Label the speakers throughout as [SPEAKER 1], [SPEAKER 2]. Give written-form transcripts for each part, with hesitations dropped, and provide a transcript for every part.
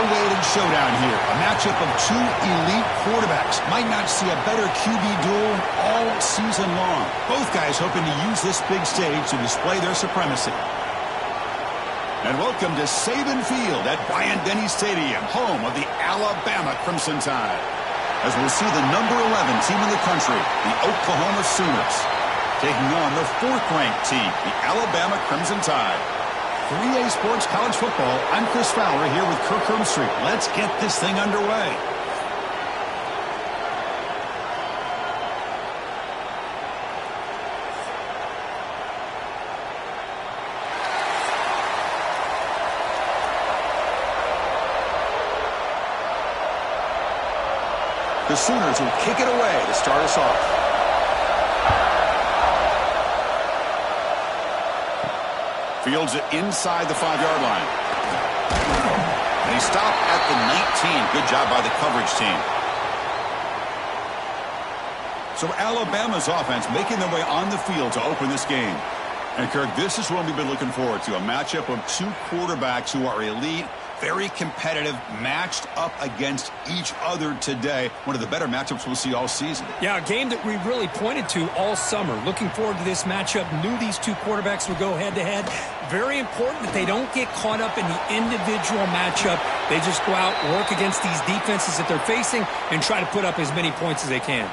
[SPEAKER 1] well-weighted showdown here. A matchup of two elite quarterbacks. Might not see a better QB duel all season long. Both guys hoping to use this big stage to display their supremacy. And welcome to Saban Field at Bryant-Denny Stadium, home of the Alabama Crimson Tide. As we'll see the number 11 team in the country, the Oklahoma Sooners, taking on the 4th-ranked team, the Alabama Crimson Tide. 3A Sports College Football, I'm Chris Fowler here with Kirk Herbstreit. Let's get this thing underway. The Sooners will kick it away to start us off. Fields it inside the 5-yard line. And he stopped at the 19. Good job by the coverage team. So Alabama's offense making their way on the field to open this game. And Kirk, this is what we've been looking forward to. A matchup of two quarterbacks who are elite, very competitive, matched up against each other today. One of the better matchups we'll see all season.
[SPEAKER 2] Yeah, a game that we really pointed to all summer. Looking forward to this matchup. Knew these two quarterbacks would go head-to-head. Very important that they don't get caught up in the individual matchup. They just go out, work against these defenses that they're facing, and try to put up as many points as they can.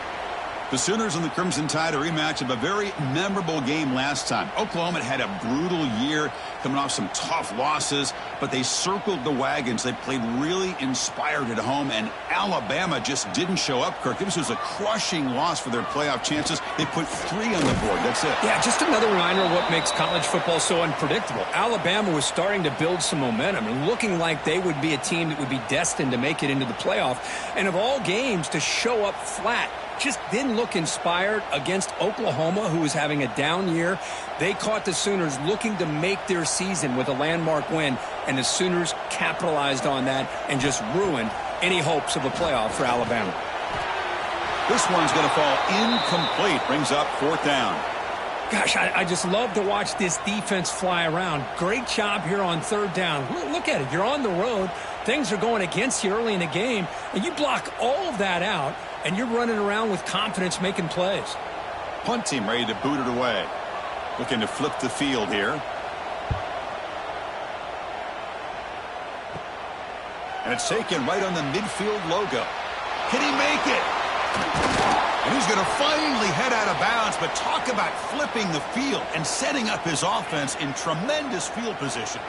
[SPEAKER 1] The Sooners and the Crimson Tide, a rematch of a very memorable game last time. Oklahoma had a brutal year, coming off some tough losses, but they circled the wagons. They played really inspired at home, and Alabama just didn't show up, Kirk. This was a crushing loss for their playoff chances. They put 3 on the board. That's it.
[SPEAKER 2] Yeah, just another reminder of what makes college football so unpredictable. Alabama was starting to build some momentum and looking like they would be a team that would be destined to make it into the playoff. And of all games, to show up flat just didn't look inspired against Oklahoma, who was having a down year. They caught the Sooners looking to make their season with a landmark win, and the Sooners capitalized on that and just ruined any hopes of a playoff for Alabama.
[SPEAKER 1] This one's going to fall incomplete. Brings up 4th down.
[SPEAKER 2] Gosh, I just love to watch this defense fly around. Great job here on 3rd down. Look at it. You're on the road. Things are going against you early in the game, and you block all of that out, and you're running around with confidence making plays.
[SPEAKER 1] Punt team ready to boot it away. Looking to flip the field here. And it's taken right on the midfield logo. Can he make it? And he's going to finally head out of bounds, but talk about flipping the field and setting up his offense in tremendous field position.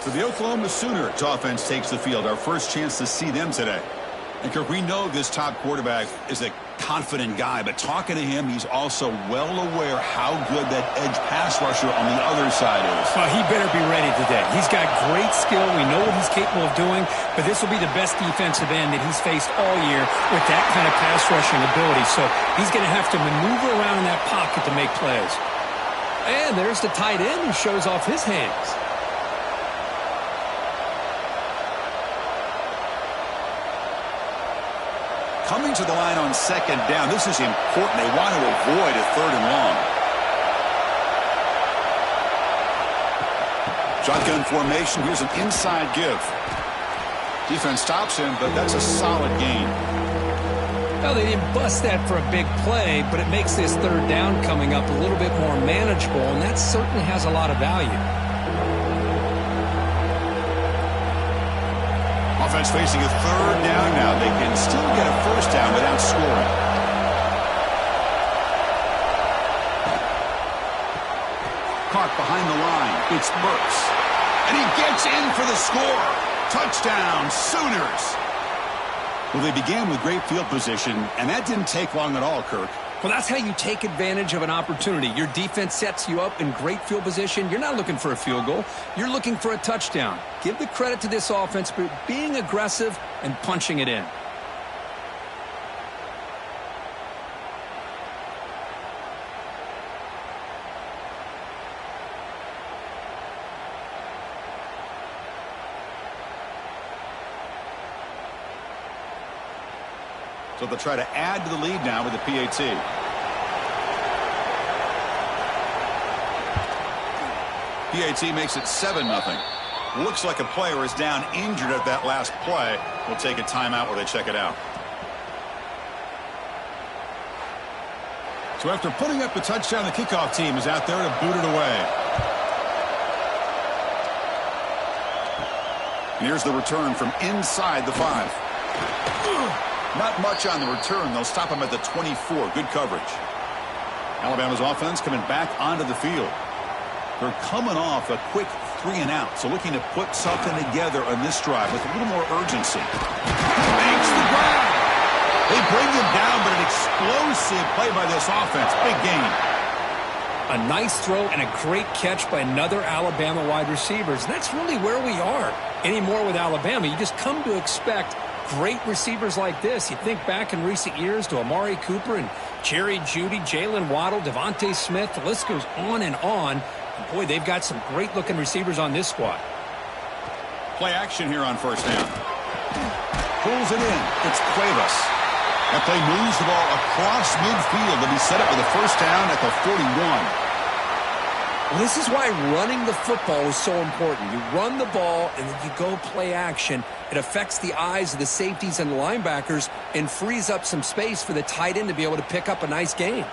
[SPEAKER 1] So the Oklahoma Sooners offense takes the field. Our first chance to see them today. And Kirk, we know this top quarterback is a confident guy, but talking to him, he's also well aware how good that edge pass rusher on the other side is.
[SPEAKER 2] Well, he better be ready today. He's got great skill. We know what he's capable of doing, but this will be the best defensive end that he's faced all year with that kind of pass rushing ability. So he's going to have to maneuver around in that pocket to make plays. And there's the tight end who shows off his hands.
[SPEAKER 1] Coming to the line on 2nd down. This is important. They want to avoid a 3rd and long. Shotgun formation. Here's an inside give. Defense stops him, but that's a solid gain.
[SPEAKER 2] Well, they didn't bust that for a big play, but it makes this 3rd down coming up a little bit more manageable, and that certainly has a lot of value.
[SPEAKER 1] Offense facing a 3rd down now. They can still get a 1st down without scoring. Clark behind the line. It's Burks. And he gets in for the score. Touchdown, Sooners. Well, they began with great field position, and that didn't take long at all, Kirk.
[SPEAKER 2] Well, that's how you take advantage of an opportunity. Your defense sets you up in great field position. You're not looking for a field goal. You're looking for a touchdown. Give the credit to this offense for being aggressive and punching it in.
[SPEAKER 1] So they'll try to add to the lead now with the PAT. PAT makes it 7-0. Looks like a player is down injured at that last play. We'll take a timeout while they check it out. So after putting up the touchdown, the kickoff team is out there to boot it away. And here's the return from inside the 5. Not much on the return. They'll stop him at the 24. Good coverage. Alabama's offense coming back onto the field. They're coming off a quick 3-and-out, so looking to put something together on this drive with a little more urgency. Makes the grab. They bring him down, but an explosive play by this offense. Big gain.
[SPEAKER 2] A nice throw and a great catch by another Alabama wide receivers. And that's really where we are anymore with Alabama. You just come to expect great receivers like this. You think back in recent years to Amari Cooper and Jerry Jeudy, Jalen Waddle, Devontae Smith. The list goes on and on. And boy, they've got some great-looking receivers on this squad.
[SPEAKER 1] Play action here on first down. Pulls it in. It's Cuevas. That play moves the ball across midfield to be set up with a first down at the 41.
[SPEAKER 2] Well, this is why running the football is so important. You run the ball, and then you go play action. It affects the eyes of the safeties and the linebackers and frees up some space for the tight end to be able to pick up a nice gain.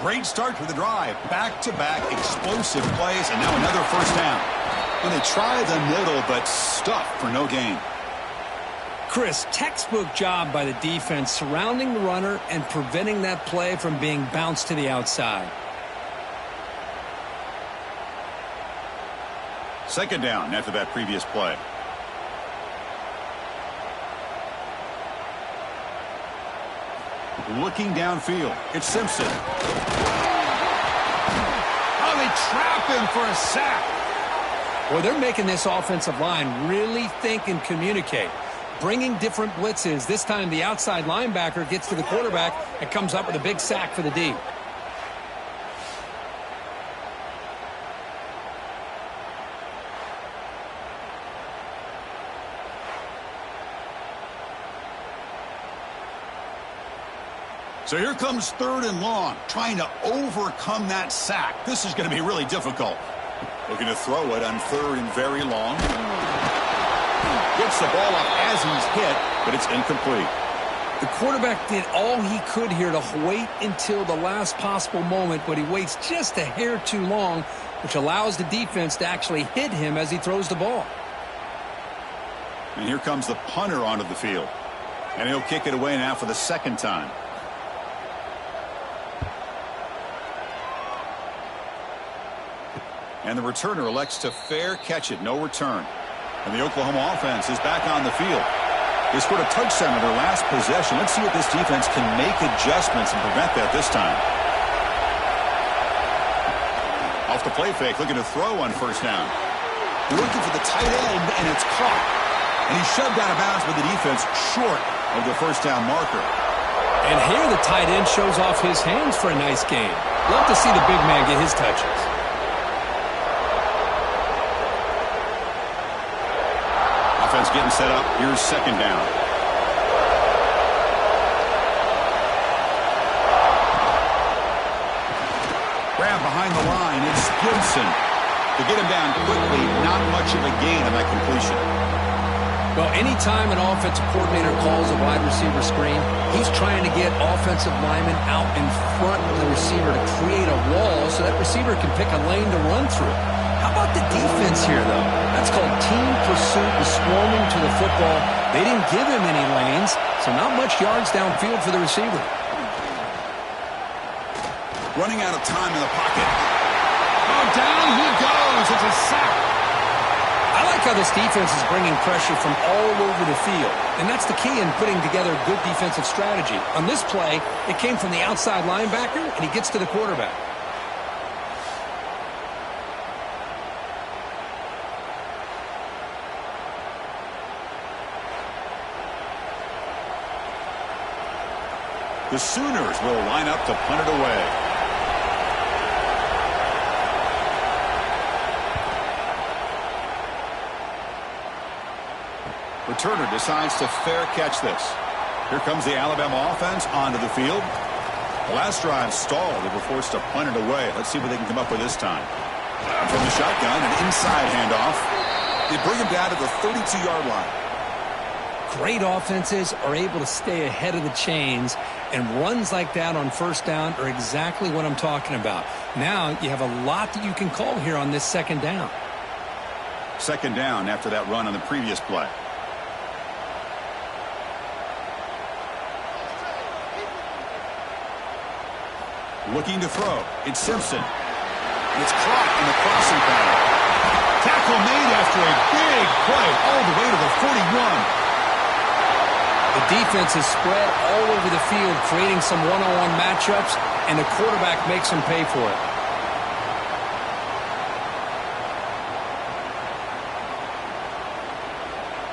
[SPEAKER 1] Great start to the drive. Back-to-back explosive plays, and now another first down. And they try the middle, but stuffed for no gain.
[SPEAKER 2] Chris, textbook job by the defense surrounding the runner and preventing that play from being bounced to the outside.
[SPEAKER 1] Second down after that previous play. Looking downfield, it's Simpson. Oh, they trap him for a sack.
[SPEAKER 2] Well, they're making this offensive line really think and communicate. Bringing different blitzes. This time the outside linebacker gets to the quarterback and comes up with a big sack for the D.
[SPEAKER 1] So here comes 3rd and long, trying to overcome that sack. This is going to be really difficult. Looking to throw it on 3rd and very long. Gets the ball up as he's hit, but it's incomplete.
[SPEAKER 2] The quarterback did all he could here to wait until the last possible moment, but he waits just a hair too long, which allows the defense to actually hit him as he throws the ball.
[SPEAKER 1] And here comes the punter onto the field. And he'll kick it away now for the second time. And the returner elects to fair catch it. No return. And the Oklahoma offense is back on the field. They scored a touchdown in their last possession. Let's see if this defense can make adjustments and prevent that this time. Off the play fake, looking to throw on first down. Looking for the tight end, and it's caught. And he's shoved out of bounds by the defense short of the first down marker.
[SPEAKER 2] And here the tight end shows off his hands for a nice game. Love to see the big man get his touches.
[SPEAKER 1] Offense getting set up. Here's second down. Grab behind the line. It's Gibson. To get him down quickly, not much of a gain on that completion.
[SPEAKER 2] Well, anytime an offensive coordinator calls a wide receiver screen, he's trying to get offensive linemen out in front of the receiver to create a wall so that receiver can pick a lane to run through. How about the defense here, though? That's called team pursuit and swarming to the football. They didn't give him any lanes, so not much yards downfield for the receiver.
[SPEAKER 1] Running out of time in the pocket. Oh, down he goes. It's a sack.
[SPEAKER 2] I like how this defense is bringing pressure from all over the field, and that's the key in putting together a good defensive strategy. On this play, it came from the outside linebacker, and he gets to the quarterback.
[SPEAKER 1] The Sooners will line up to punt it away. Returner decides to fair catch this. Here comes the Alabama offense onto the field. The last drive stalled. They were forced to punt it away. Let's see what they can come up with this time. From the shotgun, an inside handoff. They bring him down to the 32-yard line.
[SPEAKER 2] Great offenses are able to stay ahead of the chains, and runs like that on first down are exactly what I'm talking about. Now you have a lot that you can call here on this second down.
[SPEAKER 1] Second down after that run on the previous play. Looking to throw. It's Simpson. And it's caught in the crossing pattern. Tackle made after a big play all the way to the 41.
[SPEAKER 2] The defense is spread all over the field, creating some one-on-one matchups, and the quarterback makes them pay for it.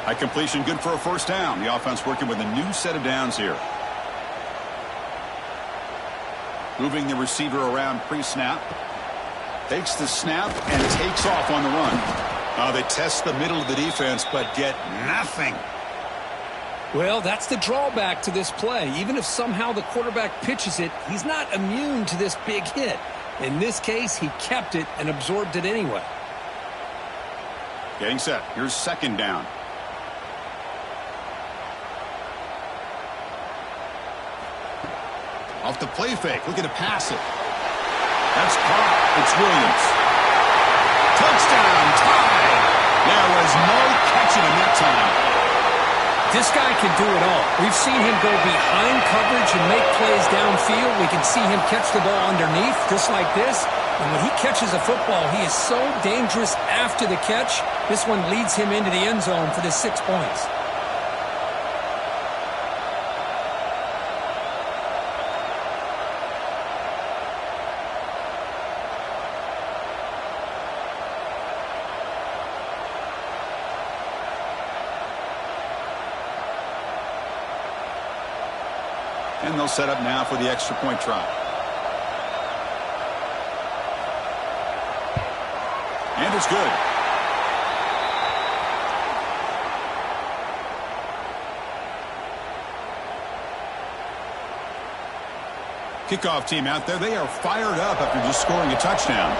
[SPEAKER 1] High completion, good for a first down. The offense working with a new set of downs here. Moving the receiver around pre-snap. Takes the snap and takes off on the run. They test the middle of the defense, but get nothing.
[SPEAKER 2] Well, that's the drawback to this play. Even if somehow the quarterback pitches it, he's not immune to this big hit. In this case, he kept it and absorbed it anyway.
[SPEAKER 1] Getting set. Here's second down. Off the play fake. Looking to pass it. That's caught. It's Williams. Touchdown. Tie. There was no catching him that time.
[SPEAKER 2] This guy can do it all. We've seen him go behind coverage and make plays downfield. We can see him catch the ball underneath, just like this. And when he catches a football, he is so dangerous after the catch. This one leads him into the end zone for the 6 points.
[SPEAKER 1] And they'll set up now for the extra point try. And it's good. Kickoff team out there. They are fired up after just scoring a touchdown.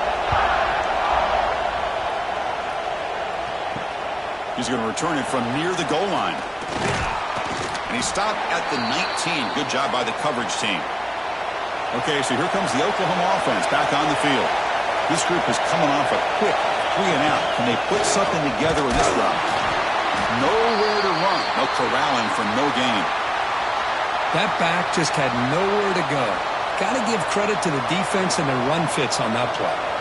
[SPEAKER 1] He's going to return it from near the goal line. And he stopped at the 19. Good job by the coverage team. Okay, so here comes the Oklahoma offense back on the field. This group is coming off a quick 3-and-out. Can they put something together in this drive? Nowhere to run. No corralling for no gain.
[SPEAKER 2] That back just had nowhere to go. Got to give credit to the defense and their run fits on that play.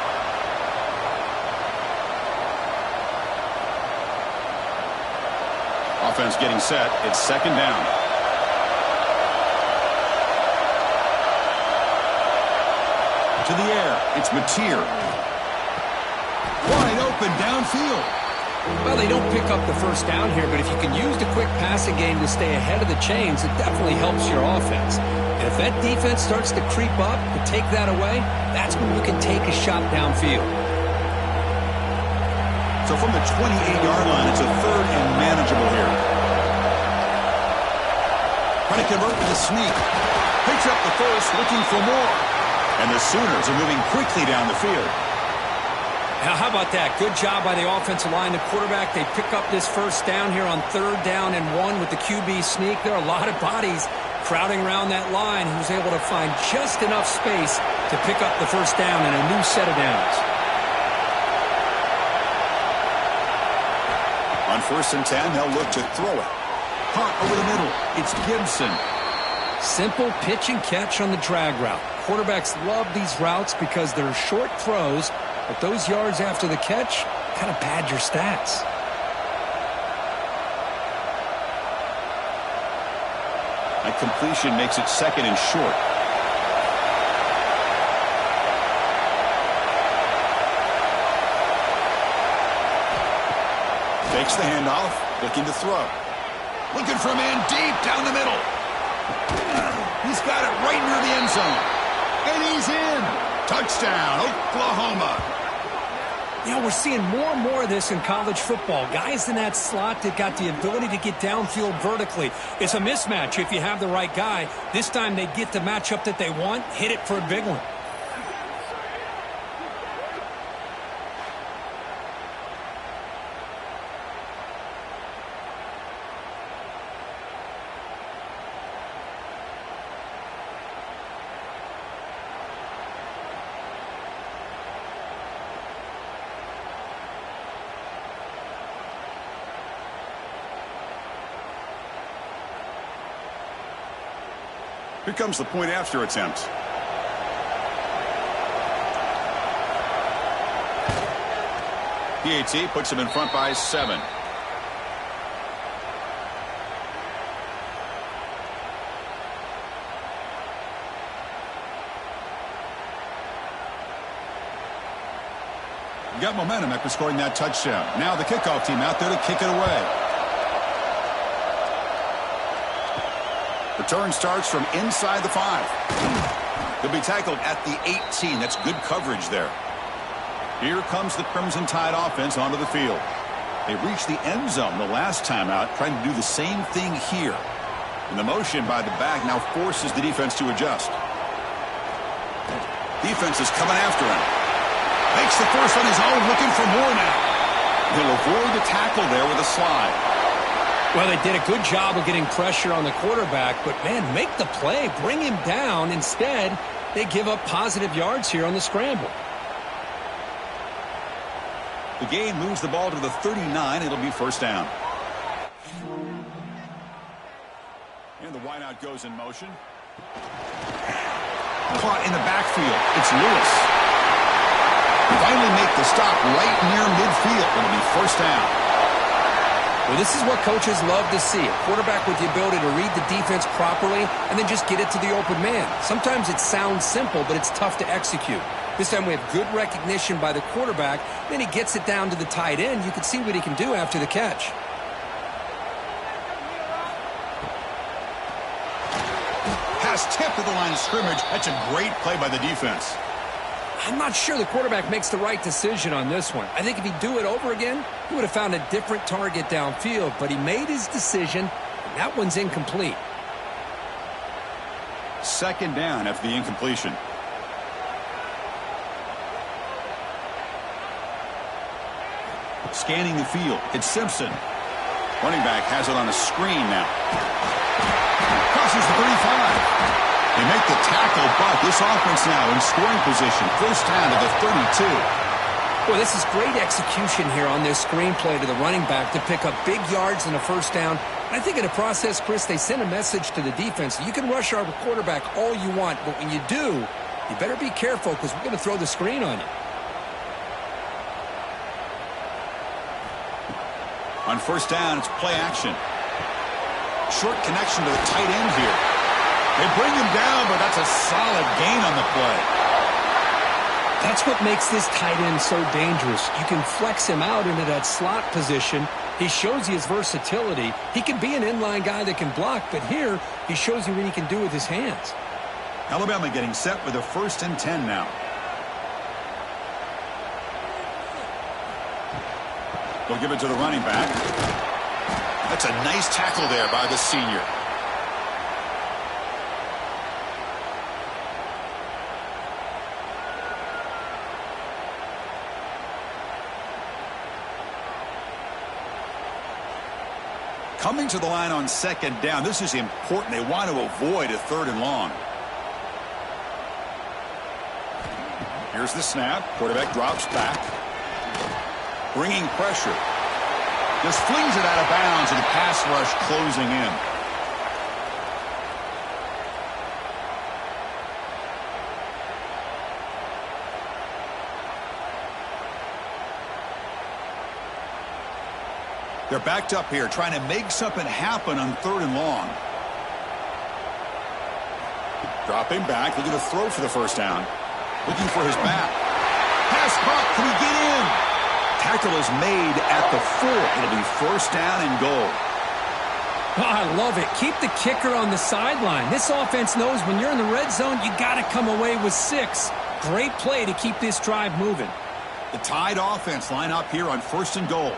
[SPEAKER 1] Offense getting set. It's second down. To the air. It's Mateer. Wide open downfield.
[SPEAKER 2] Well, they don't pick up the first down here, but if you can use the quick passing game to stay ahead of the chains, it definitely helps your offense. And if that defense starts to creep up and take that away, that's when you can take a shot downfield.
[SPEAKER 1] So from the 28-yard line, it's a third and manageable here. Trying to convert with a sneak. Picks up the first, looking for more. And the Sooners are moving quickly down the field.
[SPEAKER 2] Now, how about that? Good job by the offensive line. The quarterback, they pick up this first down here on 3rd down and 1 with the QB sneak. There are a lot of bodies crowding around that line. He was able to find just enough space to pick up the first down and a new set of downs.
[SPEAKER 1] On 1st and 10, they'll look to throw it. Caught over the middle. It's Gibson.
[SPEAKER 2] Simple pitch and catch on the drag route. Quarterbacks love these routes because they're short throws, but those yards after the catch kind of pad your stats.
[SPEAKER 1] A completion makes it second and short. Takes the handoff, looking to throw. Looking for a man deep down the middle. He's got it right near the end zone. And he's in. Touchdown, Oklahoma.
[SPEAKER 2] You know, we're seeing more and more of this in college football. Guys in that slot that got the ability to get downfield vertically. It's a mismatch if you have the right guy. This time they get the matchup that they want, hit it for a big one.
[SPEAKER 1] Here comes the point after attempt. PAT puts him in front by 7. Got momentum after scoring that touchdown. Now the kickoff team out there to kick it away. Return starts from inside the 5. He'll be tackled at the 18. That's good coverage there. Here comes the Crimson Tide offense onto the field. They reached the end zone the last time out, trying to do the same thing here. And the motion by the back now forces the defense to adjust. Defense is coming after him. Makes the first on his own, looking for more now. He'll avoid the tackle there with a slide.
[SPEAKER 2] Well, they did a good job of getting pressure on the quarterback, but, man, make the play. Bring him down. Instead, they give up positive yards here on the scramble.
[SPEAKER 1] The gain moves the ball to the 39. It'll be first down. And the wideout goes in motion. Caught in the backfield. It's Lewis. Finally make the stop right near midfield. It'll be first down.
[SPEAKER 2] Well, this is what coaches love to see. A quarterback with the ability to read the defense properly and then just get it to the open man. Sometimes it sounds simple, but it's tough to execute. This time we have good recognition by the quarterback. Then he gets it down to the tight end. You can see what he can do after the catch.
[SPEAKER 1] Pass tipped at the line of scrimmage. That's a great play by the defense.
[SPEAKER 2] I'm not sure the quarterback makes the right decision on this one. I think if he'd do it over again, he would have found a different target downfield, but he made his decision, and that one's incomplete.
[SPEAKER 1] Second down after the incompletion. Scanning the field, it's Simpson. Running back has it on a screen now. Crosses the 35. They make the tackle, but this offense now in scoring position. First down to the 32.
[SPEAKER 2] Well, this is great execution here on this screenplay to the running back to pick up big yards and a first down. And I think in the process, Chris, they send a message to the defense. You can rush our quarterback all you want, but when you do, you better be careful because we're going to throw the screen on you.
[SPEAKER 1] On first down, it's play action. Short connection to the tight end here. They bring him down, but that's a solid gain on the play.
[SPEAKER 2] That's what makes this tight end so dangerous. You can flex him out into that slot position. He shows you his versatility. He can be an inline guy that can block, but here he shows you what he can do with his hands.
[SPEAKER 1] Alabama getting set with a 1st and 10 now. They'll give it to the running back. That's a nice tackle there by the senior. Coming to the line on second down. This is important. They want to avoid a 3rd and long. Here's the snap. Quarterback drops back. Bringing pressure. Just flings it out of bounds and the pass rush closing in. They're backed up here trying to make something happen on 3rd and long. Dropping back, looking to throw for the first down. Looking for his back. Pass caught. Can he get in? Tackle is made at the 4. It'll be first down and goal.
[SPEAKER 2] Oh, I love it. Keep the kicker on the sideline. This offense knows when you're in the red zone, you got to come away with 6. Great play to keep this drive moving.
[SPEAKER 1] The Tide offense line up here on 1st and goal.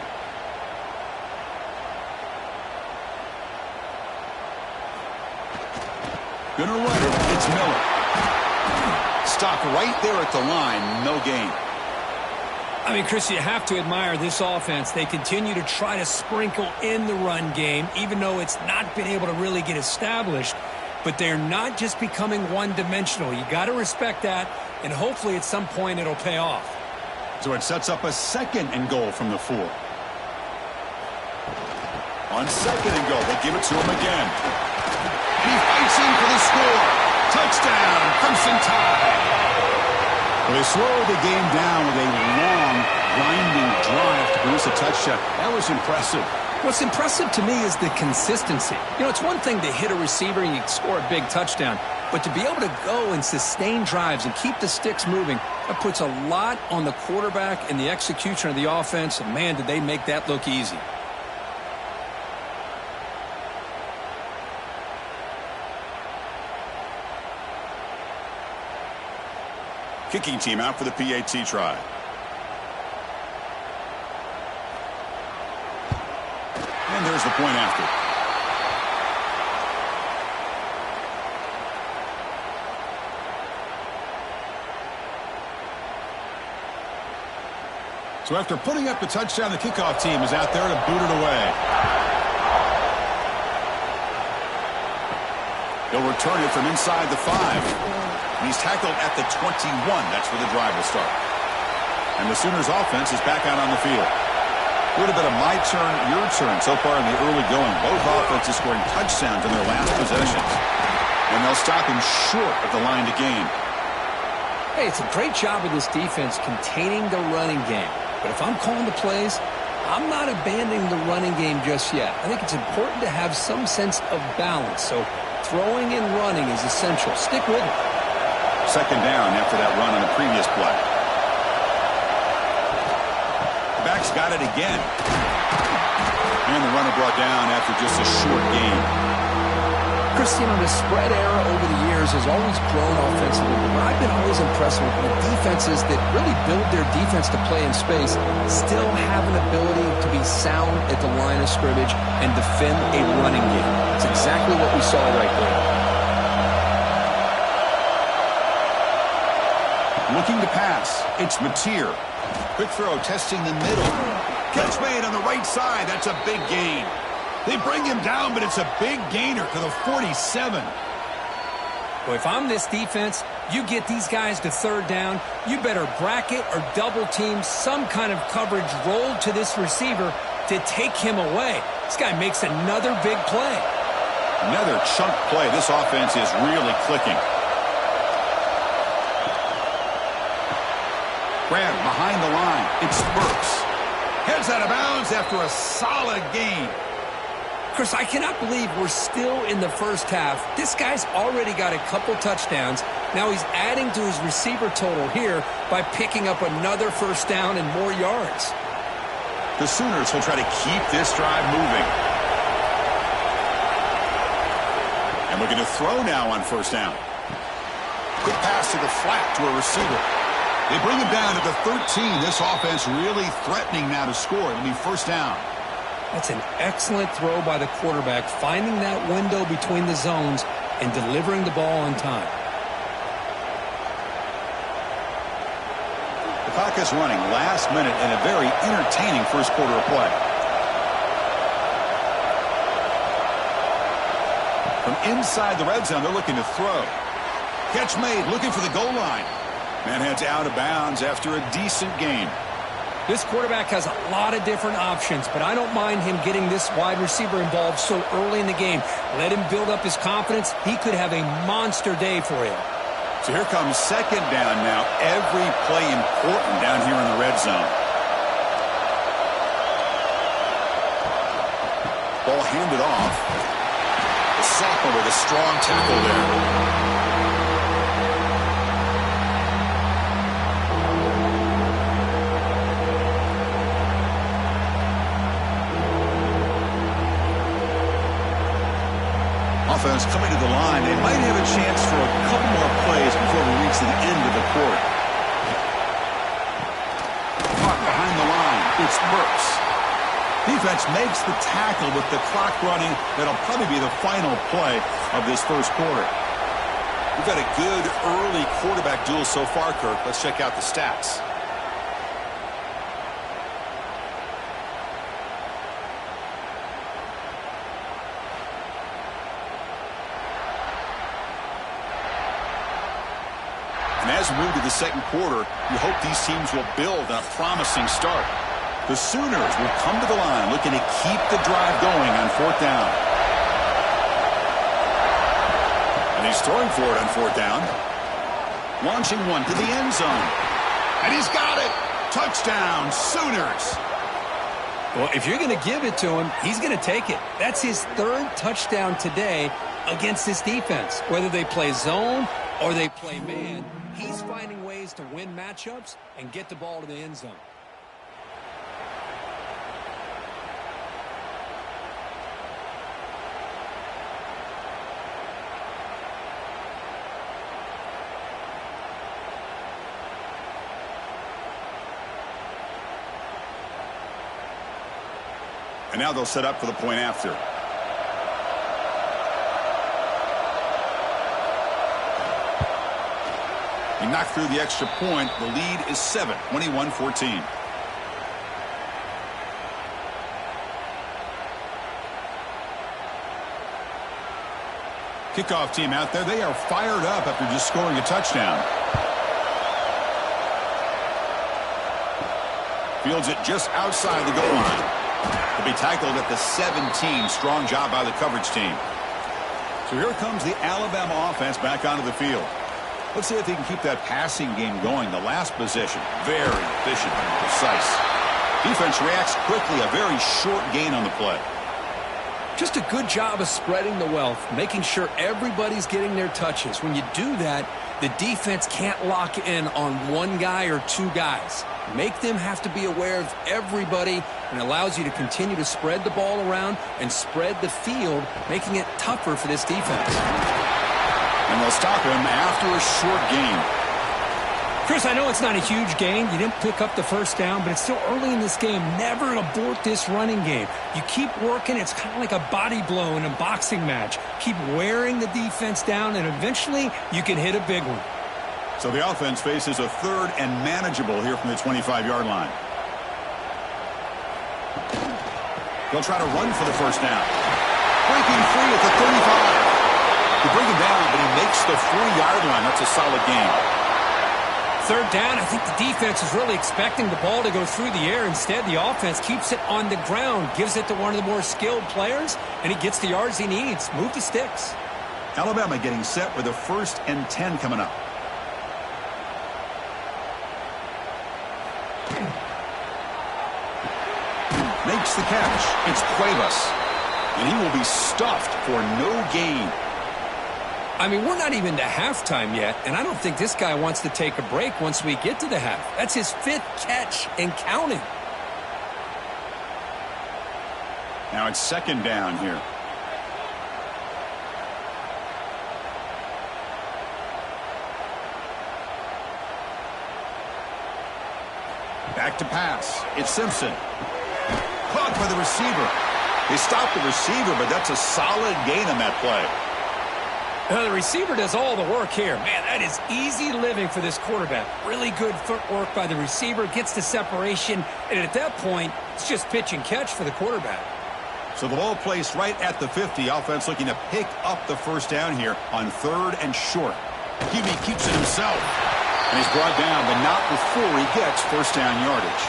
[SPEAKER 1] Gonna run it. It's Miller. Stop right there at the line. No gain.
[SPEAKER 2] I mean, Chris, you have to admire this offense. They continue to try to sprinkle in the run game, even though it's not been able to really get established. But they're not just becoming one-dimensional. You got to respect that, and hopefully at some point it'll pay off.
[SPEAKER 1] So it sets up a 2nd and goal from the 4. On 2nd and goal, they give it to him again. He fights in for the score. Touchdown, Crimson Tide. Well, they slowed the game down with a long, grinding drive to produce a touchdown. That was impressive.
[SPEAKER 2] What's impressive to me is the consistency. You know, it's one thing to hit a receiver and you score a big touchdown, but to be able to go and sustain drives and keep the sticks moving, that puts a lot on the quarterback and the execution of the offense, and man, did they make that look easy.
[SPEAKER 1] Kicking team out for the PAT try. And there's the point after. So after putting up the touchdown, the kickoff team is out there to boot it away. He'll return it from inside the 5. He's tackled at the 21. That's where the drive will start. And the Sooners offense is back out on the field. Would have been a my turn, your turn so far in the early going. Both offenses scoring touchdowns in their last possessions. And they'll stop him short of the line to gain.
[SPEAKER 2] Hey, it's a great job of this defense containing the running game. But if I'm calling the plays, I'm not abandoning the running game just yet. I think it's important to have some sense of balance. So throwing and running is essential. Stick with it.
[SPEAKER 1] 2nd down after that run on the previous play. The back's got it again. And the runner brought down after just a short gain.
[SPEAKER 2] Chris, you know, the spread era over the years has always grown offensively, but I've been always impressed with defenses that really build their defense to play in space, still have an ability to be sound at the line of scrimmage and defend a running game. It's exactly what we saw right there.
[SPEAKER 1] Looking to pass. It's Mateer. Quick throw, testing the middle. Catch made on the right side. That's a big gain. They bring him down, but it's a big gainer to the 47.
[SPEAKER 2] Well, if I'm this defense, you get these guys to 3rd down, you better bracket or double team some kind of coverage rolled to this receiver to take him away. This guy makes another big play.
[SPEAKER 1] Another chunk play. This offense is really clicking. Grab behind the line. It's Burks. Heads out of bounds after a solid gain.
[SPEAKER 2] Chris, I cannot believe we're still in the first half. This guy's already got a couple touchdowns. Now he's adding to his receiver total here by picking up another 1st down and more yards.
[SPEAKER 1] The Sooners will try to keep this drive moving. And looking to throw now on 1st down. Quick pass to the flat to a receiver. They bring him down at the 13. This offense really threatening now to score. It'll be 1st down.
[SPEAKER 2] That's an excellent throw by the quarterback, finding that window between the zones and delivering the ball on time.
[SPEAKER 1] The clock is running last minute in a very entertaining first quarter of play. From inside the red zone, they're looking to throw. Catch made, looking for the goal line. Man heads out of bounds after a decent gain.
[SPEAKER 2] This quarterback has a lot of different options, but I don't mind him getting this wide receiver involved so early in the game. Let him build up his confidence. He could have a monster day for you.
[SPEAKER 1] So here comes 2nd down now. Every play important down here in the red zone. Ball handed off. The sophomore with a strong tackle there. Offense coming to the line. They might have a chance for a couple more plays before we reach the end of the quarter. and spurts. Defense makes the tackle with the clock running. That'll probably be the final play of this first quarter. We've had a good early quarterback duel so far, Kirk. Let's check out the stats. And as we move to the second quarter, you hope these teams will build on a promising start. The Sooners will come to the line looking to keep the drive going on fourth down. And he's throwing for it on fourth down. Launching one to the end zone. And he's got it. Touchdown, Sooners.
[SPEAKER 2] Well, if you're going to give it to him, he's going to take it. That's his third touchdown today against this defense. Whether they play zone or they play man, he's finding ways to win matchups and get the ball to the end zone.
[SPEAKER 1] And now they'll set up for the point after. He knocked through the extra point. The lead is 7, 21-14. Kickoff team out there. They are fired up after just scoring a touchdown. Fields it just outside the goal line. To be tackled at the 17. Strong job by the coverage team. So here comes the Alabama offense back onto the field. Let's see if they can keep that passing game going. The last possession, very efficient and precise. Defense reacts quickly. A very short gain on the play.
[SPEAKER 2] Just a good job of spreading the wealth, making sure everybody's getting their touches. When you do that, the defense can't lock in on one guy or two guys. Make them have to be aware of everybody, and allows you to continue to spread the ball around and spread the field, making it tougher for this defense.
[SPEAKER 1] And they'll stop him after a short gain.
[SPEAKER 2] Chris, I know it's not a huge gain. You didn't pick up the first down, but it's still early in this game. Never abort this running game. You keep working. It's kind of like a body blow in a boxing match. Keep wearing the defense down, and eventually you can hit a big one.
[SPEAKER 1] So the offense faces a third and manageable here from the 25-yard line. They'll try to run for the first down. Breaking free at the 35. They bring him down, but he makes the 4-yard line. That's a solid gain.
[SPEAKER 2] Third down, I think the defense is really expecting the ball to go through the air. Instead, the offense keeps it on the ground, gives it to one of the more skilled players, and he gets the yards he needs. Move the sticks.
[SPEAKER 1] Alabama getting set with a 1st and 10 coming up. Makes the catch. It's Cuevas. And he will be stuffed for no gain.
[SPEAKER 2] I mean, we're not even to halftime yet, and I don't think this guy wants to take a break once we get to the half. That's his 5th catch and counting.
[SPEAKER 1] Now it's 2nd down here. Back to pass. It's Simpson. Caught by the receiver. They stopped the receiver, but that's a solid gain on that play.
[SPEAKER 2] The receiver does all the work here. Man, that is easy living for this quarterback. Really good footwork by the receiver, gets the separation, and at that point, it's just pitch and catch for the quarterback.
[SPEAKER 1] So the ball placed right at the 50. Offense looking to pick up the first down here on 3rd and short. QB keeps it himself. And he's brought down, but not before he gets first down yardage.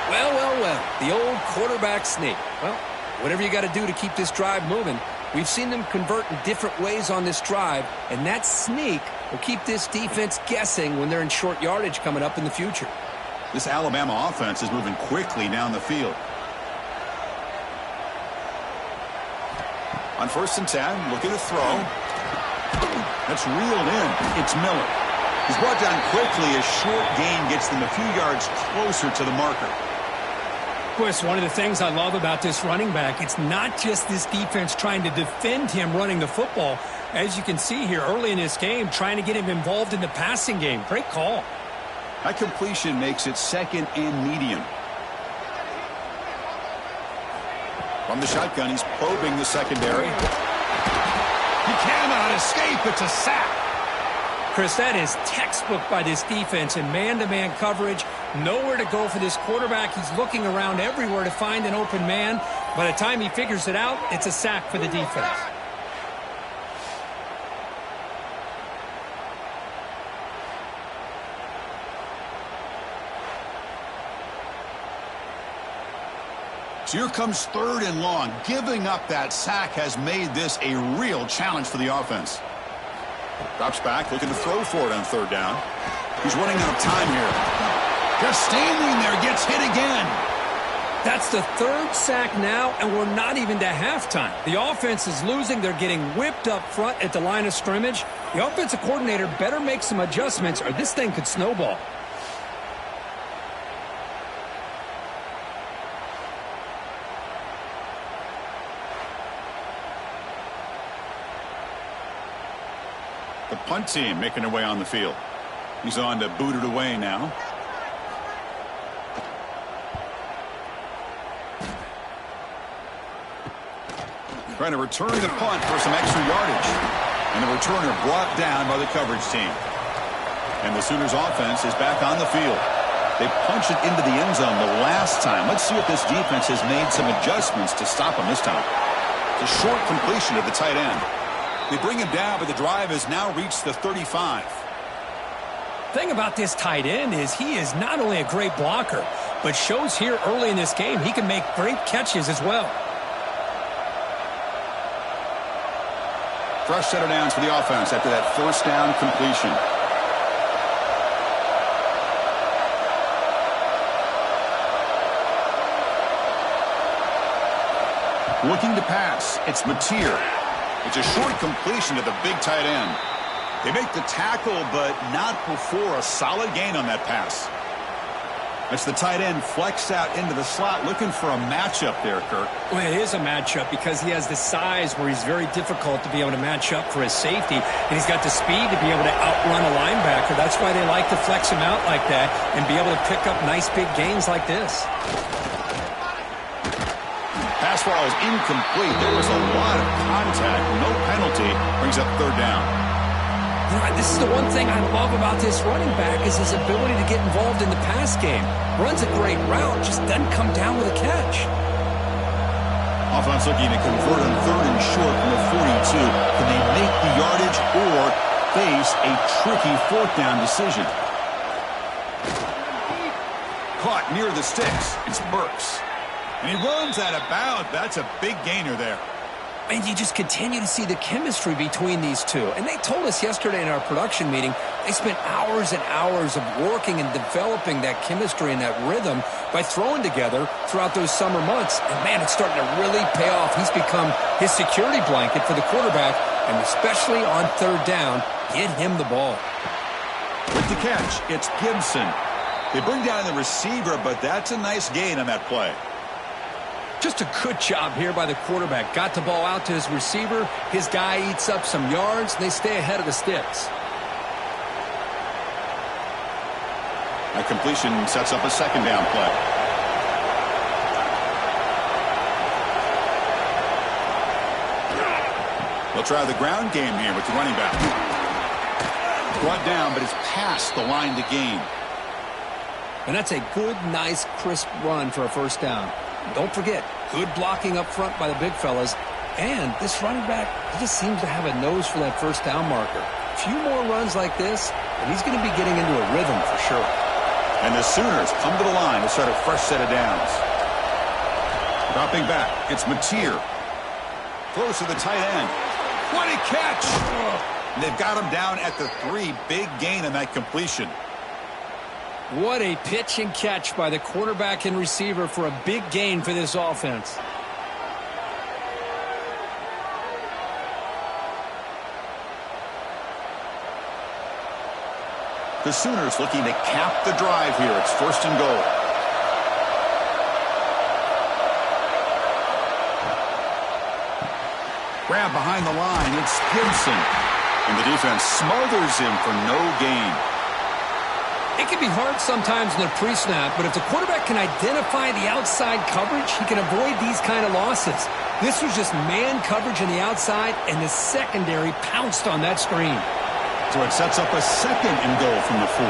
[SPEAKER 2] Well, well, well. The old quarterback sneak. Well, whatever you got to do to keep this drive moving. We've seen them convert in different ways on this drive, and that sneak will keep this defense guessing when they're in short yardage coming up in the future.
[SPEAKER 1] This Alabama offense is moving quickly down the field. On 1st and 10, looking to throw. That's reeled in. It's Miller. He's brought down quickly. A short gain gets them a few yards closer to the marker.
[SPEAKER 2] Chris, one of the things I love about this running back, it's not just this defense trying to defend him running the football. As you can see here early in this game, trying to get him involved in the passing game. Great call.
[SPEAKER 1] That completion makes it 2nd and medium. From the shotgun, he's probing the secondary. He cannot escape. It's a sack.
[SPEAKER 2] Chris, that is textbook by this defense in man-to-man coverage. Nowhere to go for this quarterback. He's looking around everywhere to find an open man. By the time he figures it out, it's a sack for the defense.
[SPEAKER 1] So here comes 3rd and long. Giving up that sack has made this a real challenge for the offense. Drops back, looking to throw for it on 3rd down. He's running out of time here. Just standing there, gets hit again.
[SPEAKER 2] That's the 3rd sack now, and we're not even to halftime. The offense is losing. They're getting whipped up front at the line of scrimmage. The offensive coordinator better make some adjustments, or this thing could snowball.
[SPEAKER 1] The punt team making their way on the field. He's on to boot it away now. Trying to return the punt for some extra yardage. And the returner brought down by the coverage team. And the Sooners offense is back on the field. They punched it into the end zone the last time. Let's see if this defense has made some adjustments to stop them this time. It's a short completion to the tight end. They bring him down, but the drive has now reached the 35.
[SPEAKER 2] Thing about this tight end is he is not only a great blocker, but shows here early in this game he can make great catches as well.
[SPEAKER 1] Fresh set of downs for the offense after that 1st down completion. Looking to pass, it's Mateer. It's a short completion to the big tight end. They make the tackle, but not before a solid gain on that pass. That's the tight end flexed out into the slot, looking for a matchup there, Kirk.
[SPEAKER 2] Well, it is a matchup because he has the size where he's very difficult to be able to match up for his safety, and he's got the speed to be able to outrun a linebacker. That's why they like to flex him out like that and be able to pick up nice big gains like this.
[SPEAKER 1] Pass ball is incomplete. There was a lot of contact. No penalty. Brings up 3rd down.
[SPEAKER 2] This is the one thing I love about this running back is his ability to get involved in the pass game. Runs a great route, just doesn't come down with a catch.
[SPEAKER 1] Offense looking to convert on 3rd and short from the 42. Can they make the yardage or face a tricky 4th down decision? Caught near the sticks. It's Burks. And he runs out of bounds. That's a big gainer there.
[SPEAKER 2] And you just continue to see the chemistry between these two. And they told us yesterday in our production meeting, they spent hours and hours of working and developing that chemistry and that rhythm by throwing together throughout those summer months. And, man, it's starting to really pay off. He's become his security blanket for the quarterback, and especially on 3rd down, get him the ball.
[SPEAKER 1] With the catch, it's Gibson. They bring down the receiver, but that's a nice gain on that play.
[SPEAKER 2] Just a good job here by the quarterback. Got the ball out to his receiver. His guy eats up some yards, and they stay ahead of the sticks.
[SPEAKER 1] That completion sets up a 2nd down play. They'll try the ground game here with the running back. Brought down, but it's past the line to gain.
[SPEAKER 2] And that's a good, nice, crisp run for a 1st down. Don't forget, good blocking up front by the big fellas. And this running back, he just seems to have a nose for that 1st down marker. A few more runs like this, and he's going to be getting into a rhythm for sure.
[SPEAKER 1] And the Sooners come to the line to start a fresh set of downs. Dropping back, it's Mateer. Throws to the tight end. What a catch! And they've got him down at the 3. Big gain on that completion.
[SPEAKER 2] What a pitch and catch by the quarterback and receiver for a big gain for this offense.
[SPEAKER 1] The Sooners looking to cap the drive here. It's 1st and goal. Grab behind the line. It's Gibson. And the defense smothers him for no gain.
[SPEAKER 2] It can be hard sometimes in the pre-snap, but if the quarterback can identify the outside coverage, he can avoid these kind of losses. This was just man coverage on the outside, and the secondary pounced on that screen.
[SPEAKER 1] So it sets up a 2nd and goal from the 4.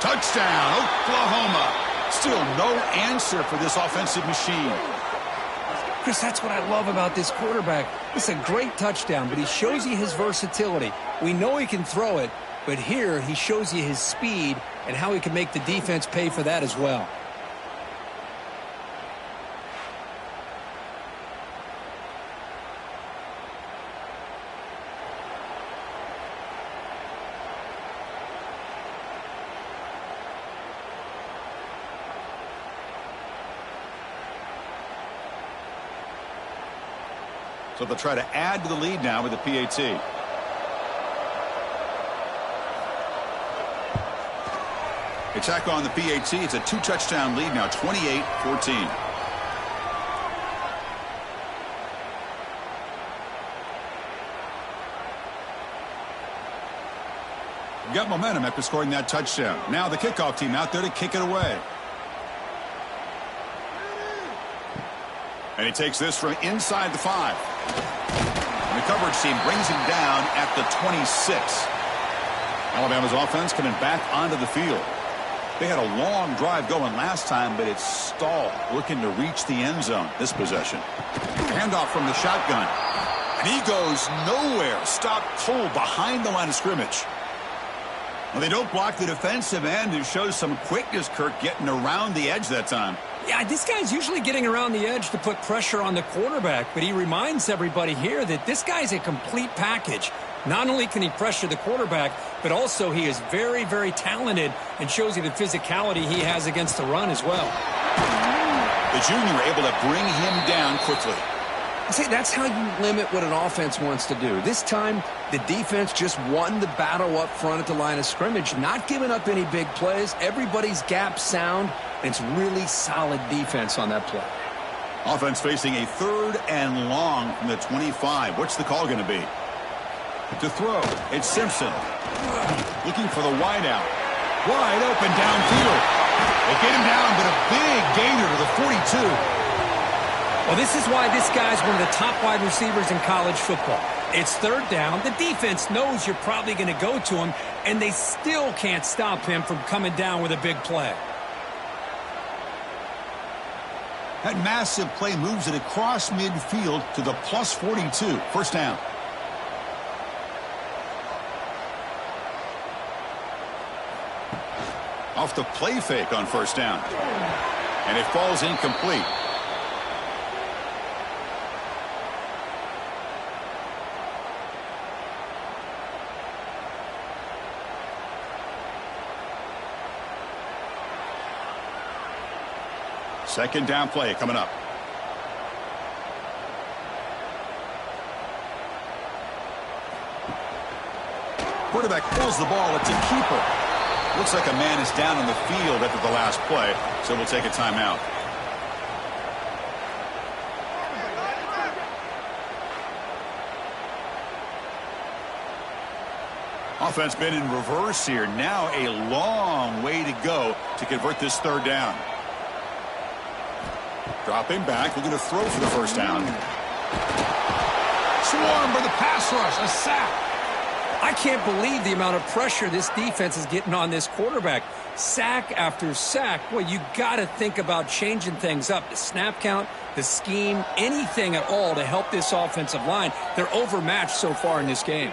[SPEAKER 1] Touchdown, Oklahoma. Still no answer for this offensive machine.
[SPEAKER 2] Chris, that's what I love about this quarterback. It's a great touchdown, but he shows you his versatility. We know he can throw it, but here he shows you his speed and how he can make the defense pay for that as well.
[SPEAKER 1] So they'll try to add to the lead now with the PAT. They tack on the PAT. It's a 2-touchdown lead now, 28-14. Got momentum after scoring that touchdown. Now the kickoff team out there to kick it away. And he takes this from inside the 5. And the coverage team brings him down at the 26. Alabama's offense coming back onto the field. They had a long drive going last time, but it's stalled, looking to reach the end zone this possession. Handoff from the shotgun. And he goes nowhere. Stopped cold behind the line of scrimmage. Well, they don't block the defensive end, who shows some quickness, Kirk, getting around the edge that time.
[SPEAKER 2] Yeah, this guy's usually getting around the edge to put pressure on the quarterback, but he reminds everybody here that this guy's a complete package. Not only can he pressure the quarterback, but also he is very, very talented and shows you the physicality he has against the run as well.
[SPEAKER 1] The junior able to bring him down quickly.
[SPEAKER 2] See, that's how you limit what an offense wants to do. This time, the defense just won the battle up front at the line of scrimmage, not giving up any big plays. Everybody's gap sound, and it's really solid defense on that play.
[SPEAKER 1] Offense facing a 3rd and long from the 25. What's the call going to be? To throw, it's Simpson. Looking for the wideout. Wide open downfield. They get him down, but a big gainer to the 42.
[SPEAKER 2] Well, this is why this guy's one of the top wide receivers in college football. It's 3rd down. The defense knows you're probably going to go to him, and they still can't stop him from coming down with a big play.
[SPEAKER 1] That massive play moves it across midfield to the plus 42. 1st down. Off the play fake on 1st down. And it falls incomplete. Second down play coming up. Quarterback pulls the ball. It's a keeper. Looks like a man is down on the field after the last play, so we'll take a timeout. Offense been in reverse here. Now a long way to go to convert this 3rd down. Dropping back, looking to throw for the 1st down. Swarmed by the pass rush, a sack.
[SPEAKER 2] I can't believe the amount of pressure this defense is getting on this quarterback. Sack after sack. Well, you got to think about changing things up. The snap count, the scheme, anything at all to help this offensive line. They're overmatched so far in this game.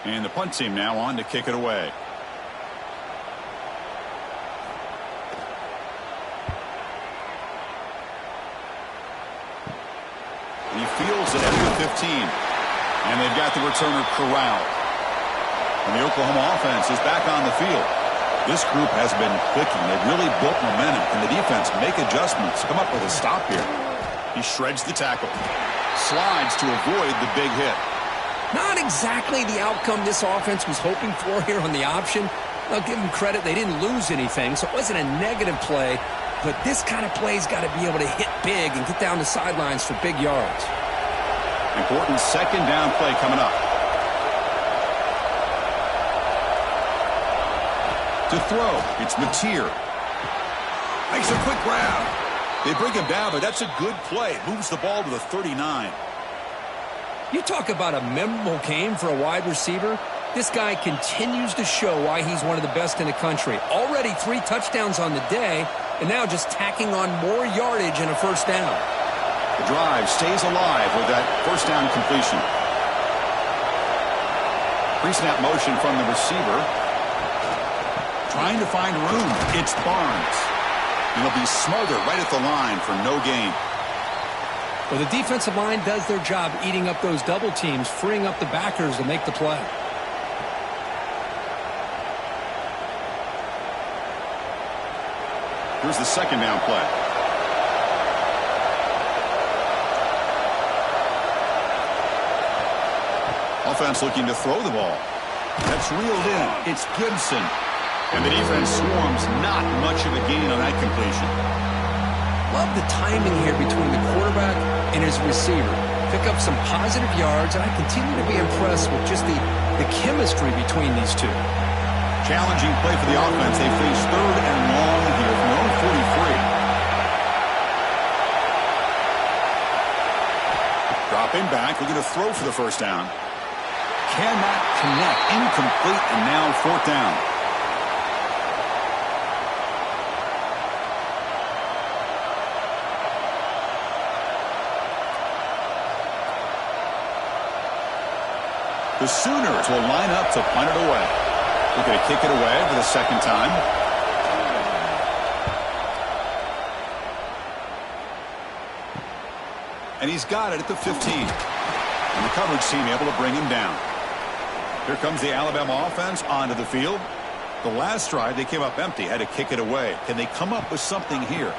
[SPEAKER 1] And the punt team now on to kick it away. He fields it at the 15. And they've got the returner corralled. And the Oklahoma offense is back on the field. This group has been clicking. They've really built momentum. And the defense make adjustments. Come up with a stop here. He shreds the tackle. Slides to avoid the big hit.
[SPEAKER 2] Not exactly the outcome this offense was hoping for here on the option, I'll give them credit. They didn't lose anything, so it wasn't a negative play. But this kind of play's got to be able to hit big and get down the sidelines for big yards.
[SPEAKER 1] Important second down play coming up. To throw, it's Mateer. Makes a quick grab. They bring him down, but that's a good play. Moves the ball to the 39.
[SPEAKER 2] You talk about a memorable game for a wide receiver. This guy continues to show why he's one of the best in the country. Already 3 touchdowns on the day, and now just tacking on more yardage and a first down.
[SPEAKER 1] The drive stays alive with that first down completion. Pre-snap motion from the receiver. Trying to find room. It's Barnes. He'll be smothered right at the line for no gain.
[SPEAKER 2] Well, the defensive line does their job eating up those double teams, freeing up the backers to make the play.
[SPEAKER 1] Here's the second down play. Offense looking to throw the ball. That's reeled in. It's Gibson. And the defense swarms. Not much of a gain on that completion.
[SPEAKER 2] Love the timing here between the quarterback and his receiver. Pick up some positive yards, and I continue to be impressed with just the chemistry between these two.
[SPEAKER 1] Challenging play for the offense. They face third and long here from their own 43. Dropping back, looking to throw for the first down. Cannot connect. Incomplete, and now fourth down. The Sooners will line up to punt it away. We're going to kick it away for the second time. And he's got it at the 15. And the coverage team able to bring him down. Here comes the Alabama offense onto the field. The last drive, they came up empty, had to kick it away. Can they come up with something here?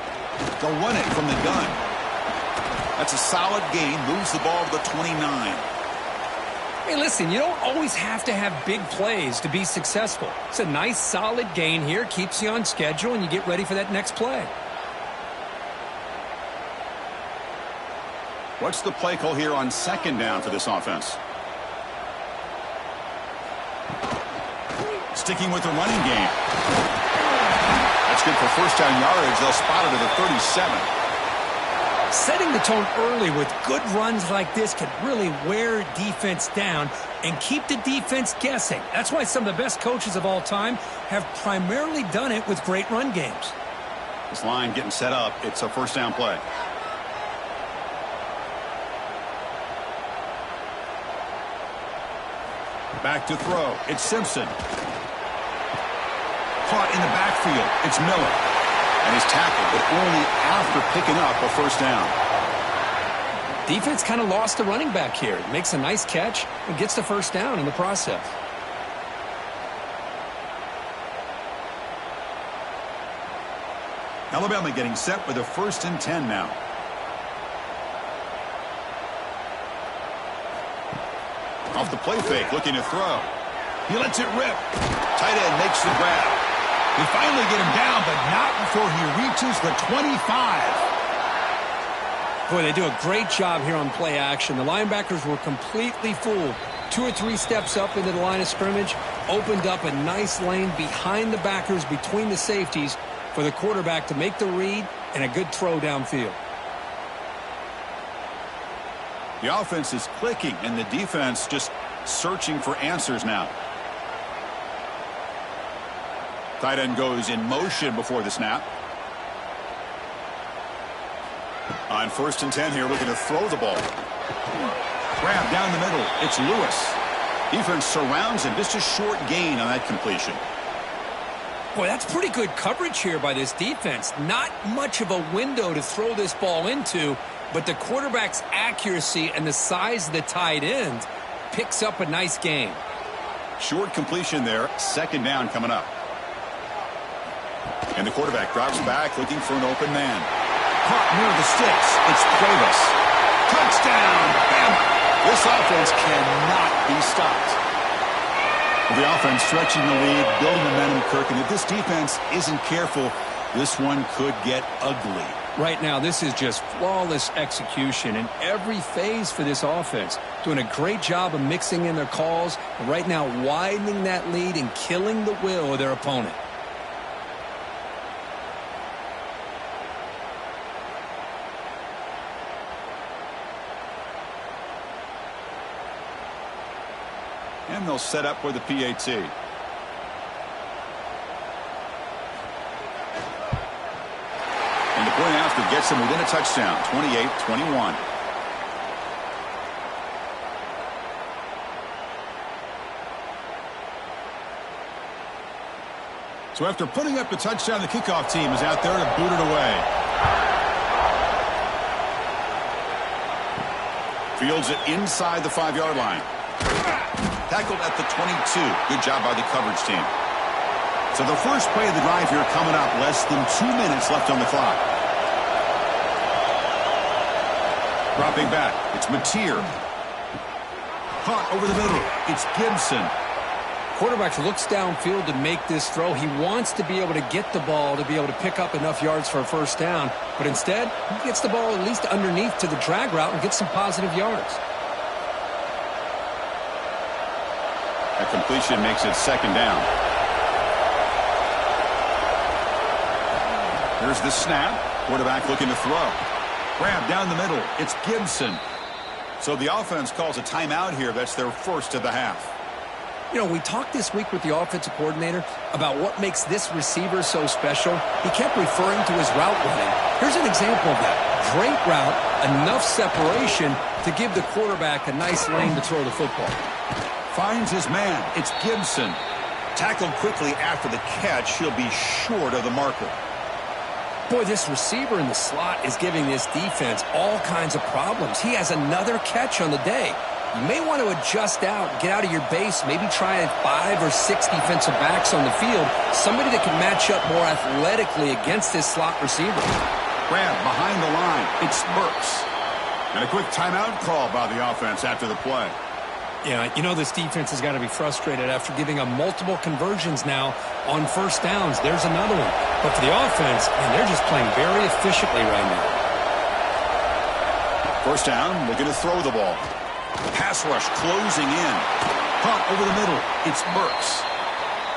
[SPEAKER 1] They'll run it from the gun. That's a solid gain. Moves the ball to the 29.
[SPEAKER 2] Hey, listen, you don't always have to have big plays to be successful. It's a nice, solid gain here. Keeps you on schedule, and you get ready for that next play.
[SPEAKER 1] What's the play call here on second down for this offense? Sticking with the running game. That's good for first down yardage. They'll spot it at the 37.
[SPEAKER 2] Setting the tone early with good runs like this can really wear defense down and keep the defense guessing. That's why some of the best coaches of all time have primarily done it with great run games.
[SPEAKER 1] This line getting set up. It's a first down play. Back to throw. It's Simpson. Caught in the backfield. It's Miller. And he's tackled, but only after picking up a first down.
[SPEAKER 2] Defense kind of lost the running back here. Makes a nice catch and gets the first down in the process.
[SPEAKER 1] Alabama getting set with a 1st and 10 now. Off the play fake, looking to throw. He lets it rip. Tight end makes the grab. They finally get him down, but not before he reaches the 25.
[SPEAKER 2] Boy, they do a great job here on play action. The linebackers were completely fooled. 2 or 3 steps up into the line of scrimmage, opened up a nice lane behind the backers, between the safeties, for the quarterback to make the read and a good throw downfield.
[SPEAKER 1] The offense is clicking, and the defense just searching for answers now. Tight end goes in motion before the snap. On 1st and 10 here, looking to throw the ball. Grab down the middle. It's Lewis. Defense surrounds him. Just a short gain on that completion.
[SPEAKER 2] Boy, that's pretty good coverage here by this defense. Not much of a window to throw this ball into, but the quarterback's accuracy and the size of the tight end picks up a nice gain.
[SPEAKER 1] Short completion there. 2nd down coming up. And the quarterback drops back looking for an open man. Caught near the sticks. It's Davis. Touchdown, Bama. This offense cannot be stopped. Well, the offense stretching the lead, building momentum, Kirk, and if this defense isn't careful, this one could get ugly.
[SPEAKER 2] Right now, this is just flawless execution in every phase for this offense. Doing a great job of mixing in their calls, and right now widening that lead and killing the will of their opponent.
[SPEAKER 1] And they'll set up for the PAT. And the point after gets them within a touchdown, 28-21. So after putting up the touchdown, the kickoff team is out there to boot it away. Fields it inside the 5-yard line. Tackled at the 22. Good job by the coverage team. So the first play of the drive here coming up. Less than 2 minutes left on the clock. Dropping back. It's Mateer. Caught over the middle. It's Gibson.
[SPEAKER 2] Quarterback looks downfield to make this throw. He wants to be able to get the ball to be able to pick up enough yards for a first down. But instead, he gets the ball at least underneath to the drag route and gets some positive yards.
[SPEAKER 1] That completion makes it second down. Here's the snap. Quarterback looking to throw. Grab down the middle. It's Gibson. So the offense calls a timeout here. That's their first of the half.
[SPEAKER 2] You know, we talked this week with the offensive coordinator about what makes this receiver so special. He kept referring to his route running. Here's an example of that. Great route, enough separation to give the quarterback a nice lane to throw the football.
[SPEAKER 1] Finds his man. It's Gibson. Tackled quickly after the catch. He'll be short of the marker.
[SPEAKER 2] Boy, this receiver in the slot is giving this defense all kinds of problems. He has another catch on the day. You may want to adjust out, get out of your base, maybe try 5 or 6 defensive backs on the field, somebody that can match up more athletically against this slot receiver.
[SPEAKER 1] Grab behind the line. It's Burks. And a quick timeout call by the offense after the play.
[SPEAKER 2] Yeah, you know this defense has got to be frustrated after giving up multiple conversions now on first downs. There's another one. But for the offense, man, they're just playing very efficiently right now.
[SPEAKER 1] First down, looking to throw the ball. Pass rush closing in. Caught over the middle. It's Burks.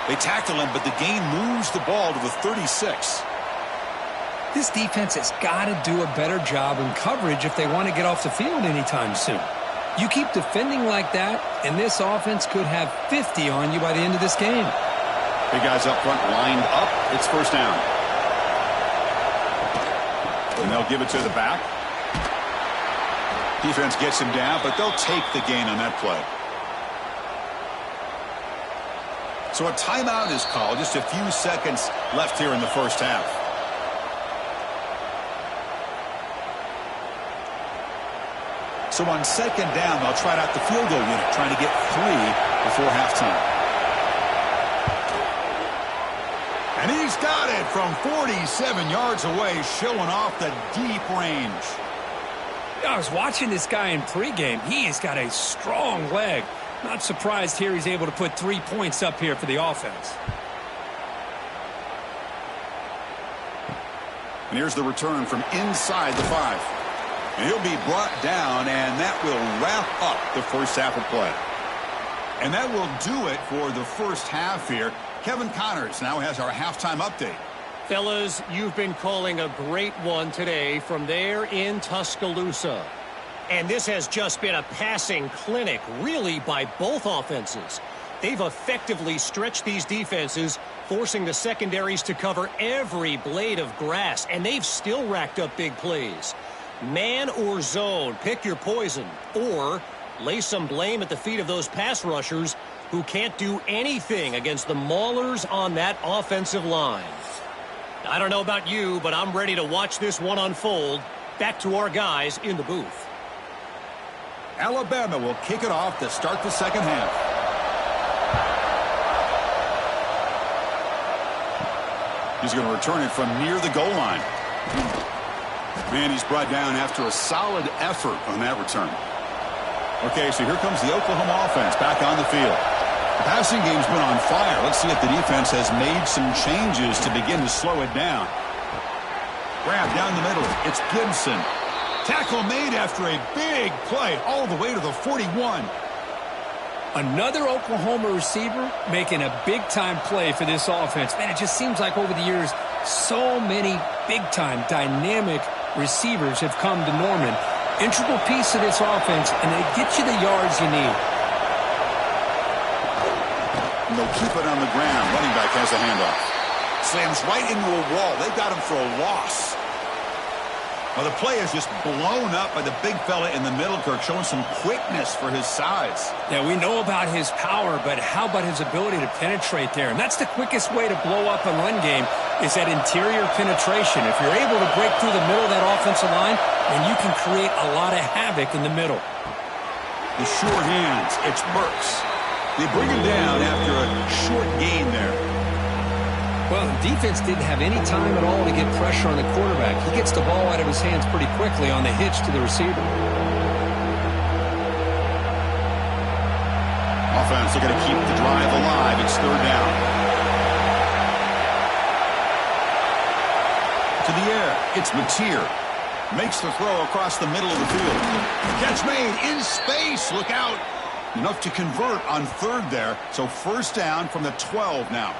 [SPEAKER 1] They tackle him, but the gain moves the ball to the 36.
[SPEAKER 2] This defense has got to do a better job in coverage if they want to get off the field anytime soon. You keep defending like that, and this offense could have 50 on you by the end of this game.
[SPEAKER 1] Big guys up front lined up. It's first down. And they'll give it to the back. Defense gets him down, but they'll take the gain on that play. So a timeout is called. Just a few seconds left here in the first half. So on second down, they'll try out the field goal unit, trying to get 3 before halftime. And he's got it from 47 yards away, showing off the deep range.
[SPEAKER 2] I was watching this guy in pregame. He has got a strong leg. Not surprised here he's able to put 3 points up here for the offense.
[SPEAKER 1] And here's the return from inside the 5. And he'll be brought down, and that will wrap up the first half of play. And that will do it for the first half here. Kevin Connors now has our halftime update.
[SPEAKER 3] Fellas, you've been calling a great one today from there in Tuscaloosa. And this has just been a passing clinic, really, by both offenses. They've effectively stretched these defenses, forcing the secondaries to cover every blade of grass, and they've still racked up big plays. Man or zone, pick your poison, or lay some blame at the feet of those pass rushers who can't do anything against the maulers on that offensive line. I don't know about you, but I'm ready to watch this one unfold. Back to our guys in the booth.
[SPEAKER 1] Alabama will kick it off to start the second half. He's going to return it from near the goal line. Man, he's brought down after a solid effort on that return. Okay, so here comes the Oklahoma offense back on the field. The passing game's been on fire. Let's see if the defense has made some changes to begin to slow it down. Grab down the middle. It's Gibson. Tackle made after a big play all the way to the 41.
[SPEAKER 2] Another Oklahoma receiver making a big-time play for this offense. Man, it just seems like over the years, so many big-time, dynamic receivers have come to Norman. Integral piece of this offense, and they get you the yards you need.
[SPEAKER 1] And they'll keep it on the ground. Running back has a handoff. Slams right into a wall. They got him for a loss. Well, the play is just blown up by the big fella in the middle, Kirk, showing some quickness for his size.
[SPEAKER 2] Yeah, we know about his power, but how about his ability to penetrate there? And that's the quickest way to blow up a run game is that interior penetration. If you're able to break through the middle of that offensive line, then you can create a lot of havoc in the middle.
[SPEAKER 1] The sure hands, it's Burks. They bring him down after a short gain there.
[SPEAKER 2] Well, the defense didn't have any time at all to get pressure on the quarterback. He gets the ball out of his hands pretty quickly on the hitch to the receiver.
[SPEAKER 1] Offense, they're going to keep the drive alive. It's third down. To the air, it's Mateer. Makes the throw across the middle of the field. Catch made in space. Look out. Enough to convert on third there. So first down from the 12 now.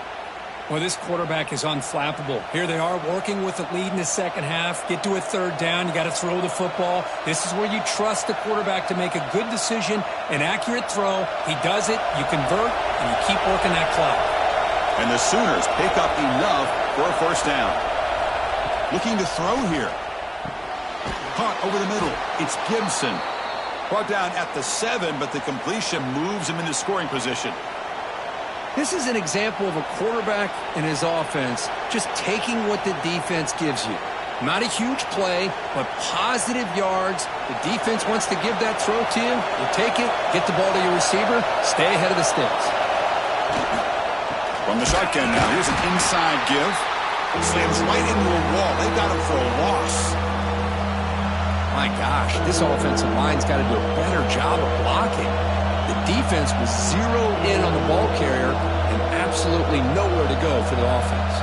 [SPEAKER 2] Well, this quarterback is unflappable. Here they are working with the lead in the second half. Get to a third down. You got to throw the football. This is where you trust the quarterback to make a good decision, an accurate throw. He does it. You convert, and you keep working that clock.
[SPEAKER 1] And the Sooners pick up enough for a first down. Looking to throw here. Caught over the middle. It's Gibson. Brought down at the 7, but the completion moves him into scoring position.
[SPEAKER 2] This is an example of a quarterback and his offense just taking what the defense gives you. Not a huge play, but positive yards. The defense wants to give that throw to you. You take it, get the ball to your receiver, stay ahead of the sticks.
[SPEAKER 1] From the shotgun now, here's an inside give. Slams right into a wall. They got him for a loss.
[SPEAKER 2] My gosh, this offensive line's got to do a better job of blocking. The defense was zeroed in on the ball carrier and absolutely nowhere to go for the offense.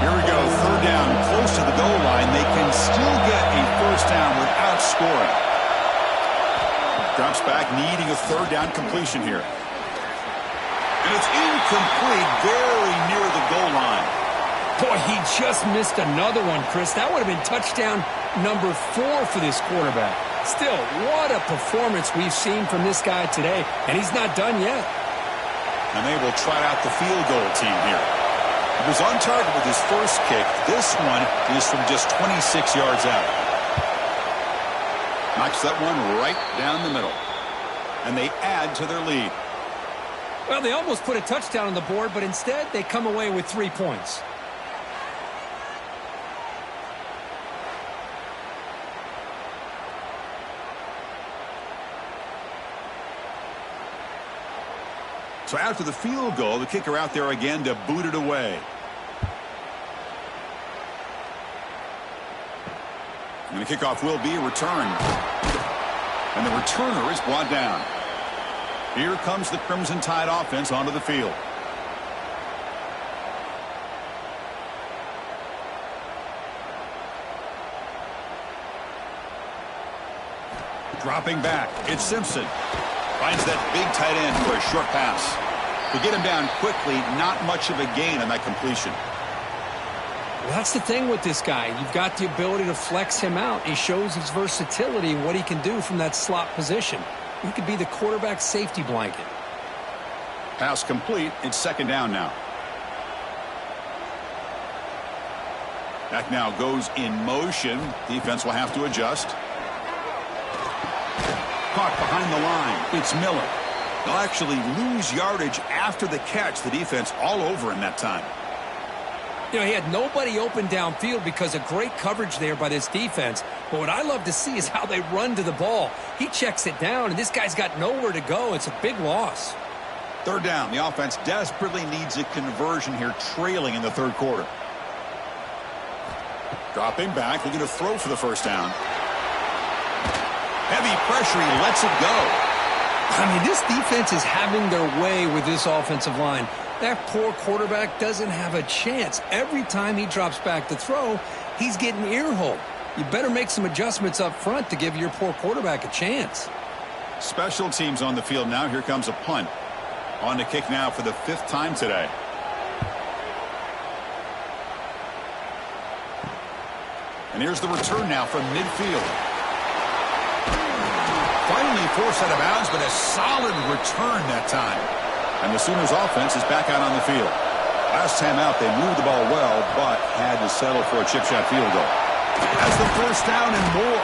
[SPEAKER 1] Here we go, third down, close to the goal line. They can still get a first down without scoring. Drops back, needing a third down completion here. And it's incomplete, very near the goal line.
[SPEAKER 2] Boy, he just missed another one, Chris. That would have been touchdown number 4 for this quarterback. Still, what a performance we've seen from this guy today, and he's not done yet.
[SPEAKER 1] And they will try out the field goal team here. He was on target with his first kick. This one is from just 26 yards out. Knocks that one right down the middle. And they add to their lead.
[SPEAKER 2] Well, they almost put a touchdown on the board, but instead they come away with 3 points.
[SPEAKER 1] So after the field goal, the kicker out there again to boot it away. And the kickoff will be returned. And the returner is brought down. Here comes the Crimson Tide offense onto the field. Dropping back, it's Simpson. Finds that big tight end for a short pass. To get him down quickly, not much of a gain on that completion.
[SPEAKER 2] Well, that's the thing with this guy. You've got the ability to flex him out. He shows his versatility and what he can do from that slot position. He could be the quarterback's safety blanket.
[SPEAKER 1] Pass complete. It's second down now. Back now goes in motion. Defense will have to adjust. Caught behind the line. It's Miller. They'll actually lose yardage after the catch. The defense all over him that time.
[SPEAKER 2] You know, he had nobody open downfield because of great coverage there by this defense. But what I love to see is how they run to the ball. He checks it down, and this guy's got nowhere to go. It's a big loss.
[SPEAKER 1] Third down. The offense desperately needs a conversion here, trailing in the third quarter. Dropping back, looking to throw for the first down. Heavy pressure, he lets it go.
[SPEAKER 2] I mean, this defense is having their way with this offensive line. That poor quarterback doesn't have a chance. Every time he drops back to throw, he's getting ear-holed. You better make some adjustments up front to give your poor quarterback a chance.
[SPEAKER 1] Special teams on the field now. Here comes a punt. On to kick now for the 5th time today. And here's the return now from midfield. Finally forced out of bounds, but a solid return that time. And the Sooners offense is back out on the field. Last time out, they moved the ball well, but had to settle for a chip shot field goal. Has the first down and more.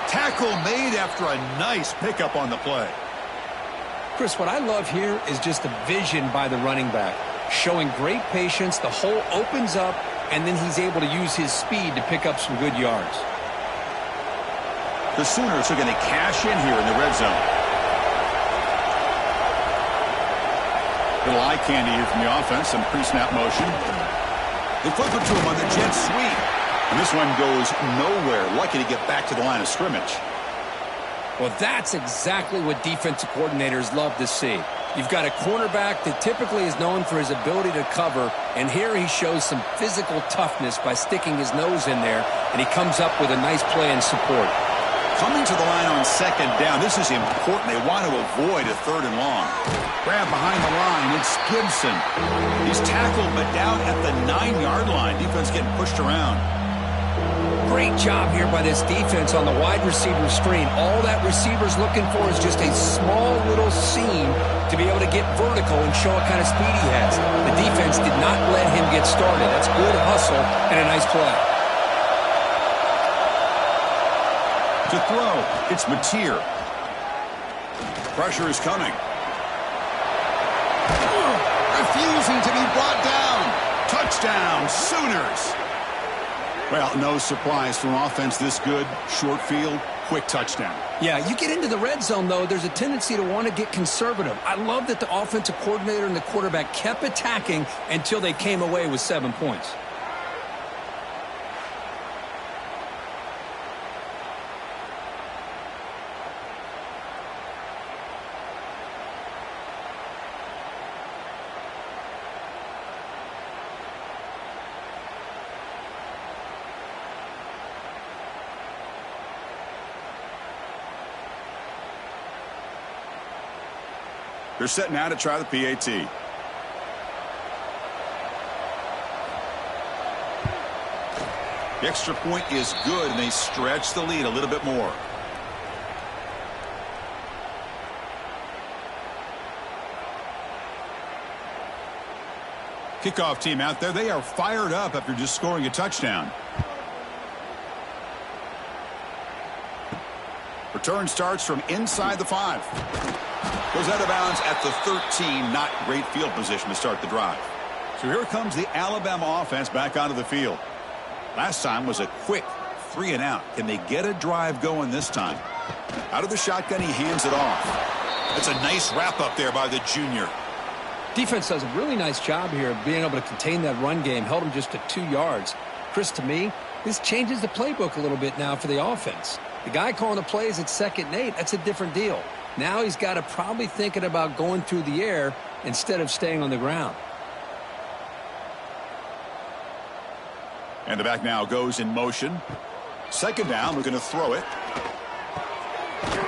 [SPEAKER 1] Tackle made after a nice pickup on the play.
[SPEAKER 2] Chris, what I love here is just the vision by the running back. Showing great patience, the hole opens up, and then he's able to use his speed to pick up some good yards.
[SPEAKER 1] The Sooners are going to cash in here in the red zone. Little eye candy here from the offense, some pre-snap motion. They flip it to him on the jet sweep. And this one goes nowhere. Lucky to get back to the line of scrimmage.
[SPEAKER 2] Well, that's exactly what defensive coordinators love to see. You've got a cornerback that typically is known for his ability to cover, and here he shows some physical toughness by sticking his nose in there, and he comes up with a nice play and support.
[SPEAKER 1] Coming to the line on 2nd down, this is important. They want to avoid a 3rd and long. Grab behind the line, it's Gibson. He's tackled, but down at the 9-yard line. Defense getting pushed around.
[SPEAKER 2] Great job here by this defense on the wide receiver screen. All that receiver's looking for is just a small little seam to be able to get vertical and show what kind of speed he has. The defense did not let him get started. That's good hustle and a nice play.
[SPEAKER 1] To throw, it's Mateer. Pressure is coming. Refusing to be brought down. Touchdown, Sooners. Well, no surprise from offense this good. Short field, quick touchdown.
[SPEAKER 2] Yeah, you get into the red zone, though, there's a tendency to want to get conservative. I love that the offensive coordinator and the quarterback kept attacking until they came away with 7 points.
[SPEAKER 1] They're set now to try the PAT. The extra point is good, and they stretch the lead a little bit more. Kickoff team out there. They are fired up after just scoring a touchdown. Return starts from inside the 5. Goes out of bounds at the 13. Not great field position to start the drive. So here comes the Alabama offense back onto the field. Last time was a quick 3 and out. Can they get a drive going this time? Out of the shotgun, he hands it off. That's a nice wrap up there by the junior.
[SPEAKER 2] Defense does a really nice job here of being able to contain that run game. Held him just to 2 yards. Chris, to me, this changes the playbook a little bit now for the offense. The guy calling the plays at 2nd and 8, that's a different deal. Now he's got to probably thinking about going through the air instead of staying on the ground.
[SPEAKER 1] And the back now goes in motion. 2nd down, we're going to throw it.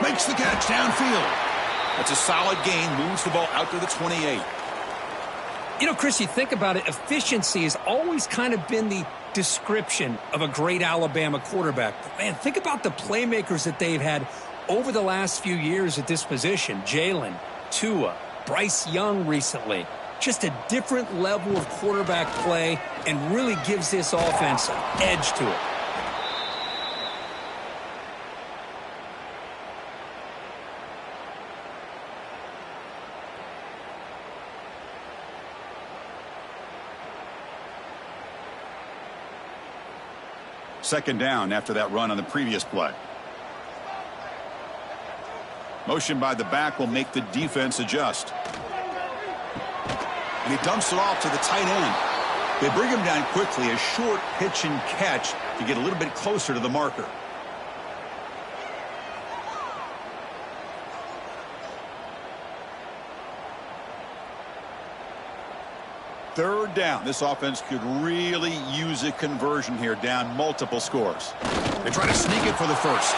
[SPEAKER 1] Makes the catch downfield. That's a solid gain, moves the ball out to the 28.
[SPEAKER 2] You know, Chris, you think about it, efficiency has always kind of been the description of a great Alabama quarterback. But man, think about the playmakers that they've had over the last few years at this position. Jalen, Tua, Bryce Young recently. Just a different level of quarterback play and really gives this offense an edge to it.
[SPEAKER 1] Second down after that run on the previous play. Motion by the back will make the defense adjust. And he dumps it off to the tight end. They bring him down quickly, a short pitch and catch to get a little bit closer to the marker. Third down. This offense could really use a conversion here, down multiple scores. They try to sneak it for the first.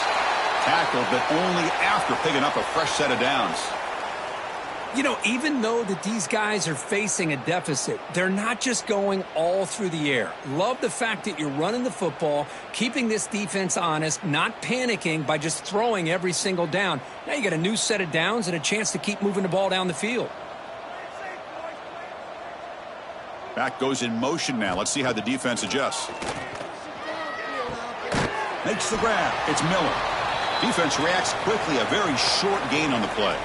[SPEAKER 1] Tackled, but only after picking up a fresh set of downs.
[SPEAKER 2] You know, even though that these guys are facing a deficit, they're not just going all through the air. Love the fact that you're running the football, keeping this defense honest, not panicking by just throwing every single down. Now you got a new set of downs and a chance to keep moving the ball down the field.
[SPEAKER 1] Back goes in motion now. Let's see how the defense adjusts. Makes the grab. It's Miller. Defense reacts quickly. A very short gain on the play.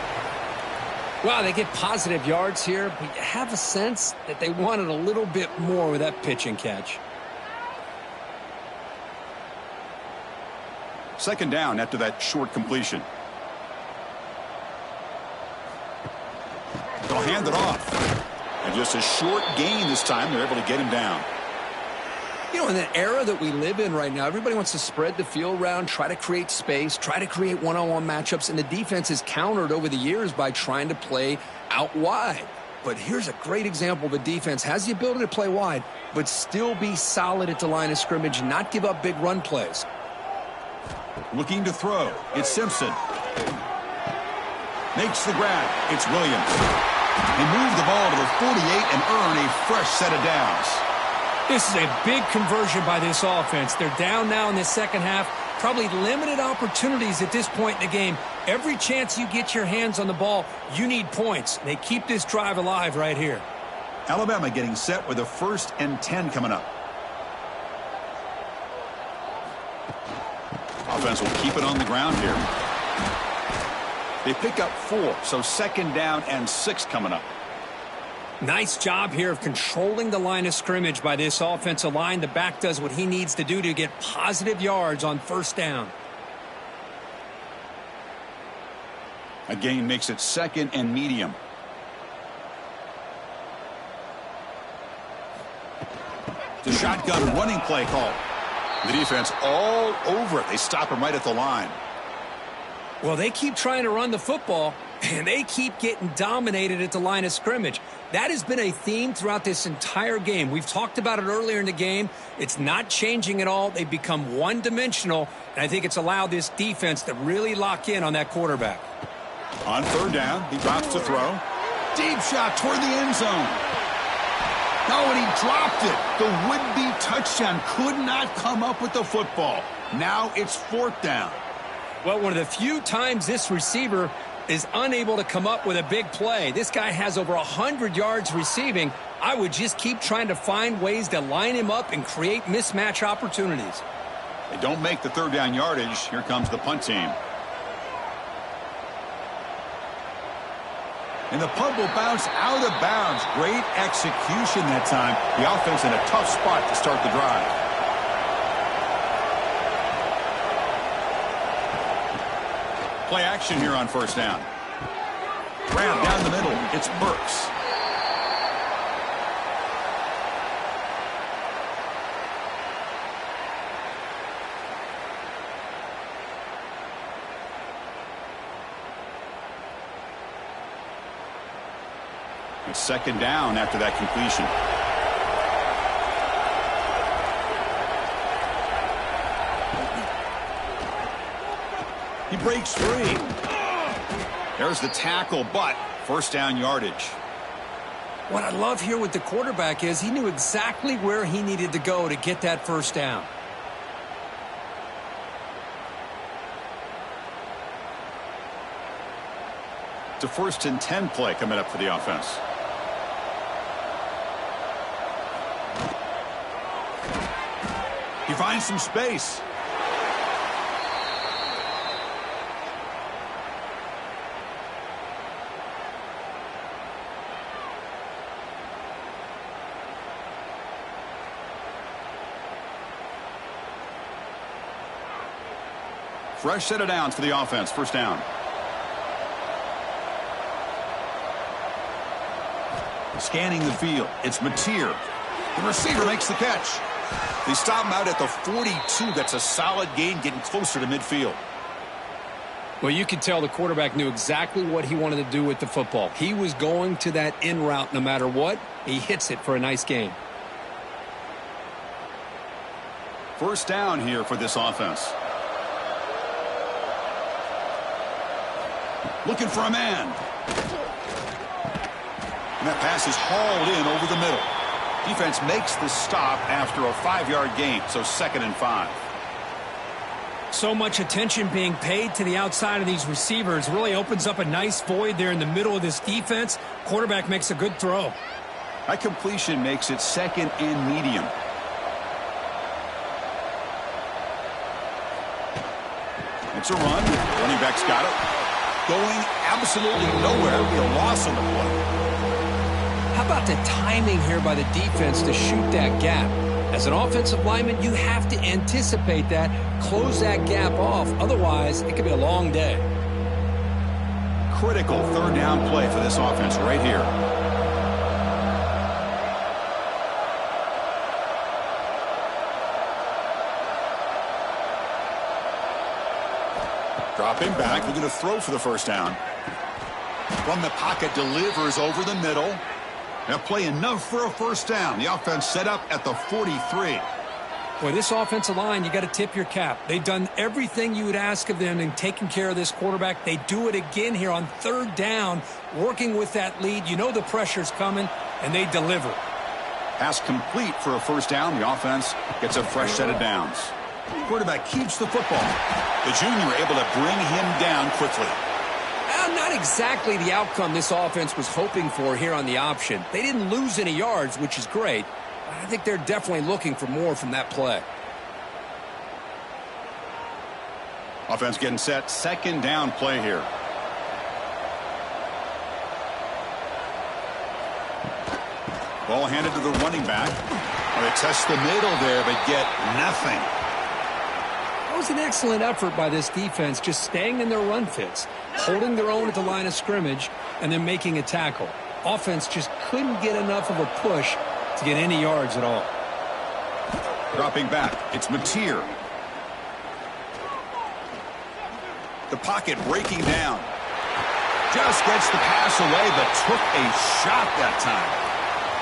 [SPEAKER 2] Well, they get positive yards here, but you have a sense that they wanted a little bit more with that pitch and catch.
[SPEAKER 1] Second down after that short completion. They'll hand it off. And just a short gain this time. They're able to get him down.
[SPEAKER 2] You know, in the era that we live in right now, everybody wants to spread the field around, try to create space, try to create one-on-one matchups, and the defense is countered over the years by trying to play out wide. But here's a great example. The defense has the ability to play wide, but still be solid at the line of scrimmage, not give up big run plays.
[SPEAKER 1] Looking to throw. It's Simpson. Makes the grab. It's Williams. They move the ball to the 48 and earn a fresh set of downs.
[SPEAKER 2] This is a big conversion by this offense. They're down now in the second half. Probably limited opportunities at this point in the game. Every chance you get your hands on the ball, you need points. They keep this drive alive right here.
[SPEAKER 1] Alabama getting set with a 1st and 10 coming up. Offense will keep it on the ground here. They pick up 4, so 2nd down and 6 coming up.
[SPEAKER 2] Nice job here of controlling the line of scrimmage by this offensive line. The back does what he needs to do to get positive yards on 1st down.
[SPEAKER 1] A gain makes it 2nd and medium. The shotgun running play call. The defense all over it. They stop him right at the line.
[SPEAKER 2] Well, they keep trying to run the football, and they keep getting dominated at the line of scrimmage. That has been a theme throughout this entire game. We've talked about it earlier in the game. It's not changing at all. They've become one-dimensional, and I think it's allowed this defense to really lock in on that quarterback.
[SPEAKER 1] On 3rd down, he drops to throw. Deep shot toward the end zone. No, and he dropped it. The would-be touchdown could not come up with the football. Now it's 4th down.
[SPEAKER 2] Well, one of the few times this receiver is unable to come up with a big play. This guy has over 100 yards receiving. I would just keep trying to find ways to line him up and create mismatch opportunities.
[SPEAKER 1] They don't make the 3rd down yardage. Here comes the punt team. And the punt will bounce out of bounds. Great execution that time. The offense in a tough spot to start the drive. Play action here on 1st down. Grab down the middle. It's Burks. It's 2nd down after that completion. He breaks free. There's the tackle, but 1st down yardage.
[SPEAKER 2] What I love here with the quarterback is he knew exactly where he needed to go to get that 1st down.
[SPEAKER 1] It's a 1st and 10 play coming up for the offense. He finds some space. Fresh set of downs for the offense. 1st down. Scanning the field. It's Mateer. The receiver makes the catch. They stop him out at the 42. That's a solid gain, getting closer to midfield.
[SPEAKER 2] Well, you could tell the quarterback knew exactly what he wanted to do with the football. He was going to that in route no matter what. He hits it for a nice gain.
[SPEAKER 1] First down here for this offense. Looking for a man. And that pass is hauled in over the middle. Defense makes the stop after a 5-yard gain, so 2nd and 5.
[SPEAKER 2] So much attention being paid to the outside of these receivers. Really opens up a nice void there in the middle of this defense. Quarterback makes a good throw.
[SPEAKER 1] That completion makes it 2nd and medium. It's a run. Running back's got it. Going absolutely nowhere. It'll be a loss on the play.
[SPEAKER 2] How about the timing here by the defense to shoot that gap? As an offensive lineman, you have to anticipate that, close that gap off. Otherwise, it could be a long day.
[SPEAKER 1] Critical 3rd down play for this offense right here. Dropping back, looking to throw for the 1st down. From the pocket, delivers over the middle. That play enough for a 1st down. The offense set up at the 43.
[SPEAKER 2] Boy, this offensive line, you got to tip your cap. They've done everything you would ask of them in taking care of this quarterback. They do it again here on 3rd down, working with that lead. You know the pressure's coming, and they deliver.
[SPEAKER 1] Pass complete for a 1st down. The offense gets a fresh set of downs. Quarterback keeps the football. The junior able to bring him down quickly.
[SPEAKER 2] Not exactly the outcome this offense was hoping for here on the option. They didn't lose any yards, which is great. I think they're definitely looking for more from that play.
[SPEAKER 1] Offense getting set. 2nd down play here. Ball handed to the running back. They test the middle there, but get nothing.
[SPEAKER 2] That was an excellent effort by this defense, just staying in their run fits, holding their own at the line of scrimmage, and then making a tackle. Offense just couldn't get enough of a push to get any yards at all.
[SPEAKER 1] Dropping back, it's Mateer. The pocket breaking down. Just gets the pass away, but took a shot that time.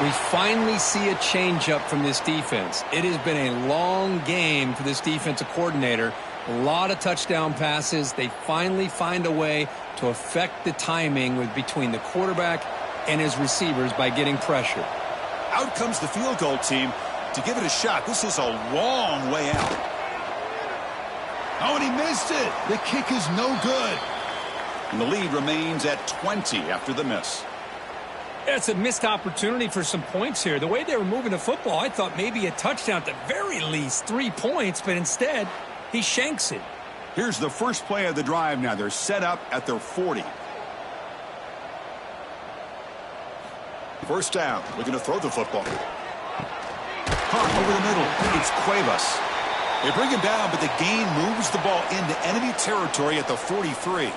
[SPEAKER 2] We finally see a changeup from this defense. It has been a long game for this defensive coordinator. A lot of touchdown passes. They finally find a way to affect the timing between the quarterback and his receivers by getting pressure.
[SPEAKER 1] Out comes the field goal team to give it a shot. This is a long way out. Oh, and he missed it. The kick is no good. And the lead remains at 20 after the miss.
[SPEAKER 2] It's a missed opportunity for some points here. The way they were moving the football, I thought maybe a touchdown, at the very least 3 points, but instead he shanks it.
[SPEAKER 1] Here's the first play of the drive now. They're set up at their 40. 1st down, looking to throw the football. Caught over the middle. It's Cuevas. They bring him down, but the gain moves the ball into enemy territory at the 43.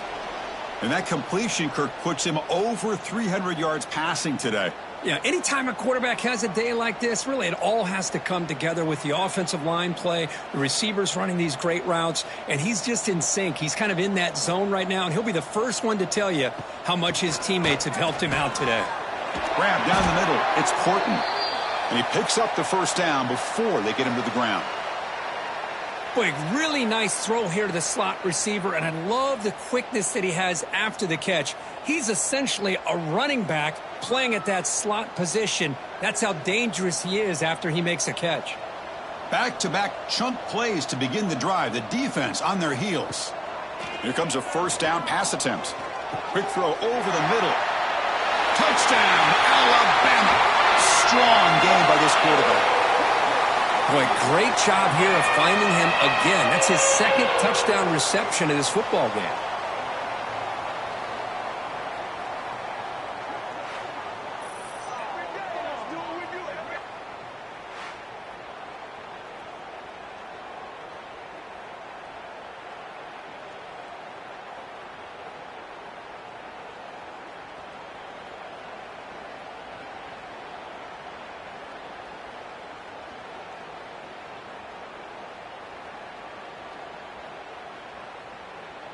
[SPEAKER 1] And that completion, Kirk, puts him over 300 yards passing today.
[SPEAKER 2] Yeah, anytime a quarterback has a day like this, really it all has to come together with the offensive line play, the receivers running these great routes, and he's just in sync. He's kind of in that zone right now, and he'll be the first one to tell you how much his teammates have helped him out today.
[SPEAKER 1] Grab down the middle. It's Porton. And he picks up the 1st down before they get him to the ground.
[SPEAKER 2] Boy, really nice throw here to the slot receiver, and I love the quickness that he has after the catch. He's essentially a running back playing at that slot position. That's how dangerous he is after he makes a catch.
[SPEAKER 1] Back-to-back chunk plays to begin the drive. The defense on their heels. Here comes a 1st down pass attempt. Quick throw over the middle. Touchdown, Alabama. Strong game by this quarterback.
[SPEAKER 2] Boy, great job here of finding him again. That's his 2nd touchdown reception in this football game.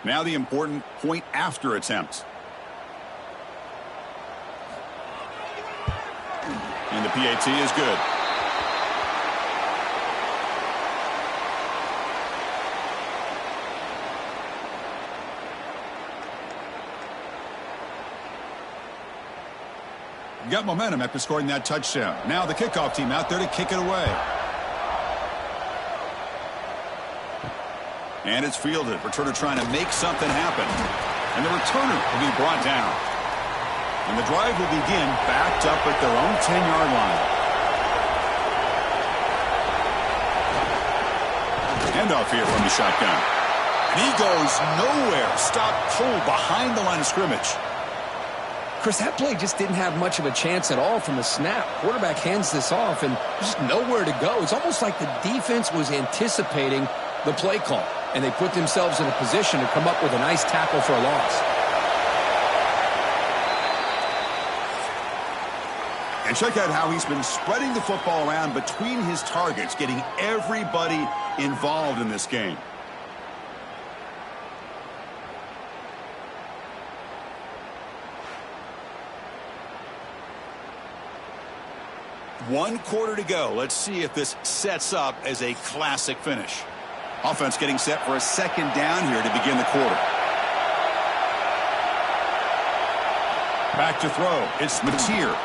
[SPEAKER 1] Now the important point after attempt. And the PAT is good. Got momentum after scoring that touchdown. Now the kickoff team out there to kick it away. And it's fielded. Returner trying to make something happen. And the returner will be brought down. And the drive will begin backed up at their own 10-yard line. Handoff here from the shotgun. And he goes nowhere. Stop cold behind the line of scrimmage.
[SPEAKER 2] Chris, that play just didn't have much of a chance at all from the snap. Quarterback hands this off, and there's just nowhere to go. It's almost like the defense was anticipating the play call, and they put themselves in a position to come up with a nice tackle for a loss.
[SPEAKER 1] And check out how he's been spreading the football around between his targets, getting everybody involved in this game. One quarter to go. Let's see if this sets up as a classic finish. Offense getting set for a second down here to begin the quarter. Back to throw. It's Mateer.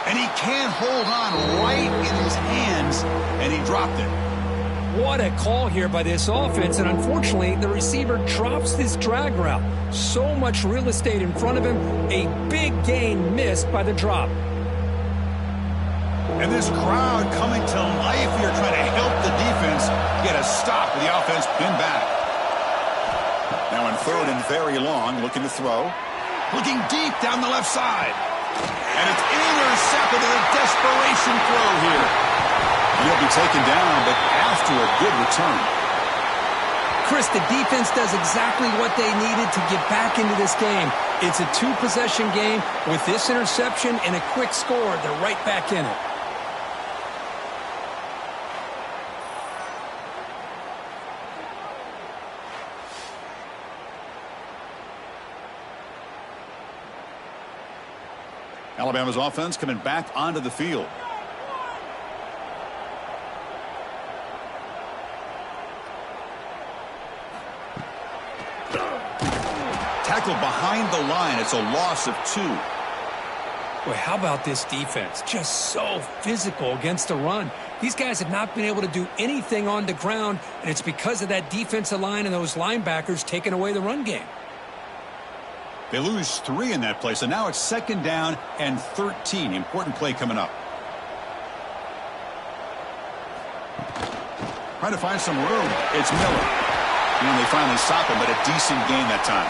[SPEAKER 1] And he can't hold on right in his hands, and he dropped it.
[SPEAKER 2] What a call here by this offense, and unfortunately, the receiver drops this drag route. So much real estate in front of him, a big gain missed by the drop.
[SPEAKER 1] And this crowd coming to life here, trying to help the defense get a stop with the offense pinned back. Now in third and very long, looking to throw. Looking deep down the left side. And it's intercepted in a desperation throw here. And he'll be taken down, but after a good return.
[SPEAKER 2] Chris, the defense does exactly what they needed to get back into this game. It's a two-possession game. With this interception and a quick score, they're right back in it.
[SPEAKER 1] Alabama's offense coming back onto the field. Tackled behind the line. It's a loss of 2.
[SPEAKER 2] Boy, how about this defense? Just so physical against the run. These guys have not been able to do anything on the ground, and it's because of that defensive line and those linebackers taking away the run game.
[SPEAKER 1] They lose 3 in that play, so now it's second down and 13. Important play coming up. Trying to find some room. It's Miller. And they finally stop him, but a decent gain that time.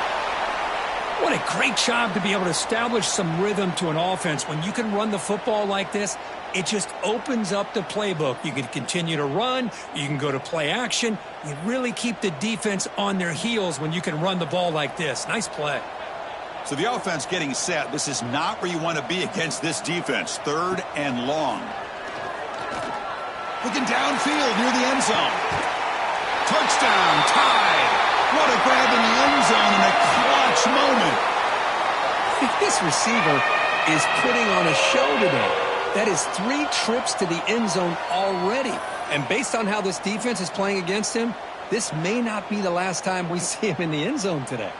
[SPEAKER 2] What a great job to be able to establish some rhythm to an offense. When you can run the football like this, it just opens up the playbook. You can continue to run. You can go to play action. You really keep the defense on their heels when you can run the ball like this. Nice play.
[SPEAKER 1] So the offense getting set. This is not where you want to be against this defense. Third and long. Looking downfield near the end zone. Touchdown, tied. What a grab in the end zone in a clutch moment.
[SPEAKER 2] This receiver is putting on a show today. That is 3 trips to the end zone already. And based on how this defense is playing against him, this may not be the last time we see him in the end zone today.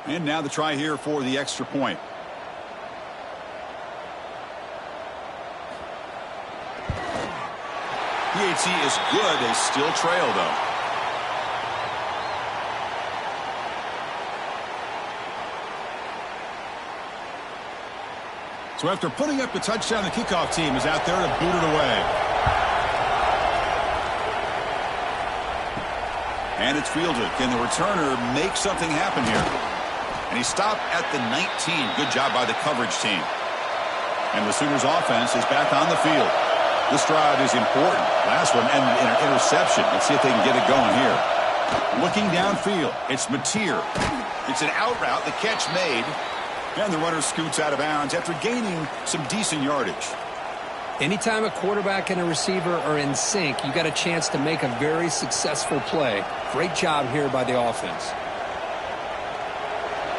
[SPEAKER 1] And now the try here for the extra point. PAT is good. They still trail, though. So after putting up the touchdown, the kickoff team is out there to boot it away. And it's fielded. Can the returner make something happen here? And he stopped at the 19. Good job by the coverage team. And the Sooners offense is back on the field. This drive is important. Last one, and an interception. Let's see if they can get it going here. Looking downfield, it's Mateer. It's an out route, the catch made, and the runner scoots out of bounds after gaining some decent yardage.
[SPEAKER 2] Anytime a quarterback and a receiver are in sync, you got a chance to make a very successful play. Great job here by the offense.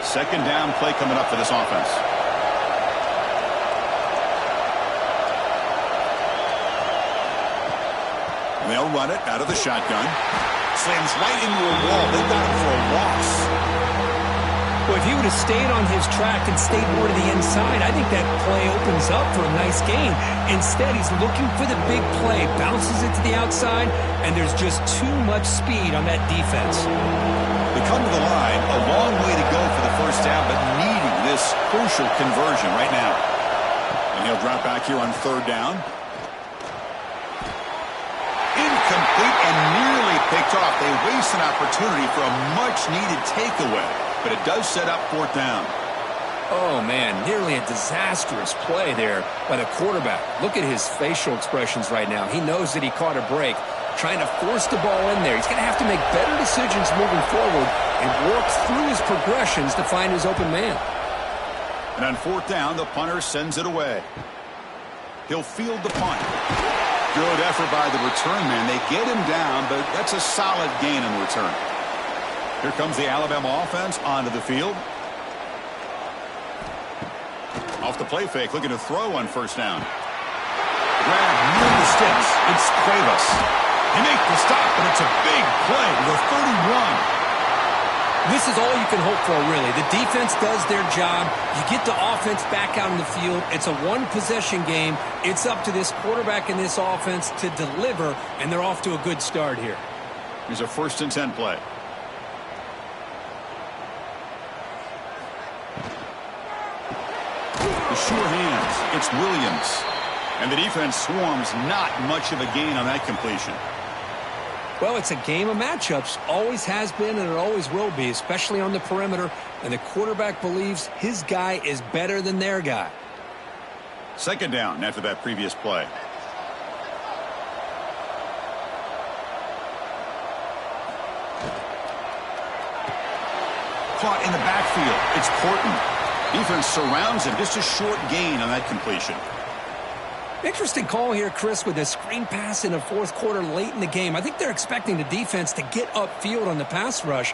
[SPEAKER 1] Second down play coming up for this offense. They'll run it out of the shotgun. Slams right into a wall. They got him for a loss.
[SPEAKER 2] Well, if he would have stayed on his track and stayed more to the inside, I think that play opens up for a nice gain. Instead, he's looking for the big play, bounces it to the outside, and there's just too much speed on that defense.
[SPEAKER 1] They come to the line, a long way to go for the first down, but needing this crucial conversion right now. And he'll drop back here on third down. Incomplete and nearly picked off. They waste an opportunity for a much-needed takeaway, but it does set up fourth down.
[SPEAKER 2] Oh, man, nearly a disastrous play there by the quarterback. Look at his facial expressions right now. He knows that he caught a break, trying to force the ball in there. He's going to have to make better decisions moving forward and work through his progressions to find his open man.
[SPEAKER 1] And on fourth down, the punter sends it away. He'll field the punt. Good effort by the return man. They get him down, but that's a solid gain in the return. Here comes the Alabama offense onto the field. Off the play fake, looking to throw on first down. Grab near the sticks. It's Cuevas. They make the stop, and it's a big play to the 31.
[SPEAKER 2] This is all you can hope for, really. The defense does their job. You get the offense back out in the field. It's a one-possession game. It's up to this quarterback and this offense to deliver, and they're off to a good start here.
[SPEAKER 1] Here's a 1st and 10 play. The sure hands. It's Williams. And the defense swarms. Not much of a gain on that completion.
[SPEAKER 2] Well, it's a game of matchups. Always has been and it always will be, especially on the perimeter. And the quarterback believes his guy is better than their guy.
[SPEAKER 1] Second down after that previous play. Caught in the backfield. It's Porton. Defense surrounds him. Just a short gain on that completion.
[SPEAKER 2] Interesting call here, Chris, with a screen pass in the fourth quarter late in the game. I think they're expecting the defense to get upfield on the pass rush,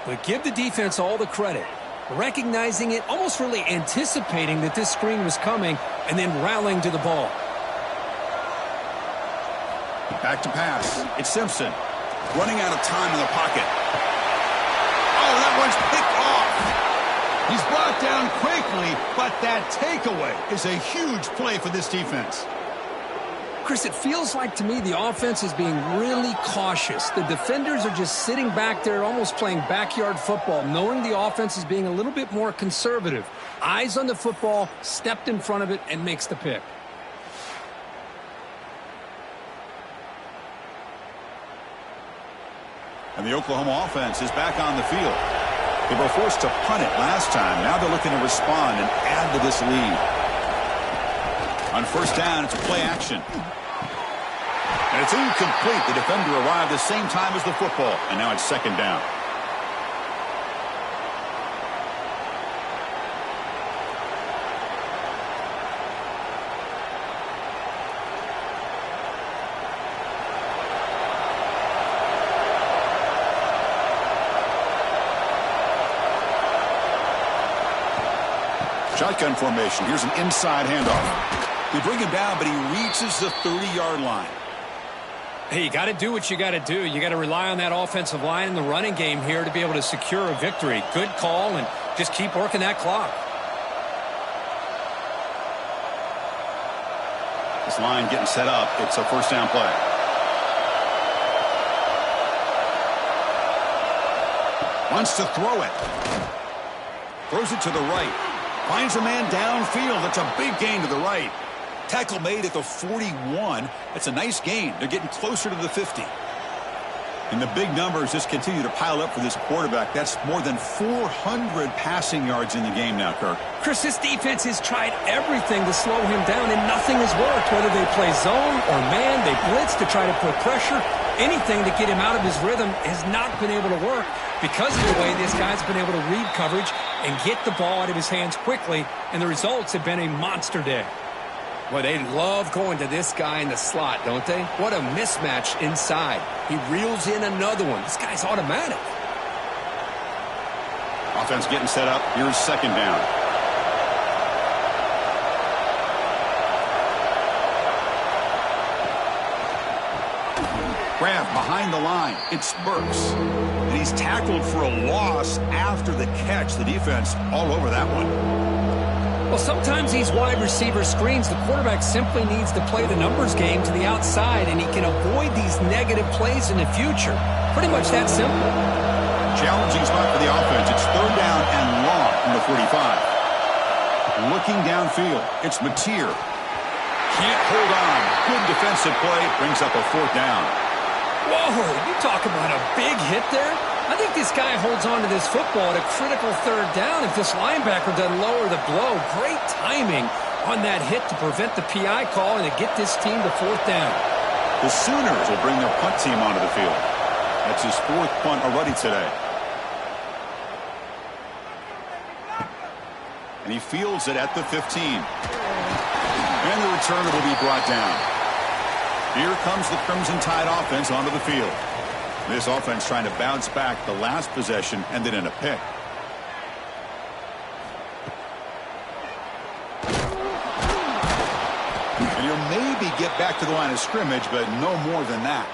[SPEAKER 2] but give the defense all the credit. Recognizing it, almost really anticipating that this screen was coming, and then rallying to the ball.
[SPEAKER 1] Back to pass. It's Simpson. Running out of time in the pocket. Oh, that one's picked off. He's brought down quickly, but that takeaway is a huge play for this defense.
[SPEAKER 2] Chris, it feels like to me the offense is being really cautious. The defenders are just sitting back there almost playing backyard football, knowing the offense is being a little bit more conservative. Eyes on the football, stepped in front of it, and makes the pick.
[SPEAKER 1] And the Oklahoma offense is back on the field. They were forced to punt it last time. Now they're looking to respond and add to this lead. On first down, it's play action. And it's incomplete. The defender arrived the same time as the football. And now it's second down. Shotgun formation. Here's an inside handoff. They bring him down, but he reaches the 30-yard line.
[SPEAKER 2] Hey, you got to do what you got to do. You got to rely on that offensive line in the running game here to be able to secure a victory. Good call, and just keep working that clock.
[SPEAKER 1] This line getting set up. It's a first down play. Wants to throw it. Throws it to the right. Finds a man downfield. That's a big gain to the right. Tackle made at the 41. That's a nice gain. They're getting closer to the 50. And the big numbers just continue to pile up for this quarterback. That's more than 400 passing yards in the game now, Kirk.
[SPEAKER 2] Chris, this defense has tried everything to slow him down, and nothing has worked. Whether they play zone or man, they blitz to try to put pressure. Anything to get him out of his rhythm has not been able to work because of the way this guy's been able to read coverage and get the ball out of his hands quickly, and the results have been a monster day.
[SPEAKER 4] Well, they love going to this guy in the slot, don't they? What a mismatch inside. He reels in another one. This guy's automatic.
[SPEAKER 1] Offense getting set up. Here's second down. Grab behind the line. It's Burks. And he's tackled for a loss after the catch. The defense all over that one.
[SPEAKER 2] Well, sometimes these wide receiver screens, the quarterback simply needs to play the numbers game to the outside, and he can avoid these negative plays in the future. Pretty much that simple.
[SPEAKER 1] Challenging spot for the offense. It's third down and long from the 45. Looking downfield, it's Mateer. Can't hold on. Good defensive play. Brings up a fourth down.
[SPEAKER 2] Whoa, you talk about a big hit there? I think this guy holds on to this football at a critical third down if this linebacker doesn't lower the blow. Great timing on that hit to prevent the PI call and to get this team to fourth down.
[SPEAKER 1] The Sooners will bring their punt team onto the field. That's his fourth punt already today. And he fields it at the 15. And the returner will be brought down. Here comes the Crimson Tide offense onto the field. This offense trying to bounce back. The last possession ended in a pick. And he'll maybe get back to the line of scrimmage, but no more than that.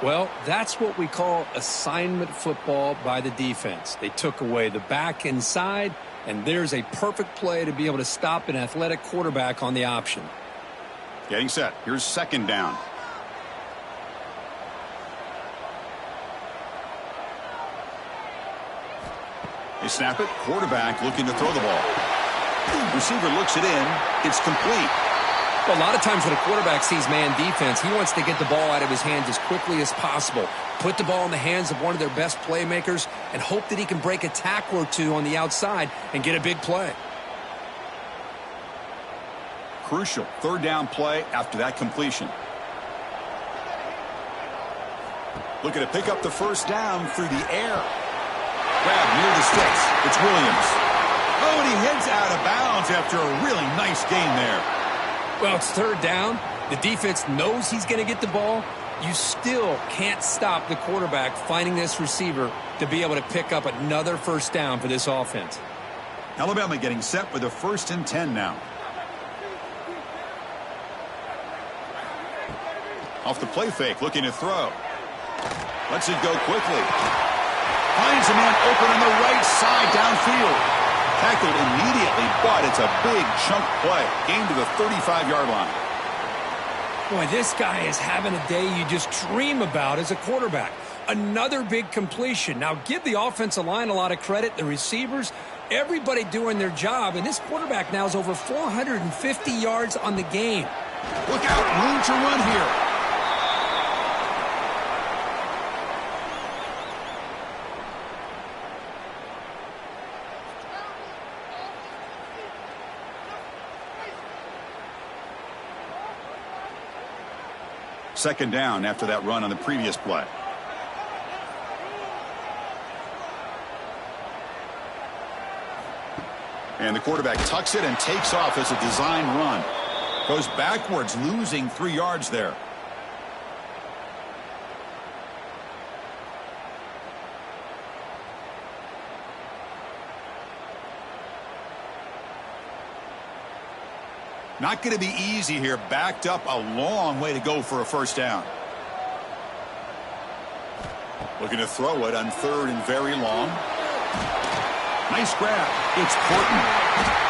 [SPEAKER 2] Well, that's what we call assignment football by the defense. They took away the back inside, and there's a perfect play to be able to stop an athletic quarterback on the option.
[SPEAKER 1] Getting set. Here's second down. They snap it. Quarterback looking to throw the ball. Receiver looks it in. It's complete.
[SPEAKER 2] Well, a lot of times when a quarterback sees man defense, he wants to get the ball out of his hands as quickly as possible, put the ball in the hands of one of their best playmakers, and hope that he can break a tackle or two on the outside and get a big play.
[SPEAKER 1] Crucial third down play after that completion. Looking to pick up the first down through the air. Grab near the sticks. It's Williams. Oh, and he heads out of bounds after a really nice gain there.
[SPEAKER 2] Well, it's third down. The defense knows he's going to get the ball. You still can't stop the quarterback finding this receiver to be able to pick up another first down for this offense.
[SPEAKER 1] Alabama getting set for the 1st and 10 now. Off the play fake, looking to throw. Lets it go quickly. Finds a man open on the right side downfield. Tackled immediately, but it's a big chunk play. Gain to the 35-yard line.
[SPEAKER 2] Boy, this guy is having a day you just dream about as a quarterback. Another big completion. Now, give the offensive line a lot of credit, the receivers, everybody doing their job, and this quarterback now is over 450 yards on the game.
[SPEAKER 1] Look out, room to run here. Second down after that run on the previous play. And the quarterback tucks it and takes off as a design run. Goes backwards, losing 3 yards there. Not going to be easy here. Backed up a long way to go for a first down. Looking to throw it on third and very long. Nice grab. It's Portman.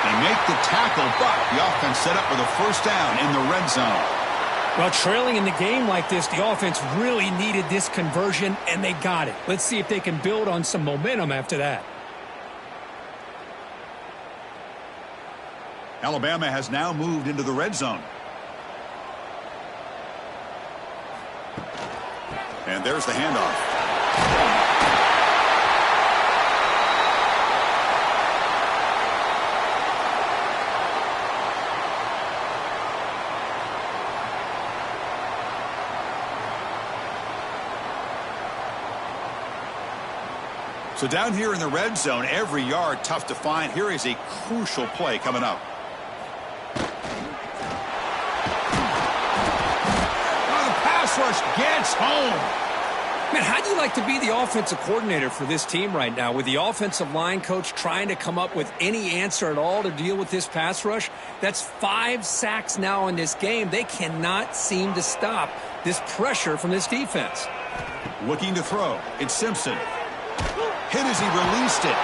[SPEAKER 1] They make the tackle, but the offense set up with a first down in the red zone.
[SPEAKER 2] Well, trailing in the game like this, the offense really needed this conversion, and they got it. Let's see if they can build on some momentum after that.
[SPEAKER 1] Alabama has now moved into the red zone. And there's the handoff. So down here in the red zone, every yard tough to find. Here is a crucial play coming up. Oh, the pass rush gets home.
[SPEAKER 2] Man, how do you like to be the offensive coordinator for this team right now with the offensive line coach trying to come up with any answer at all to deal with this pass rush? That's 5 sacks now in this game. They cannot seem to stop this pressure from this defense.
[SPEAKER 1] Looking to throw. It's Simpson. Hit as he released it.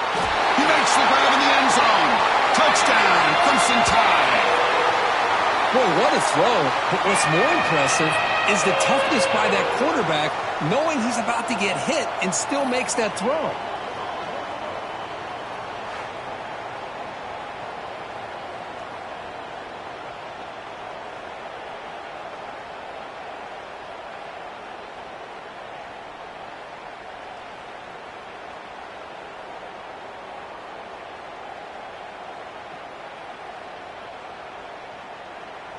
[SPEAKER 1] He makes the grab in the end zone. Touchdown, Crimson Tide.
[SPEAKER 2] Boy, what a throw. But what's more impressive is the toughness by that quarterback, knowing he's about to get hit and still makes that throw.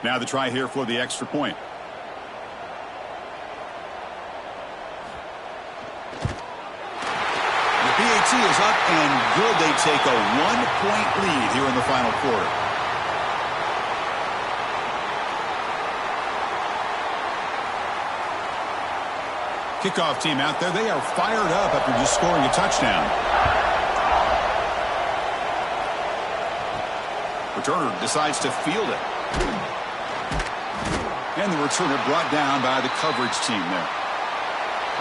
[SPEAKER 1] Now the try here for the extra point. The PAT is up and good. They take a 1-point lead here in the final quarter. Kickoff team out there. They are fired up after just scoring a touchdown. Returner decides to field it. And the returner brought down by the coverage team there.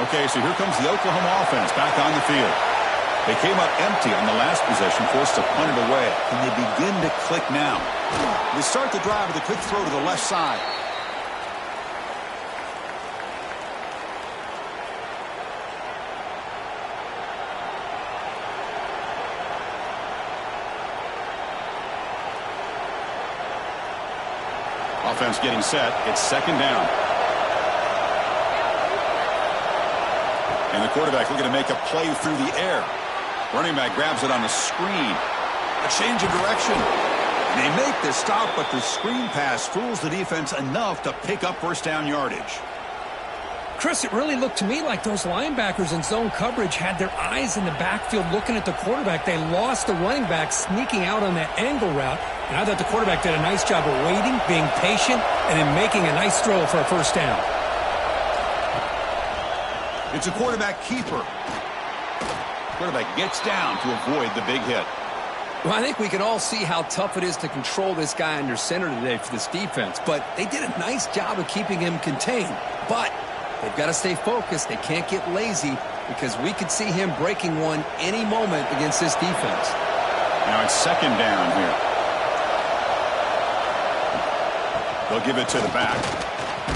[SPEAKER 1] Okay, so here comes the Oklahoma offense back on the field. They came up empty on the last possession, forced to punt it away. And they begin to click now. They start the drive with a quick throw to the left side. Offense getting set. It's second down. And the quarterback looking to make a play through the air. Running back grabs it on the screen. A change of direction. And they make the stop, but the screen pass fools the defense enough to pick up first down yardage.
[SPEAKER 2] Chris, it really looked to me like those linebackers in zone coverage had their eyes in the backfield looking at the quarterback. They lost the running back sneaking out on that angle route. And I thought the quarterback did a nice job of waiting, being patient, and then making a nice throw for a first down.
[SPEAKER 1] It's a quarterback keeper. Quarterback gets down to avoid the big hit.
[SPEAKER 2] Well, I think we can all see how tough it is to control this guy under center today for this defense. But they did a nice job of keeping him contained. But they've got to stay focused. They can't get lazy because we could see him breaking one any moment against this defense.
[SPEAKER 1] Now it's second down here. They'll give it to the back.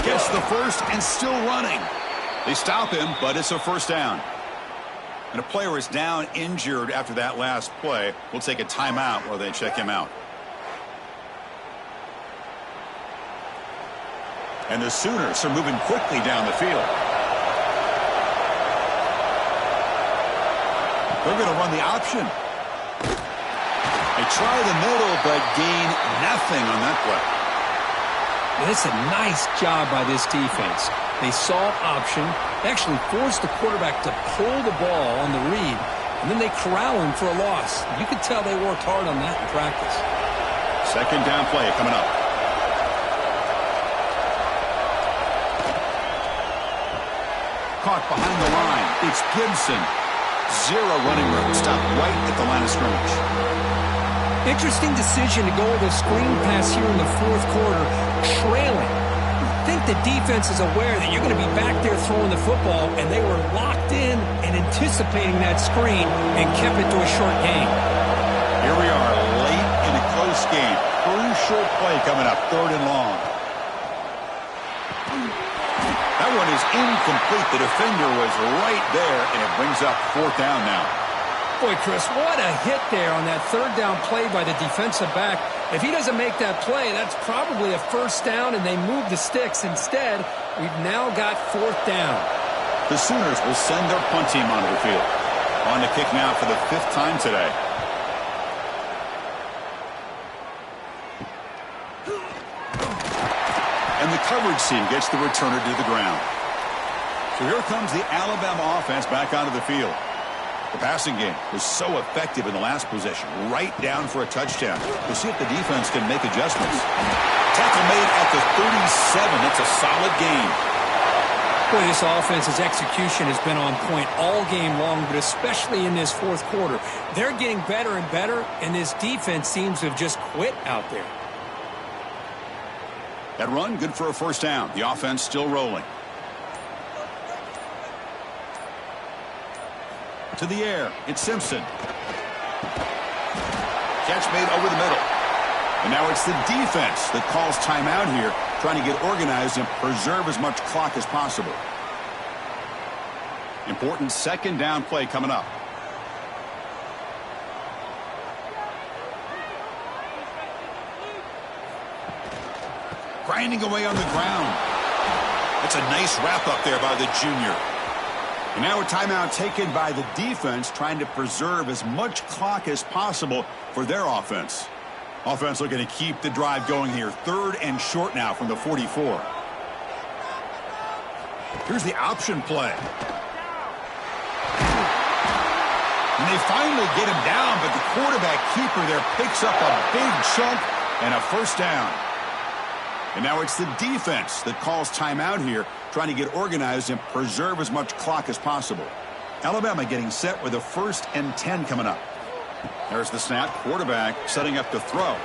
[SPEAKER 1] Gets the first and still running. They stop him, but it's a first down. And a player is down injured after that last play. We'll take a timeout while they check him out. And the Sooners are moving quickly down the field. They're going to run the option. They try the middle, but gain nothing on that play.
[SPEAKER 2] It's a nice job by this defense. They saw option. They actually forced the quarterback to pull the ball on the read, and then they corral him for a loss. You could tell they worked hard on that in practice.
[SPEAKER 1] Second down play coming up. Caught behind the line. It's Gibson. Zero running room. Stopped right at the line of scrimmage.
[SPEAKER 2] Interesting decision to go with a screen pass here in the fourth quarter, trailing. I think the defense is aware that you're going to be back there throwing the football, and they were locked in and anticipating that screen and kept it to a short gain.
[SPEAKER 1] Here we are late in a close game. Crucial play coming up, third and long. That one is incomplete. The defender was right there, and it brings up fourth down now.
[SPEAKER 2] Boy, Chris, what a hit there on that third down play by the defensive back. If he doesn't make that play, that's probably a first down, and they move the sticks. Instead, we've now got fourth down.
[SPEAKER 1] The Sooners will send their punt team onto the field. On to kick now for the 5th time today. And the coverage team gets the returner to the ground. So here comes the Alabama offense back onto the field. The passing game was so effective in the last possession, right down for a touchdown. We'll see if the defense can make adjustments. Tackle made at the 37. That's a solid gain.
[SPEAKER 2] Boy, this offense's execution has been on point all game long, but especially in this fourth quarter. They're getting better and better, and this defense seems to have just quit out there.
[SPEAKER 1] That run, good for a first down. The offense still rolling. To the air, it's Simpson. Catch made over the middle. And now it's the defense that calls timeout here, trying to get organized and preserve as much clock as possible. Important second down play coming up. Grinding away on the ground. That's a nice wrap up there by the junior. And now a timeout taken by the defense, trying to preserve as much clock as possible for their offense. Offense looking to keep the drive going here. 3rd and short now from the 44. Here's the option play. And they finally get him down, but the quarterback keeper there picks up a big chunk and a first down. And now it's the defense that calls timeout here, trying to get organized and preserve as much clock as possible. Alabama getting set with a 1st and 10 coming up. There's the snap. Quarterback setting up to throw.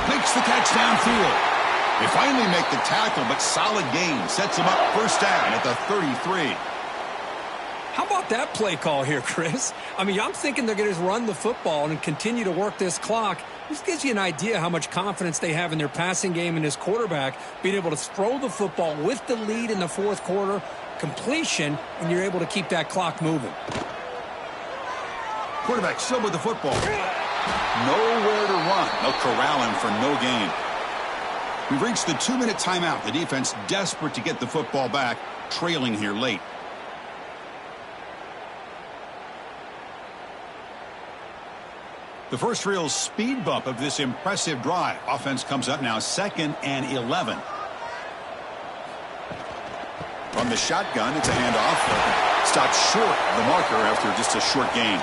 [SPEAKER 1] Makes the catch downfield. They finally make the tackle, but solid gain. Sets him up first down at the 33.
[SPEAKER 2] How about that play call here, Chris? I mean, I'm thinking they're going to run the football and continue to work this clock. This gives you an idea how much confidence they have in their passing game and his quarterback being able to throw the football with the lead in the fourth quarter, completion, and you're able to keep that clock moving.
[SPEAKER 1] Quarterback still with the football. Nowhere to run. They'll corral him for no gain. We've reached the 2-minute timeout. The defense desperate to get the football back, trailing here late. The first real speed bump of this impressive drive. Offense comes up now 2nd and 11. From the shotgun, it's a handoff. Stops short of the marker after just a short gain.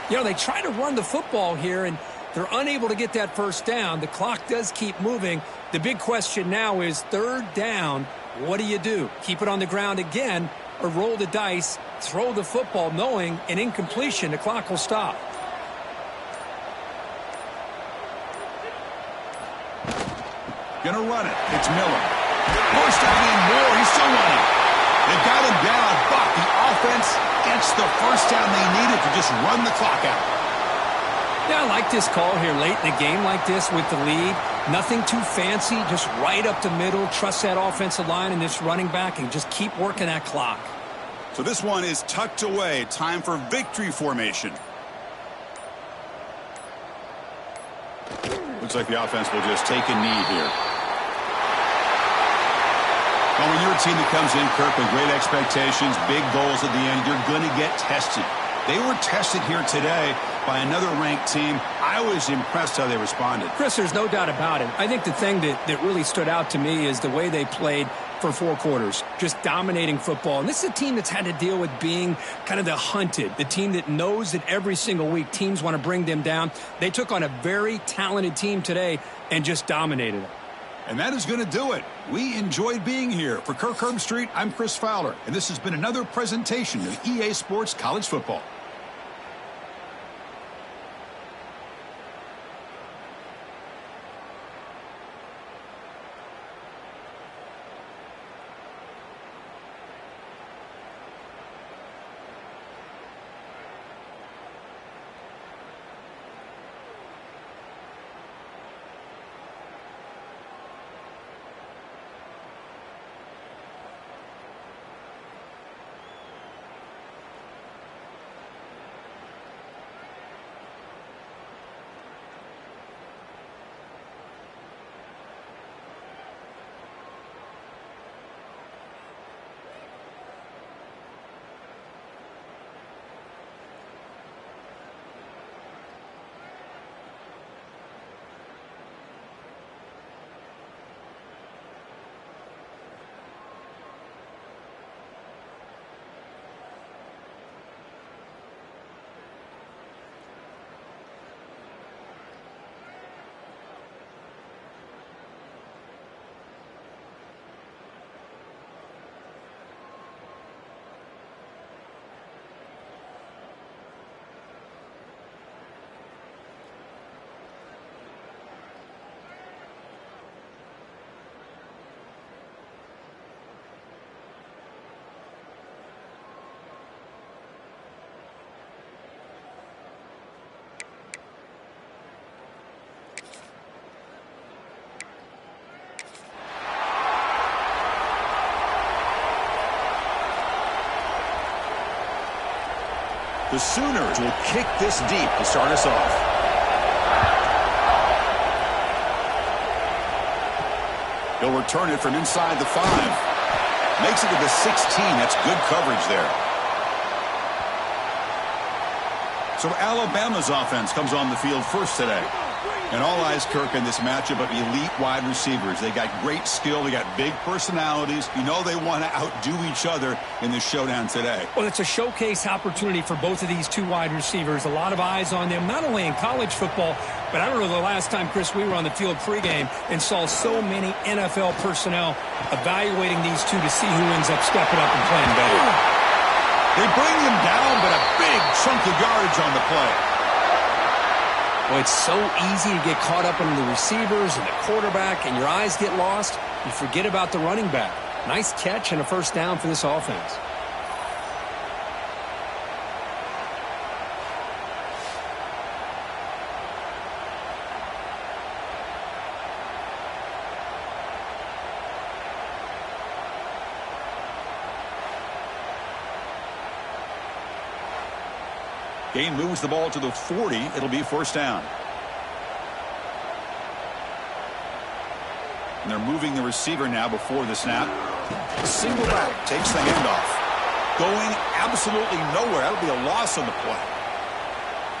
[SPEAKER 2] You know, they try to run the football here, and they're unable to get that first down. The clock does keep moving. The big question now is 3rd down. What do you do? Keep it on the ground again or roll the dice, throw the football knowing an incompletion, the clock will stop.
[SPEAKER 1] Gonna run it. It's Miller. Forced out in Moore. He's still running. They've got him down, but the offense gets the first down they needed to just run the clock out.
[SPEAKER 2] Yeah, I like this call here late in a game like this with the lead. Nothing too fancy, just right up the middle. Trust that offensive line and this running back and just keep working that clock.
[SPEAKER 1] So this one is tucked away. Time for victory formation. Looks like the offense will just take a knee here. Well, when you're a team that comes in, Kirk, with great expectations, big goals at the end, you're going to get tested. They were tested here today by another ranked team. I was impressed how they responded.
[SPEAKER 2] Chris, there's no doubt about it. I think the thing that really stood out to me is the way they played for 4 quarters, just dominating football. And this is a team that's had to deal with being kind of the hunted, the team that knows that every single week teams want to bring them down. They took on a very talented team today and just dominated them.
[SPEAKER 1] And that is going to do it. We enjoyed being here. For Kirk Herbstreit, I'm Chris Fowler, and this has been another presentation of EA Sports College Football. The Sooners will kick this deep to start us off. He'll return it from inside the 5. Makes it to the 16. That's good coverage there. So Alabama's offense comes on the field first today. And all eyes, Kirk, in this matchup of elite wide receivers. They got great skill. They got big personalities. You know they want to outdo each other in this showdown today.
[SPEAKER 2] Well, it's a showcase opportunity for both of these two wide receivers. A lot of eyes on them, not only in college football, but I don't know the last time, Chris, we were on the field pregame and saw so many NFL personnel evaluating these two to see who ends up stepping up and playing better.
[SPEAKER 1] They bring him down, but a big chunk of yardage on the play.
[SPEAKER 2] Well, it's so easy to get caught up in the receivers and the quarterback, and your eyes get lost. You forget about the running back. Nice catch and a first down for this offense.
[SPEAKER 1] Gain moves the ball to the 40. It'll be first down. And they're moving the receiver now before the snap. Single back takes the handoff. Going absolutely nowhere. That'll be a loss on the play.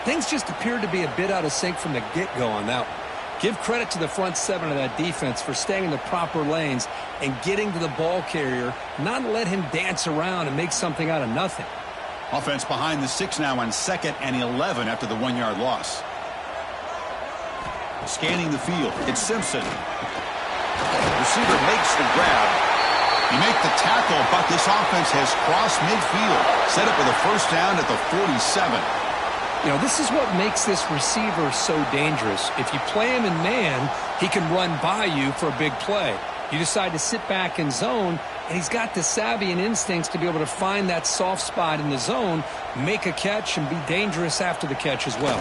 [SPEAKER 2] Things just appeared to be a bit out of sync from the get-go on that one. Give credit to the front seven of that defense for staying in the proper lanes and getting to the ball carrier, not let him dance around and make something out of nothing.
[SPEAKER 1] Offense behind the 6 now on 2nd and 11 after the 1-yard loss. Scanning the field. It's Simpson. Receiver makes the grab. You make the tackle, but this offense has crossed midfield. Set up with a first down at the 47.
[SPEAKER 2] You know, this is what makes this receiver so dangerous. If you play him in man, he can run by you for a big play. You decide to sit back in zone, and he's got the savvy and instincts to be able to find that soft spot in the zone, make a catch, and be dangerous after the catch as well.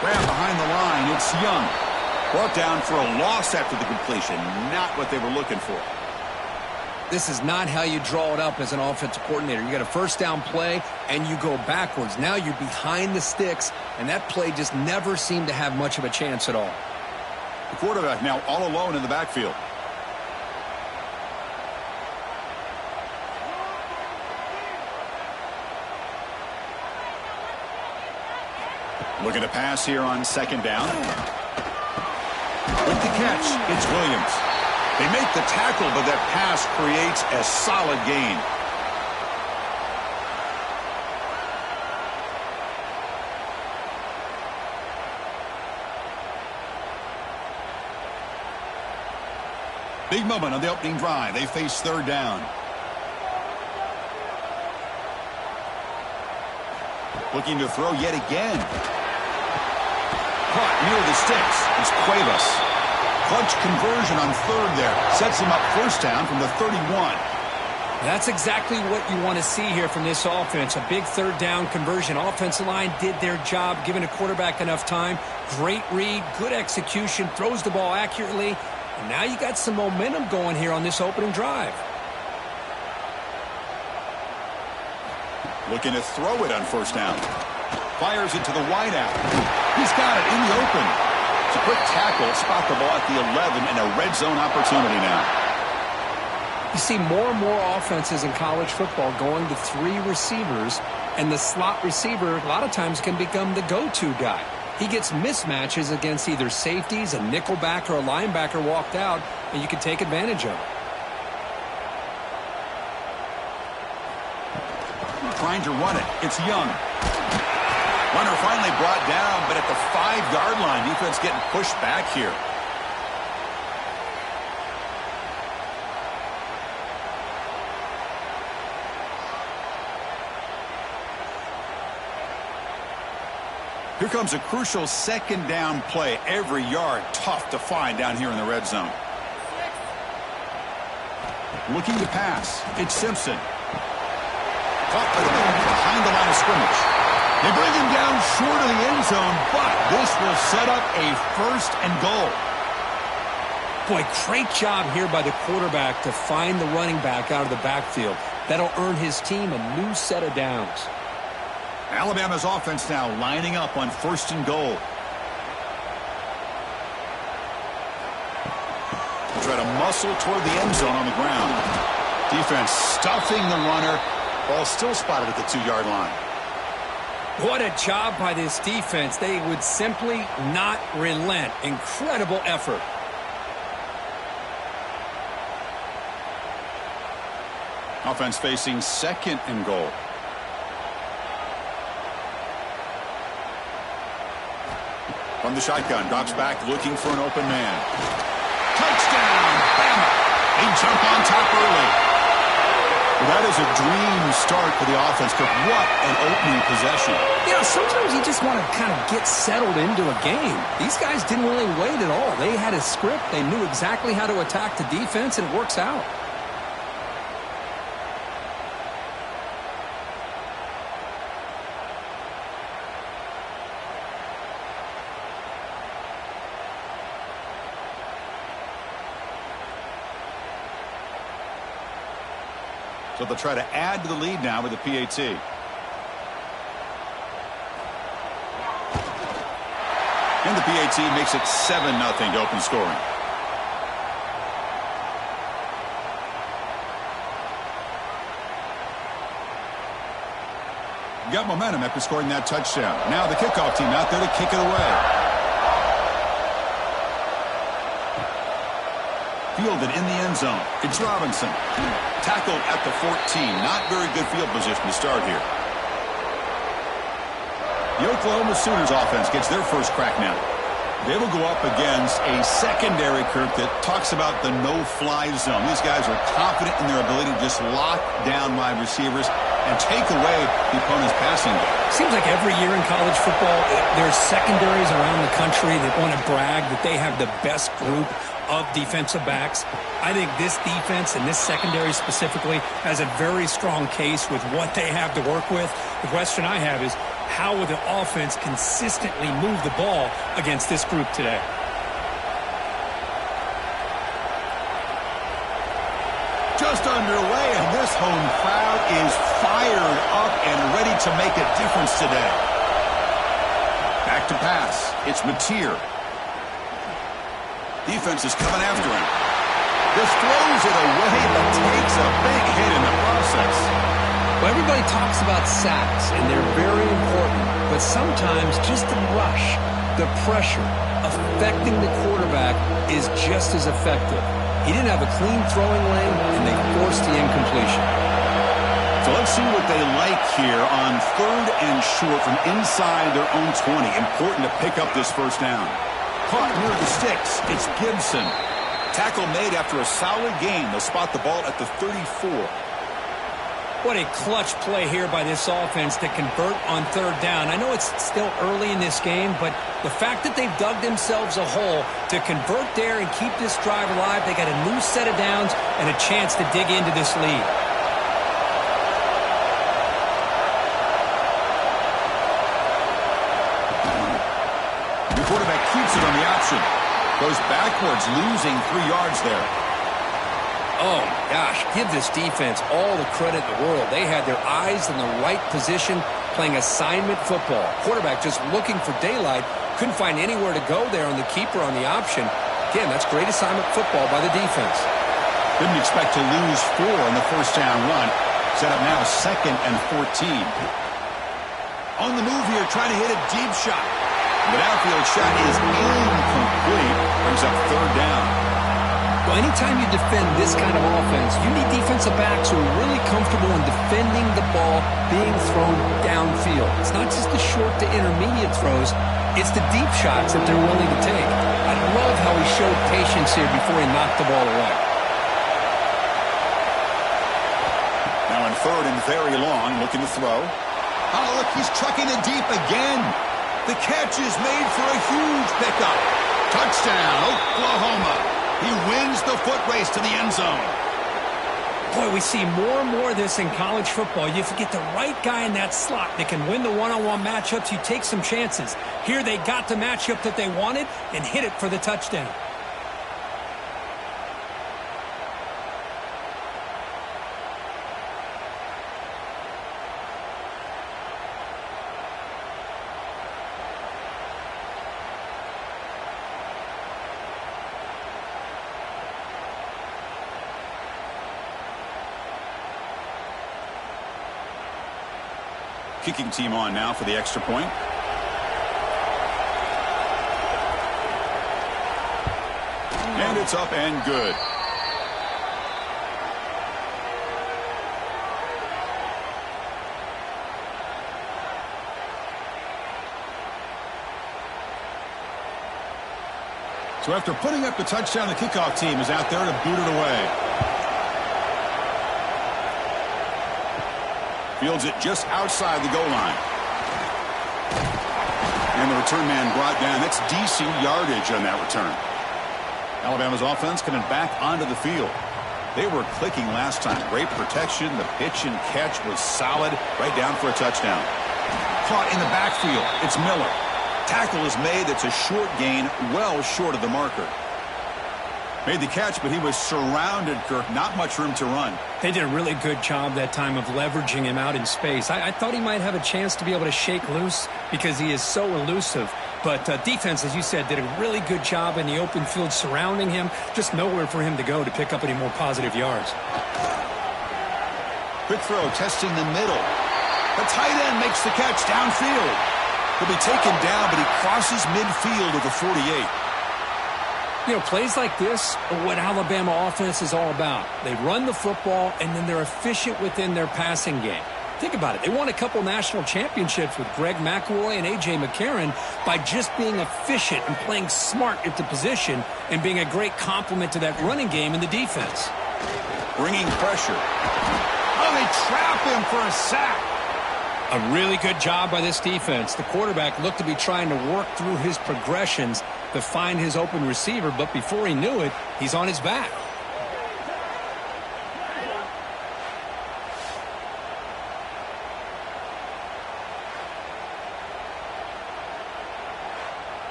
[SPEAKER 1] Grab behind the line. It's Young. Brought down for a loss after the completion. Not what they were looking for.
[SPEAKER 2] This is not how you draw it up as an offensive coordinator. You got a first down play, and you go backwards. Now you're behind the sticks, and that play just never seemed to have much of a chance at all.
[SPEAKER 1] The quarterback now all alone in the backfield. Looking to pass here on 2nd down. With the catch, it's Williams. They make the tackle, but that pass creates a solid gain. Big moment on the opening drive. They face 3rd down. Looking to throw yet again. Caught near the sticks. It's Cuevas. Clutch conversion on 3rd there. Sets him up first down from the 31.
[SPEAKER 2] That's exactly what you want to see here from this offense. A big 3rd down conversion. Offensive line did their job, giving a quarterback enough time. Great read, good execution, throws the ball accurately. And now you got some momentum going here on this opening drive.
[SPEAKER 1] Looking to throw it on first down. Fires it to the wideout. He's got it in the open. It's a quick tackle. Spot the ball at the 11 and a red zone opportunity now.
[SPEAKER 2] You see more and more offenses in college football going to 3 receivers, and the slot receiver a lot of times can become the go-to guy. He gets mismatches against either safeties, a nickelback, or a linebacker walked out, and you can take advantage of it.
[SPEAKER 1] Trying to run it. It's Young. Runner finally brought down, but at the 5-yard line, defense getting pushed back here. Here comes a crucial 2nd down play. Every yard tough to find down here in the red zone. Looking to pass. It's Simpson. Caught behind the line of scrimmage. They bring him down short of the end zone, but this will set up a 1st and goal.
[SPEAKER 2] Boy, great job here by the quarterback to find the running back out of the backfield. That'll earn his team a new set of downs.
[SPEAKER 1] Alabama's offense now lining up on 1st and goal. Try to muscle toward the end zone on the ground. Defense stuffing the runner. Ball still spotted at the 2-yard line.
[SPEAKER 2] What a job by this defense. They would simply not relent. Incredible effort.
[SPEAKER 1] Offense facing 2nd and goal. From the shotgun, drops back looking for an open man. Touchdown, Bama! They jump on top early. Well, that is a dream start for the offense, but what an opening possession.
[SPEAKER 2] Yeah, sometimes you just want to kind of get settled into a game. These guys didn't really wait at all. They had a script. They knew exactly how to attack the defense, and it works out.
[SPEAKER 1] So they'll try to add to the lead now with the PAT. And the PAT makes it 7-0 to open scoring. Got momentum after scoring that touchdown. Now the kickoff team out there to kick it away. Fielded in the end zone. It's Robinson. Tackled at the 14. Not very good field position to start here. The Oklahoma Sooners offense gets their first crack now. They will go up against a secondary, Kirk, that talks about the no-fly zone. These guys are confident in their ability to just lock down wide receivers and take away the opponent's passing game.
[SPEAKER 2] Seems like every year in college football, there's secondaries around the country that want to brag that they have the best group of defensive backs. I think this defense and this secondary specifically has a very strong case with what they have to work with. The question I have is, how will the offense consistently move the ball against this group today?
[SPEAKER 1] Just underway, and this home crowd is fired up and ready to make a difference today. Back to pass. It's Mateer. Defense is coming after him. Just throws it away, but takes a big hit in the process.
[SPEAKER 2] Well, everybody talks about sacks, and they're very important. But sometimes just the rush, the pressure, affecting the quarterback is just as effective. He didn't have a clean throwing lane, and they forced the incompletion.
[SPEAKER 1] So let's see what they like here on 3rd and short from inside their own 20. Important to pick up this first down. Caught near the sticks. It's Gibson. Tackle made after a solid gain. They'll spot the ball at the 34.
[SPEAKER 2] What a clutch play here by this offense to convert on 3rd down. I know it's still early in this game, but the fact that they've dug themselves a hole to convert there and keep this drive alive, they got a new set of downs and a chance to dig into this lead.
[SPEAKER 1] The quarterback keeps it on the option. Goes backwards, losing 3 yards there.
[SPEAKER 2] Oh, my gosh, give this defense all the credit in the world. They had their eyes in the right position, playing assignment football. Quarterback just looking for daylight, couldn't find anywhere to go there on the keeper on the option. Again, that's great assignment football by the defense.
[SPEAKER 1] Didn't expect to lose 4 on the first down run. Set up now 2nd and 14. On the move here, trying to hit a deep shot. But outfield shot is incomplete. Brings up 3rd down.
[SPEAKER 2] Well, anytime you defend this kind of offense, you need defensive backs who are really comfortable in defending the ball being thrown downfield. It's not just the short to intermediate throws, it's the deep shots that they're willing to take. I love how he showed patience here before he knocked the ball away.
[SPEAKER 1] Now in 3rd and very long, looking to throw. Oh, look, he's trucking it deep again. The catch is made for a huge pickup. Touchdown, Oklahoma. He wins the foot race to the end zone.
[SPEAKER 2] Boy, we see more and more of this in college football. If you get the right guy in that slot that can win the one-on-one matchups, you take some chances. Here they got the matchup that they wanted and hit it for the touchdown.
[SPEAKER 1] kicking team on now for the extra point. And it's up and good. So after putting up the touchdown, the kickoff team is out there to boot it away. Fields it just outside the goal line. And the return man brought down. That's decent yardage on that return. Alabama's offense coming back onto the field. They were clicking last time. Great protection. The pitch and catch was solid. Right down for a touchdown. Caught in the backfield. It's Miller. Tackle is made. That's a short gain, well short of the marker. Made the catch, but he was surrounded, Kirk. Not much room to run.
[SPEAKER 2] They did a really good job that time of leveraging him out in space. I thought he might have a chance to be able to shake loose because he is so elusive. But defense, as you said, did a really good job in the open field surrounding him. Just nowhere for him to go to pick up any more positive yards.
[SPEAKER 1] Quick throw, testing the middle. The tight end makes the catch downfield. He'll be taken down, but he crosses midfield of the 48.
[SPEAKER 2] You know, plays like this are what Alabama offense is all about. They run the football, and then they're efficient within their passing game. Think about it. They won a couple national championships with Greg McElroy and A.J. McCarron by just being efficient and playing smart at the position and being a great complement to that running game in the defense.
[SPEAKER 1] Bringing pressure. Oh, they trap him for a sack.
[SPEAKER 2] A really good job by this defense. The quarterback looked to be trying to work through his progressions to find his open receiver, but before he knew it, he's on his back.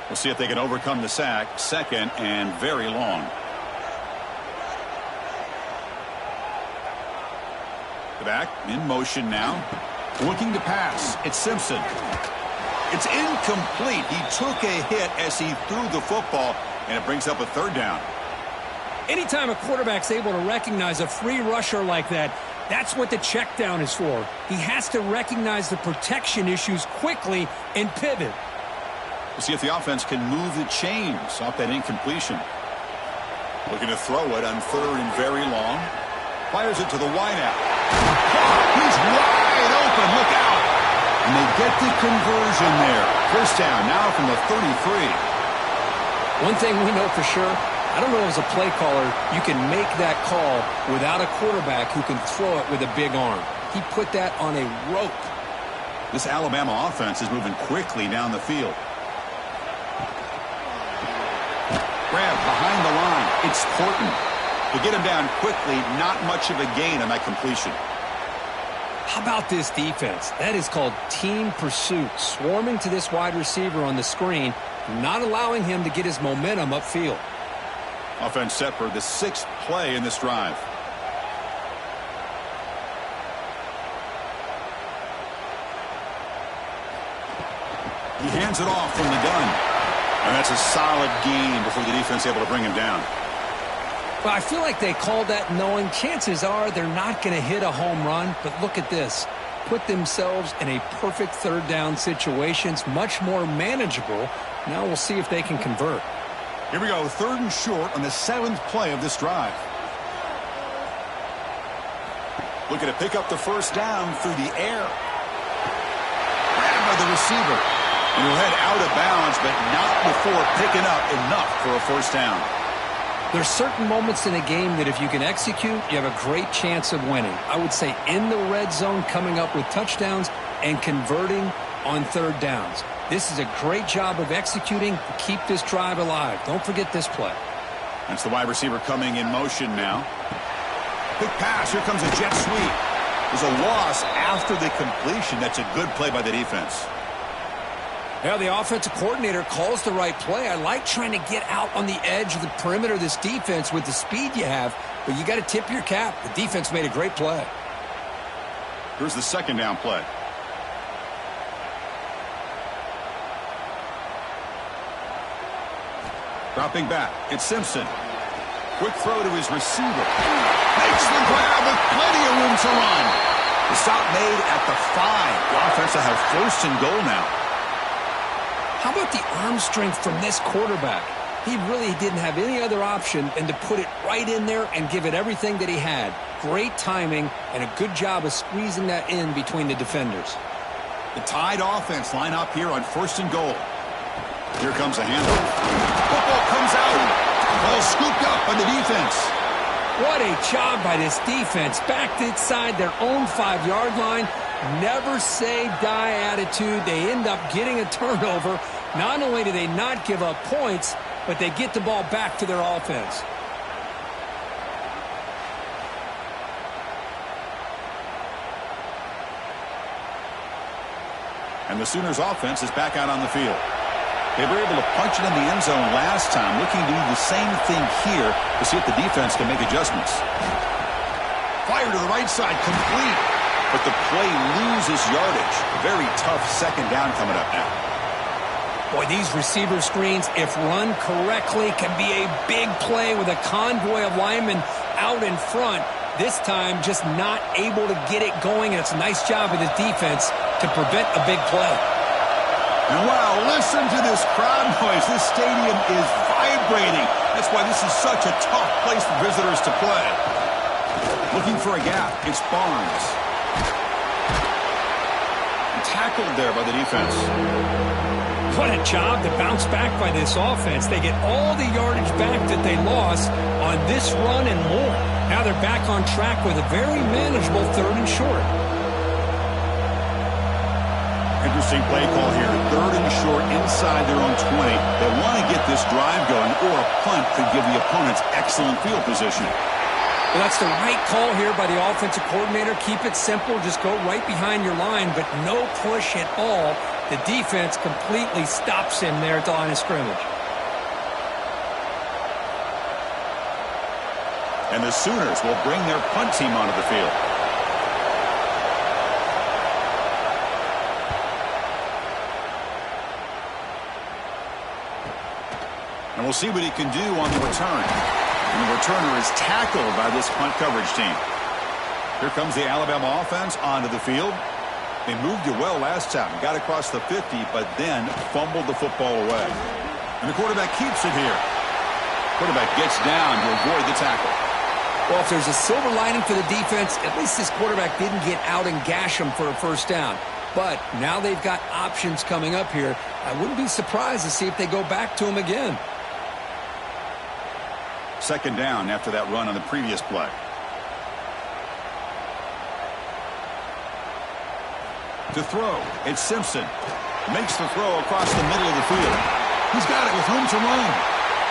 [SPEAKER 1] We'll see if they can overcome the sack. Second and very long. The back in motion now. Looking to pass. It's Simpson. It's incomplete. He took a hit as he threw the football, and it brings up a third down.
[SPEAKER 2] Anytime a quarterback's able to recognize a free rusher like that, that's what the check down is for. He has to recognize the protection issues quickly and pivot.
[SPEAKER 1] We'll see if the offense can move the chains off that incompletion. Looking to throw it on third and very long. Fires it to the wideout. He's wide open. Look out. And they get the conversion there. First down now from the 33.
[SPEAKER 2] One thing we know for sure, I don't know as a play caller, you can make that call without a quarterback who can throw it with a big arm. He put that on a rope.
[SPEAKER 1] This Alabama offense is moving quickly down the field. Grab behind the line. It's Horton. To get him down quickly, not much of a gain on that completion.
[SPEAKER 2] How about this defense? That is called team pursuit. Swarming to this wide receiver on the screen, not allowing him to get his momentum upfield.
[SPEAKER 1] Offense set for the 6th play in this drive. He hands it off from the gun. And that's a solid gain before the defense able to bring him down.
[SPEAKER 2] Well, I feel like they called that knowing chances are they're not going to hit a home run. But look at this. Put themselves in a perfect third down situations, much more manageable. Now we'll see if they can convert.
[SPEAKER 1] Here we go, 3rd and short on the 7th play of this drive. Looking to pick up the first down through the air. Grabbed by the receiver. And he'll head out of bounds, but not before picking up enough for a first down.
[SPEAKER 2] There's certain moments in a game that if you can execute, you have a great chance of winning. I would say in the red zone, coming up with touchdowns and converting on third downs. This is a great job of executing to keep this drive alive. Don't forget this play.
[SPEAKER 1] That's the wide receiver coming in motion now. Quick pass. Here comes a jet sweep. There's a loss after the completion. That's a good play by the defense.
[SPEAKER 2] Yeah, the offensive coordinator calls the right play. I like trying to get out on the edge of the perimeter of this defense with the speed you have, but you got to tip your cap. The defense made a great play.
[SPEAKER 1] Here's the 2nd down play. Dropping back, it's Simpson. Quick throw to his receiver. Makes the grab with plenty of room to run. The stop made at the 5. The offense will have first and goal now.
[SPEAKER 2] How about the arm strength from this quarterback? He really didn't have any other option than to put it right in there and give it everything that he had. Great timing and a good job of squeezing that in between the defenders.
[SPEAKER 1] The Tide offense line up here on first and goal. Here comes a handoff. Football comes out. Ball scooped up by the defense.
[SPEAKER 2] What a job by this defense. Backed inside their own 5-yard line. Never say die attitude. They end up getting a turnover. Not only do they not give up points, but they get the ball back to their offense.
[SPEAKER 1] And the Sooners offense is back out on the field. They were able to punch it in the end zone last time, looking to do the same thing here to see if the defense can make adjustments. Fire to the right side, complete. But the play loses yardage. Very tough second down coming up now.
[SPEAKER 2] Boy, these receiver screens, if run correctly, can be a big play with a convoy of linemen out in front. This time, just not able to get it going. And it's a nice job of the defense to prevent a big play.
[SPEAKER 1] And wow, listen to this crowd noise. This stadium is vibrating. That's why this is such a tough place for visitors to play. Looking for a gap. It's Barnes. Tackled there by the defense.
[SPEAKER 2] What a job to bounce back by this offense. They get all the yardage back that they lost on this run and more. Now they're back on track with a very manageable 3rd and short.
[SPEAKER 1] Interesting play call here. 3rd and short inside their own 20. They want to get this drive going, or a punt could give the opponents excellent field position.
[SPEAKER 2] Well, that's the right call here by the offensive coordinator. Keep it simple. Just go right behind your line, but no push at all. The defense completely stops him there at the line of scrimmage.
[SPEAKER 1] And the Sooners will bring their punt team onto the field. And we'll see what he can do on the return. And the returner is tackled by this punt coverage team. Here comes the Alabama offense onto the field. They moved it well last time. Got across the 50, but then fumbled the football away. And the quarterback keeps it here. Quarterback gets down to avoid the tackle.
[SPEAKER 2] Well, if there's a silver lining for the defense, at least this quarterback didn't get out and gash him for a first down. But now they've got options coming up here. I wouldn't be surprised to see if they go back to him again.
[SPEAKER 1] Second down after that run on the previous play. To throw, it's Simpson. Makes the throw across the middle of the field. He's got it with room to run.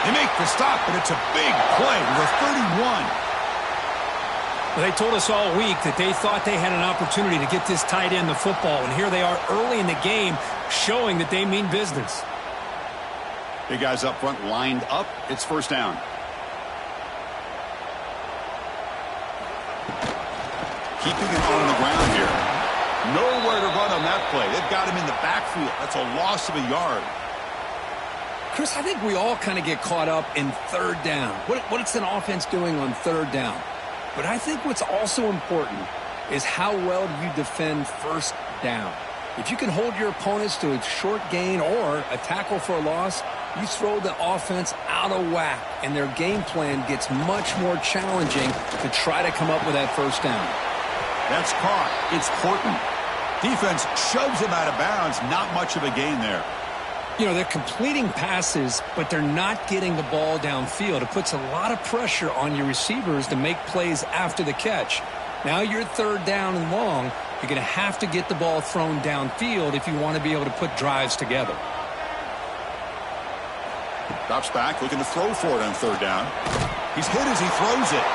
[SPEAKER 1] They make the stop, but it's a big play with a 31.
[SPEAKER 2] Well, they told us all week that they thought they had an opportunity to get this tight end the football, and here they are early in the game showing that they mean business.
[SPEAKER 1] Big guys up front lined up. It's first down. Keeping it on the ground here. Nowhere to run on that play. They've got him in the backfield. That's a loss of a yard.
[SPEAKER 2] Chris, I think we all kind of get caught up in third down. What's an offense doing on third down? But I think what's also important is how well do you defend first down. If you can hold your opponents to a short gain or a tackle for a loss, you throw the offense out of whack, and their game plan gets much more challenging to try to come up with that first down.
[SPEAKER 1] That's caught. It's Horton. Defense shoves him out of bounds. Not much of a gain there.
[SPEAKER 2] You know, they're completing passes, but they're not getting the ball downfield. It puts a lot of pressure on your receivers to make plays after the catch. Now you're third down and long. You're going to have to get the ball thrown downfield if you want to be able to put drives together.
[SPEAKER 1] Drops back, looking to throw for it on third down. He's hit as he throws it.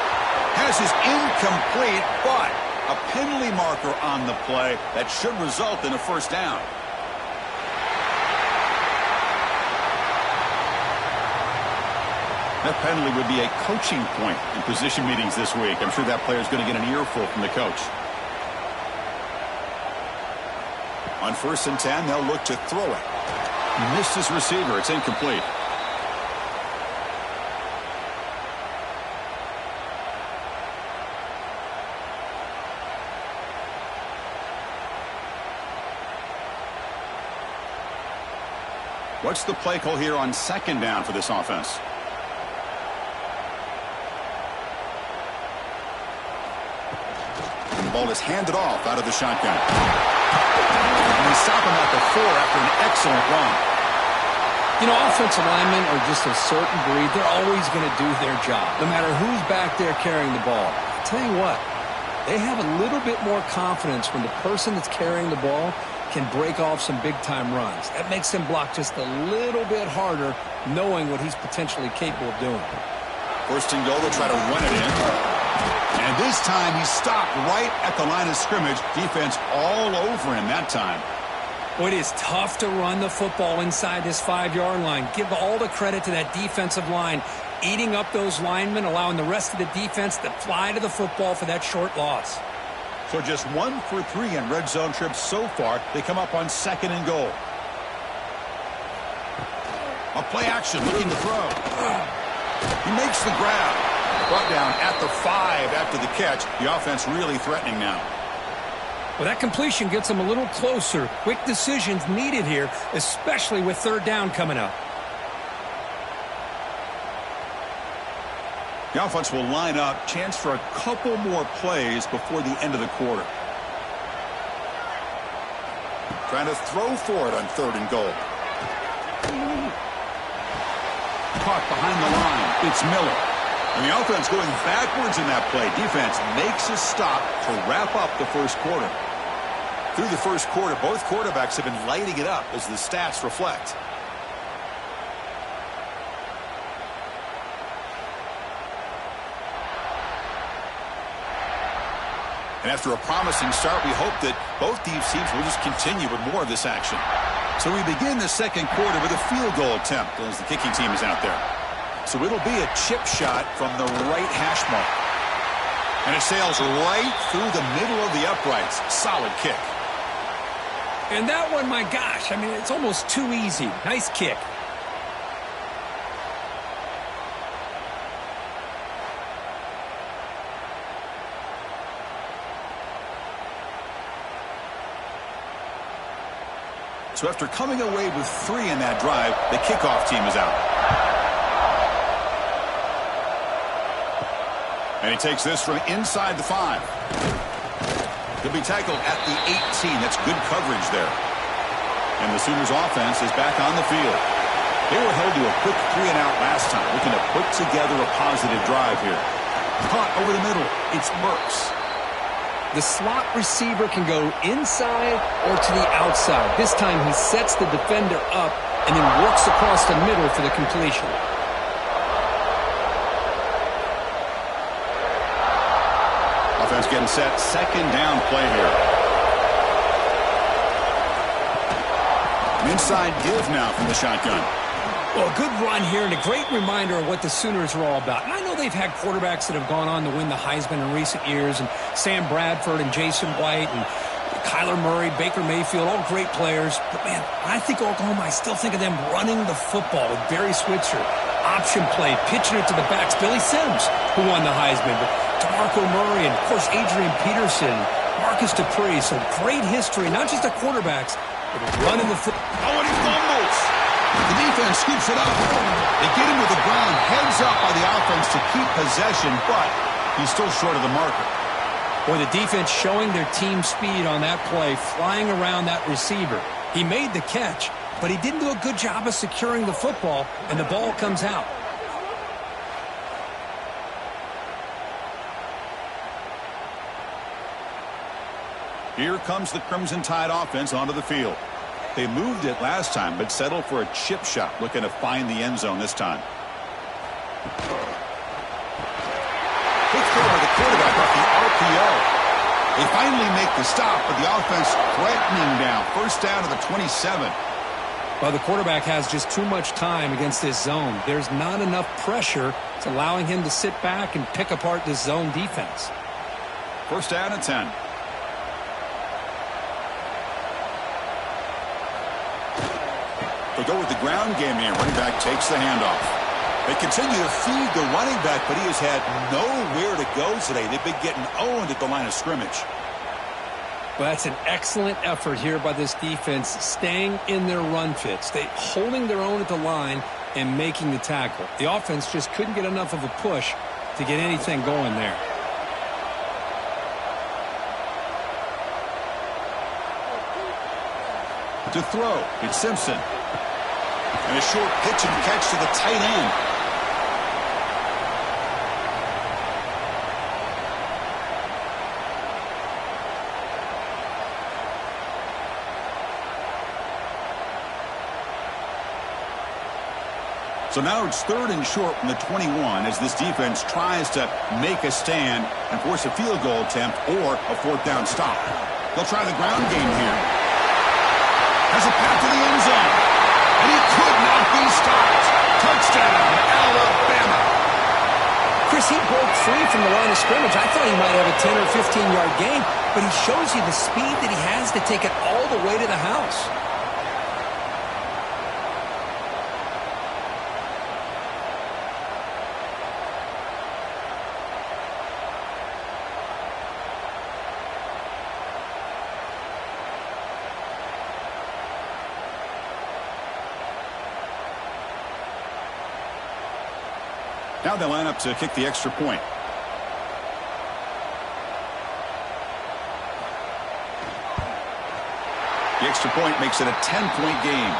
[SPEAKER 1] Has his incomplete, but a penalty marker on the play that should result in a first down. That penalty would be a coaching point in position meetings this week. I'm sure that player's going to get an earful from the coach. On 1st and 10, they'll look to throw it. Missed his receiver. It's incomplete. What's the play call here on second down for this offense? And the ball is handed off out of the shotgun. And they stop him at the 4 after an excellent run.
[SPEAKER 2] You know, offensive linemen are just a certain breed. They're always going to do their job, no matter who's back there carrying the ball. I'll tell you what, they have a little bit more confidence when the person that's carrying the ball can break off some big-time runs. That makes him block just a little bit harder, knowing what he's potentially capable of doing.
[SPEAKER 1] First and goal, they'll try to run it in. And this time, he stopped right at the line of scrimmage. Defense all over him that time.
[SPEAKER 2] Well, it is tough to run the football inside this 5-yard line. Give all the credit to that defensive line, eating up those linemen, allowing the rest of the defense to fly to the football for that short loss.
[SPEAKER 1] So just 1 for 3 in red zone trips so far. They come up on second and goal. A play action, looking to throw. He makes the grab. Brought down at the 5 after the catch. The offense really threatening now.
[SPEAKER 2] Well, that completion gets them a little closer. Quick decisions needed here, especially with third down coming up.
[SPEAKER 1] The offense will line up. Chance for a couple more plays before the end of the quarter. Trying to throw for it on third and goal. Caught behind the line. It's Miller. And the offense going backwards in that play. Defense makes a stop to wrap up the first quarter. Through the first quarter, both quarterbacks have been lighting it up as the stats reflect. And after a promising start, we hope that both these teams will just continue with more of this action. So we begin the second quarter with a field goal attempt as the kicking team is out there. So it'll be a chip shot from the right hash mark. And it sails right through the middle of the uprights. Solid kick.
[SPEAKER 2] And that one, my gosh, I mean, it's almost too easy. Nice kick.
[SPEAKER 1] So after coming away with 3 in that drive, the kickoff team is out. And he takes this from inside the 5. He'll be tackled at the 18. That's good coverage there. And the Sooners offense is back on the field. They were held to a quick 3-and-out last time, looking to put together a positive drive here. Caught over the middle. It's Burks.
[SPEAKER 2] The slot receiver can go inside or to the outside. This time he sets the defender up and then works across the middle for the completion.
[SPEAKER 1] Offense getting set. Second down play here. An inside give now from the shotgun.
[SPEAKER 2] Well, a good run here and a great reminder of what the Sooners are all about. And I know they've had quarterbacks that have gone on to win the Heisman in recent years, and Sam Bradford and Jason White and Kyler Murray, Baker Mayfield, all great players. But, man, I think Oklahoma, I still think of them running the football with Barry Switzer, option play, pitching it to the backs. Billy Sims, who won the Heisman, but DeMarco Murray and, of course, Adrian Peterson, Marcus Dupree. So great history, not just the quarterbacks, but running the football.
[SPEAKER 1] Oh, and he fumbles. The defense scoops it up. They get him with the ground, heads up by the offense to keep possession, but he's still short of the marker.
[SPEAKER 2] Boy, the defense showing their team speed on that play, flying around that receiver. He made the catch, but he didn't do a good job of securing the football, and the ball comes out.
[SPEAKER 1] Here comes the Crimson Tide offense onto the field. They moved it last time, but settled for a chip shot, looking to find the end zone this time. Quick throw by the quarterback off the RPO. They finally make the stop, but the offense threatening down. First down to the 27.
[SPEAKER 2] Well, the quarterback has just too much time against this zone. There's not enough pressure. It's allowing him to sit back and pick apart this zone defense.
[SPEAKER 1] First down and 10. They go with the ground game here. Running back takes the handoff. They continue to feed the running back, but he has had nowhere to go today. They've been getting owned at the line of scrimmage.
[SPEAKER 2] Well, that's an excellent effort here by this defense, staying in their run fit, holding their own at the line and making the tackle. The offense just couldn't get enough of a push to get anything going there.
[SPEAKER 1] To throw, it's Simpson. And a short pitch and catch to the tight end. So now it's 3rd and short from the 21 as this defense tries to make a stand and force a field goal attempt or a 4th down stop. They'll try the ground game here. Has a path to the end zone. And he could not be stopped. Touchdown, Alabama.
[SPEAKER 2] Chris, he broke free from the line of scrimmage. I thought he might have a 10 or 15-yard gain, but he shows you the speed that he has to take it all the way to the house.
[SPEAKER 1] Now they line up to kick the extra point. The extra point makes it a 10-point game.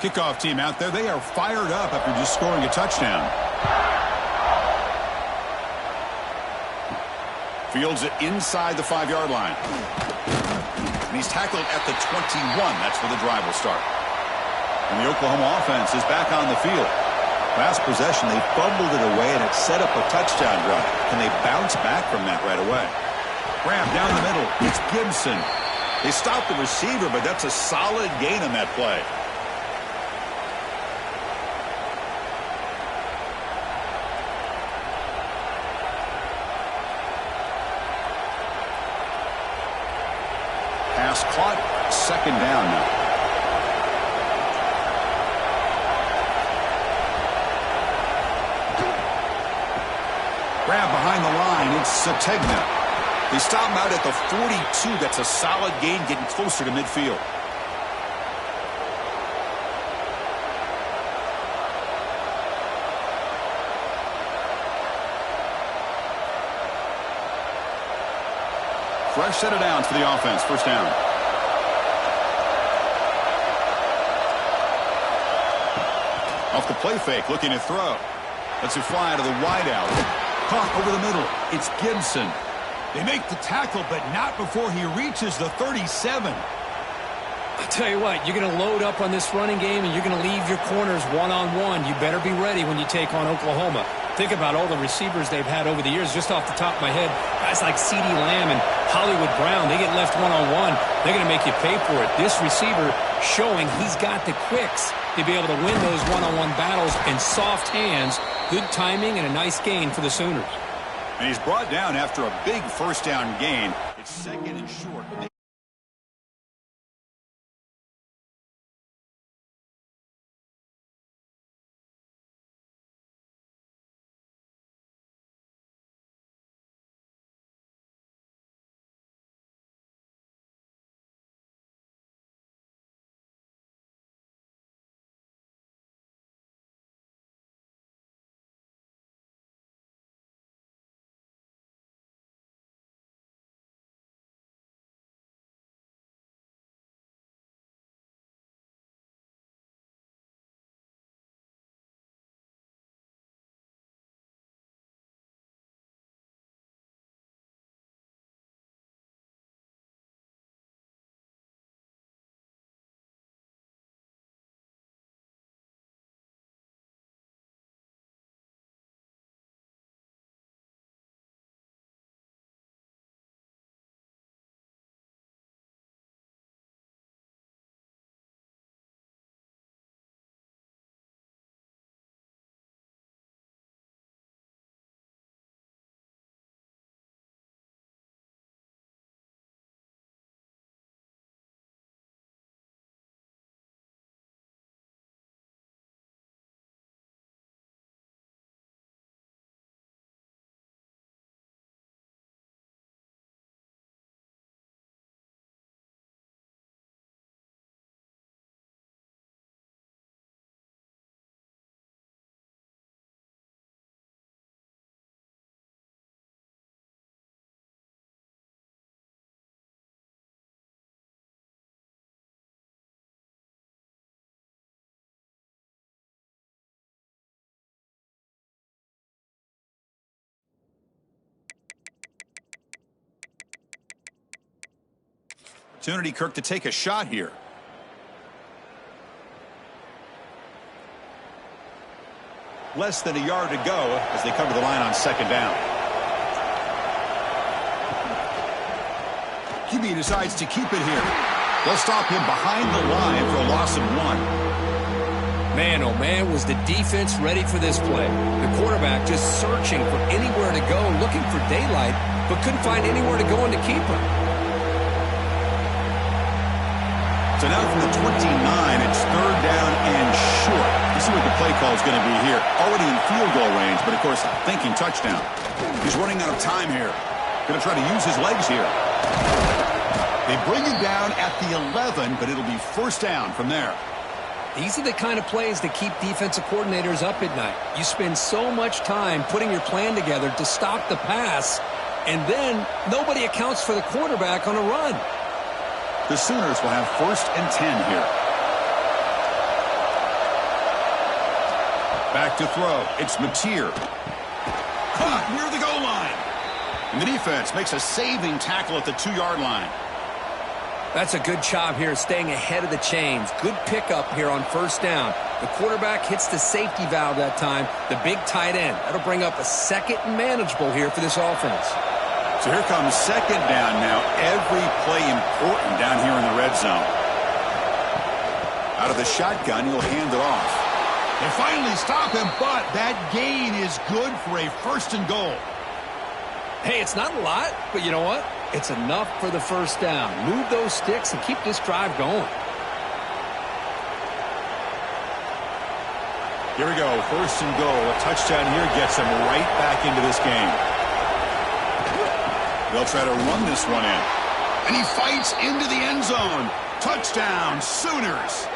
[SPEAKER 1] Kickoff team out there, they are fired up after just scoring a touchdown. Fields it inside the 5-yard line. And he's tackled at the 21. That's where the drive will start. And the Oklahoma offense is back on the field. Last possession, they fumbled it away, and it set up a touchdown drive. Can they bounce back from that right away? Grab down the middle. It's Gibson. They stopped the receiver, but that's a solid gain on that play. Pass caught, 2nd down now. Grab behind the line, it's Sategna. They stop him out at the 42. That's a solid gain, getting closer to midfield. Fresh set of downs for the offense. 1st down. Off the play fake, looking to throw. Lets it fly to the wideout. Caught over the middle. It's Gibson. They make the tackle, but not before he reaches the 37.
[SPEAKER 2] I'll tell you what, you're going to load up on this running game, and you're going to leave your corners one-on-one. You better be ready when you take on Oklahoma. Think about all the receivers they've had over the years. Just off the top of my head, guys like CeeDee Lamb and Hollywood Brown, they get left one-on-one. They're going to make you pay for it. This receiver showing he's got the quicks to be able to win those one-on-one battles in soft hands. Good timing and a nice gain for the Sooners.
[SPEAKER 1] And he's brought down after a big 1st down gain. It's 2nd and short. opportunity, Kirk, to take a shot here. Less than a yard to go as they come to the line on second down. QB decides to keep it here. They'll stop him behind the line for a loss of 1.
[SPEAKER 2] Man, oh man, was the defense ready for this play. The quarterback just searching for anywhere to go, looking for daylight, but couldn't find anywhere to go in to keep him.
[SPEAKER 1] So now from the 29, it's third down and short. You see what the play call is going to be here. Already in field goal range, but of course thinking touchdown. He's running out of time here. Going to try to use his legs here. They bring him down at the 11, but it'll be first down from there.
[SPEAKER 2] These are the kind of plays that keep defensive coordinators up at night. You spend so much time putting your plan together to stop the pass, and then nobody accounts for the quarterback on a run.
[SPEAKER 1] The Sooners will have first and 10 here. Back to throw. It's Mateer. Caught near the goal line. And the defense makes a saving tackle at the 2-yard line.
[SPEAKER 2] That's a good job here, staying ahead of the chains. Good pickup here on first down. The quarterback hits the safety valve that time, the big tight end. That'll bring up a second and manageable here for this offense.
[SPEAKER 1] So here comes second down now. Every play important down here in the red zone. Out of the shotgun, he'll hand it off. They finally stop him, but that gain is good for a first and goal.
[SPEAKER 2] Hey, it's not a lot, but you know what? It's enough for the first down. Move those sticks and keep this drive going.
[SPEAKER 1] Here we go. First and goal. A touchdown here gets them right back into this game. They'll try to run this one in. And he fights into the end zone. Touchdown, Sooners.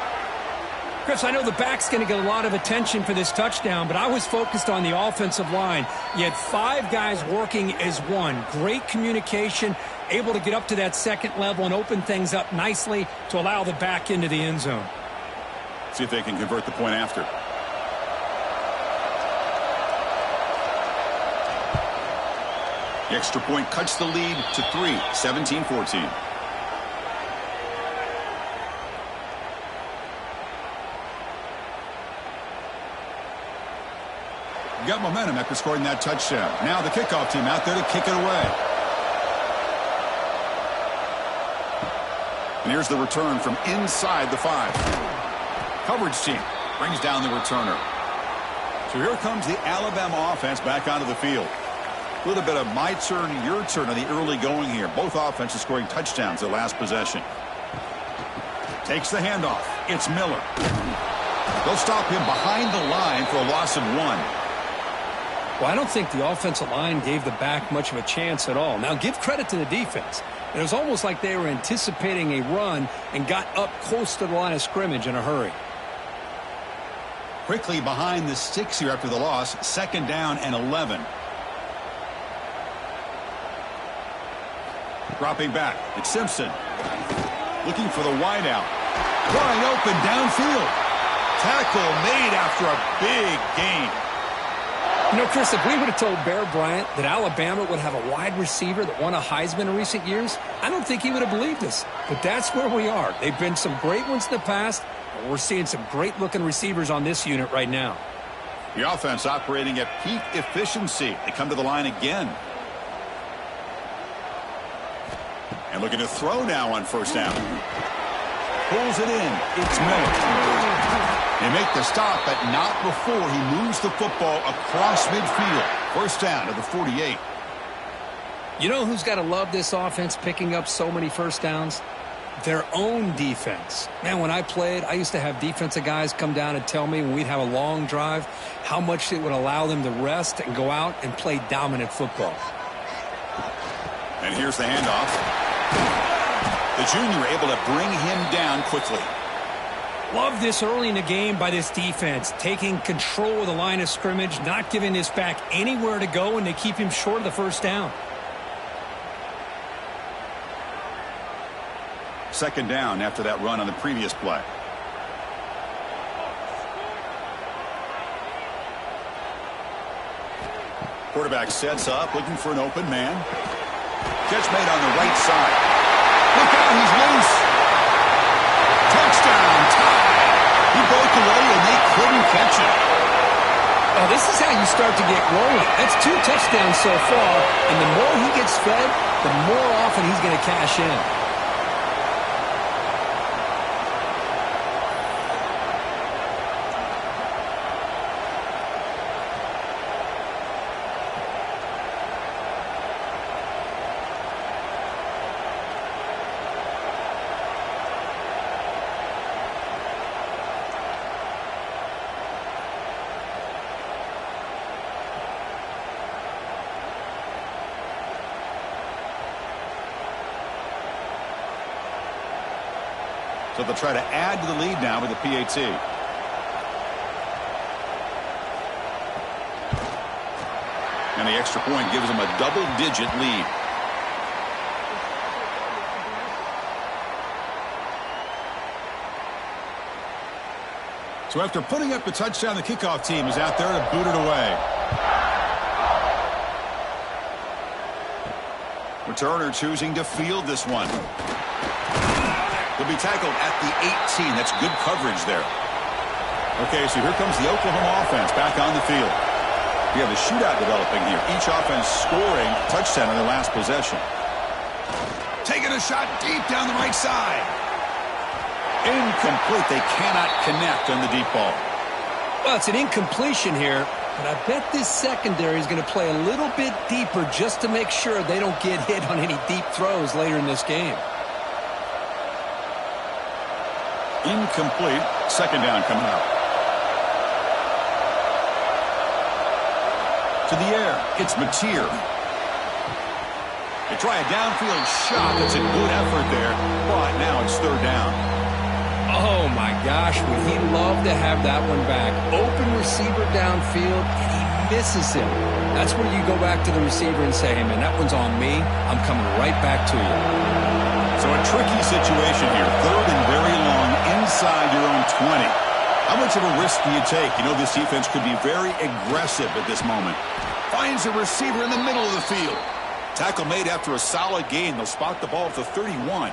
[SPEAKER 2] Chris, I know the back's going to get a lot of attention for this touchdown, but I was focused on the offensive line. You had 5 guys working as one. Great communication, able to get up to that second level and open things up nicely to allow the back into the end zone.
[SPEAKER 1] See if they can convert the point after. The extra point cuts the lead to 3, 17-14. Got momentum after scoring that touchdown. Now the kickoff team out there to kick it away. And here's the return from inside the 5. Coverage team brings down the returner. So here comes the Alabama offense back onto the field. A little bit of my turn, your turn on the early going here. Both offenses scoring touchdowns their last possession. Takes the handoff. It's Miller. They'll stop him behind the line for a loss of 1.
[SPEAKER 2] Well, I don't think the offensive line gave the back much of a chance at all. Now, give credit to the defense. It was almost like they were anticipating a run and got up close to the line of scrimmage in a hurry.
[SPEAKER 1] Quickly behind the sticks here after the loss. Second down and 11. Dropping back. It's Simpson. Looking for the wideout. Wide open downfield. Tackle made after a big gain.
[SPEAKER 2] You know, Chris, if we would have told Bear Bryant that Alabama would have a wide receiver that won a Heisman in recent years, I don't think he would have believed us. But that's where we are. They've been some great ones in the past, and we're seeing some great-looking receivers on this unit right now.
[SPEAKER 1] The offense operating at peak efficiency. They come to the line again. And looking to throw now on first down. Pulls it in. It's Miller. They make the stop, but not before he moves the football across midfield. First down to the 48.
[SPEAKER 2] You know who's got to love this offense picking up so many first downs? Their own defense. Man, when I played, I used to have defensive guys come down and tell me when we'd have a long drive how much it would allow them to rest and go out and play dominant football.
[SPEAKER 1] And here's the handoff. The junior able to bring him down quickly.
[SPEAKER 2] Love this early in the game by this defense, taking control of the line of scrimmage, not giving this back anywhere to go, and they keep him short of the first down.
[SPEAKER 1] Second down after that run on the previous play. Quarterback sets up, looking for an open man. Catch made on the right side. Look out, he's loose. Touchdown, tie. He broke away and they couldn't catch him.
[SPEAKER 2] Oh, this is how you start to get rolling. That's 2 touchdowns so far, and the more he gets fed, the more often he's going to cash in.
[SPEAKER 1] So they'll try to add to the lead now with the PAT. And the extra point gives them a double-digit lead. So after putting up the touchdown, the kickoff team is out there to boot it away. Returner choosing to field this one. He'll be tackled at the 18. That's good coverage there. Okay, so here comes the Oklahoma offense back on the field. We have a shootout developing here. Each offense scoring a touchdown on their last possession. Taking a shot deep down the right side. Incomplete. They cannot connect on the deep ball.
[SPEAKER 2] Well, it's an incompletion here, but I bet this secondary is going to play a little bit deeper just to make sure they don't get hit on any deep throws later in this game.
[SPEAKER 1] Incomplete. Second down coming up. To the air. It's Mateer. They try a downfield shot. That's a good effort there. But now it's third down.
[SPEAKER 2] Oh, my gosh. Would he love to have that one back? Open receiver downfield, and he misses him. That's where you go back to the receiver and say, hey, man, that one's on me. I'm coming right back to you.
[SPEAKER 1] So a tricky situation here. Third and very long inside your own 20. How much of a risk do you take? You know this defense could be very aggressive at this moment. Finds a receiver in the middle of the field. Tackle made after a solid gain. They'll spot the ball at the 31.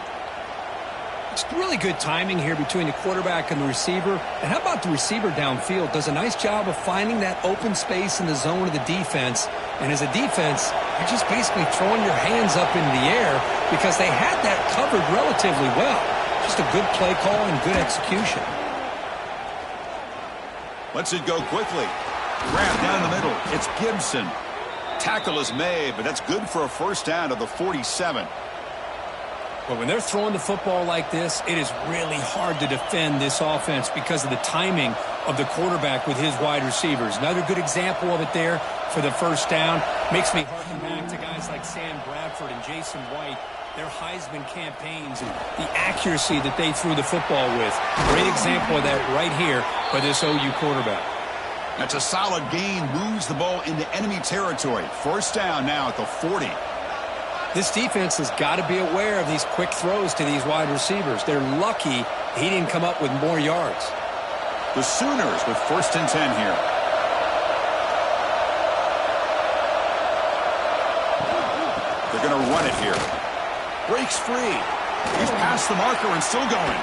[SPEAKER 2] It's really good timing here between the quarterback and the receiver. And how about the receiver downfield? Does a nice job of finding that open space in the zone of the defense. And as a defense, you're just basically throwing your hands up into the air because they had that covered relatively well. Just a good play call and good execution.
[SPEAKER 1] Lets it go quickly. Grab down the middle. It's Gibson. Tackle is made, but that's good for a first down to the 47.
[SPEAKER 2] But when they're throwing the football like this, it is really hard to defend this offense because of the timing of the quarterback with his wide receivers. Another good example of it there for the first down. Makes me harken back to guys like Sam Bradford and Jason White, their Heisman campaigns, and the accuracy that they threw the football with. Great example of that right here by this OU quarterback.
[SPEAKER 1] That's a solid gain. Moves the ball into enemy territory. First down now at the 40.
[SPEAKER 2] This defense has got to be aware of these quick throws to these wide receivers. They're lucky he didn't come up with more yards.
[SPEAKER 1] The Sooners with first and 10 here. They're going to run it here. Breaks free. He's past the marker and still going.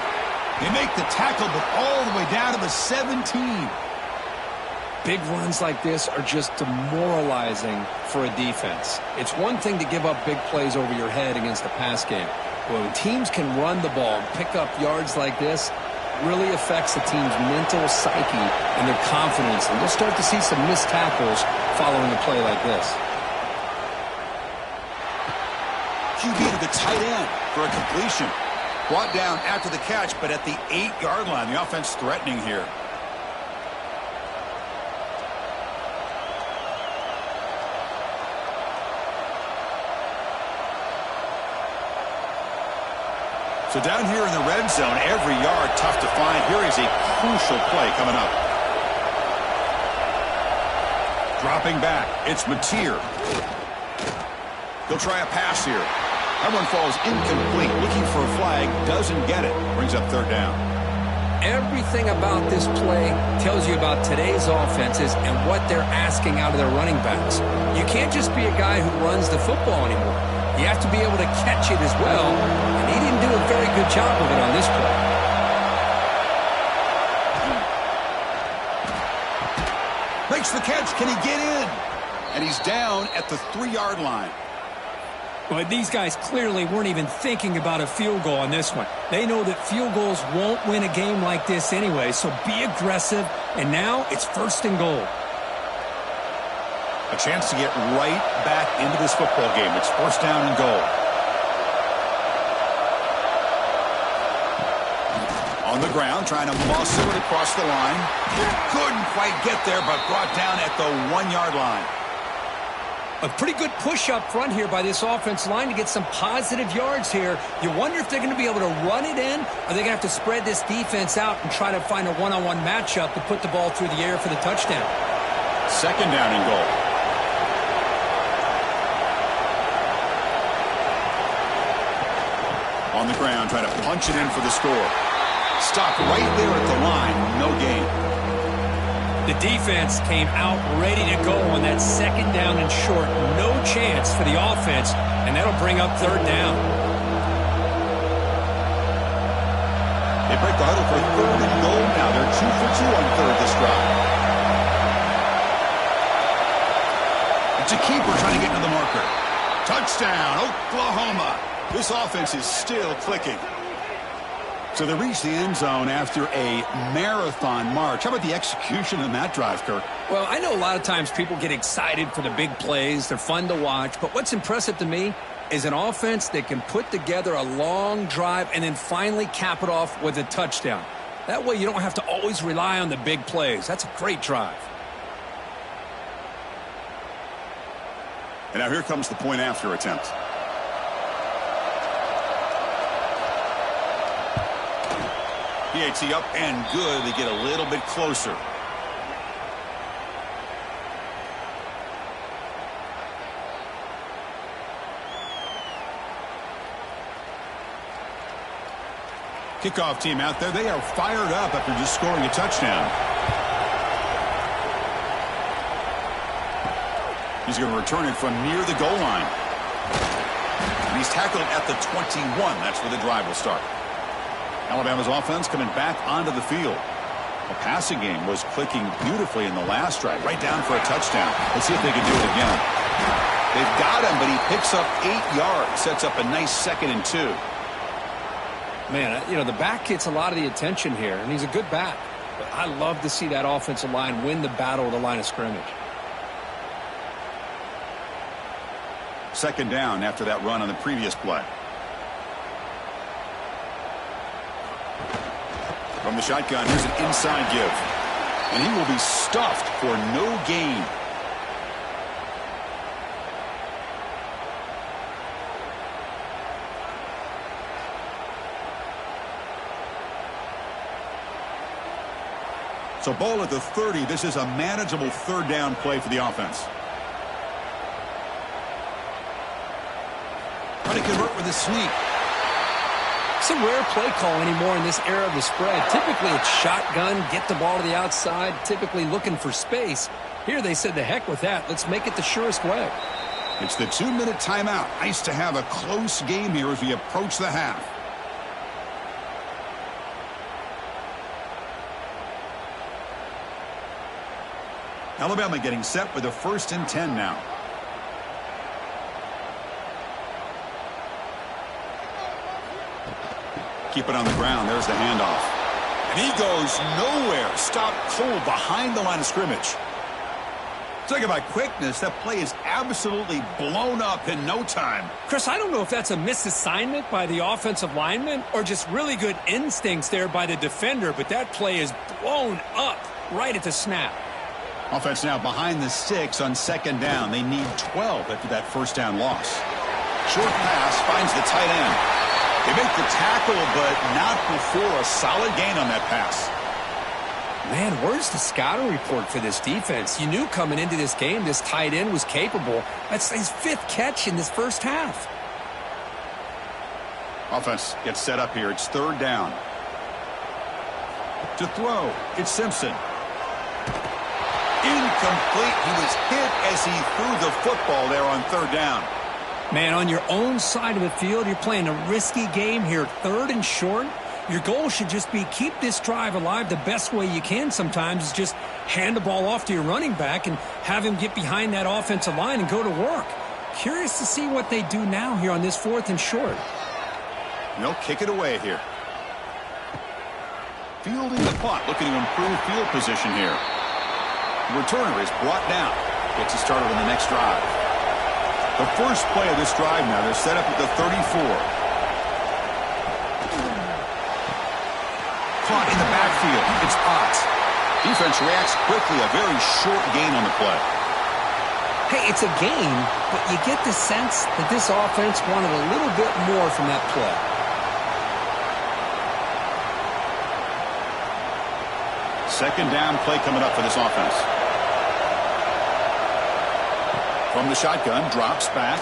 [SPEAKER 1] They make the tackle, but all the way down to the 17.
[SPEAKER 2] Big runs like this are just demoralizing for a defense. It's one thing to give up big plays over your head against the pass game. But when teams can run the ball and pick up yards like this, it really affects the team's mental psyche and their confidence. And we'll start to see some missed tackles following a play like this.
[SPEAKER 1] QB to the tight end for a completion. Brought down after the catch, but at the 8-yard line. The offense threatening here. So down here in the red zone, every yard tough to find. Here is a crucial play coming up. Dropping back, it's Mateer. He'll try a pass here. That one falls incomplete. Looking for a flag, doesn't get it. Brings up third down.
[SPEAKER 2] Everything about this play tells you about today's offenses and what they're asking out of their running backs. You can't just be a guy who runs the football anymore. You have to be able to catch it as well, and he didn't do a very good job of it on this play.
[SPEAKER 1] Makes the catch. Can he get in? And he's down at the 3-yard line.
[SPEAKER 2] But these guys clearly weren't even thinking about a field goal on this one. They know that field goals won't win a game like this anyway, so be aggressive, and now it's 1st and goal.
[SPEAKER 1] A chance to get right back into this football game. It's 1st down and goal. On the ground, trying to muscle it across the line. Couldn't quite get there, but brought down at the 1-yard line.
[SPEAKER 2] A pretty good push up front here by this offense line to get some positive yards here. You wonder if they're going to be able to run it in, or they're going to have to spread this defense out and try to find a one-on-one matchup to put the ball through the air for the touchdown.
[SPEAKER 1] 2nd down and goal. On the ground, trying to punch it in for the score. Stopped right there at the line, no gain.
[SPEAKER 2] The defense came out ready to go on that 2nd down and short. No chance for the offense, and that'll bring up 3rd down.
[SPEAKER 1] They break the huddle for 3rd and goal now. They're 2 for 2 on 3rd this drive. It's a keeper trying to get into the marker. Touchdown, Oklahoma. This offense is still clicking. So they reach the end zone after a marathon march. How about the execution in that drive, Kirk?
[SPEAKER 2] Well, I know a lot of times people get excited for the big plays. They're fun to watch. But what's impressive to me is an offense that can put together a long drive and then finally cap it off with a touchdown. That way you don't have to always rely on the big plays. That's a great drive.
[SPEAKER 1] And now here comes the point after attempt. PAT up and good. They get a little bit closer. Kickoff team out there. They are fired up after just scoring a touchdown. He's going to return it from near the goal line. And he's tackled at the 21. That's where the drive will start. Alabama's offense coming back onto the field. The passing game was clicking beautifully in the last drive, right down for a touchdown. Let's see if they can do it again. They've got him, but he picks up 8 yards, sets up a nice 2nd and 2.
[SPEAKER 2] Man, you know, the back gets a lot of the attention here, and he's a good back. But I love to see that offensive line win the battle of the line of scrimmage.
[SPEAKER 1] 2nd down after that run on the previous play. From the shotgun, here's an inside give. And he will be stuffed for no gain. So ball at the 30. This is a manageable 3rd down play for the offense. Trying to convert with a sweep.
[SPEAKER 2] It's a rare play call anymore in this era of the spread. Typically it's shotgun, get the ball to the outside, typically looking for space. Here they said, the heck with that. Let's make it the surest way.
[SPEAKER 1] It's the 2-minute timeout. Nice to have a close game here as we approach the half. Alabama getting set with a 1st and 10 now. Keep it on the ground. There's the handoff. And he goes nowhere. Stopped cold behind the line of scrimmage. Talking about quickness, that play is absolutely blown up in no time.
[SPEAKER 2] Chris, I don't know if that's a misassignment by the offensive lineman or just really good instincts there by the defender, but that play is blown up right at the snap.
[SPEAKER 1] Offense now behind the 6 on 2nd down. They need 12 after that 1st down loss. Short pass finds the tight end. They make the tackle, but not before a solid gain on that pass.
[SPEAKER 2] Man, where's the scouting report for this defense? You knew coming into this game this tight end was capable. That's his 5th catch in this first half.
[SPEAKER 1] Offense gets set up here. It's 3rd down. To throw, it's Simpson. Incomplete. He was hit as he threw the football there on 3rd down.
[SPEAKER 2] Man, on your own side of the field, you're playing a risky game here, 3rd and short. Your goal should just be keep this drive alive the best way you can sometimes is just hand the ball off to your running back and have him get behind that offensive line and go to work. Curious to see what they do now here on this 4th and short.
[SPEAKER 1] They'll kick it away here. Fielding the punt, looking to improve field position here. The returner is brought down. Gets it started on the next drive. The first play of this drive now, they're set up at the 34. Caught in the backfield. It's Potts. Defense reacts quickly. A very short gain on the play.
[SPEAKER 2] Hey, it's a gain, but you get the sense that this offense wanted a little bit more from that play.
[SPEAKER 1] Second down play coming up for this offense. From the shotgun, drops back.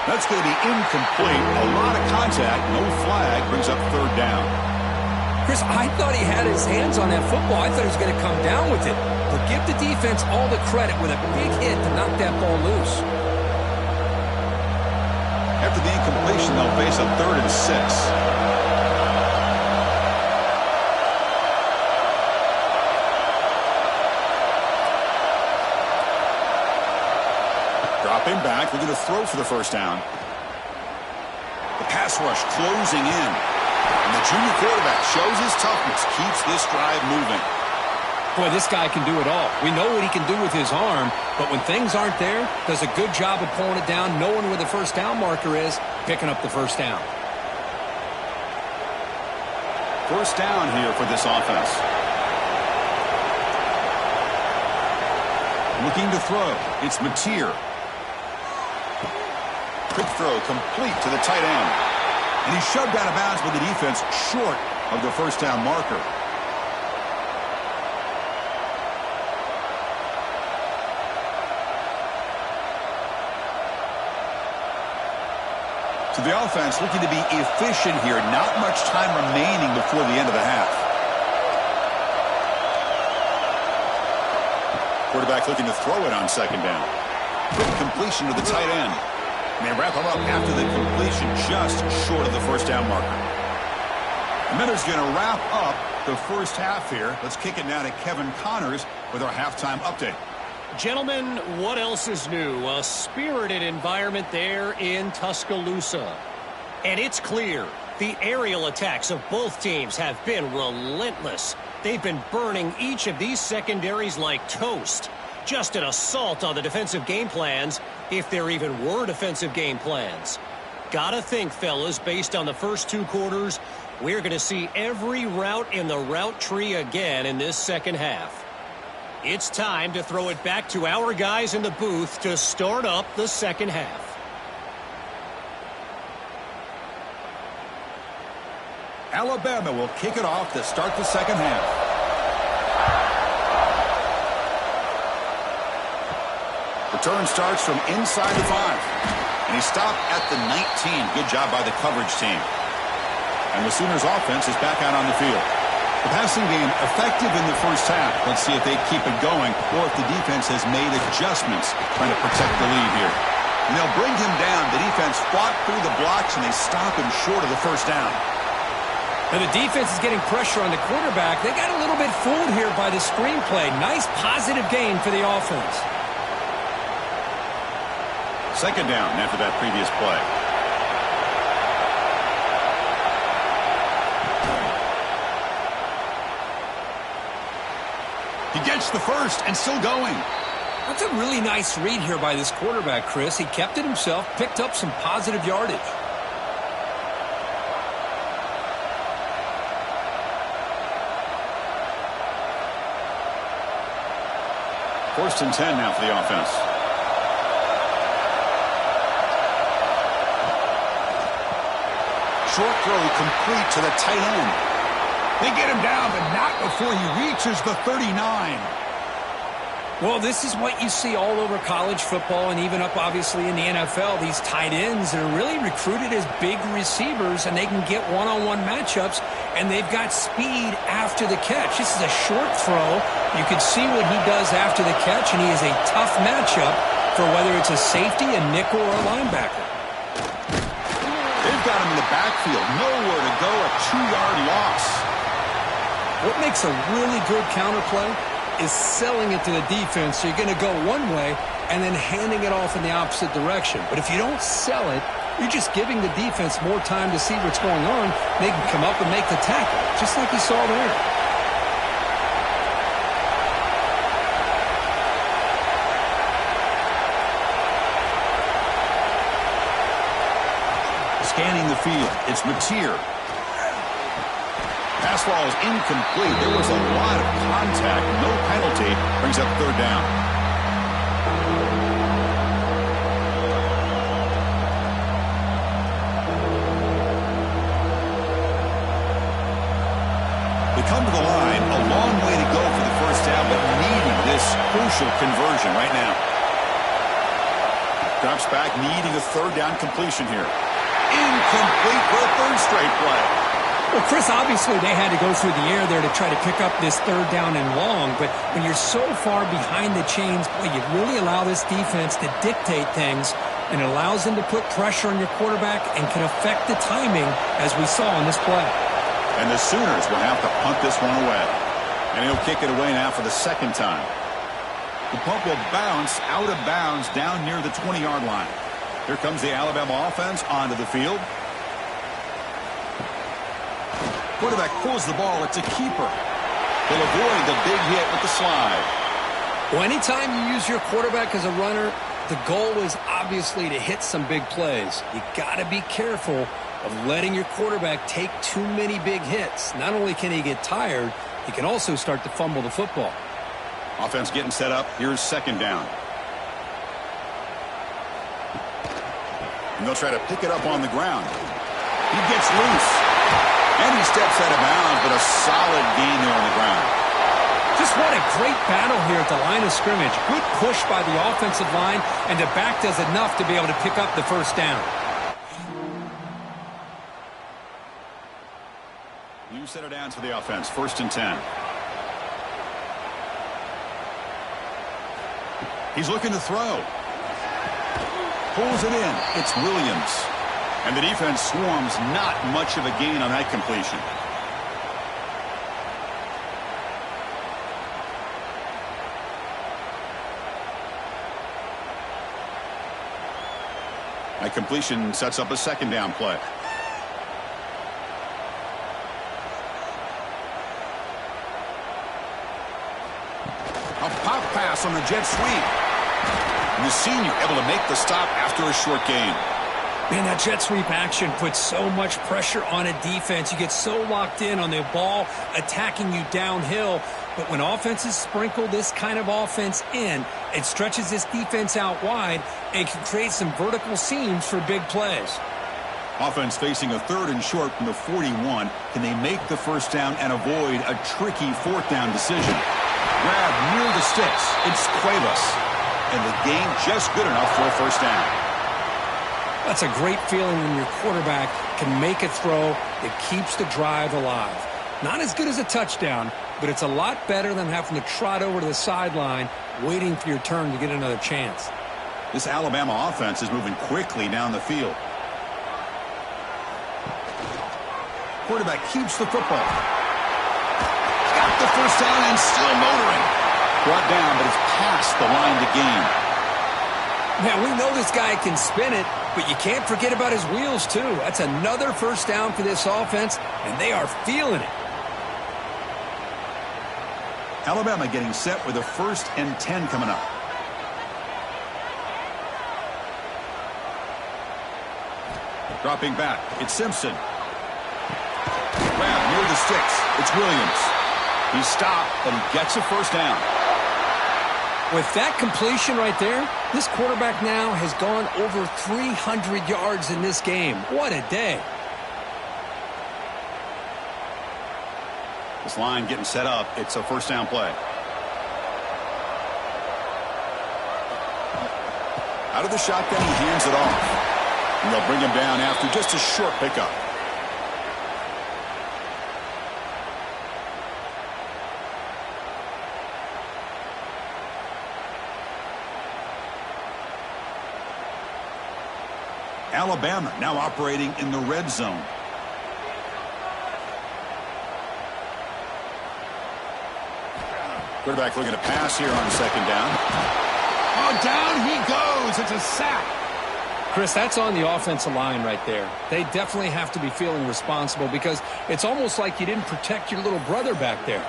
[SPEAKER 1] That's going to be incomplete. A lot of contact, no flag, brings up 3rd down.
[SPEAKER 2] Chris, I thought he had his hands on that football. I thought he was going to come down with it. But give the defense all the credit with a big hit to knock that ball loose.
[SPEAKER 1] After the incompletion, they'll face a 3rd and 6. Dropping back, looking to throw for the first down. The pass rush closing in. And the junior quarterback shows his toughness, keeps this drive moving.
[SPEAKER 2] Boy, this guy can do it all. We know what he can do with his arm, but when things aren't there, does a good job of pulling it down, knowing where the first down marker is, picking up the first down.
[SPEAKER 1] First down here for this offense. Looking to throw. It's Mateer. Quick throw complete to the tight end. And he's shoved out of bounds by the defense short of the first down marker. So the offense looking to be efficient here. Not much time remaining before the end of the half. Quarterback looking to throw it on second down. Quick completion to the tight end. And they wrap him up after the completion just short of the first down marker. And then there's going to wrap up the first half here. Let's kick it now to Kevin Connors with our halftime update.
[SPEAKER 3] Gentlemen, what else is new? A spirited environment there in Tuscaloosa. And it's clear the aerial attacks of both teams have been relentless. They've been burning each of these secondaries like toast. Just an assault on the defensive game plans, if there even were defensive game plans. Gotta think, fellas, based on the first 2 quarters, we're going to see every route in the route tree again in this second half. It's time to throw it back to our guys in the booth to start up the second half.
[SPEAKER 1] Alabama will kick it off to start the second half. Return starts from inside the 5. And he stopped at the 19. Good job by the coverage team. And the Sooners offense is back out on the field. The passing game effective in the first half. Let's see if they keep it going or if the defense has made adjustments trying to protect the lead here. And they'll bring him down. The defense fought through the blocks and they stop him short of the first down.
[SPEAKER 2] And the defense is getting pressure on the quarterback. They got a little bit fooled here by the screenplay. Nice positive gain for the offense.
[SPEAKER 1] Second down after that previous play. He gets the first and still going.
[SPEAKER 2] That's a really nice read here by this quarterback, Chris. He kept it himself, picked up some positive yardage.
[SPEAKER 1] First and 10 now for the offense. Short throw complete to the tight end. They get him down, but not before he reaches the 39.
[SPEAKER 2] Well, this is what you see all over college football and even up, obviously, in the NFL. These tight ends are really recruited as big receivers, and they can get one-on-one matchups, and they've got speed after the catch. This is a short throw. You can see what he does after the catch, and he is a tough matchup for whether it's a safety, a nickel, or a linebacker.
[SPEAKER 1] They've got him in the backfield. Nowhere to go, a 2-yard loss.
[SPEAKER 2] What makes a really good counterplay is selling it to the defense. So you're going to go one way and then handing it off in the opposite direction. But if you don't sell it, you're just giving the defense more time to see what's going on. They can come up and make the tackle, just like you saw there.
[SPEAKER 1] Scanning the field, it's Mateer. Pass ball is incomplete. There was a lot of contact. No penalty. Brings up third down. They come to the line. A long way to go for the first down, but needing this crucial conversion right now. Drops back, needing a third down completion here. Incomplete for a third straight play.
[SPEAKER 2] Well, Chris, obviously they had to go through the air there to try to pick up this third down and long, but when you're so far behind the chains, boy, you really allow this defense to dictate things, and it allows them to put pressure on your quarterback and can affect the timing, as we saw in this play.
[SPEAKER 1] And the Sooners will have to punt this one away. And he'll kick it away now for the second time. The punt will bounce out of bounds down near the 20-yard line. Here comes the Alabama offense onto the field. Quarterback pulls the ball. It's a keeper. He'll avoid the big hit with the slide.
[SPEAKER 2] Well, anytime you use your quarterback as a runner, the goal is obviously to hit some big plays. You got to be careful of letting your quarterback take too many big hits. Not only can he get tired, he can also start to fumble the football.
[SPEAKER 1] Offense getting set up. Here's second down. And they'll try to pick it up on the ground. He gets loose. And he steps out of bounds, but a solid gain there on the ground.
[SPEAKER 2] Just what a great battle here at the line of scrimmage. Good push by the offensive line, and the back does enough to be able to pick up the first down.
[SPEAKER 1] You set it down to the offense. 1st and 10. He's looking to throw. Pulls it in. It's Williams. And the defense swarms. Not much of a gain on that completion. That completion sets up a second down play. A pop pass on the jet sweep. And the senior able to make the stop after a short gain.
[SPEAKER 2] Man, that jet sweep action puts so much pressure on a defense. You get so locked in on the ball attacking you downhill. But when offenses sprinkle this kind of offense in, it stretches this defense out wide and can create some vertical seams for big plays.
[SPEAKER 1] Offense facing a 3rd and short from the 41. Can they make the first down and avoid a tricky 4th down decision? Grab near the sticks. It's Cuevas. And the gain just good enough for a first down.
[SPEAKER 2] That's a great feeling when your quarterback can make a throw that keeps the drive alive. Not as good as a touchdown, but it's a lot better than having to trot over to the sideline waiting for your turn to get another chance.
[SPEAKER 1] This Alabama offense is moving quickly down the field. Quarterback keeps the football. Got the first down and still motoring. Brought down, but it's past the line to gain.
[SPEAKER 2] Man, we know this guy can spin it, but you can't forget about his wheels, too. That's another first down for this offense, and they are feeling it.
[SPEAKER 1] Alabama getting set with a 1st and 10 coming up. Dropping back, it's Simpson. Grab near the sticks, it's Williams. He stopped, but he gets a first down.
[SPEAKER 2] With that completion right there, this quarterback now has gone over 300 yards in this game. What a day.
[SPEAKER 1] This line getting set up. It's a first down play. Out of the shotgun, he hands it off. And they'll bring him down after just a short pickup. Alabama now operating in the red zone. Quarterback looking to pass here on second down. Oh, down he goes. It's a sack.
[SPEAKER 2] Chris, that's on the offensive line right there. They definitely have to be feeling responsible because it's almost like you didn't protect your little brother back there.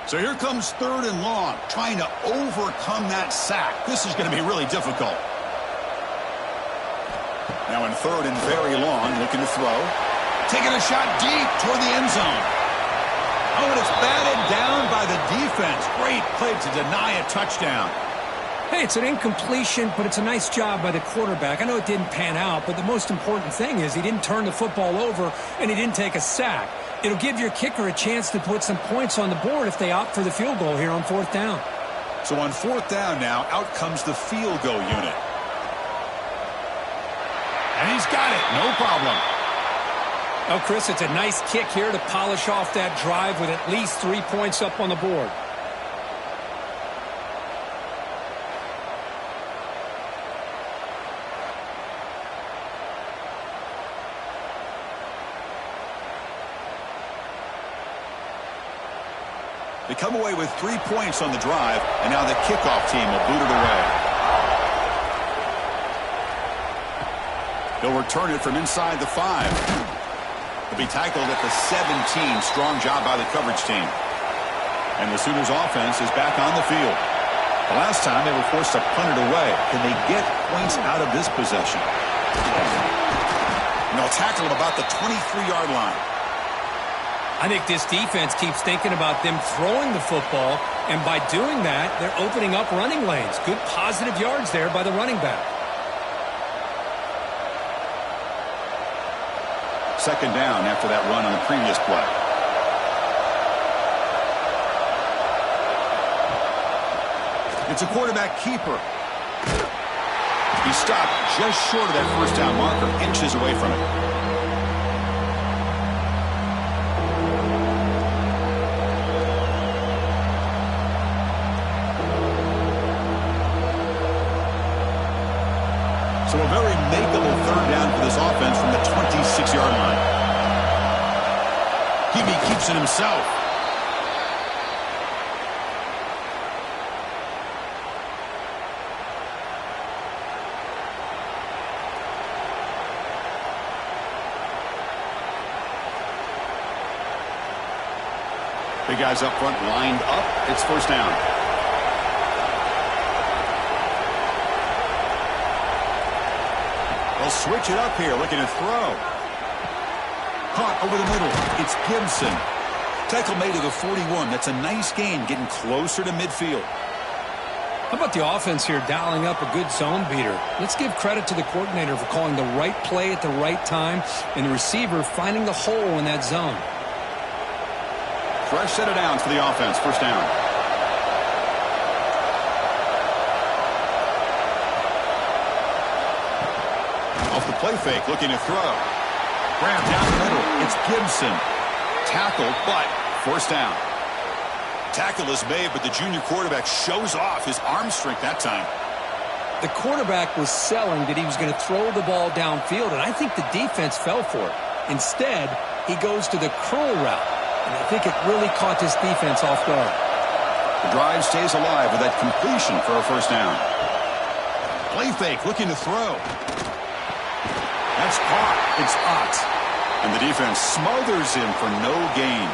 [SPEAKER 1] So here comes third and long, trying to overcome that sack. This is going to be really difficult. Now in third and very long, looking to throw. Taking a shot deep toward the end zone. Oh, and it's batted down by the defense. Great play to deny a touchdown.
[SPEAKER 2] Hey, it's an incompletion, but it's a nice job by the quarterback. I know it didn't pan out, but the most important thing is he didn't turn the football over and he didn't take a sack. It'll give your kicker a chance to put some points on the board if they opt for the field goal here on fourth down.
[SPEAKER 1] So on fourth down now, out comes the field goal unit. And he's got it. No problem.
[SPEAKER 2] Oh, Chris, it's a nice kick here to polish off that drive with at least 3 points up on the board.
[SPEAKER 1] They come away with 3 points on the drive, and now the kickoff team will boot it away. They'll return it from inside the 5. He'll be tackled at the 17. Strong job by the coverage team. And the Sooners offense is back on the field. The last time they were forced to punt it away. Can they get points out of this possession? And they'll tackle him about the 23-yard line.
[SPEAKER 2] I think this defense keeps thinking about them throwing the football, and by doing that, they're opening up running lanes. Good positive yards there by the running back.
[SPEAKER 1] Second down after that run on the previous play. It's a quarterback keeper. He stopped just short of that first down marker, inches away from it. So a very makeable third down for this offense from the 26-yard line. Hebe keeps it himself. Big guys up front lined up. It's first down. They'll switch it up here, looking to throw. Caught over the middle. It's Gibson. Tackle made to the 41. That's a nice gain, getting closer to midfield.
[SPEAKER 2] How about the offense here dialing up a good zone beater? Let's give credit to the coordinator for calling the right play at the right time and the receiver finding the hole in that zone.
[SPEAKER 1] Fresh set of downs for the offense. First down. Off the play fake, looking to throw. Graham down the middle. It's Gibson. Tackled, but first down. Tackle is made, but the junior quarterback shows off his arm strength that time.
[SPEAKER 2] The quarterback was selling that he was going to throw the ball downfield, and I think the defense fell for it. Instead, he goes to the curl route, and I think it really caught this defense off guard.
[SPEAKER 1] The drive stays alive with that completion for a first down. Play fake, looking to throw. That's caught. It's Ott. And the defense smothers him for no gain.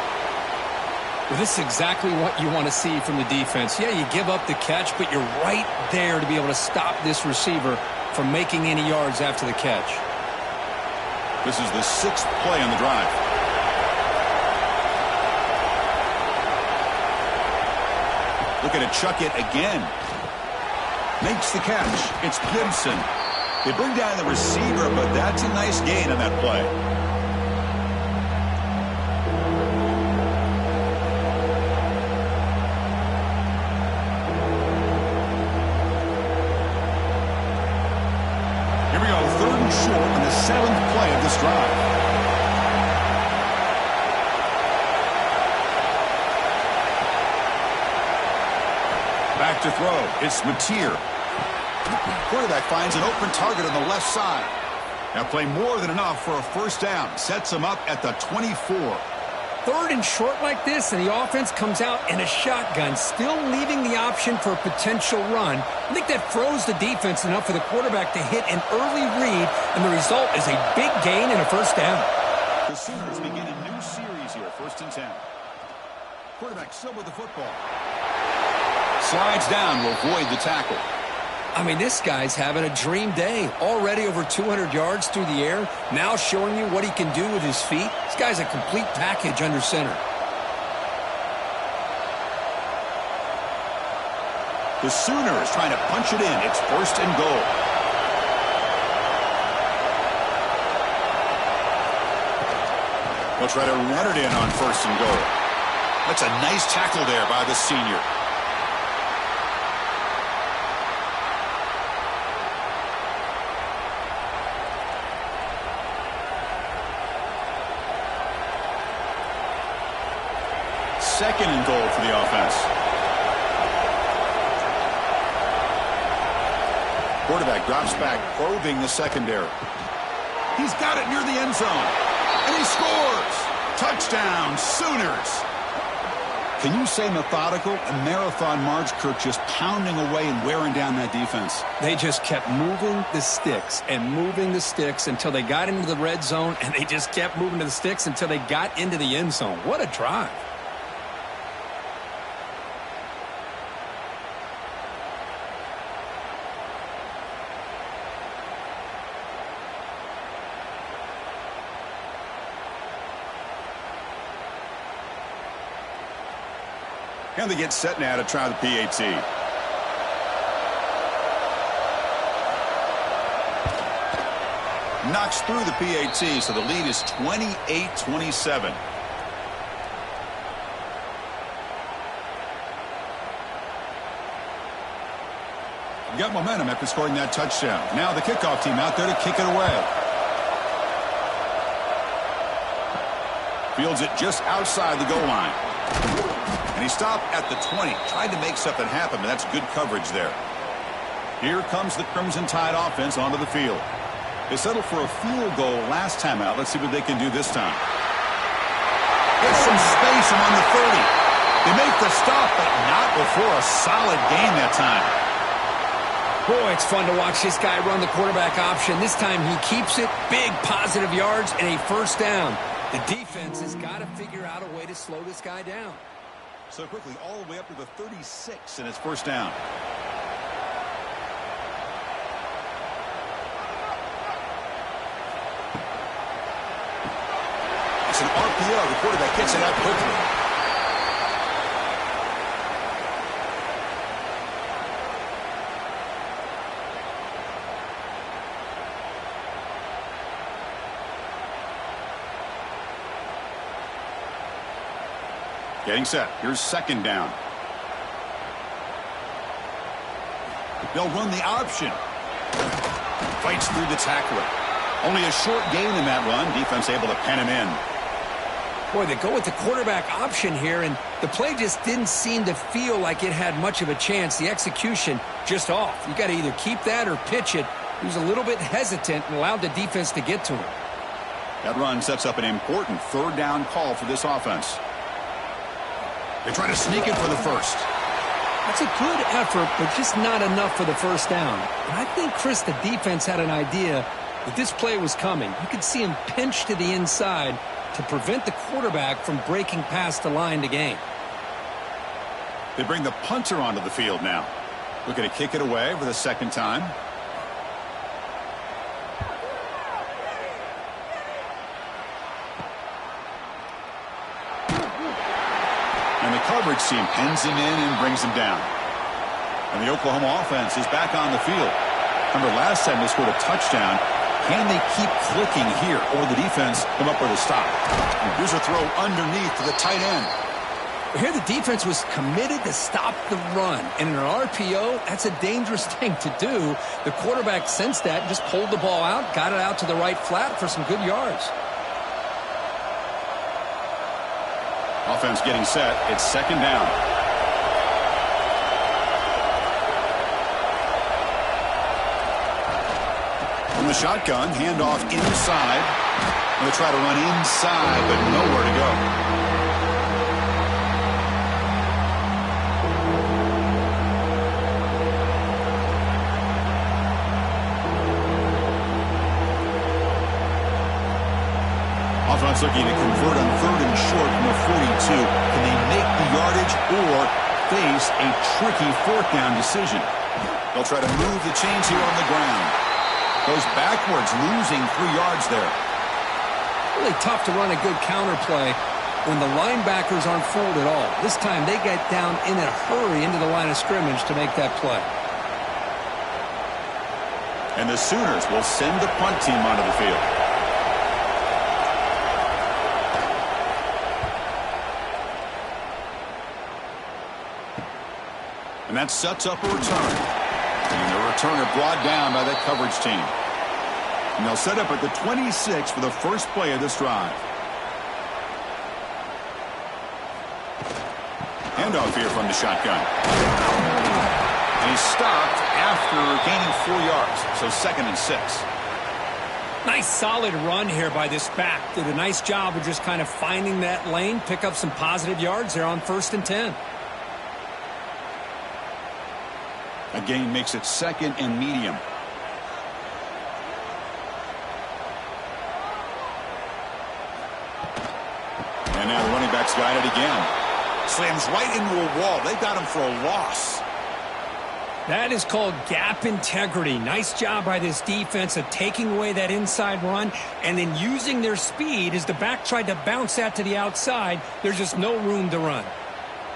[SPEAKER 2] Well, this is exactly what you want to see from the defense. Yeah, you give up the catch, but you're right there to be able to stop this receiver from making any yards after the catch.
[SPEAKER 1] This is the 6th play on the drive. Looking to chuck it again. Makes the catch. It's Gibson. They bring down the receiver, but that's a nice gain on that play. Here we go, 3rd and short on the 7th play of this drive. Back to throw. It's Mateer. Quarterback finds an open target on the left side. Now play more than enough for a first down. Sets him up at the 24.
[SPEAKER 2] Third and short like this, and the offense comes out in a shotgun, still leaving the option for a potential run. I think that froze the defense enough for the quarterback to hit an early read, and the result is a big gain and a first down.
[SPEAKER 1] The Sooners begin a new series here, 1st and 10. Quarterback still with the football. Slides down will avoid the tackle.
[SPEAKER 2] I mean, this guy's having a dream day. Already over 200 yards through the air. Now showing you what he can do with his feet. This guy's a complete package under center.
[SPEAKER 1] The Sooners trying to punch it in. It's 1st and goal. They'll try to run it in on 1st and goal. That's a nice tackle there by the senior. Second and goal for the offense. Quarterback drops back, probing the secondary. He's got it near the end zone. And he scores! Touchdown, Sooners! Can you say methodical? A marathon march, Kirk, just pounding away and wearing down that defense.
[SPEAKER 2] They just kept moving the sticks and moving the sticks until they got into the red zone, and they just kept moving to the sticks until they got into the end zone. What a drive.
[SPEAKER 1] And they get set now to try the PAT. Knocks through the PAT, so the lead is 28-27. Got momentum after scoring that touchdown. Now the kickoff team out there to kick it away. Fields it just outside the goal line. And he stopped at the 20. Tried to make something happen, but that's good coverage there. Here comes the Crimson Tide offense onto the field. They settled for a field goal last time out. Let's see what they can do this time. Gets some space among the 30. They make the stop, but not before a solid gain that time.
[SPEAKER 2] Boy, it's fun to watch this guy run the quarterback option. This time he keeps it. Big positive yards and a first down. The defense has got to figure out a way to slow this guy down.
[SPEAKER 1] So quickly, all the way up to the 36, and it's first down. It's an RPO. The quarterback gets it out quickly. Getting set. Here's second down. They'll run the option. Fights through the tackler. Only a short gain in that run. Defense able to pen him in.
[SPEAKER 2] Boy, they go with the quarterback option here, and the play just didn't seem to feel like it had much of a chance. The execution just off. You got to either keep that or pitch it. He was a little bit hesitant and allowed the defense to get to him.
[SPEAKER 1] That run sets up an important third down call for this offense. They try to sneak it for the first.
[SPEAKER 2] That's a good effort, but just not enough for the first down. And I think, Chris, the defense had an idea that this play was coming. You could see him pinch to the inside to prevent the quarterback from breaking past the line to gain.
[SPEAKER 1] They bring the punter onto the field now. Looking to kick it away for the second time. And the coverage team pins him in and brings him down. And the Oklahoma offense is back on the field. Remember last time they scored a touchdown. Can they keep clicking here, or the defense come up with a stop? And here's a throw underneath to the tight end.
[SPEAKER 2] Here the defense was committed to stop the run. And in an RPO, that's a dangerous thing to do. The quarterback sensed that, just pulled the ball out, got it out to the right flat for some good yards. Offense getting set. It's second down.
[SPEAKER 1] From the shotgun, handoff inside. They'll try to run inside, but nowhere to go. Offense looking to convert on 3rd and short from the 42. Can they make the yardage or face a tricky 4th down decision? They'll try to move the chains here on the ground. Goes backwards, losing 3 yards there.
[SPEAKER 2] Really tough to run a good counter play when the linebackers aren't fooled at all. This time they get down in a hurry into the line of scrimmage to make that play.
[SPEAKER 1] And the Sooners will send the punt team onto the field. And that sets up a return. And the returner brought down by that coverage team. And they'll set up at the 26 for the first play of this drive. Handoff here from the shotgun. And he's stopped after gaining 4 yards. So 2nd and 6.
[SPEAKER 2] Nice solid run here by this back. Did a nice job of just kind of finding that lane, pick up some positive yards there on 1st and 10.
[SPEAKER 1] A gain makes it 2nd and medium. And now the running back's got it again. Slams right into a wall. They got him for a loss.
[SPEAKER 2] That is called gap integrity. Nice job by this defense of taking away that inside run and then using their speed as the back tried to bounce that to the outside. There's just no room to run.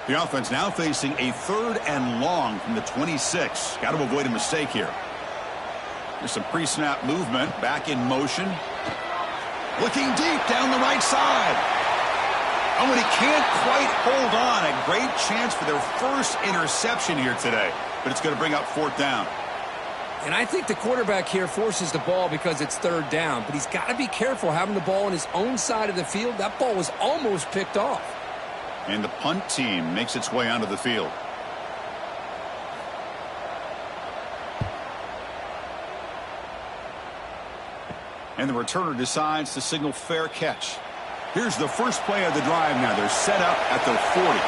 [SPEAKER 1] The offense now facing a 3rd and long from the 26. Got to avoid a mistake here. There's some pre-snap movement. Back in motion. Looking deep down the right side. Oh, and he can't quite hold on. A great chance for their first interception here today. But it's going to bring up 4th down.
[SPEAKER 2] And I think the quarterback here forces the ball because it's 3rd down. But he's got to be careful having the ball on his own side of the field. That ball was almost picked off.
[SPEAKER 1] And the punt team makes its way onto the field. And the returner decides to signal fair catch. Here's the first play of the drive now. They're set up at the 40.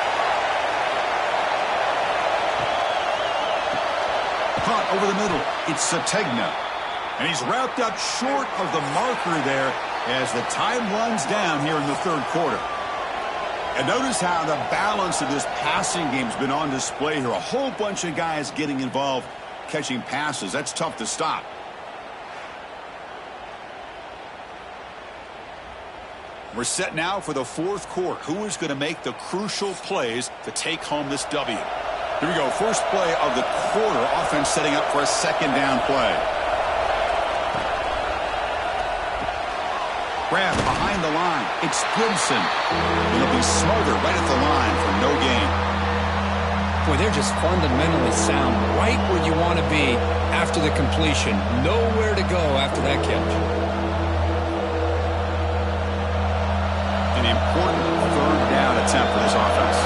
[SPEAKER 1] Caught over the middle. It's Sategna. And he's wrapped up short of the marker there as the time runs down here in the 3rd quarter. And notice how the balance of this passing game has been on display here. A whole bunch of guys getting involved catching passes. That's tough to stop. We're set now for the 4th quarter. Who is going to make the crucial plays to take home this W? Here we go. First play of the quarter. Offense setting up for a 2nd down play. Grab behind the line. It's Gibson. It'll be smothered right at the line for no gain.
[SPEAKER 2] Boy, they're just fundamentally sound. Right where you want to be after the completion. Nowhere to go after that catch.
[SPEAKER 1] An important 3rd down attempt for this offense.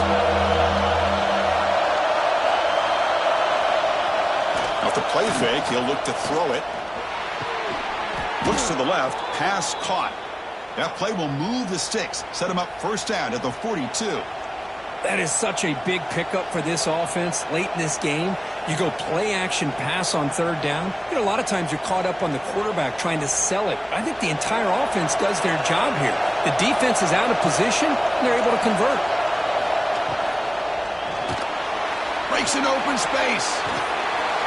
[SPEAKER 1] Off the play fake, he'll look to throw it. Looks to the left. Pass caught. That play will move the sticks. Set him up 1st down at the 42.
[SPEAKER 2] That is such a big pickup for this offense late in this game. You go play action pass on 3rd down. You know, a lot of times you're caught up on the quarterback trying to sell it. I think the entire offense does their job here. The defense is out of position, and they're able to convert.
[SPEAKER 1] Breaks an open space.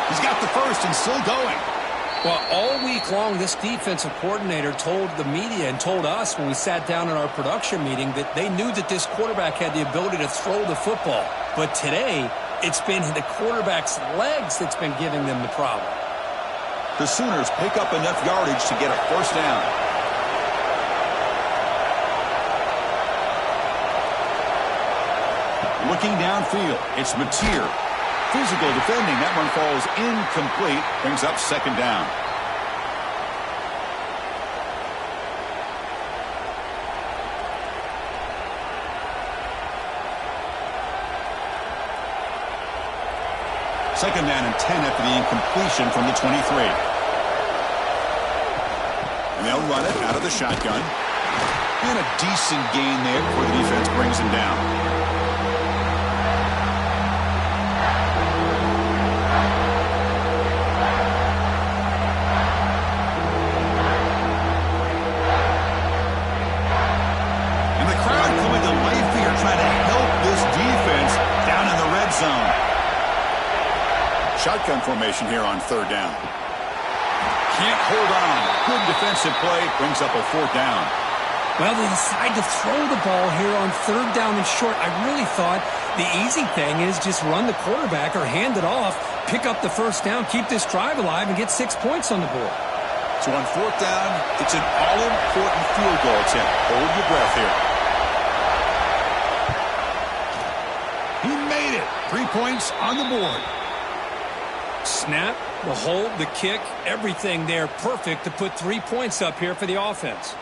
[SPEAKER 1] He's got the first and still going.
[SPEAKER 2] Well, all week long, this defensive coordinator told the media and told us when we sat down in our production meeting that they knew that this quarterback had the ability to throw the football. But today, it's been the quarterback's legs that's been giving them the problem.
[SPEAKER 1] The Sooners pick up enough yardage to get a 1st down. Looking downfield, it's Mateer. Physical defending. That one falls incomplete. Brings up 2nd down. Second down and 10 after the incompletion from the 23. And they'll run it out of the shotgun. And a decent gain there before the defense brings him down. And the crowd coming to life here, trying to help this defense down in the red zone. Shotgun formation here on third down. Can't hold on. Good defensive play. Brings up a fourth down.
[SPEAKER 2] Well, they decide to throw the ball here on third down and short. I really thought the easy thing is just run the quarterback or hand it off, pick up the first down, keep this drive alive, and get 6 points on the board.
[SPEAKER 1] So on fourth down, it's an all-important field goal attempt. Hold your breath here. He made it. 3 points on the board.
[SPEAKER 2] Snap, the hold, the kick, everything there perfect to put 3 points up here for the offense.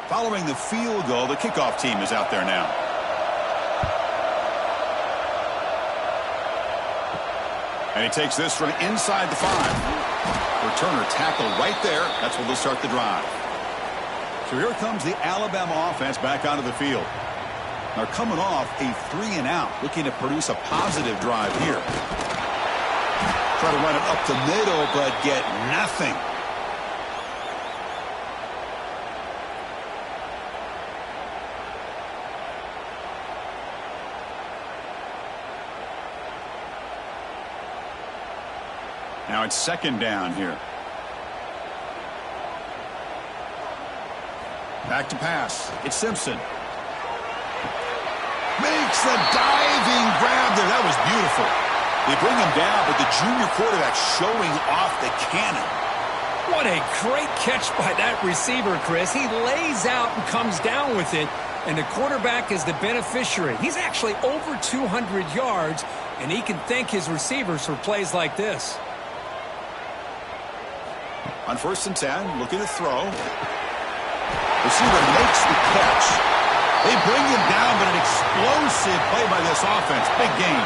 [SPEAKER 1] Following the field goal, the kickoff team is out there now. And he takes this from inside the 5. Returner tackled right there. That's where they'll start the drive. So here comes the Alabama offense back onto the field. They're coming off a 3-and-out, looking to produce a positive drive here. Try to run it up the middle, but get nothing. Now it's second down here. Back to pass. It's Simpson. Makes the diving grab there. That was beautiful. They bring him down, but the junior quarterback showing off the cannon.
[SPEAKER 2] What a great catch by that receiver, Chris. He lays out and comes down with it, and the quarterback is the beneficiary. He's actually over 200 yards, and he can thank his receivers for plays like this.
[SPEAKER 1] On 1st and 10, looking to throw. Receiver makes the catch. They bring him down, but an explosive play by this offense. Big gain.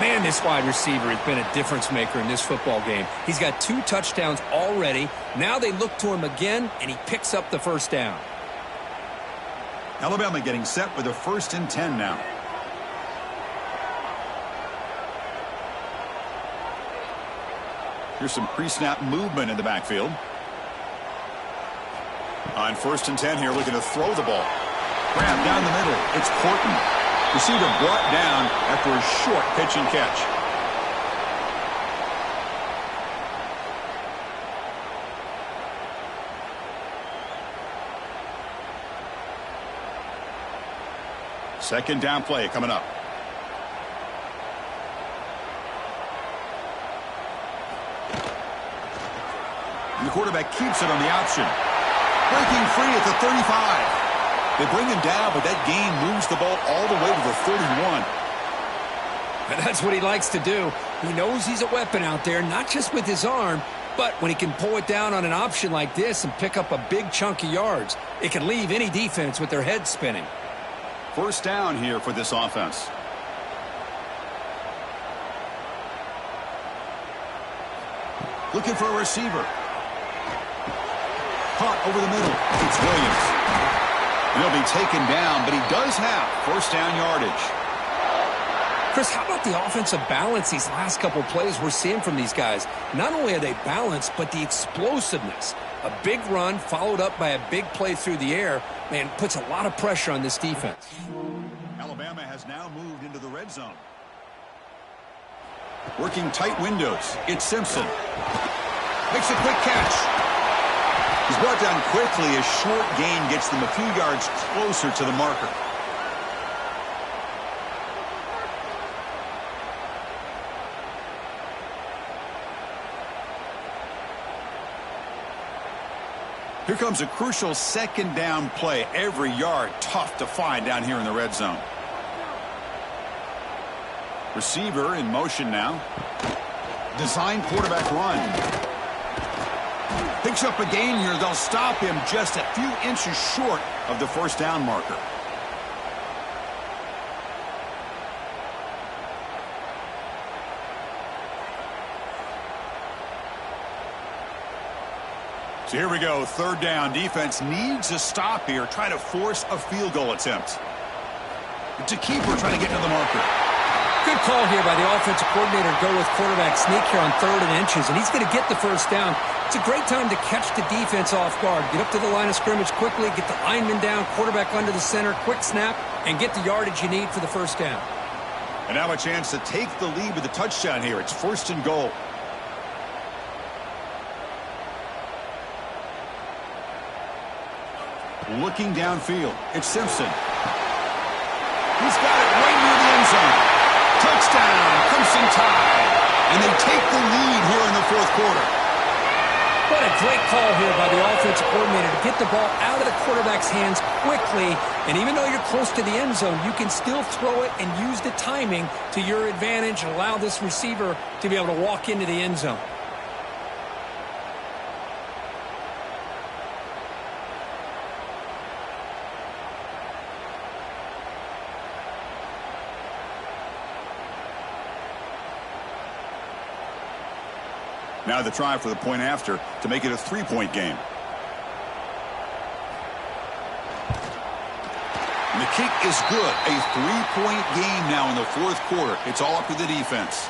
[SPEAKER 2] Man, this wide receiver has been a difference maker in this football game. He's got 2 touchdowns already. Now they look to him again, and he picks up the first down.
[SPEAKER 1] Alabama getting set with a 1st and 10 now. Here's some pre-snap movement in the backfield. On 1st and 10 here, looking to throw the ball. Grab down the middle. It's Horton. Receiver brought down after a short pitch and catch. Second down play coming up. And the quarterback keeps it on the option. Breaking free at the 35. They bring him down, but that gain moves the ball all the way to the 31.
[SPEAKER 2] And that's what he likes to do. He knows he's a weapon out there, not just with his arm, but when he can pull it down on an option like this and pick up a big chunk of yards, it can leave any defense with their head spinning.
[SPEAKER 1] First down here for this offense. Looking for a receiver. Caught over the middle. It's Williams. And he'll be taken down, but he does have first down yardage.
[SPEAKER 2] Chris, how about the offensive balance these last couple of plays we're seeing from these guys? Not only are they balanced, but the explosiveness. A big run followed up by a big play through the air, man, puts a lot of pressure on this defense.
[SPEAKER 1] Alabama has now moved into the red zone. Working tight windows. It's Simpson. Makes a quick catch. He's brought down quickly. A short gain gets them a few yards closer to the marker. Here comes a crucial second down play. Every yard tough to find down here in the red zone. Receiver in motion now. Design quarterback run. Picks up a gain here. They'll stop him just a few inches short of the first down marker. So here we go, third down. Defense needs a stop here. Try to force a field goal attempt. It's a keeper trying to get to the marker.
[SPEAKER 2] Good call here by the offensive coordinator to go with quarterback sneak here on 3rd and inches, and he's going to get the first down. It's a great time to catch the defense off guard. Get up to the line of scrimmage quickly, get the lineman down, quarterback under the center, quick snap, and get the yardage you need for the first down.
[SPEAKER 1] And now a chance to take the lead with a touchdown here. It's 1st and goal. Looking downfield, it's Simpson. He's got it right near the end zone. Touchdown, Crimson Tide. And they take the lead here in the 4th quarter.
[SPEAKER 2] What a great call here by the offensive coordinator to get the ball out of the quarterback's hands quickly. And even though you're close to the end zone, you can still throw it and use the timing to your advantage and allow this receiver to be able to walk into the end zone.
[SPEAKER 1] Now the try for the point after to make it a 3-point game. And the kick is good. A 3-point game now in the 4th quarter. It's all up to the defense.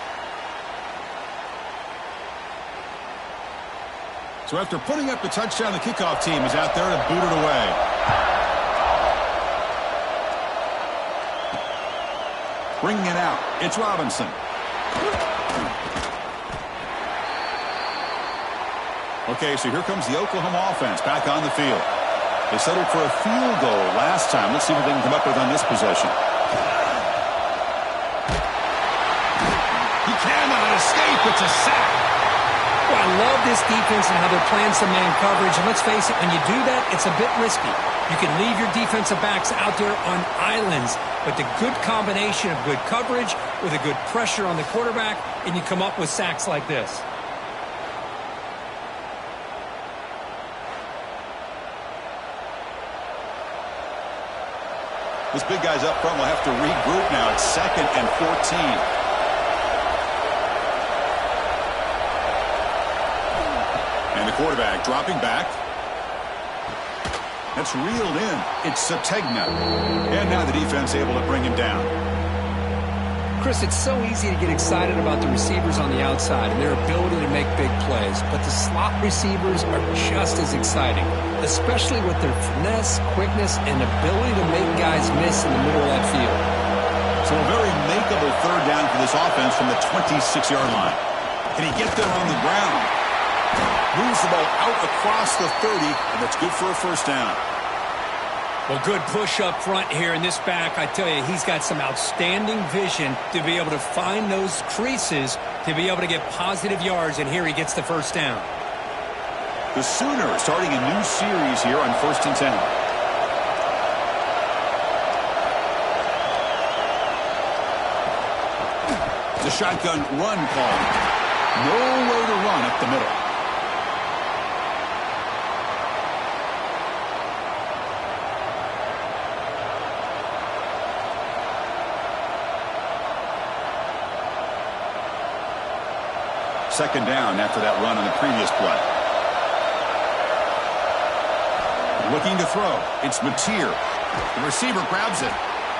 [SPEAKER 1] So after putting up the touchdown, the kickoff team is out there to boot it away. Bringing it out, it's Robinson. Okay, so here comes the Oklahoma offense back on the field. They settled for a field goal last time. Let's see what they can come up with on this possession. He cannot escape. It's a sack.
[SPEAKER 2] Well, I love this defense and how they're playing some man coverage. And let's face it, when you do that, it's a bit risky. You can leave your defensive backs out there on islands, but the good combination of good coverage with a good pressure on the quarterback, and you come up with sacks like this.
[SPEAKER 1] This big guy's up front will have to regroup now. It's 2nd and 14. And the quarterback dropping back. That's reeled in. It's Sategna. And now the defense able to bring him down.
[SPEAKER 2] Chris, it's so easy to get excited about the receivers on the outside and their ability to make big plays, but the slot receivers are just as exciting, especially with their finesse, quickness, and ability to make guys miss in the middle of that field.
[SPEAKER 1] So a very makeable 3rd down for this offense from the 26-yard line. Can he get there on the ground? Moves the ball out across the 30, and that's good for a 1st down.
[SPEAKER 2] Well, good push up front here in this back. I tell you, he's got some outstanding vision to be able to find those creases to be able to get positive yards, and here he gets the 1st down.
[SPEAKER 1] The Sooners starting a new series here on 1st and 10. It's a shotgun run call. Nowhere to run up the middle. Second down after that run on the previous play. Looking to throw. It's Mateer. The receiver grabs it.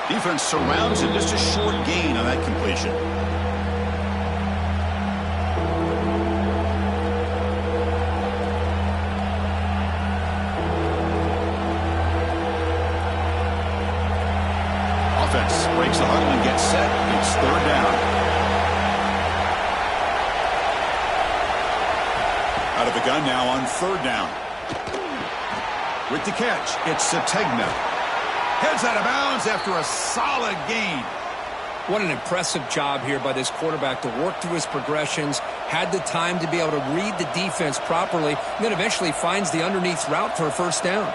[SPEAKER 1] Defense surrounds him. Just a short gain on that completion. Offense breaks the huddle and gets set. It's 3rd down. Out of the gun now on 3rd down. With the catch, it's Sategna. Heads out of bounds after a solid gain.
[SPEAKER 2] What an impressive job here by this quarterback to work through his progressions, had the time to be able to read the defense properly, and then eventually finds the underneath route for a 1st down.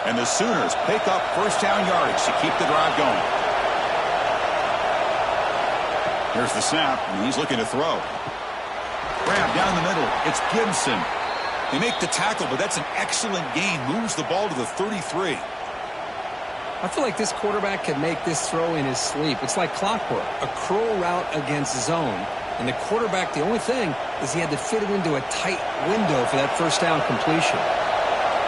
[SPEAKER 1] And the Sooners pick up 1st down yardage to keep the drive going. Here's the snap, and he's looking to throw. Grab down the middle. It's Gibson. They make the tackle, but that's an excellent gain. Moves the ball to the 33.
[SPEAKER 2] I feel like this quarterback could make this throw in his sleep. It's like clockwork, a curl route against zone. And the quarterback, the only thing, is he had to fit it into a tight window for that first down completion.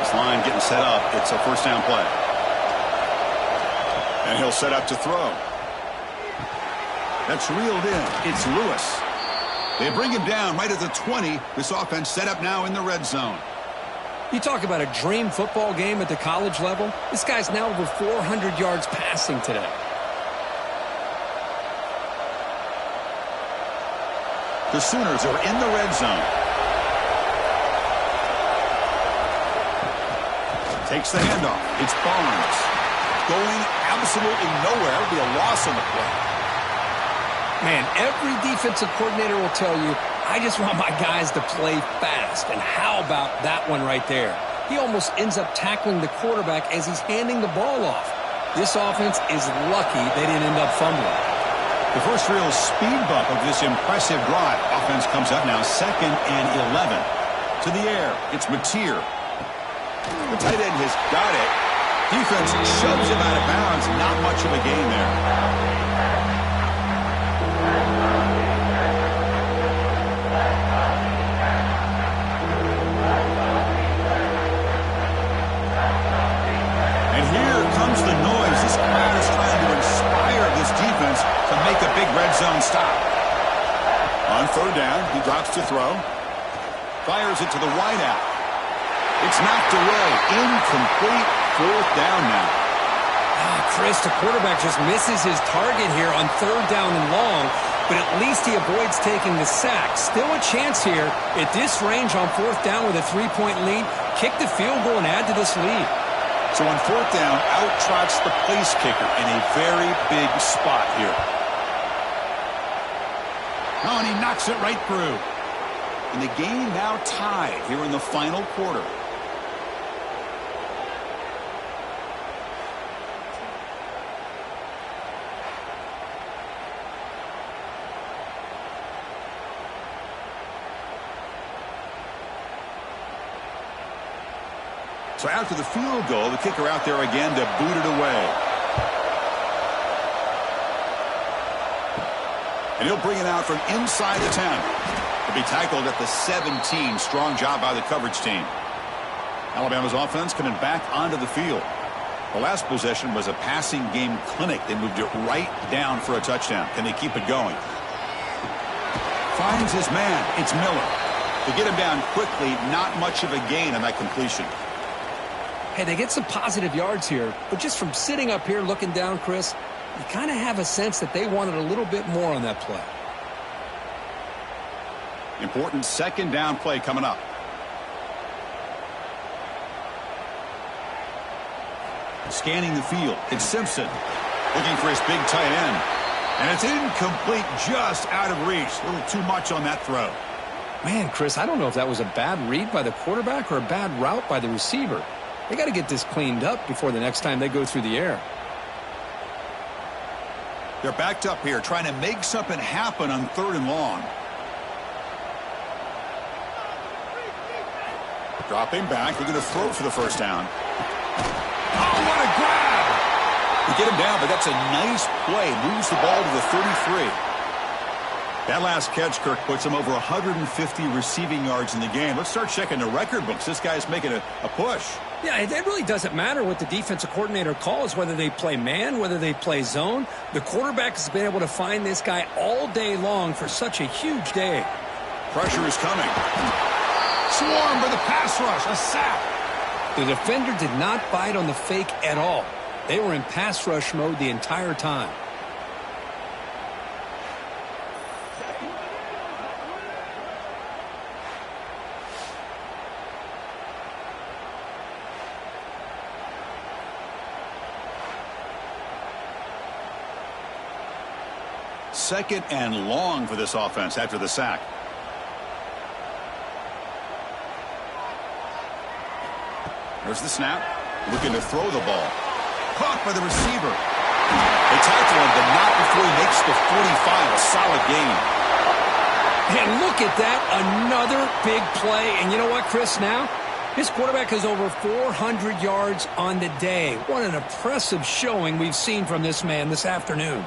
[SPEAKER 1] This line getting set up. It's a first down play. And he'll set up to throw. That's reeled in. It's Lewis. They bring him down right at the 20. This offense set up now in the red zone.
[SPEAKER 2] You talk about a dream football game at the college level. This guy's now over 400 yards passing today.
[SPEAKER 1] The Sooners are in the red zone. Takes the handoff. It's Barnes. Going absolutely nowhere. It'll be a loss on the play.
[SPEAKER 2] Man, every defensive coordinator will tell you, I just want my guys to play fast. And how about that one right there? He almost ends up tackling the quarterback as he's handing the ball off. This offense is lucky they didn't end up fumbling.
[SPEAKER 1] The first real speed bump of this impressive drive. Offense comes up now 2nd and 11. To the air, it's Mateer. The tight end has got it. Defense shoves him out of bounds. Not much of a gain there. And here comes the noise. This crowd is trying to inspire this defense to make a big red zone stop. On third down, he drops to throw. Fires it to the wideout. It's knocked away. Incomplete. Fourth down now.
[SPEAKER 2] Chris, the quarterback just misses his target here on third down and long, but at least he avoids taking the sack. Still a chance here at this range on fourth down with a 3-point lead. Kick the field goal and add to this lead.
[SPEAKER 1] So on fourth down, out trots the place kicker in a very big spot here. Oh, and he knocks it right through. And the game now tied here in the final quarter. So after the field goal, the kicker out there again to boot it away. And he'll bring it out from inside the 10. He'll be tackled at the 17. Strong job by the coverage team. Alabama's offense coming back onto the field. The last possession was a passing game clinic. They moved it right down for a touchdown. Can they keep it going? Finds his man. It's Miller. To get him down quickly, not much of a gain on that completion.
[SPEAKER 2] Hey, they get some positive yards here, but just from sitting up here looking down, Chris, you kind of have a sense that they wanted a little bit more on that play.
[SPEAKER 1] Important second down play coming up. Scanning the field, it's Simpson. Looking for his big tight end. And it's incomplete, just out of reach. A little too much on that throw.
[SPEAKER 2] Man, Chris, I don't know if that was a bad read by the quarterback or a bad route by the receiver. They got to get this cleaned up before the next time they go through the air.
[SPEAKER 1] They're backed up here, trying to make something happen on third and long. Dropping back, they're going to throw for the first down. Oh, what a grab! You get him down, but that's a nice play. Moves the ball to the 33. That last catch, Kirk, puts him over 150 receiving yards in the game. Let's start checking the record books. This guy's making a push.
[SPEAKER 2] Yeah, it really doesn't matter what the defensive coordinator calls, whether they play man, whether they play zone. The quarterback has been able to find this guy all day long for such a huge day.
[SPEAKER 1] Pressure is coming. Swarm for the pass rush, a sack.
[SPEAKER 2] The defender did not bite on the fake at all. They were in pass rush mode the entire time.
[SPEAKER 1] Second and long for this offense after the sack. There's the snap. Looking to throw the ball. Caught by the receiver. They tackle him, but not before he makes the 45. A solid gain.
[SPEAKER 2] And look at that. Another big play. And you know what, Chris, now? This quarterback has over 400 yards on the day. What an impressive showing we've seen from this man this afternoon.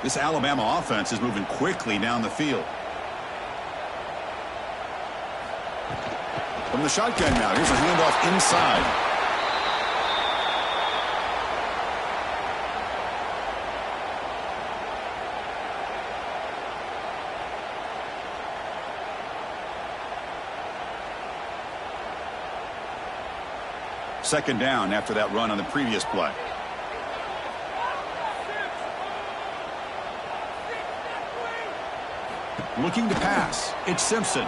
[SPEAKER 1] This Alabama offense is moving quickly down the field. From the shotgun now, here's a handoff inside. Second down after that run on the previous play. Looking to pass. It's Simpson.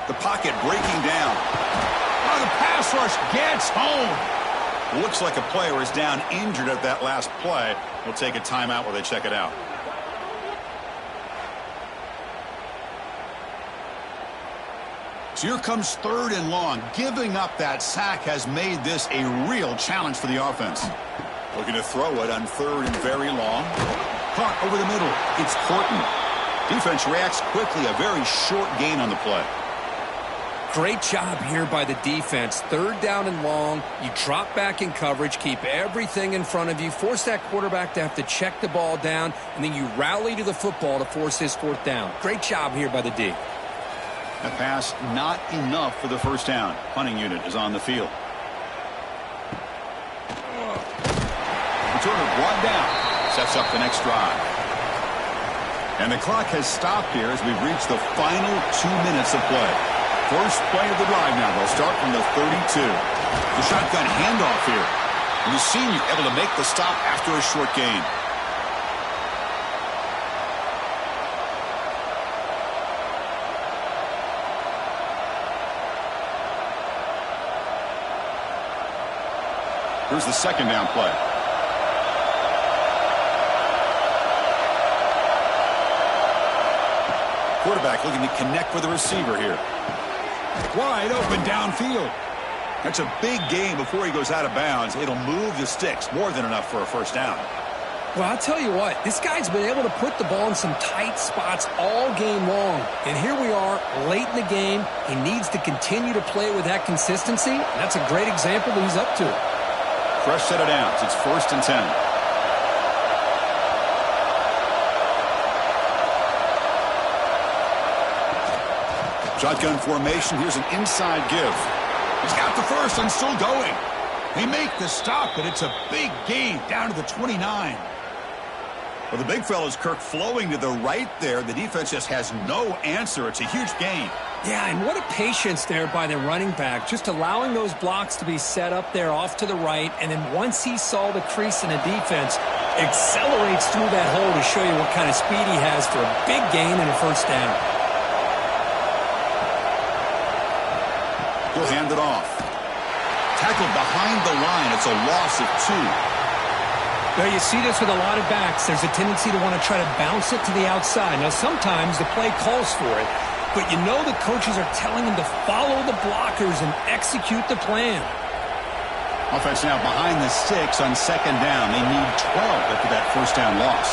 [SPEAKER 1] The pocket breaking down. Oh, the pass rush gets home. Looks like a player is down injured at that last play. We'll take a timeout while they check it out. So here comes 3rd and long. Giving up that sack has made this a real challenge for the offense. Looking to throw it on 3rd and very long. Caught over the middle. It's Horton. Defense reacts quickly. A very short gain on the play.
[SPEAKER 4] Great job here by the defense. 3rd down and long. You drop back in coverage, keep everything in front of you, force that quarterback to have to check the ball down, and then you rally to the football to force his 4th down. Great job here by the D.
[SPEAKER 1] A pass not enough for the first down. Punting unit is on the field. Returner brought down. Sets up the next drive. And the clock has stopped here as we've reached the final 2 minutes of play. First play of the drive now. They'll start from the 32. The shotgun handoff here. And the senior able to make the stop after a short gain. Here's the second down play. Quarterback looking to connect with the receiver here. Wide open downfield. That's a big gain before he goes out of bounds. It'll move the sticks. More than enough for a first down.
[SPEAKER 2] Well, I'll tell you what, this guy's been able to put the ball in some tight spots all game long. And here we are, late in the game. He needs to continue to play with that consistency. And that's a great example that he's up to.
[SPEAKER 1] Fresh set of downs. It's 1st and 10. Shotgun formation. Here's an inside give. He's got the first and still going. They make the stop, but it's a big gain down to the 29. Well, the big fella's Kirk flowing to the right there. The defense just has no answer. It's a huge gain.
[SPEAKER 2] Yeah, and what a patience there by the running back, just allowing those blocks to be set up there off to the right, and then once he saw the crease in the defense, accelerates through that hole to show you what kind of speed he has for a big gain and a first down.
[SPEAKER 1] He'll hand it off. Tackled behind the line. It's a loss of 2.
[SPEAKER 2] Well, you see this with a lot of backs. There's a tendency to want to try to bounce it to the outside. Now, sometimes the play calls for it, but you know the coaches are telling him to follow the blockers and execute the plan.
[SPEAKER 1] Offense now behind the sticks on second down. They need 12 after that first down loss.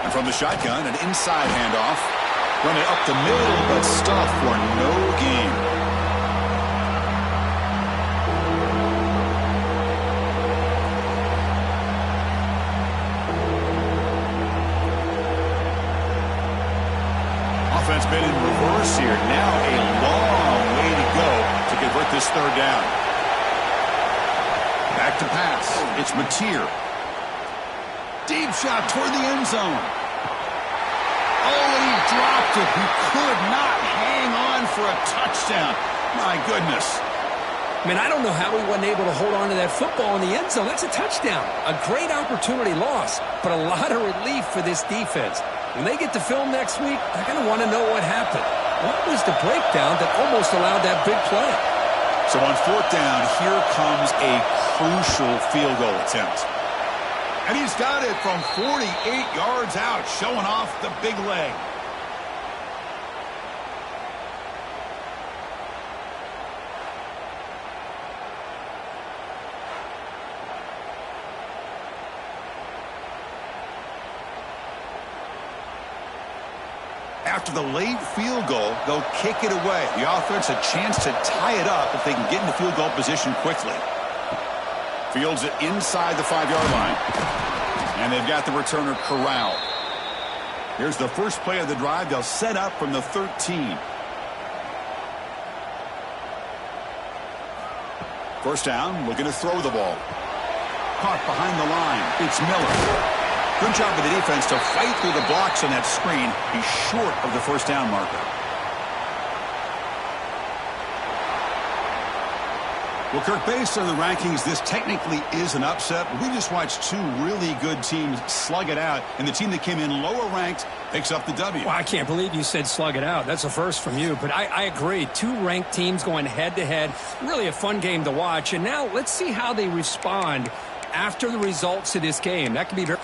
[SPEAKER 1] And from the shotgun, an inside handoff. Run it up the middle, but stuff for no gain. Offense been in reverse here. Now a long way to go to convert this third down. Back to pass. It's Mateer. Deep shot toward the end zone. Oh, and he dropped it. He could not hang on for a touchdown. My goodness.
[SPEAKER 2] Man, I don't know how he wasn't able to hold on to that football in the end zone. That's a touchdown. A great opportunity lost, but a lot of relief for this defense. When they get to film next week, they're going to want to know what happened. What was the breakdown that almost allowed that big play?
[SPEAKER 1] So on fourth down, here comes a crucial field goal attempt. And he's got it from 48 yards out, showing off the big leg. After the late field goal, they'll kick it away. The offense a chance to tie it up if they can get into field goal position quickly. Fields it inside the 5-yard line. And they've got the returner corralled. Here's the first play of the drive. They'll set up from the 13. First down, looking to throw the ball. Caught behind the line. It's Miller. Good job of the defense to fight through the blocks on that screen. He's short of the first down marker. Well, Kirk, based on the rankings, this technically is an upset. We just watched two really good teams slug it out, and the team that came in lower ranked picks up the W.
[SPEAKER 2] Well, I can't believe you said slug it out. That's a first from you, but I agree. Two ranked teams going head-to-head. Really a fun game to watch, and now let's see how they respond after the results of this game. That could be very...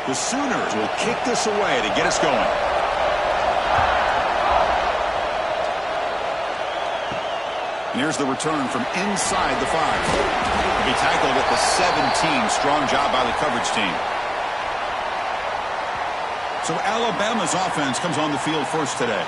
[SPEAKER 1] The Sooners will kick this away to get us going. And here's the return from inside the 5. He'll be tackled at the 17. Strong job by the coverage team. So Alabama's offense comes on the field first today.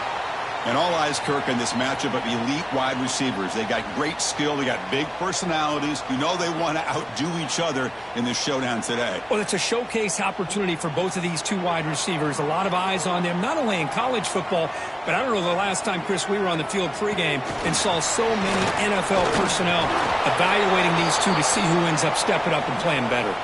[SPEAKER 1] And all eyes, Kirk, in this matchup of elite wide receivers. They got great skill. They got big personalities. You know they want to outdo each other in this showdown today.
[SPEAKER 2] Well, it's a showcase opportunity for both of these two wide receivers. A lot of eyes on them, not only in college football, but I don't know the last time, Chris, we were on the field pregame and saw so many NFL personnel evaluating these two to see who ends up stepping up and playing better.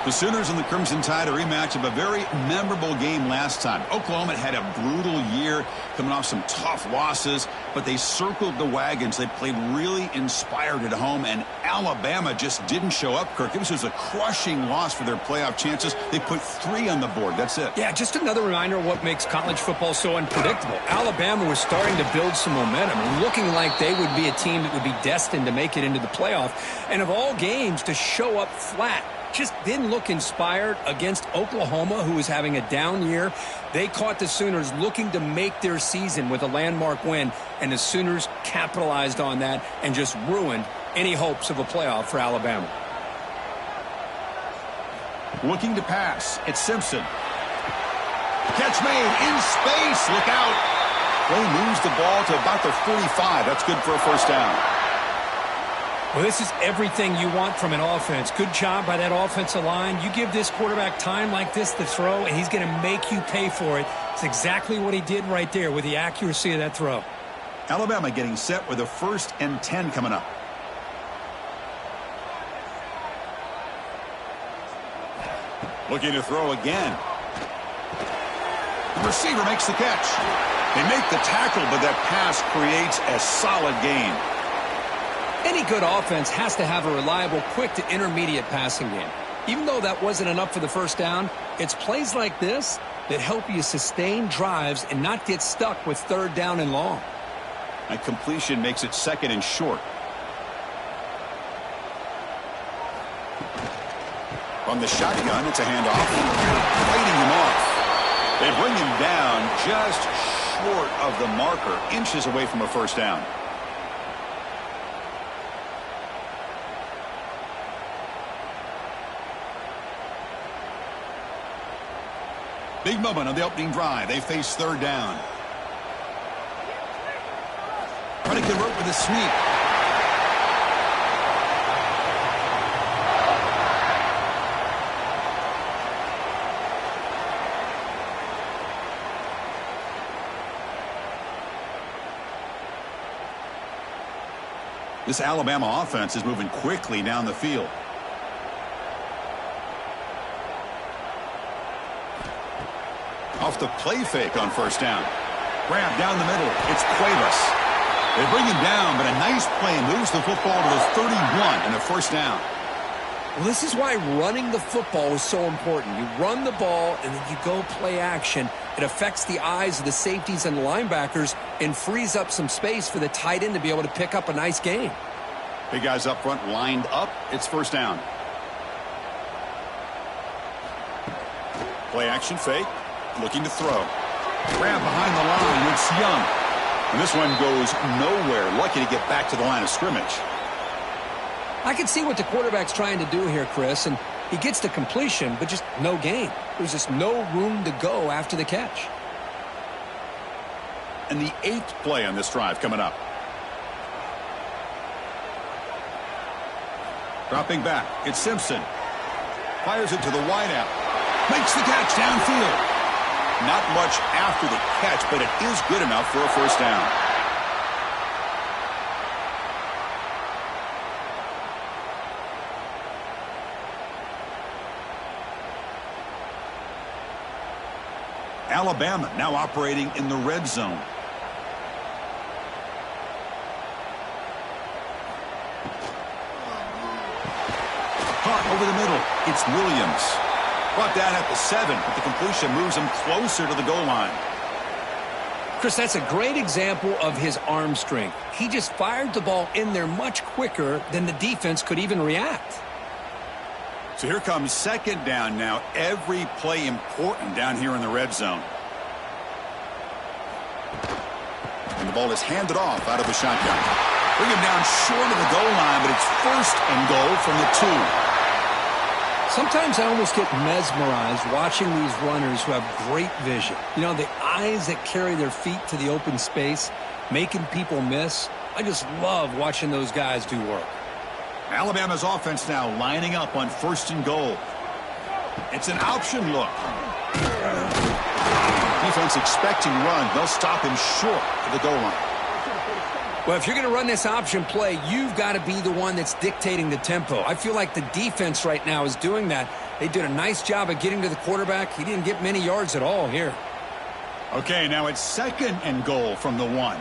[SPEAKER 1] The Sooners and the Crimson Tide, a rematch of a very memorable game last time. Oklahoma had a brutal year, coming off some tough losses, but they circled the wagons. They played really inspired at home, and Alabama just didn't show up, Kirk. It was just a crushing loss for their playoff chances. They put 3 on the board. That's it.
[SPEAKER 2] Yeah, just another reminder of what makes college football so unpredictable. Alabama was starting to build some momentum, looking like they would be a team that would be destined to make it into the playoff. And of all games, to show up flat. Just didn't look inspired against Oklahoma, who was having a down year. They caught the Sooners looking to make their season with a landmark win, and the Sooners capitalized on that and just ruined any hopes of a playoff for Alabama.
[SPEAKER 1] Looking to pass. It's Simpson. Catch made in space. Look out. Play moves the ball to about the 45. That's good for a first down.
[SPEAKER 2] Well, this is everything you want from an offense. Good job by that offensive line. You give this quarterback time like this to throw, and he's going to make you pay for it. It's exactly what he did right there with the accuracy of that throw.
[SPEAKER 1] Alabama getting set with a 1st and 10 coming up. Looking to throw again. The receiver makes the catch. They make the tackle, but that pass creates a solid gain.
[SPEAKER 2] Any good offense has to have a reliable, quick to intermediate passing game. Even though that wasn't enough for the first down, it's plays like this that help you sustain drives and not get stuck with 3rd down and long.
[SPEAKER 1] A completion makes it 2nd and short. On the shotgun, it's a handoff. Fighting him off. They bring him down just short of the marker, inches away from a first down. Big moment on the opening drive. They face 3rd down. Trying to convert with a sweep. This Alabama offense is moving quickly down the field. Off the play fake on first down. Grab down the middle. It's Cuevas. They bring him down, but a nice play moves the football to the 31 and a first down.
[SPEAKER 2] Well, this is why running the football is so important. You run the ball, and then you go play action. It affects the eyes of the safeties and the linebackers and frees up some space for the tight end to be able to pick up a nice gain.
[SPEAKER 1] Big guys up front lined up. It's first down. Play action fake. Looking to throw. Grab behind the line. It's Young. And this one goes nowhere. Lucky to get back to the line of scrimmage.
[SPEAKER 2] I can see what the quarterback's trying to do here, Chris, and he gets the completion, but just no gain. There's just no room to go after the catch.
[SPEAKER 1] And the 8th play on this drive coming up. Dropping back. It's Simpson. Fires it to the wideout. Makes the catch downfield. Not much after the catch, but it is good enough for a first down. Alabama now operating in the red zone. Caught over the middle. It's Williams. Brought down at the 7, but the completion moves him closer to the goal line.
[SPEAKER 2] Chris, that's a great example of his arm strength. He just fired the ball in there much quicker than the defense could even react.
[SPEAKER 1] So here comes second down now. Every play important down here in the red zone. And the ball is handed off out of the shotgun. Bring him down short of the goal line, but it's first and goal from the 2.
[SPEAKER 2] Sometimes I almost get mesmerized watching these runners who have great vision. You know, the eyes that carry their feet to the open space, making people miss. I just love watching those guys do work.
[SPEAKER 1] Alabama's offense now lining up on first and goal. It's an option look. Defense expecting run. They'll stop him short of the goal line.
[SPEAKER 2] Well, if you're going to run this option play, you've got to be the one that's dictating the tempo. I feel like the defense right now is doing that. They did a nice job of getting to the quarterback. He didn't get many yards at all here.
[SPEAKER 1] Okay, now it's second and goal from the 1.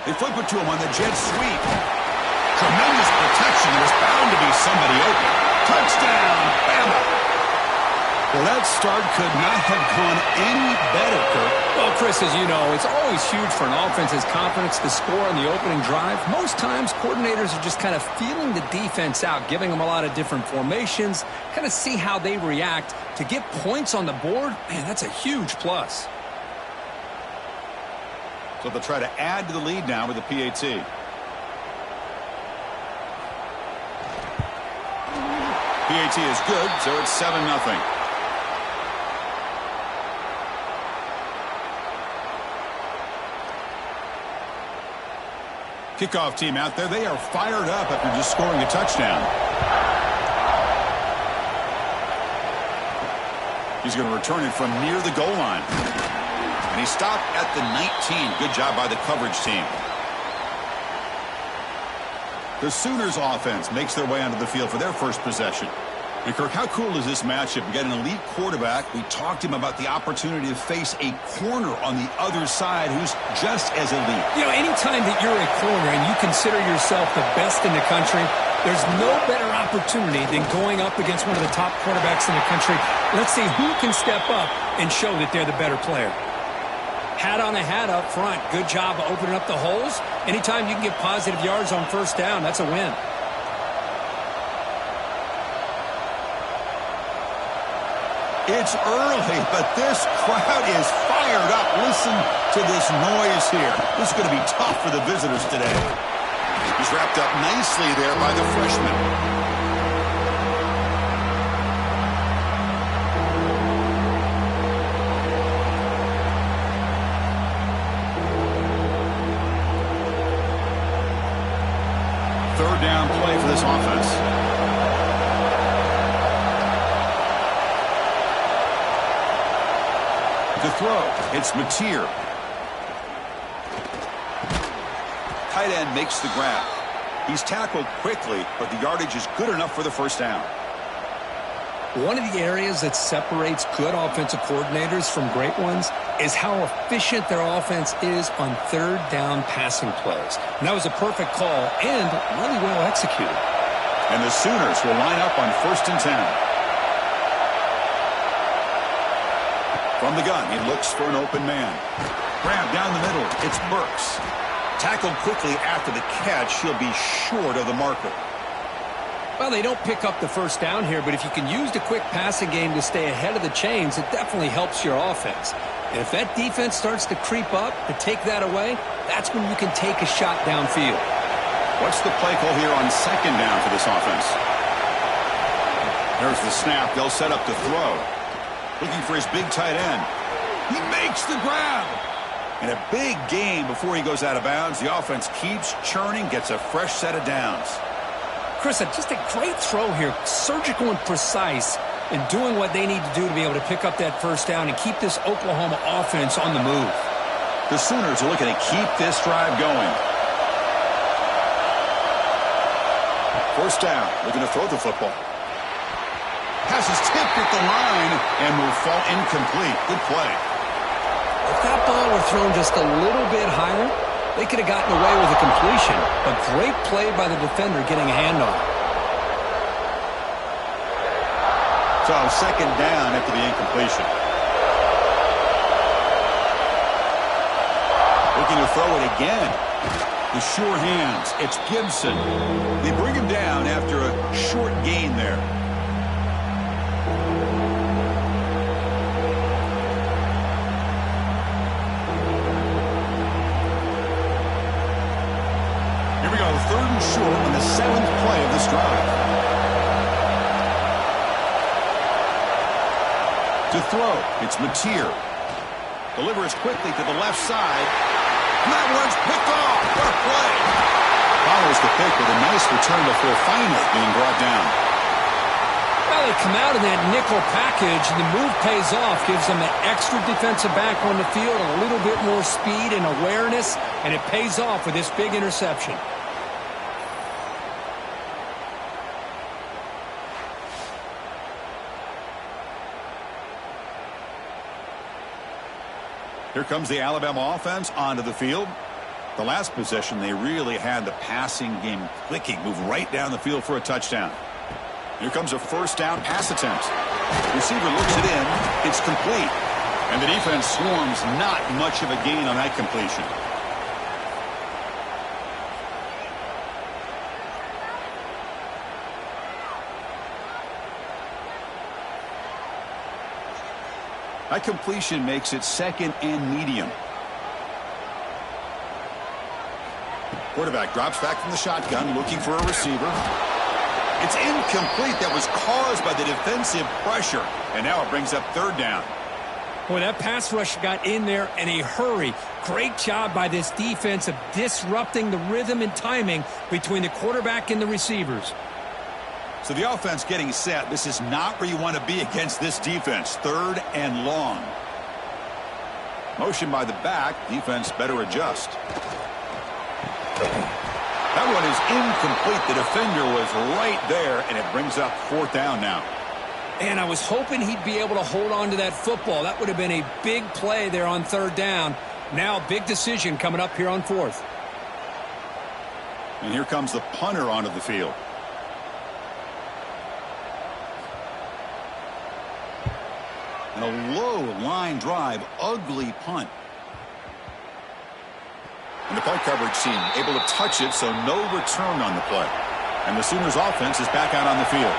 [SPEAKER 1] They flip it to him on the jet sweep. Tremendous protection. There's bound to be somebody open. Touchdown, Bama. Well, that start could not have gone any better, Kirk.
[SPEAKER 2] Well, Chris, as you know, it's always huge for an offense's confidence to score on the opening drive. Most times, coordinators are just kind of feeling the defense out, giving them a lot of different formations, kind of see how they react. To get points on the board, man, that's a huge plus.
[SPEAKER 1] So they'll try to add to the lead now with the PAT. PAT is good, so it's 7-0. Kickoff team out there. They are fired up after just scoring a touchdown. He's going to return it from near the goal line. And he stopped at the 19. Good job by the coverage team. The Sooners offense makes their way onto the field for their first possession. And Kirk, how cool is this matchup? We got an elite quarterback. We talked to him about the opportunity to face a corner on the other side who's just as elite.
[SPEAKER 2] You know, anytime that you're a corner and you consider yourself the best in the country, there's no better opportunity than going up against one of the top quarterbacks in the country. Let's see who can step up and show that they're the better player. Hat on a hat up front. Good job of opening up the holes. Anytime you can get positive yards on first down, that's a win.
[SPEAKER 1] It's early, but this crowd is fired up. Listen to this noise here. This is going to be tough for the visitors today. He's wrapped up nicely there by the freshman. Third down play for this offense. To throw, it's Mateer. Tight end makes the grab. He's tackled quickly, but the yardage is good enough for the first down.
[SPEAKER 2] One of the areas that separates good offensive coordinators from great ones is how efficient their offense is on third down passing plays. And that was a perfect call and really well executed.
[SPEAKER 1] And the Sooners will line up on 1st and 10. From the gun, he looks for an open man. Grab down the middle. It's Burks. Tackled quickly after the catch. He'll be short of the marker.
[SPEAKER 2] Well, they don't pick up the first down here, but if you can use the quick passing game to stay ahead of the chains, it definitely helps your offense. And if that defense starts to creep up, to take that away, that's when you can take a shot downfield.
[SPEAKER 1] What's the play call here on second down for this offense? There's the snap. They'll set up to throw. Looking for his big tight end. He makes the grab. And a big gain before he goes out of bounds. The offense keeps churning, gets a fresh set of downs.
[SPEAKER 2] Chris, just a great throw here. Surgical and precise in doing what they need to do to be able to pick up that first down and keep this Oklahoma offense on the move.
[SPEAKER 1] The Sooners are looking to keep this drive going. First down, looking to throw the football. Pass is tipped at the line and will fall incomplete. Good play.
[SPEAKER 2] If that ball were thrown just a little bit higher, they could have gotten away with a completion. But great play by the defender getting a hand on it.
[SPEAKER 1] So second down after the incompletion. Looking to throw it again. The sure hands. It's Gibson. They bring him down after a short gain there. Here we go. Third and short on the 7th play of this drive. To throw, it's Mateer. Delivers quickly to the left side. And that one's picked off. What a play. Follows the pick with a nice return before finally being brought down.
[SPEAKER 2] Well, they come out in that nickel package, and the move pays off. Gives them an extra defensive back on the field, a little bit more speed and awareness, and it pays off with this big interception.
[SPEAKER 1] Here comes the Alabama offense onto the field. The last possession, they really had the passing game clicking. Move right down the field for a touchdown. Here comes a first down pass attempt. Receiver looks it in. It's complete. And the defense swarms. Not much of a gain on that completion. That completion makes it second and medium. Quarterback drops back from the shotgun, looking for a receiver. It's incomplete. That was caused by the defensive pressure. And now it brings up third down.
[SPEAKER 2] Boy, that pass rush got in there in a hurry. Great job by this defense of disrupting the rhythm and timing between the quarterback and the receivers.
[SPEAKER 1] So the offense getting set. This is not where you want to be against this defense. Third and long. Motion by the back. Defense better adjust. That one is incomplete. The defender was right there, and it brings up fourth down now.
[SPEAKER 2] And I was hoping he'd be able to hold on to that football. That would have been a big play there on third down. Now, big decision coming up here on fourth.
[SPEAKER 1] And here comes the punter onto the field. And a low line drive, ugly punt. And the punt coverage team able to touch it, so no return on the play. And the Sooners offense is back out on the field.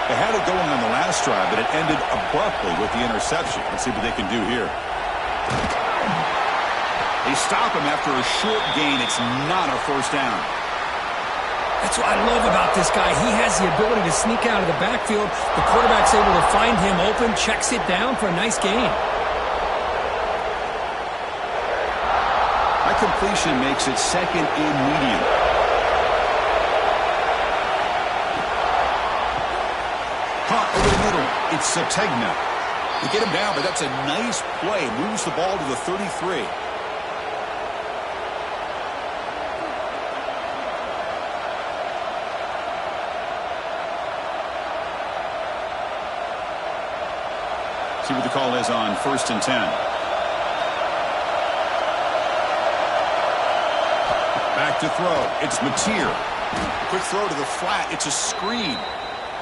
[SPEAKER 1] They had it going on the last drive, but it ended abruptly with the interception. Let's see what they can do here. They stop him after a short gain. It's not a first down.
[SPEAKER 2] That's what I love about this guy. He has the ability to sneak out of the backfield. The quarterback's able to find him open, checks it down for a nice gain.
[SPEAKER 1] That completion makes it second and medium. Caught over the middle. It's Sategna. They get him down, but that's a nice play. Moves the ball to the 33. See what the call is on 1st and 10. Back to throw. It's Mateer. Quick throw to the flat. It's a screen.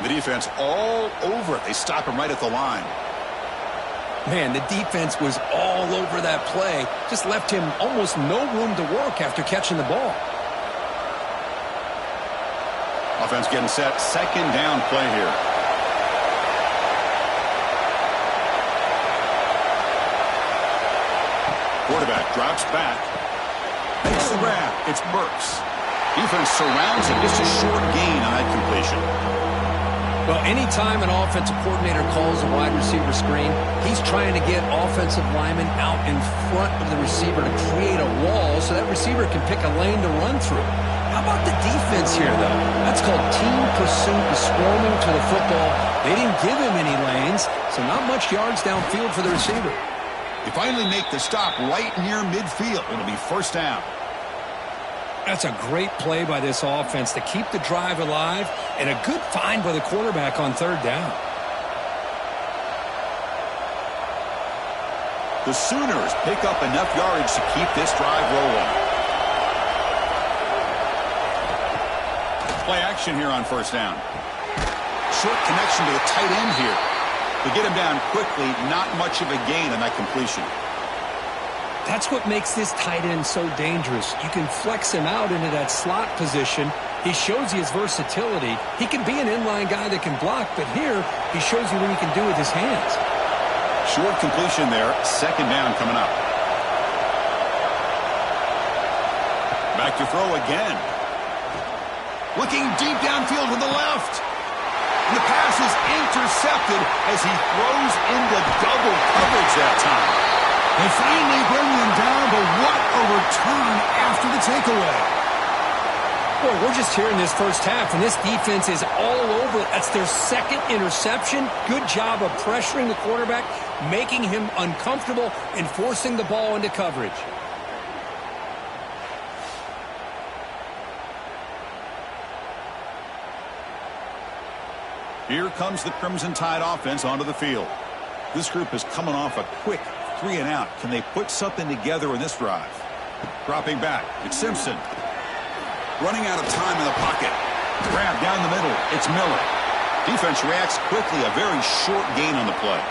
[SPEAKER 1] The defense all over it. They stop him right at the line.
[SPEAKER 2] Man, the defense was all over that play. Just left him almost no room to work after catching the ball.
[SPEAKER 1] Offense getting set. Second down play here. Quarterback drops back. Makes the grab. It's Burks. Defense surrounds him. Just a short gain on that completion.
[SPEAKER 2] Well, anytime an offensive coordinator calls a wide receiver screen, he's trying to get offensive linemen out in front of the receiver to create a wall so that receiver can pick a lane to run through. How about the defense here, though? That's called team pursuit and swarming to the football. They didn't give him any lanes, so not much yards downfield for the receiver.
[SPEAKER 1] They finally make the stop right near midfield. It'll be first down.
[SPEAKER 2] That's a great play by this offense to keep the drive alive, and a good find by the quarterback on third down.
[SPEAKER 1] The Sooners pick up enough yardage to keep this drive rolling. Play action here on first down. Short connection to the tight end here. To get him down quickly, not much of a gain on that completion.
[SPEAKER 2] That's what makes this tight end so dangerous. You can flex him out into that slot position. He shows you his versatility. He can be an inline guy that can block, but here he shows you what he can do with his hands.
[SPEAKER 1] Short completion there. Second down coming up. Back to throw again. Looking deep downfield to the left. And the pass is intercepted as he throws into double coverage that time. They finally bring him down, but what a return after the takeaway.
[SPEAKER 2] Boy, we're just here in this first half, and this defense is all over it. That's their second interception. Good job of pressuring the quarterback, making him uncomfortable, and forcing the ball into coverage.
[SPEAKER 1] Here comes the Crimson Tide offense onto the field. This group is coming off a quick 3-and-out. Can they put something together in this drive? Dropping back. It's Simpson. Running out of time in the pocket. Grab down the middle. It's Miller. Defense reacts quickly. A very short gain on the play.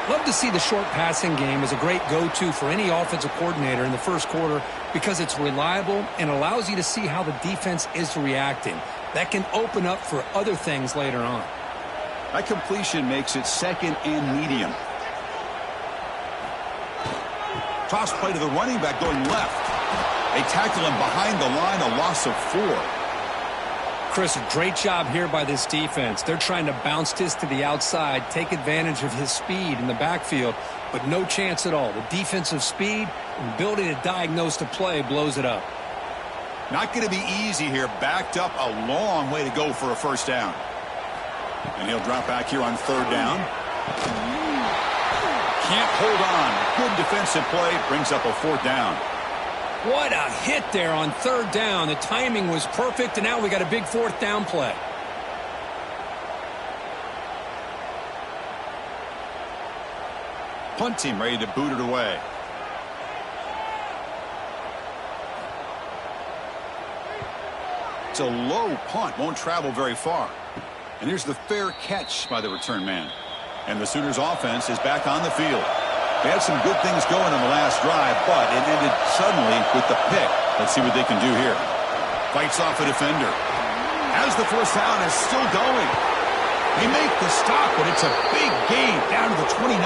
[SPEAKER 2] Love to see the short passing game as a great go-to for any offensive coordinator in the first quarter because it's reliable and allows you to see how the defense is reacting. That can open up for other things later on.
[SPEAKER 1] That completion makes it second and medium. Toss play to the running back going left. They tackle him behind the line, a loss of 4.
[SPEAKER 2] Chris, great job here by this defense. They're trying to bounce this to the outside, take advantage of his speed in the backfield, but no chance at all. The defensive speed and ability to diagnose the play blows it up.
[SPEAKER 1] Not going to be easy here. Backed up a long way to go for a first down. And he'll drop back here on third down. Can't hold on. Good defensive play. Brings up a fourth down.
[SPEAKER 2] What a hit there on third down. The timing was perfect, and now we got a big fourth down play.
[SPEAKER 1] Punt team ready to boot it away. It's a low punt. Won't travel very far. And here's the fair catch by the return man. And the Sooners offense is back on the field. They had some good things going on the last drive, but it ended suddenly with the pick. Let's see what they can do here. Fights off a defender. As the first down is still going. They make the stop, but it's a big gain down to the 29.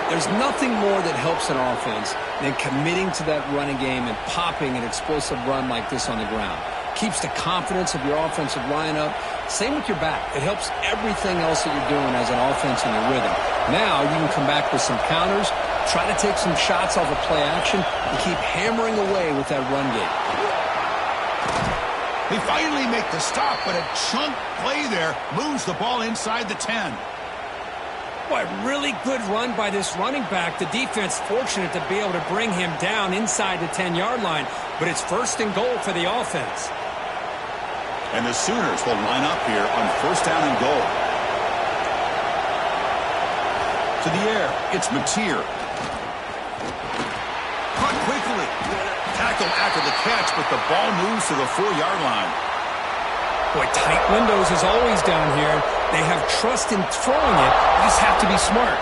[SPEAKER 2] There's nothing more that helps an offense than committing to that running game and popping an explosive run like this on the ground. Keeps the confidence of your offensive lineup. Same with your back. It helps everything else that you're doing as an offense in your rhythm. Now you can come back with some counters, try to take some shots off of play action, and keep hammering away with that run game.
[SPEAKER 1] They finally make the stop, but a chunk play there moves the ball inside the 10.
[SPEAKER 2] Boy, really good run by this running back. The defense fortunate to be able to bring him down inside the 10-yard line, but it's first and goal for the offense.
[SPEAKER 1] And the Sooners will line up here on first down and goal. To the air, it's Mateer. Caught quickly. Tackled after the catch, but the ball moves to the 4-yard line.
[SPEAKER 2] Boy, tight windows is always down here. They have trust in throwing it. You just have to be smart.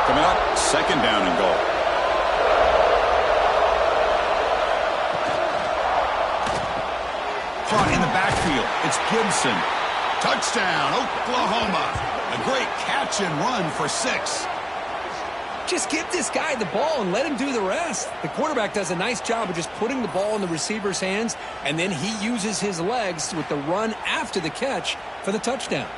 [SPEAKER 1] Coming up, second down and goal. Caught in the backfield. It's Gibson. Touchdown, Oklahoma. A great catch and run for 6.
[SPEAKER 2] Just give this guy the ball and let him do the rest. The quarterback does a nice job of just putting the ball in the receiver's hands, and then he uses his legs with the run after the catch for the touchdown.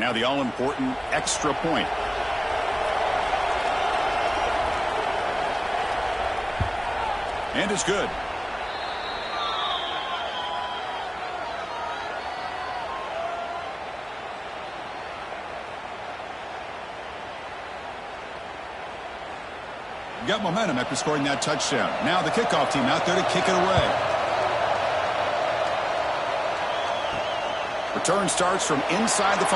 [SPEAKER 1] Now the all-important extra point. And it's good. Got momentum after scoring that touchdown. Now the kickoff team out there to kick it away. Return starts from inside the 5.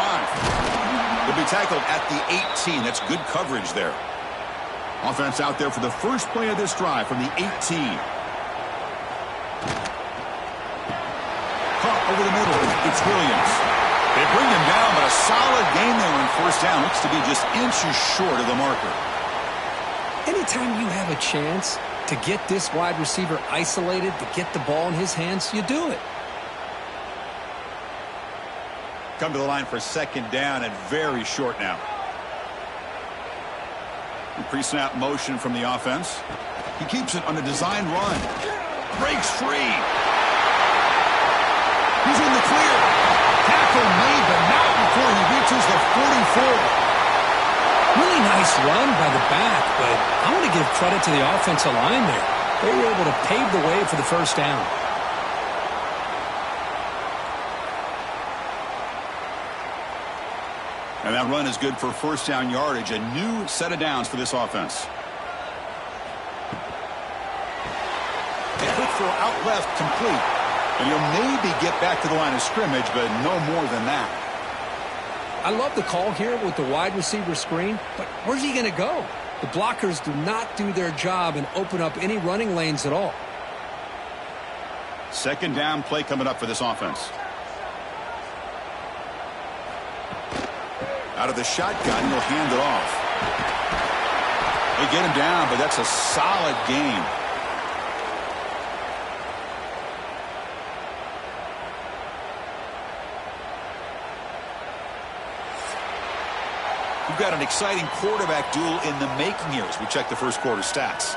[SPEAKER 1] Will be tackled at the 18. That's good coverage there. Offense out there for the first play of this drive from the 18. Caught over the middle. It's Williams. They bring him down, but a solid gain there on first down. Looks to be just inches short of the marker.
[SPEAKER 2] Anytime you have a chance to get this wide receiver isolated, to get the ball in his hands, you do it.
[SPEAKER 1] Come to the line for second down and very short now. Pre-snap motion from the offense. He keeps it on a design run. Breaks free. He's in the clear. Tackle made, but not before he reaches the 44.
[SPEAKER 2] Really nice run by the back, but I want to give credit to the offensive line there. They were able to pave the way for the first down.
[SPEAKER 1] And that run is good for first down yardage. A new set of downs for this offense. A quick throw out left, complete. And you'll maybe get back to the line of scrimmage, but no more than that.
[SPEAKER 2] I love the call here with the wide receiver screen, but where's he going to go? The blockers do not do their job and open up any running lanes at all.
[SPEAKER 1] Second down play coming up for this offense. Out of the shotgun, he'll hand it off. They get him down, but that's a solid gain. We've got an exciting quarterback duel in the making here as we check the first quarter stats.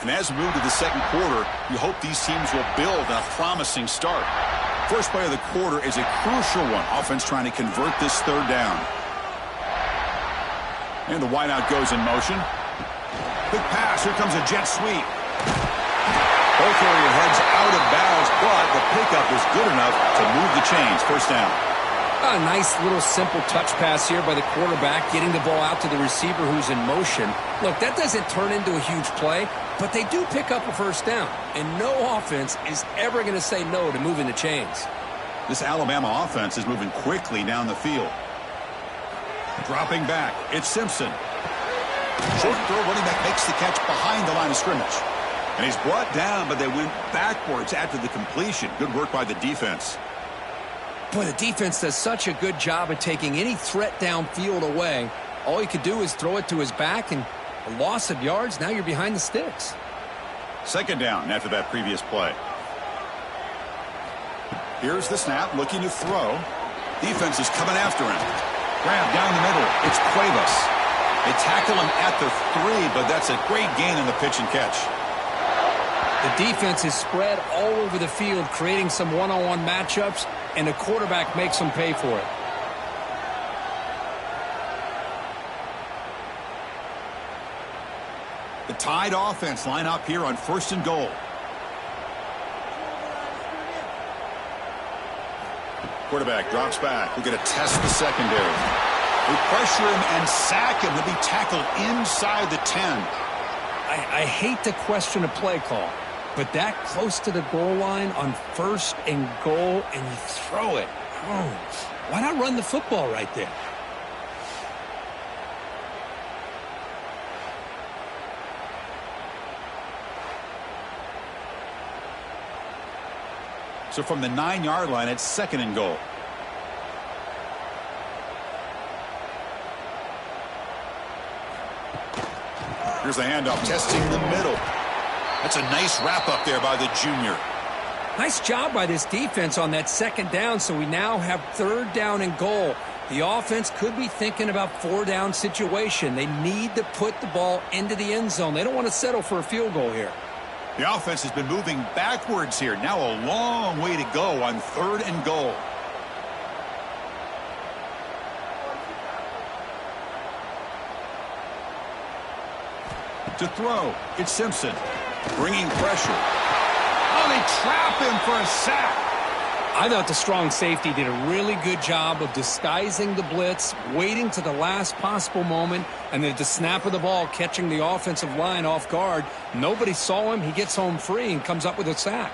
[SPEAKER 1] And as we move to the second quarter, you hope these teams will build on a promising start. First play of the quarter is a crucial one. Offense trying to convert this third down. And the wideout goes in motion. Quick pass. Here comes a jet sweep. Ball carrier heads out of bounds, but the pickup is good enough to move the chains. First down.
[SPEAKER 2] A nice little simple touch pass here by the quarterback, getting the ball out to the receiver who's in motion. Look, that doesn't turn into a huge play, but they do pick up a first down, and no offense is ever going to say no to moving the chains.
[SPEAKER 1] This Alabama offense is moving quickly down the field. Dropping back, it's Simpson. Short throw, running back makes the catch behind the line of scrimmage. And he's brought down, but they went backwards after the completion. Good work by the defense.
[SPEAKER 2] Boy, the defense does such a good job of taking any threat downfield away. All he could do is throw it to his back, and a loss of yards, now you're behind the sticks.
[SPEAKER 1] Second down after that previous play. Here's the snap, looking to throw. Defense is coming after him. Grab down the middle. It's Cuevas. They tackle him at the 3, but that's a great gain in the pitch and catch.
[SPEAKER 2] The defense is spread all over the field, creating some one-on-one matchups, and the quarterback makes them pay for it.
[SPEAKER 1] The Tide offense line up here on first and goal. Quarterback drops back. We're going to test the secondary. We pressure him and sack him. He'll be tackled inside the 10.
[SPEAKER 2] I hate to question a play call, but that close to the goal line on first and goal, and you throw it. Oh, why not run the football right there?
[SPEAKER 1] So from the 9-yard line, it's second and goal. Here's the handoff, testing the middle. That's a nice wrap up there by the junior.
[SPEAKER 2] Nice job by this defense on that second down, so we now have third down and goal. The offense could be thinking about 4-down situation. They need to put the ball into the end zone. They don't want to settle for a field goal here.
[SPEAKER 1] The offense has been moving backwards here. Now a long way to go on 3rd and goal. To throw, it's Simpson. Bringing pressure. Oh, they trap him for a sack.
[SPEAKER 2] I thought the strong safety did a really good job of disguising the blitz, waiting to the last possible moment, and then at the snap of the ball, catching the offensive line off guard. Nobody saw him. He gets home free and comes up with a sack.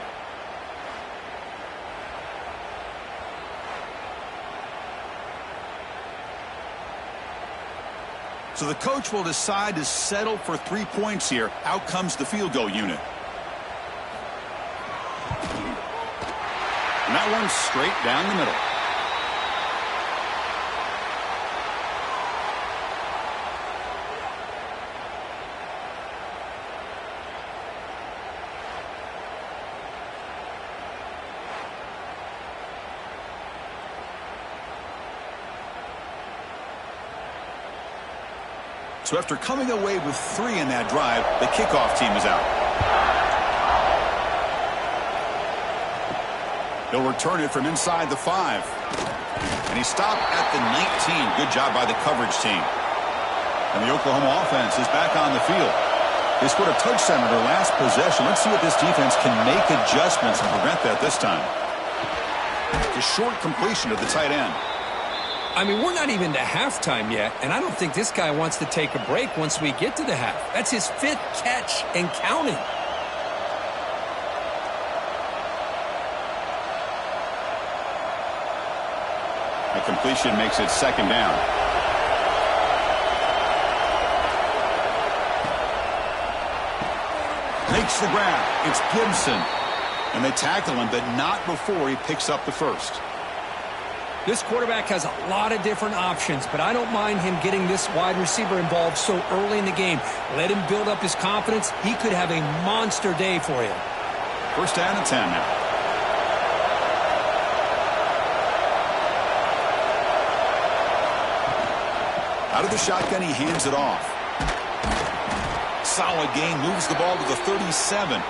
[SPEAKER 1] So the coach will decide to settle for 3 points here. Out comes the field goal unit. And that one's straight down the middle. So after coming away with 3 in that drive, the kickoff team is out. He'll return it from inside the 5. And he stopped at the 19. Good job by the coverage team. And the Oklahoma offense is back on the field. They scored a touchdown in their last possession. Let's see if this defense can make adjustments and prevent that this time. A short completion to the tight end.
[SPEAKER 2] I mean, we're not even to halftime yet, and I don't think this guy wants to take a break once we get to the half. That's his 5th catch and counting.
[SPEAKER 1] A completion makes it 2nd down. Makes the grab. It's Gibson. And they tackle him, but not before he picks up the first.
[SPEAKER 2] This quarterback has a lot of different options, but I don't mind him getting this wide receiver involved so early in the game. Let him build up his confidence. He could have a monster day for you.
[SPEAKER 1] 1st down and 10 now. Out of the shotgun, he hands it off. Solid game, moves the ball to the 37.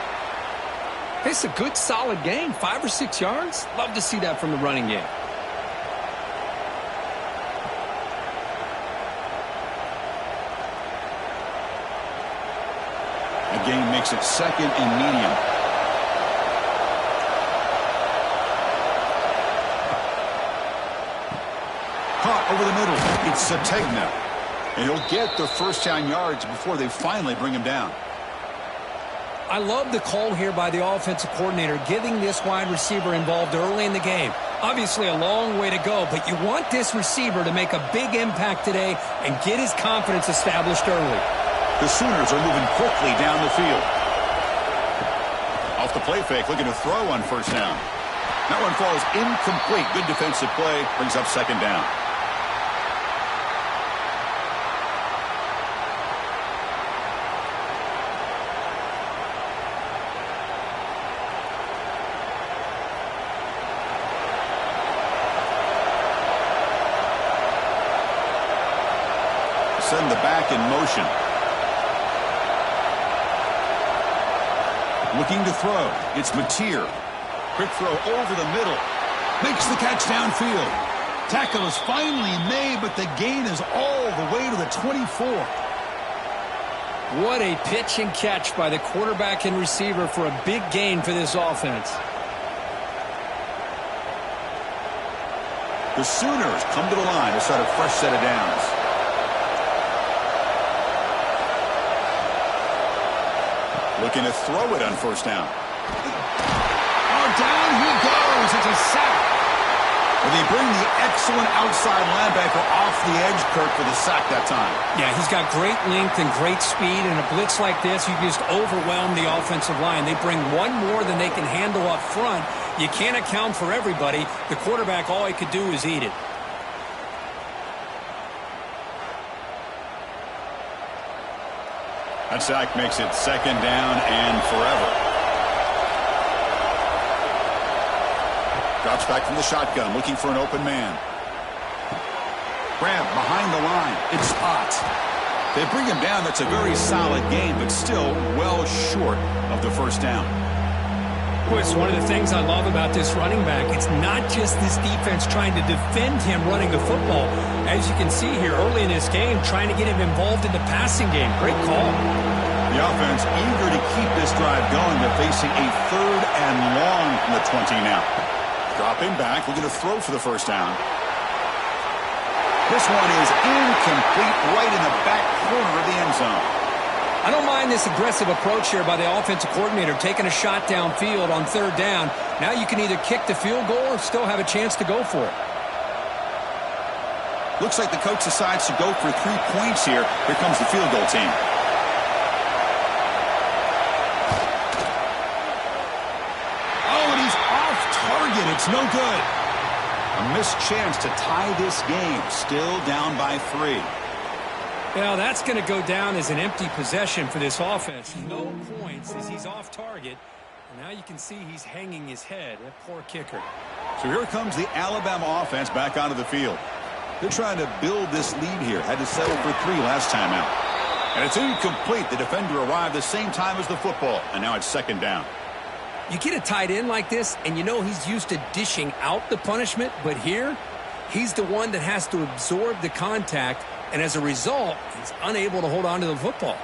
[SPEAKER 2] It's a good, solid game. 5 or 6 yards. Love to see that from the running game.
[SPEAKER 1] The game makes it 2nd and medium. Caught over the middle. It's Sategna. And he'll get the 1st down yards before they finally bring him down.
[SPEAKER 2] I love the call here by the offensive coordinator, getting this wide receiver involved early in the game. Obviously a long way to go, but you want this receiver to make a big impact today and get his confidence established early.
[SPEAKER 1] The Sooners are moving quickly down the field. Off the play fake, looking to throw on 1st down. That one falls incomplete. Good defensive play, brings up 2nd down. Send the back in motion. Looking to throw. It's Mateer. Quick throw over the middle. Makes the catch downfield. Tackle is finally made, but the gain is all the way to the 24.
[SPEAKER 2] What a pitch and catch by the quarterback and receiver for a big gain for this offense.
[SPEAKER 1] The Sooners come to the line to start a fresh set of downs. Looking to throw it on 1st down. Oh, down he goes. It's a sack. Well, they bring the excellent outside linebacker off the edge, Kirk, for the sack that time.
[SPEAKER 2] Yeah, he's got great length and great speed. In a blitz like this, you just overwhelm the offensive line. They bring one more than they can handle up front. You can't account for everybody. The quarterback, all he could do is eat it.
[SPEAKER 1] That sack makes it 2nd down and forever. Drops back from the shotgun, looking for an open man. Grab behind the line. It's spots. They bring him down. That's a very solid game, but still well short of the first down.
[SPEAKER 2] Boy, it's one of the things I love about this running back. It's not just this defense trying to defend him running the football. As you can see here early in this game, trying to get him involved in the passing game. Great call.
[SPEAKER 1] The offense eager to keep this drive going. They're facing a 3rd and long from the 20 now. Dropping back, looking to throw for the first down. This one is incomplete, right in the back corner of the end zone.
[SPEAKER 2] I don't mind this aggressive approach here by the offensive coordinator, taking a shot downfield on 3rd down. Now you can either kick the field goal or still have a chance to go for it.
[SPEAKER 1] Looks like the coach decides to go for 3 points here. Here comes the field goal team. Oh, and he's off target. It's no good. A missed chance to tie this game. Still down by 3.
[SPEAKER 2] Well, that's going to go down as an empty possession for this offense. No points as he's off target. And now you can see he's hanging his head. That poor kicker.
[SPEAKER 1] So here comes the Alabama offense back onto the field. They're trying to build this lead here. Had to settle for 3 last time out. And it's incomplete. The defender arrived the same time as the football. And now it's 2nd down.
[SPEAKER 2] You get a tight end like this, and you know he's used to dishing out the punishment. But here, he's the one that has to absorb the contact. And as a result, he's unable to hold on to the football.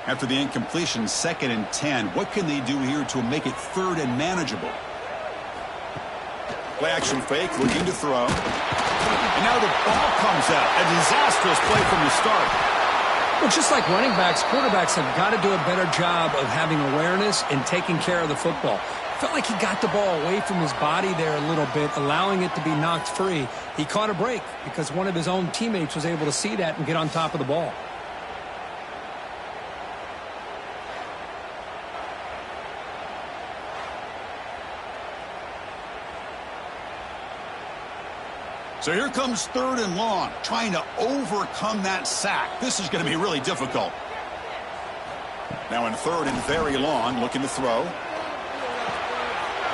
[SPEAKER 1] After the incompletion, 2nd and 10. What can they do here to make it 3rd and manageable? Play action fake, looking to throw. And now the ball comes out. A disastrous play from the start.
[SPEAKER 2] Well, just like running backs, quarterbacks have got to do a better job of having awareness and taking care of the football. Felt like he got the ball away from his body there a little bit, allowing it to be knocked free. He caught a break because one of his own teammates was able to see that and get on top of the ball.
[SPEAKER 1] So here comes 3rd and long, trying to overcome that sack. This is going to be really difficult. Now in 3rd and very long, looking to throw.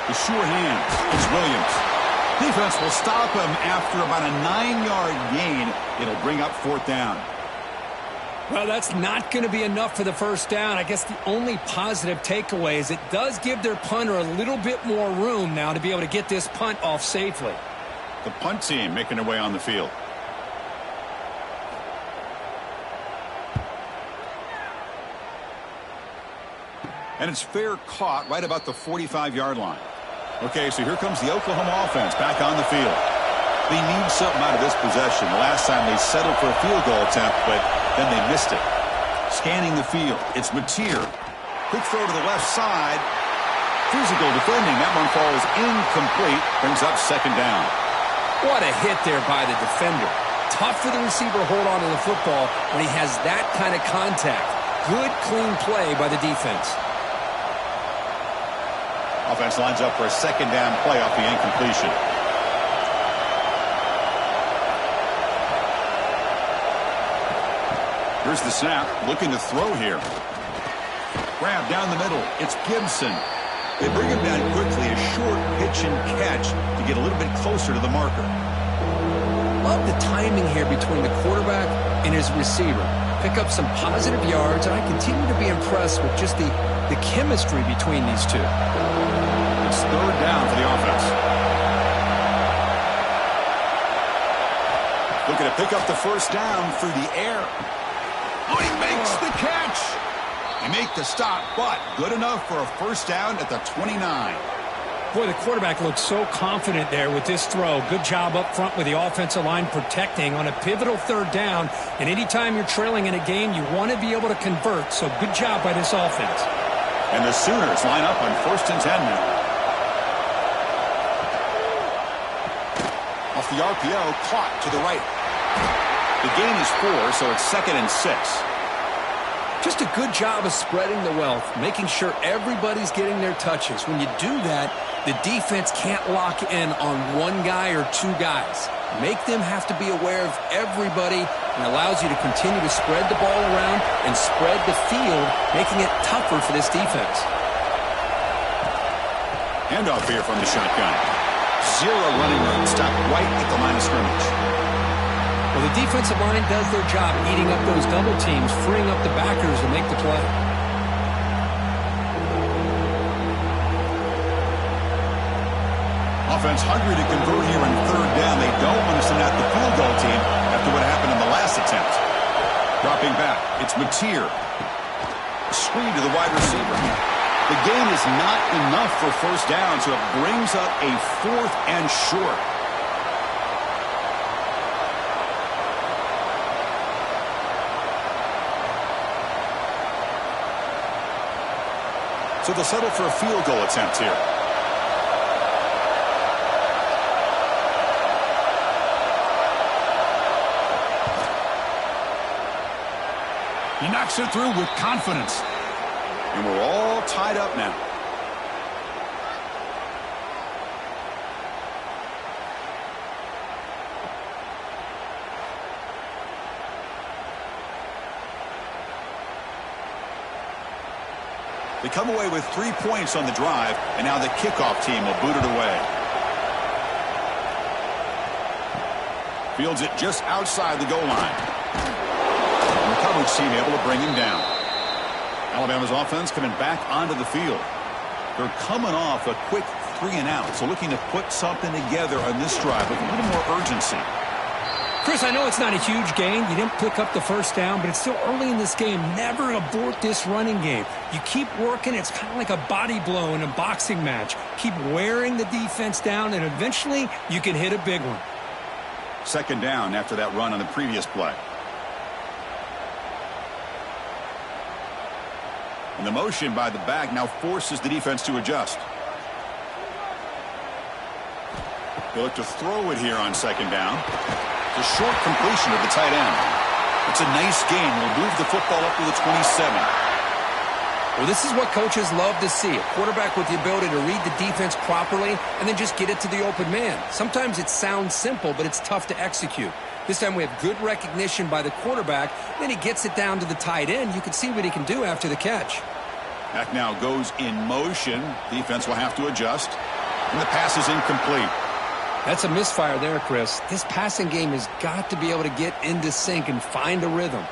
[SPEAKER 1] The sure hands. It's Williams. Defense will stop him after about a 9-yard gain. It'll bring up 4th down.
[SPEAKER 2] Well, that's not going to be enough for the first down. I guess the only positive takeaway is it does give their punter a little bit more room now to be able to get this punt off safely.
[SPEAKER 1] The punt team making their way on the field. And it's fair caught right about the 45-yard line. Okay, so here comes the Oklahoma offense back on the field. They need something out of this possession. The last time they settled for a field goal attempt, but then they missed it. Scanning the field, it's Mateer. Quick throw to the left side. Physical defending. That one falls incomplete. Brings up 2nd down.
[SPEAKER 2] What a hit there by the defender. Tough for the receiver to hold on to the football when he has that kind of contact. Good, clean play by the defense.
[SPEAKER 1] Offense lines up for a 2nd down play off the incompletion. Here's the snap. Looking to throw here. Grab down the middle. It's Gibson. They bring him down quickly. A short pitch and catch to get a little bit closer to the marker.
[SPEAKER 2] Love the timing here between the quarterback and his receiver. Pick up some positive yards, and I continue to be impressed with just the chemistry between these two.
[SPEAKER 1] It's 3rd down for the offense. Looking to pick up the first down through the air. Oh, he makes the catch. They make the stop, but good enough for a first down at the 29.
[SPEAKER 2] Boy, the quarterback looks so confident there with this throw. Good job up front with the offensive line protecting on a pivotal 3rd down. And anytime you're trailing in a game, you want to be able to convert. So good job by this offense.
[SPEAKER 1] And the Sooners line up on 1st and 10 now. Off the RPO, caught to the right. The gain is 4, so it's 2nd and 6.
[SPEAKER 2] Just a good job of spreading the wealth, making sure everybody's getting their touches. When you do that, the defense can't lock in on one guy or 2 guys. Make them have to be aware of everybody, and allows you to continue to spread the ball around and spread the field, making it tougher for this defense.
[SPEAKER 1] Handoff here from the shotgun. 0 running room. Stopped right at the line of scrimmage.
[SPEAKER 2] Well, the defensive line does their job eating up those double teams, freeing up the backers to make the play.
[SPEAKER 1] Offense hungry to convert here in third down. They don't want to send out the field goal team after what happened in the last attempt. Dropping back, it's Mateer. Screen to the wide receiver. The gain is not enough for first down, so it brings up a 4th and short. So they'll settle for a field goal attempt here. He knocks it through with confidence. And we're all tied up now. They come away with 3 points on the drive, and now the kickoff team will boot it away. Fields it just outside the goal line. And the coverage team able to bring him down. Alabama's offense coming back onto the field. They're coming off a quick 3-and-out, so looking to put something together on this drive with a little more urgency.
[SPEAKER 2] Chris, I know it's not a huge gain. You didn't pick up the first down, but it's still early in this game. Never abort this running game. You keep working. It's kind of like a body blow in a boxing match. Keep wearing the defense down, and eventually you can hit a big one.
[SPEAKER 1] Second down after that run on the previous play. And the motion by the back now forces the defense to adjust. They look to throw it here on second down. The short completion of the tight end. It's a nice gain. Will move the football up to the 27.
[SPEAKER 4] Well, this is what coaches love to see. A quarterback with the ability to read the defense properly and then just get it to the open man. Sometimes it sounds simple, but it's tough to execute. This time we have good recognition by the quarterback. Then he gets it down to the tight end. You can see what he can do after the catch.
[SPEAKER 1] Back now goes in motion. Defense will have to adjust. And the pass is incomplete.
[SPEAKER 2] That's a misfire there, Chris. This passing game has got to be able to get into sync and find a rhythm.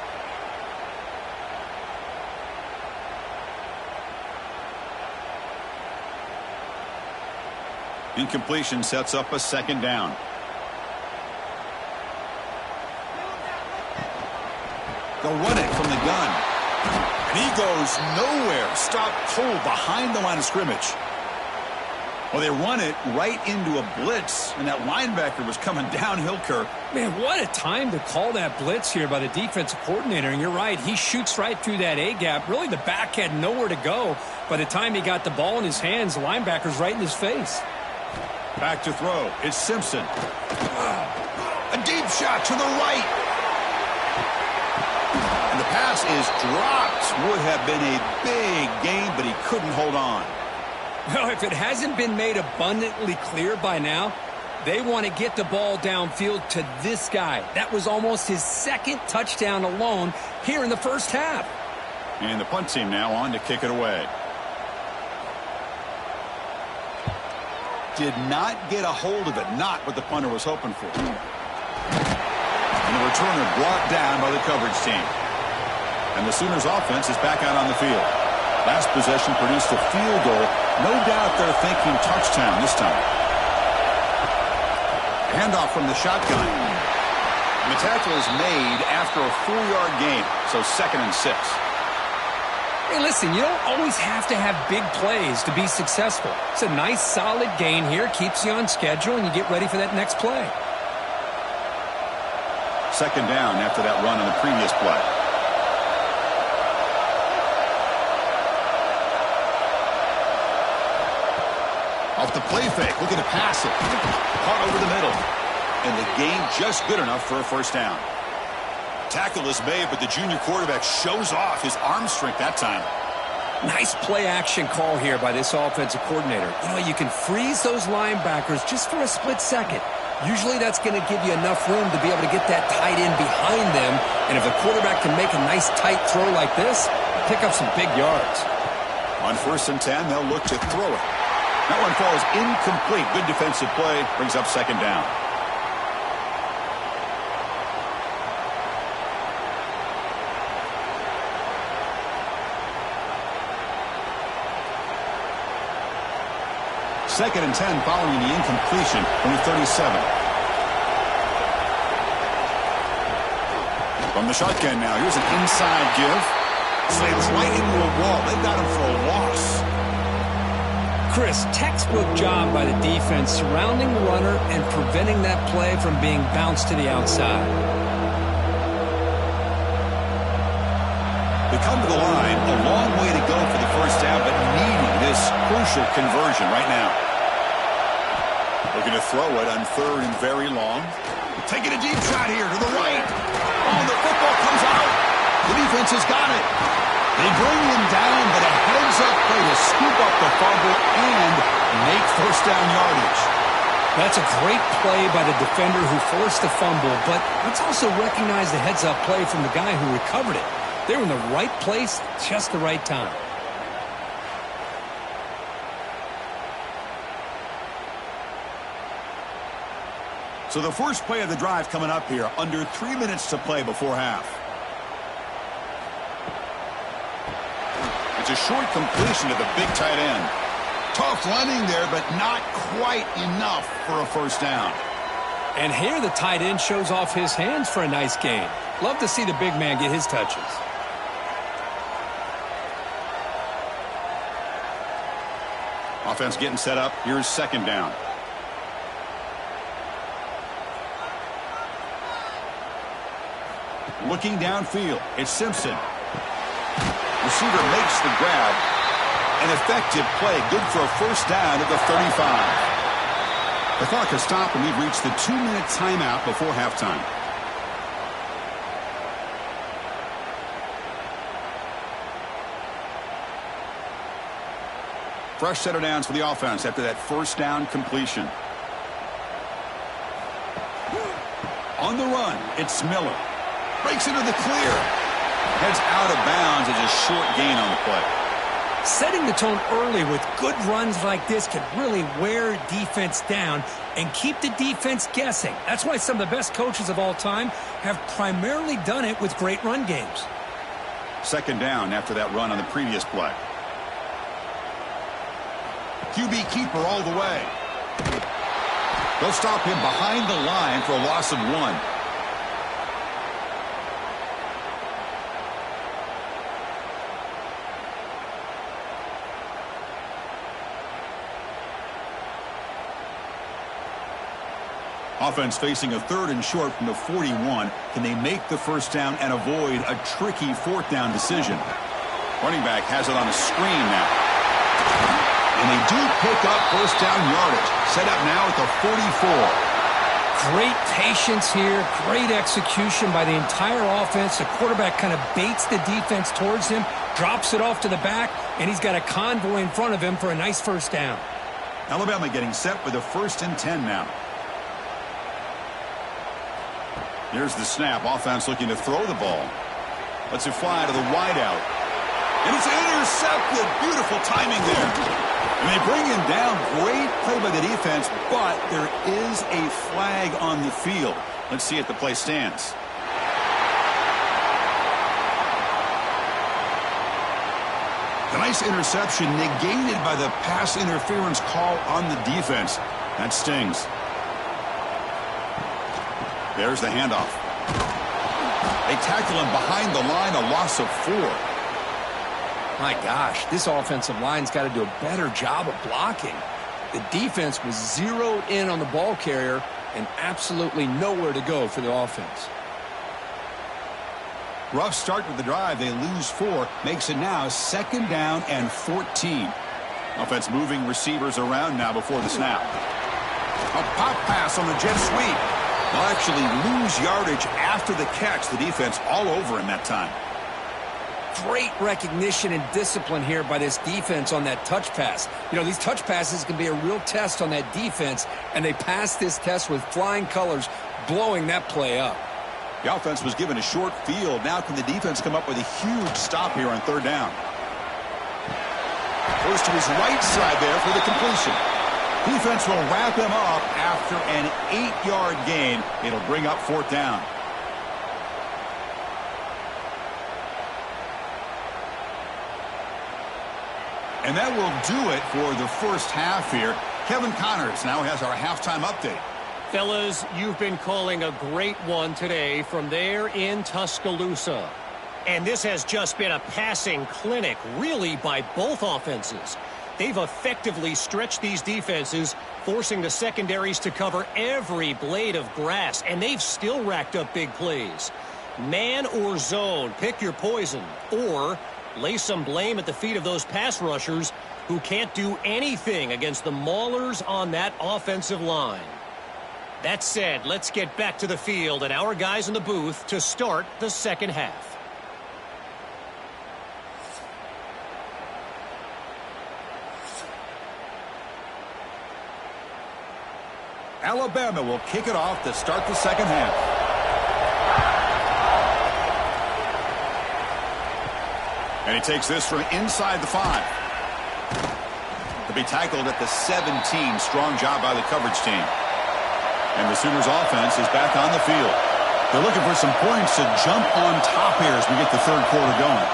[SPEAKER 1] Incompletion sets up a second down. They'll run it from the gun. And he goes nowhere. Stopped cold behind the line of scrimmage. Well, they run it right into a blitz, and that linebacker was coming downhill, Kirk.
[SPEAKER 2] Man, what a time to call that blitz here by the defensive coordinator. And you're right, he shoots right through that A-gap. Really, the back had nowhere to go. By the time he got the ball in his hands, the linebacker's right in his face.
[SPEAKER 1] Back to throw. It's Simpson. A deep shot to the right. And the pass is dropped. Would have been a big gain, but he couldn't hold on.
[SPEAKER 2] Well, if it hasn't been made abundantly clear by now, they want to get the ball downfield to this guy. That was almost his second touchdown alone here in the first half.
[SPEAKER 1] And the punt team now on to kick it away. Did not get a hold of it. Not what the punter was hoping for. And the returner brought down by the coverage team. And the Sooners offense is back out on the field. Last possession produced a field goal. No doubt they're thinking touchdown this time. Handoff from the shotgun. And the tackle is made after a 4-yard gain. So 2nd and 6.
[SPEAKER 2] Hey, listen, you don't always have to have big plays to be successful. It's a nice, solid gain here. Keeps you on schedule, and you get ready for that next play.
[SPEAKER 1] Second down after that run on the previous play. Off the play fake, looking to pass it. Caught over the middle. And the gain just good enough for a first down. Tackle is made, but the junior quarterback shows off his arm strength that time.
[SPEAKER 2] Nice play action call here by this offensive coordinator. You know, you can freeze those linebackers just for a split second. Usually that's going to give you enough room to be able to get that tight end behind them. And if the quarterback can make a nice tight throw like this, pick up some big yards.
[SPEAKER 1] On 1st and 10, they'll look to throw it. That one falls incomplete. Good defensive play. Brings up second down. 2nd and 10 following the incompletion from the 37. From the shotgun now, here's an inside give. Slams right into a wall. They've got him for a loss.
[SPEAKER 2] Chris, textbook job by the defense surrounding the runner and preventing that play from being bounced to the outside.
[SPEAKER 1] They come to the line, a long way to go for the first down, but needing this crucial conversion right now. Looking to throw it on 3rd and very long. Taking a deep shot here to the right. Oh, the football comes out. The defense has got it. They bring him down, but a heads-up play to scoop up the fumble and make first down yardage.
[SPEAKER 2] That's a great play by the defender who forced the fumble, but let's also recognize the heads-up play from the guy who recovered it. They were in the right place, just the right time.
[SPEAKER 1] So the first play of the drive coming up here, under 3 minutes to play before half. It's a short completion to the big tight end. Tough running there, but not quite enough for a first down.
[SPEAKER 2] And here the tight end shows off his hands for a nice gain. Love to see the big man get his touches.
[SPEAKER 1] Offense getting set up. Here's 2nd down. Looking downfield, it's Simpson. Receiver makes the grab. An effective play, good for a first down at the 35. The clock has stopped, and we've reached the 2-minute timeout before halftime. Fresh set of downs for the offense after that first down completion. On the run, it's Miller. Breaks into the clear. Heads out of bounds as a short gain on the play.
[SPEAKER 2] Setting the tone early with good runs like this can really wear defense down and keep the defense guessing. That's why some of the best coaches of all time have primarily done it with great run games.
[SPEAKER 1] 2nd down after that run on the previous play. QB keeper all the way. They'll stop him behind the line for a loss of 1. Offense facing a 3rd and short from the 41. Can they make the first down and avoid a tricky 4th down decision? Running back has it on a screen now. And they do pick up first down yardage. Set up now at the 44.
[SPEAKER 2] Great patience here. Great execution by the entire offense. The quarterback kind of baits the defense towards him, drops it off to the back, and he's got a convoy in front of him for a nice first down.
[SPEAKER 1] Alabama getting set with a 1st and 10 now. Here's the snap. Offense looking to throw the ball. Lets it fly to the wideout. And it's intercepted. Beautiful timing there. And they bring him down. Great play by the defense, but there is a flag on the field. Let's see if the play stands. A nice interception negated by the pass interference call on the defense. That stings. There's the handoff. They tackle him behind the line, a loss of 4.
[SPEAKER 2] My gosh, this offensive line's got to do a better job of blocking. The defense was zeroed in on the ball carrier and absolutely nowhere to go for the offense.
[SPEAKER 1] Rough start to the drive. They lose 4. Makes it now 2nd down and 14. Offense moving receivers around now before the snap. A pop pass on the jet sweep. They'll actually lose yardage after the catch. The defense all over him that time.
[SPEAKER 2] Great recognition and discipline here by this defense on that touch pass. You know, these touch passes can be a real test on that defense, and they passed this test with flying colors, blowing that play up.
[SPEAKER 1] The offense was given a short field. Now can the defense come up with a huge stop here on 3rd down? Goes to his right side there for the completion. Defense will wrap him up after an 8-yard gain. It'll bring up 4th down. And that will do it for the first half here. Kevin Connors now has our halftime update.
[SPEAKER 3] Fellas, you've been calling a great one today from there in Tuscaloosa. And this has just been a passing clinic, really, by both offenses. They've effectively stretched these defenses, forcing the secondaries to cover every blade of grass, and they've still racked up big plays. Man or zone, pick your poison, or lay some blame at the feet of those pass rushers who can't do anything against the maulers on that offensive line. That said, let's get back to the field and our guys in the booth to start the second half.
[SPEAKER 1] Alabama will kick it off to start the second half. And he takes this from inside the 5. To be tackled at the 17. Strong job by the coverage team. And the Sooners offense is back on the field. They're looking for some points to jump on top here as we get the third quarter going.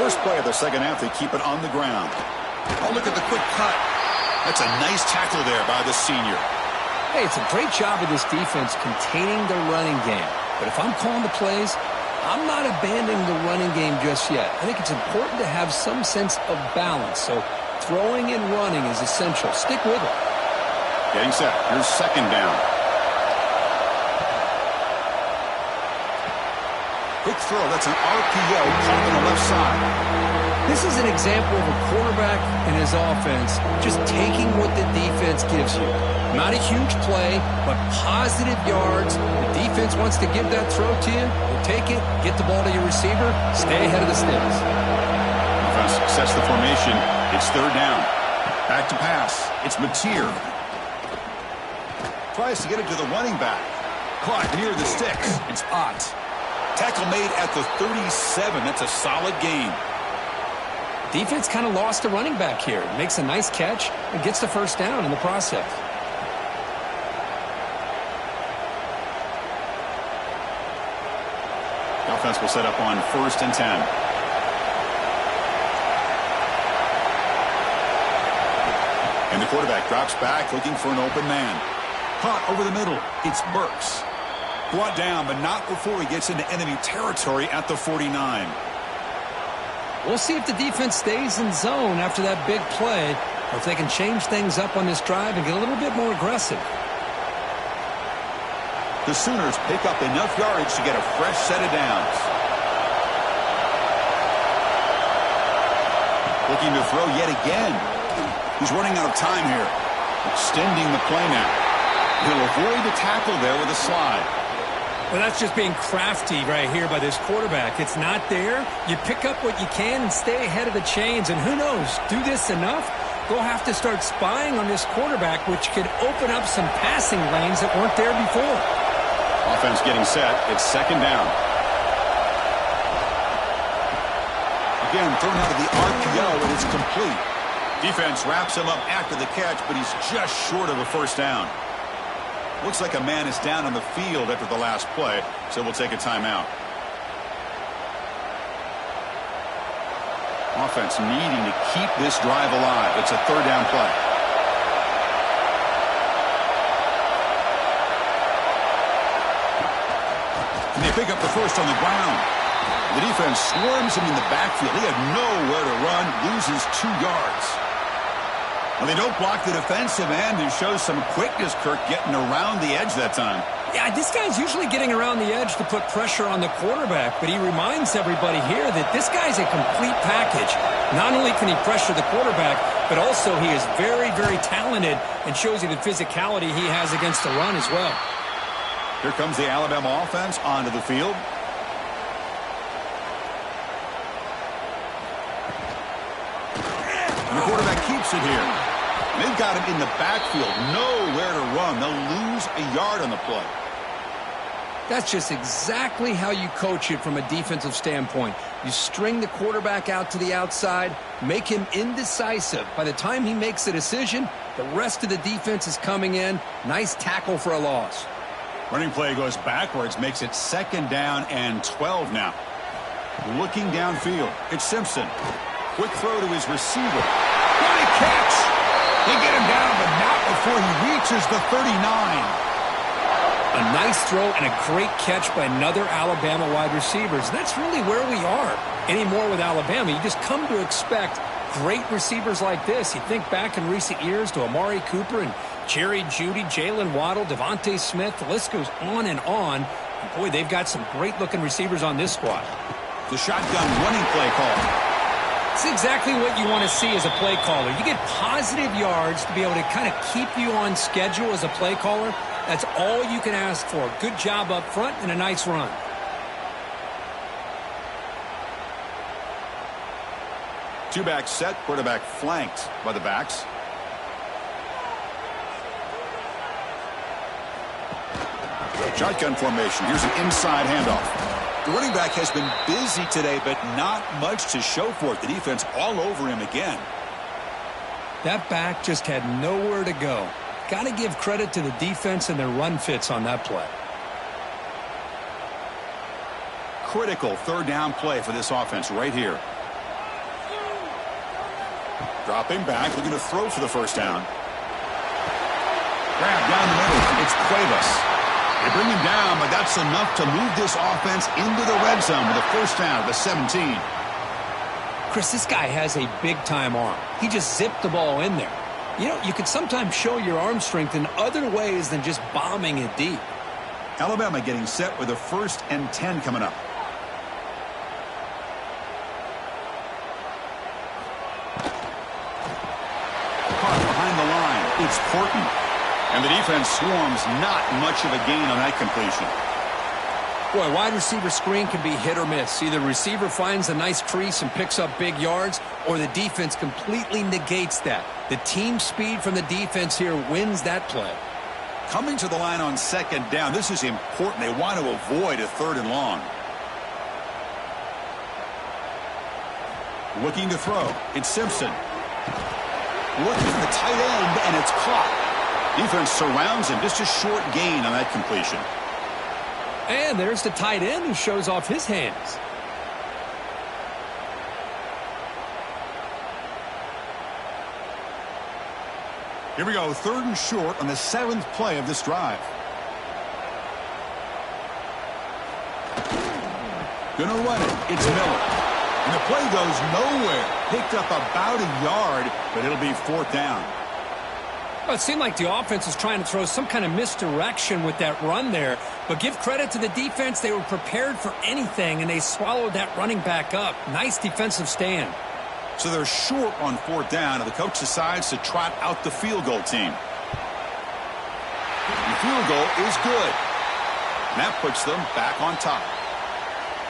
[SPEAKER 1] First play of the second half, they keep it on the ground. Oh, look at the quick cut. That's a nice tackle there by the senior.
[SPEAKER 2] Hey, it's a great job of this defense containing the running game. But if I'm calling the plays, I'm not abandoning the running game just yet. I think it's important to have some sense of balance. So throwing and running is essential. Stick with it.
[SPEAKER 1] Getting set. Here's second down. Quick throw. That's an RPO caught on the left side.
[SPEAKER 2] This is an example of a quarterback and his offense just taking what the defense gives you. Not a huge play, but positive yards. The defense wants to give that throw to you. You take it, get the ball to your receiver, stay ahead of the sticks.
[SPEAKER 1] Defense sets the formation. It's third down. Back to pass. It's Mateer. Tries to get it to the running back. Caught near the sticks. It's Ott. Tackle made at the 37. That's a solid gain.
[SPEAKER 2] Defense kind of lost a running back here. Makes a nice catch and gets the first down in the process.
[SPEAKER 1] The offense will set up on 1st and 10. And the quarterback drops back looking for an open man. Caught over the middle. It's Burks. Brought down, but not before he gets into enemy territory at the 49.
[SPEAKER 2] We'll see if the defense stays in zone after that big play, or if they can change things up on this drive and get a little bit more aggressive.
[SPEAKER 1] The Sooners pick up enough yardage to get a fresh set of downs. Looking to throw yet again. He's running out of time here. Extending the play now. He'll avoid the tackle there with a slide.
[SPEAKER 2] Well, that's just being crafty right here by this quarterback. It's not there. You pick up what you can and stay ahead of the chains. And who knows, do this enough, they'll have to start spying on this quarterback, which could open up some passing lanes that weren't there before.
[SPEAKER 1] Offense getting set. It's second down. Again, thrown out of the RPO, and it's complete. Defense wraps him up after the catch, but he's just short of a first down. Looks like a man is down on the field after the last play, so we'll take a timeout. Offense needing to keep this drive alive. It's a third down play. And they pick up the first on the ground. The defense swarms him in the backfield. He had nowhere to run, loses 2 yards. Well, they don't block the defensive end and shows some quickness, Kirk, getting around the edge that time.
[SPEAKER 2] Yeah, this guy's usually getting around the edge to put pressure on the quarterback, but he reminds everybody here that this guy's a complete package. Not only can he pressure the quarterback, but also he is very, very talented and shows you the physicality he has against the run as well.
[SPEAKER 1] Here comes the Alabama offense onto the field. And the quarterback keeps it here. They've got him in the backfield, nowhere to run. They'll lose a yard on the play.
[SPEAKER 2] That's just exactly how you coach it from a defensive standpoint. You string the quarterback out to the outside, make him indecisive. By the time he makes a decision, the rest of the defense is coming in. Nice tackle for a loss.
[SPEAKER 1] Running play goes backwards, makes it second down and 12 now. Looking downfield, it's Simpson. Quick throw to his receiver. What a catch! They get him down, but not before he reaches the 39.
[SPEAKER 2] A nice throw and a great catch by another Alabama wide receiver. That's really where we are. Anymore with Alabama, you just come to expect great receivers like this. You think back in recent years to Amari Cooper and Jerry Jeudy, Jalen Waddle, Devontae Smith. The list goes on and on. And boy, they've got some great-looking receivers on this squad.
[SPEAKER 1] The shotgun running play call.
[SPEAKER 2] It's exactly what you want to see as a play caller. You get positive yards to be able to kind of keep you on schedule as a play caller. That's all you can ask for. Good job up front and a nice run.
[SPEAKER 1] Two-back set, quarterback flanked by the backs. Shotgun formation. Here's an inside handoff. The running back has been busy today, but not much to show for it. The defense all over him again.
[SPEAKER 2] That back just had nowhere to go. Got to give credit to the defense and their run fits on that play.
[SPEAKER 1] Critical third down play for this offense right here. Dropping back, looking to throw for the first down. Grab down the middle. It's Cuevas. They bring him down, but that's enough to move this offense into the red zone with a first down at the 17.
[SPEAKER 2] Chris, this guy has a big-time arm. He just zipped the ball in there. You know, you can sometimes show your arm strength in other ways than just bombing it deep.
[SPEAKER 1] Alabama getting set with a 1st and 10 coming up. Caught behind the line. It's Porton. And the defense swarms, not much of a gain on that completion.
[SPEAKER 2] Boy, wide receiver screen can be hit or miss. Either receiver finds a nice crease and picks up big yards, or the defense completely negates that. The team speed from the defense here wins that play.
[SPEAKER 1] Coming to the line on 2nd down, this is important. They want to avoid a 3rd and long. Looking to throw. It's Simpson. Looking for the tight end, and it's caught. Defense surrounds him. Just a short gain on that completion.
[SPEAKER 2] And there's the tight end who shows off his hands.
[SPEAKER 1] Here we go, 3rd and short on the 7th play of this drive. Gonna run it. It's Miller. And the play goes nowhere. Picked up about a yard, but it'll be 4th down.
[SPEAKER 2] Well, it seemed like the offense was trying to throw some kind of misdirection with that run there. But give credit to the defense. They were prepared for anything, and they swallowed that running back up. Nice defensive stand.
[SPEAKER 1] So they're short on 4th down, and the coach decides to trot out the field goal team. The field goal is good. And that puts them back on top.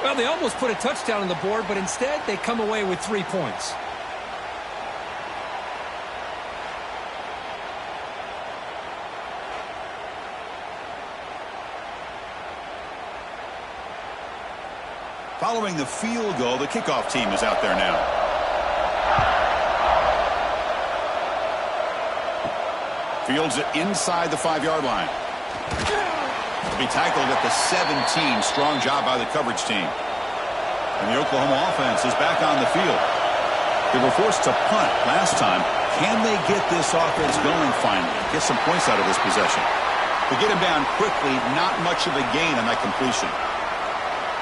[SPEAKER 2] Well, they almost put a touchdown on the board, but instead they come away with 3 points.
[SPEAKER 1] Following the field goal, the kickoff team is out there now. Fields it inside the 5-yard line. Will be tackled at the 17. Strong job by the coverage team. And the Oklahoma offense is back on the field. They were forced to punt last time. Can they get this offense going finally? Get some points out of this possession. They get him down quickly. Not much of a gain on that completion.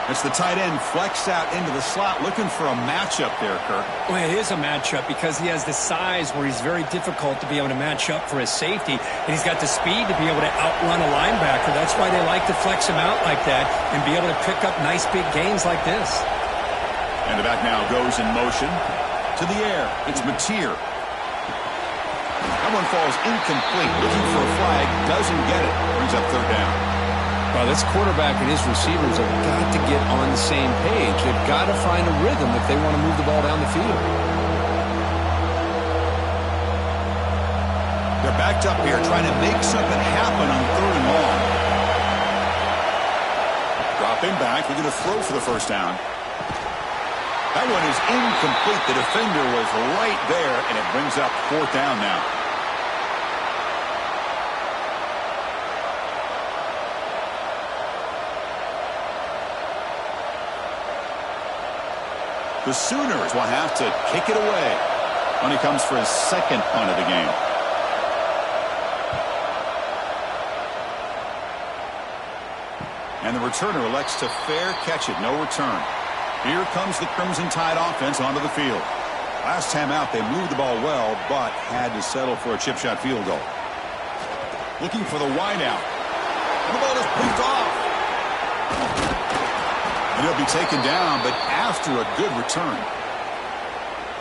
[SPEAKER 1] It's the tight end flex out into the slot, looking for a matchup there, Kirk.
[SPEAKER 2] Well, it is a matchup because he has the size where he's very difficult to be able to match up for his safety, and he's got the speed to be able to outrun a linebacker. That's why they like to flex him out like that and be able to pick up nice big gains like this.
[SPEAKER 1] And the back now goes in motion to the air. It's Mateer. That one falls incomplete. Looking for a flag, doesn't get it. Brings up 3rd down.
[SPEAKER 2] Well, this quarterback and his receivers have got to get on the same page. They've got to find a rhythm if they want to move the ball down the field.
[SPEAKER 1] They're backed up here trying to make something happen on 3rd and long. Dropping back. We're going to throw for the first down. That one is incomplete. The defender was right there, and it brings up 4th down now. The Sooners will have to kick it away when he comes for his 2nd punt of the game. And the returner elects to fair catch it. No return. Here comes the Crimson Tide offense onto the field. Last time out, they moved the ball well, but had to settle for a chip shot field goal. Looking for the wide out. And the ball is picked off. And he'll be taken down, but after a good return.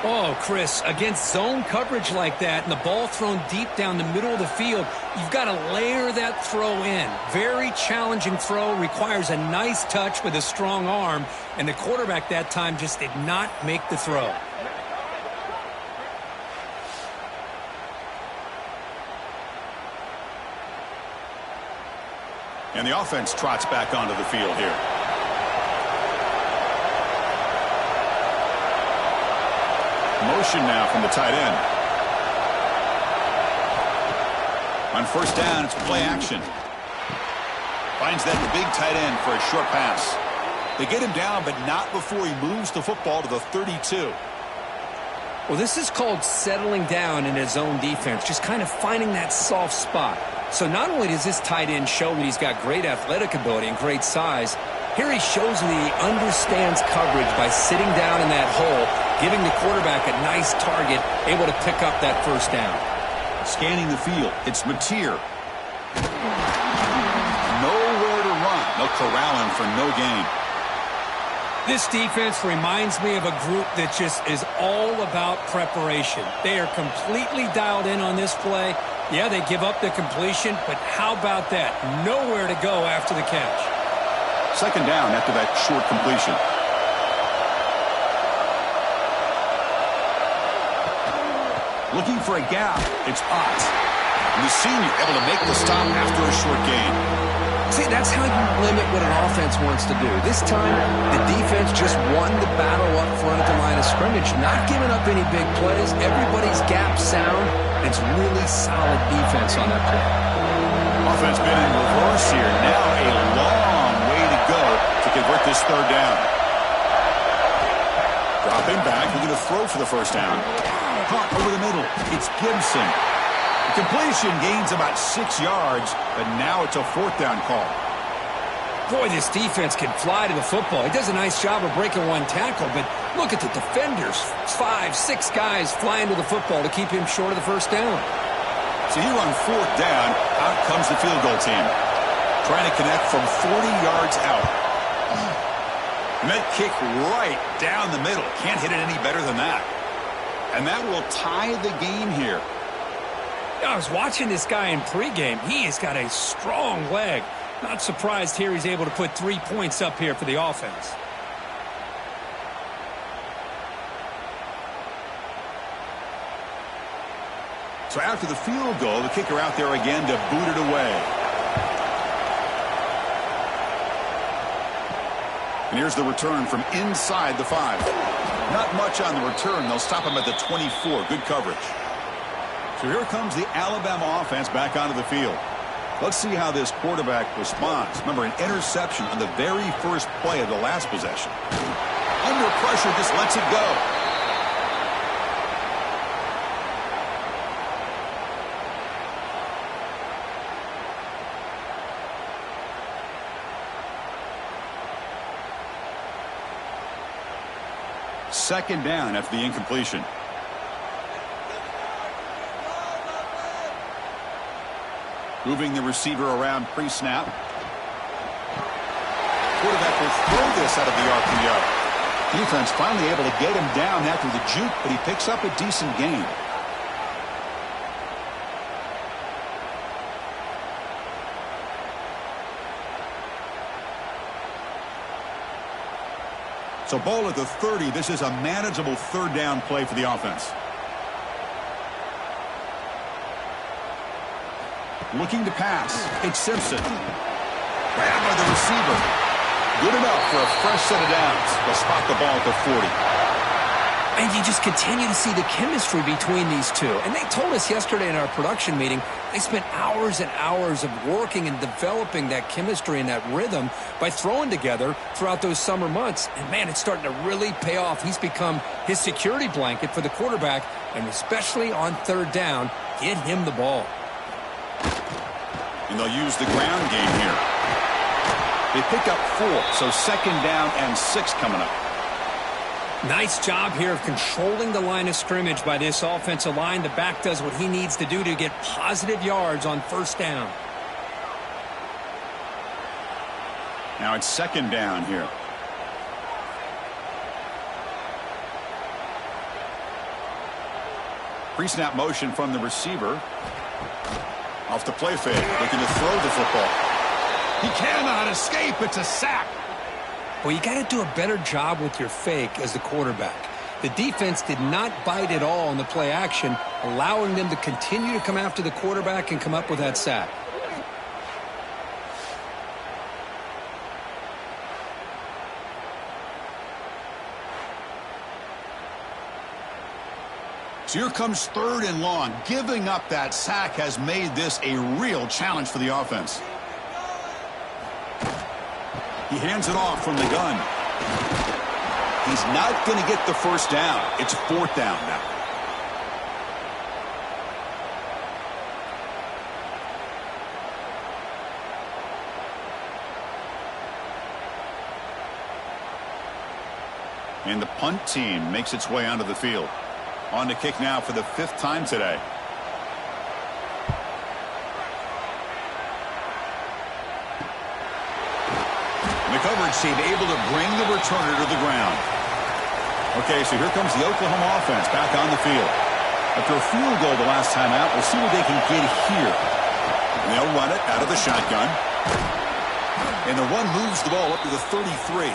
[SPEAKER 2] Oh, Chris, against zone coverage like that and the ball thrown deep down the middle of the field, you've got to layer that throw in. Very challenging throw, requires a nice touch with a strong arm, and the quarterback that time just did not make the throw.
[SPEAKER 1] And the offense trots back onto the field here. Motion now from the tight end. On first down, it's play action. Finds that big tight end for a short pass. They get him down, but not before he moves the football to the 32.
[SPEAKER 2] Well, this is called settling down in his own defense, just kind of finding that soft spot. So not only does this tight end show that he's got great athletic ability and great size, here he shows that he understands coverage by sitting down in that hole, giving the quarterback a nice target, able to pick up that first down.
[SPEAKER 1] Scanning the field, it's Mateer. Nowhere to run. They'll corral him for no gain.
[SPEAKER 2] This defense reminds me of a group that just is all about preparation. They are completely dialed in on this play. Yeah, they give up the completion, but how about that? Nowhere to go after the catch.
[SPEAKER 1] Second down after that short completion. Looking for a gap, it's Ott. And the senior able to make the stop after a short gain.
[SPEAKER 4] See, that's how you limit what an offense wants to do. This time, the defense just won the battle up front at the line of scrimmage, not giving up any big plays. Everybody's gap sound. It's really solid defense on that play.
[SPEAKER 1] Offense been in reverse here. Now a long way to go to convert this third down. Dropping back, looking to throw for the first down. Caught over the middle. It's Gibson. The completion gains about 6 yards, but now it's a fourth down call.
[SPEAKER 2] Boy, this defense can fly to the football. He does a nice job of breaking one tackle, but look at the defenders. 5, 6 guys flying to the football to keep him short of the first down.
[SPEAKER 1] So here on fourth down, out comes the field goal team. Trying to connect from 40 yards out. And that kick right down the middle. Can't hit it any better than that. And that will tie the game here.
[SPEAKER 2] I was watching this guy in pregame. He has got a strong leg. Not surprised here he's able to put 3 points up here for the offense.
[SPEAKER 1] So after the field goal, the kicker out there again to boot it away. And here's the return from inside the 5. Not much on the return. They'll stop him at the 24. Good coverage. So here comes the Alabama offense back onto the field. Let's see how this quarterback responds. Remember, an interception on the very first play of the last possession. Under pressure, just lets it go. Second down after the incompletion. Moving the receiver around pre-snap. Quarterback will throw this out of the RPO. Defense finally able to get him down after the juke, but he picks up a decent gain. So ball at the 30. This is a manageable third down play for the offense. Looking to pass. It's Simpson. Grabbed by the receiver. Good enough for a fresh set of downs. They'll spot the ball at the 40.
[SPEAKER 2] And you just continue to see the chemistry between these two. And they told us yesterday in our production meeting, they spent hours and hours of working and developing that chemistry and that rhythm by throwing together throughout those summer months. And, man, it's starting to really pay off. He's become his security blanket for the quarterback, and especially on third down, get him the ball.
[SPEAKER 1] And they'll use the ground game here. They pick up 4, so 2nd down and 6 coming up.
[SPEAKER 2] Nice job here of controlling the line of scrimmage by this offensive line. The back does what he needs to do to get positive yards on 1st down.
[SPEAKER 1] Now it's 2nd down here. Pre-snap motion from the receiver. Off the play fake, looking to throw the football. He cannot escape. It's a sack.
[SPEAKER 2] Well, you got to do a better job with your fake as the quarterback. The defense did not bite at all on the play action, allowing them to continue to come after the quarterback and come up with that sack.
[SPEAKER 1] So here comes 3rd and long. Giving up that sack has made this a real challenge for the offense. He hands it off from the gun. He's not going to get the 1st down. It's 4th down now. And the punt team makes its way onto the field. On to kick now for the 5th time today. The coverage team able to bring the returner to the ground. Okay, so here comes the Oklahoma offense back on the field. After a field goal the last time out, we'll see what they can get here. And they'll run it out of the shotgun. And the run moves the ball up to the 33.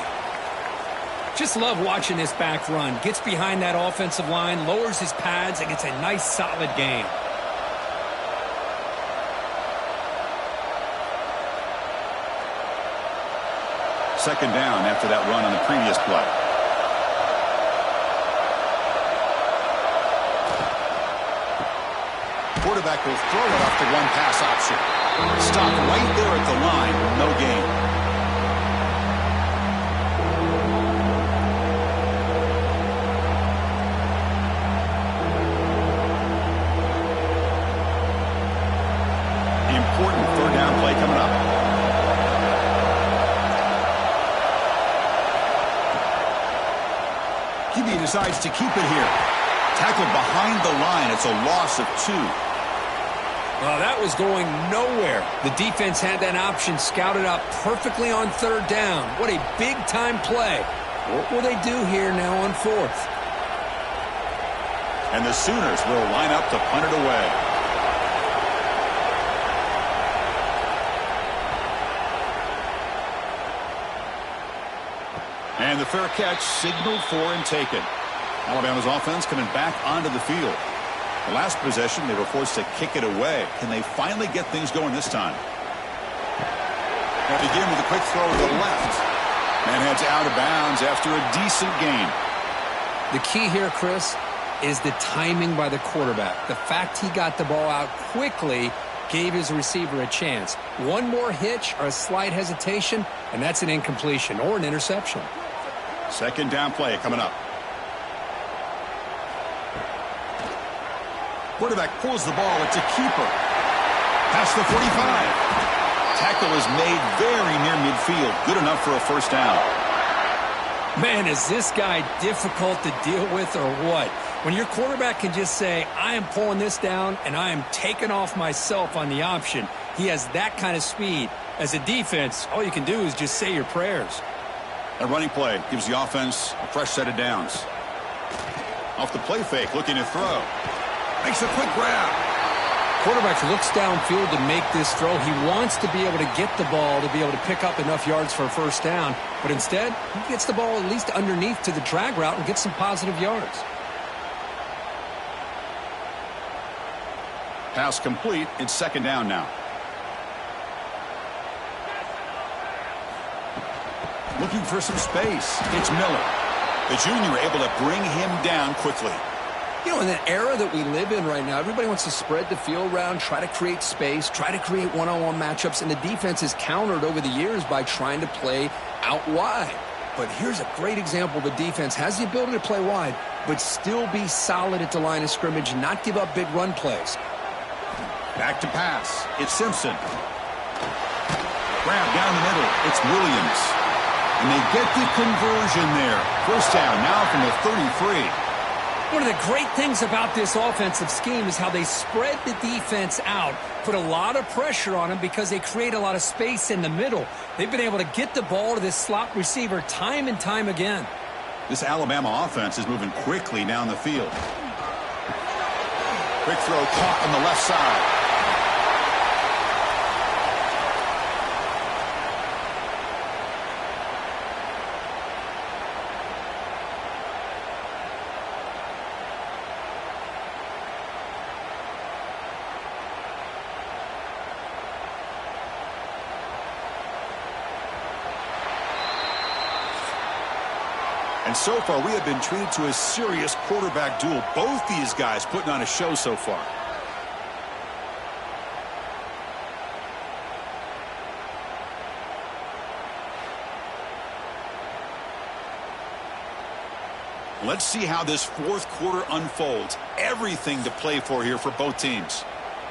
[SPEAKER 2] Just love watching this back run. Gets behind that offensive line, lowers his pads, and gets a nice solid gain.
[SPEAKER 1] Second down after that run on the previous play. Quarterback will throw it off the one-pass option. Stop right there at the line. No gain. Important 3rd down play coming up. QB decides to keep it here. Tackled behind the line. It's a loss of 2.
[SPEAKER 2] Well, that was going nowhere. The defense had that option scouted out perfectly on 3rd down. What a big-time play. What will they do here now on 4th?
[SPEAKER 1] And the Sooners will line up to punt it away. And the fair catch signaled for and taken. Alabama's offense coming back onto the field. The last possession, they were forced to kick it away. Can they finally get things going this time? They begin with a quick throw to the left. And heads out of bounds after a decent gain.
[SPEAKER 2] The key here, Chris, is the timing by the quarterback. The fact he got the ball out quickly gave his receiver a chance. One more hitch or a slight hesitation, and that's an incompletion or an interception.
[SPEAKER 1] Second down play coming up. Quarterback pulls the ball. It's a keeper. Past the 45. Tackle is made very near midfield. Good enough for a 1st down.
[SPEAKER 2] Man, is this guy difficult to deal with or what? When your quarterback can just say, I am pulling this down and I am taking off myself on the option. He has that kind of speed. As a defense, all you can do is just say your prayers.
[SPEAKER 1] A running play gives the offense a fresh set of downs. Off the play fake, looking to throw. Makes a quick grab.
[SPEAKER 2] Quarterback looks downfield to make this throw. He wants to be able to get the ball to be able to pick up enough yards for a 1st down. But instead, he gets the ball at least underneath to the drag route and gets some positive yards.
[SPEAKER 1] Pass complete. It's 2nd down now. Looking for some space. It's Miller. The junior able to bring him down quickly.
[SPEAKER 2] You know, in the era that we live in right now, everybody wants to spread the field around, try to create space, try to create one-on-one matchups, and the defense is countered over the years by trying to play out wide. But here's a great example. The defense has the ability to play wide, but still be solid at the line of scrimmage, not give up big run plays.
[SPEAKER 1] Back to pass. It's Simpson. Grab down the middle. It's Williams. And they get the conversion there. First down now from the 33.
[SPEAKER 2] One of the great things about this offensive scheme is how they spread the defense out, put a lot of pressure on them because they create a lot of space in the middle. They've been able to get the ball to this slot receiver time and time again.
[SPEAKER 1] This Alabama offense is moving quickly down the field. Quick throw caught on the left side. And so far, we have been treated to a serious quarterback duel. Both these guys putting on a show so far. Let's see how this fourth quarter unfolds. Everything to play for here for both teams.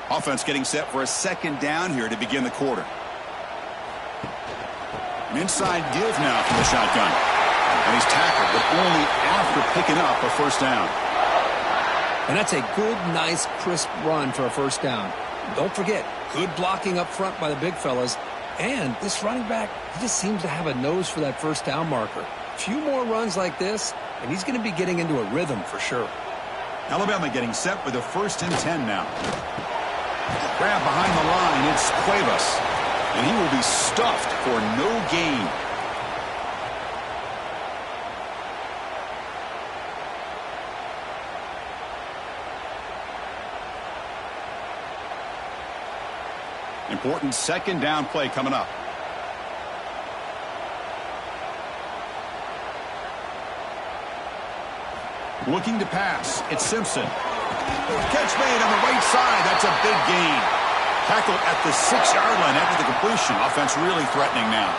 [SPEAKER 1] Offense getting set for a second down here to begin the quarter. An inside give now from the shotgun. And he's tackled, but only after picking up a first down.
[SPEAKER 2] And that's a good, nice, crisp run for a first down. Don't forget, good blocking up front by the big fellas. And this running back, he just seems to have a nose for that first down marker. A few more runs like this, and he's going to be getting into a rhythm for sure.
[SPEAKER 1] Alabama getting set with a 1st and 10 now. Grab behind the line, it's Cuevas. And he will be stuffed for no gain. Important second down play coming up. Looking to pass. It's Simpson. Catch made on the right side. That's a big gain. Tackled at the 6-yard line after the completion. Offense really threatening now.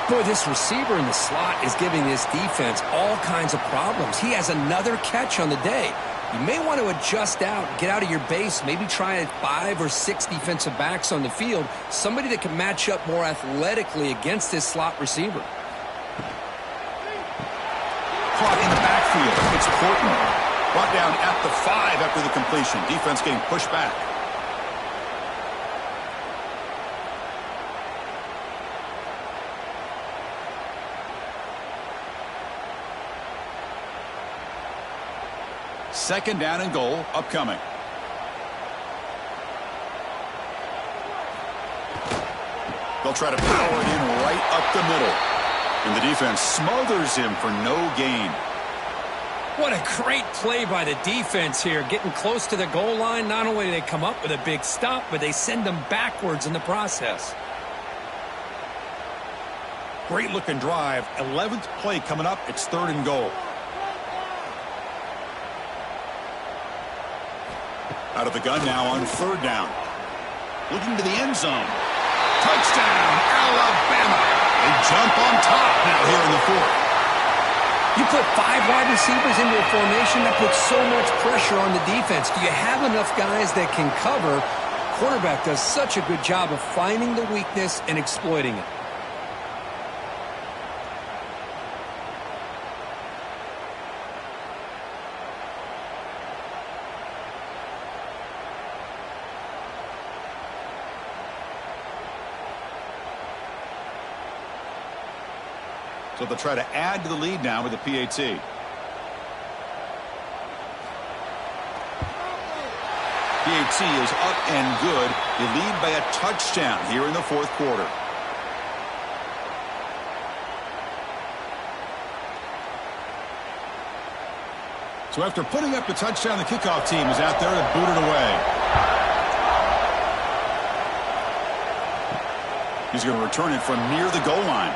[SPEAKER 2] Boy, this receiver in the slot is giving this defense all kinds of problems. He has another catch on the day. You may want to adjust out, get out of your base, maybe try 5 or 6 defensive backs on the field, somebody that can match up more athletically against this slot receiver.
[SPEAKER 1] Caught in the backfield. It's Portman. Brought down at the 5 after the completion. Defense getting pushed back. Second down and goal upcoming. They'll try to power it in right up the middle. And the defense smothers him for no gain.
[SPEAKER 2] What a great play by the defense here. Getting close to the goal line, not only do they come up with a big stop, but they send them backwards in the process.
[SPEAKER 1] Great looking drive. 11th play coming up. It's 3rd and goal. Out of the gun now on 3rd down. Looking to the end zone. Touchdown, Alabama. They jump on top now here in the 4th.
[SPEAKER 2] You put 5 wide receivers into a formation, that puts so much pressure on the defense. Do you have enough guys that can cover? Quarterback does such a good job of finding the weakness and exploiting it.
[SPEAKER 1] So they'll try to add to the lead now with the PAT. PAT is up and good. They lead by a touchdown here in the 4th quarter. So after putting up the touchdown, the kickoff team is out there to boot it away. He's going to return it from near the goal line.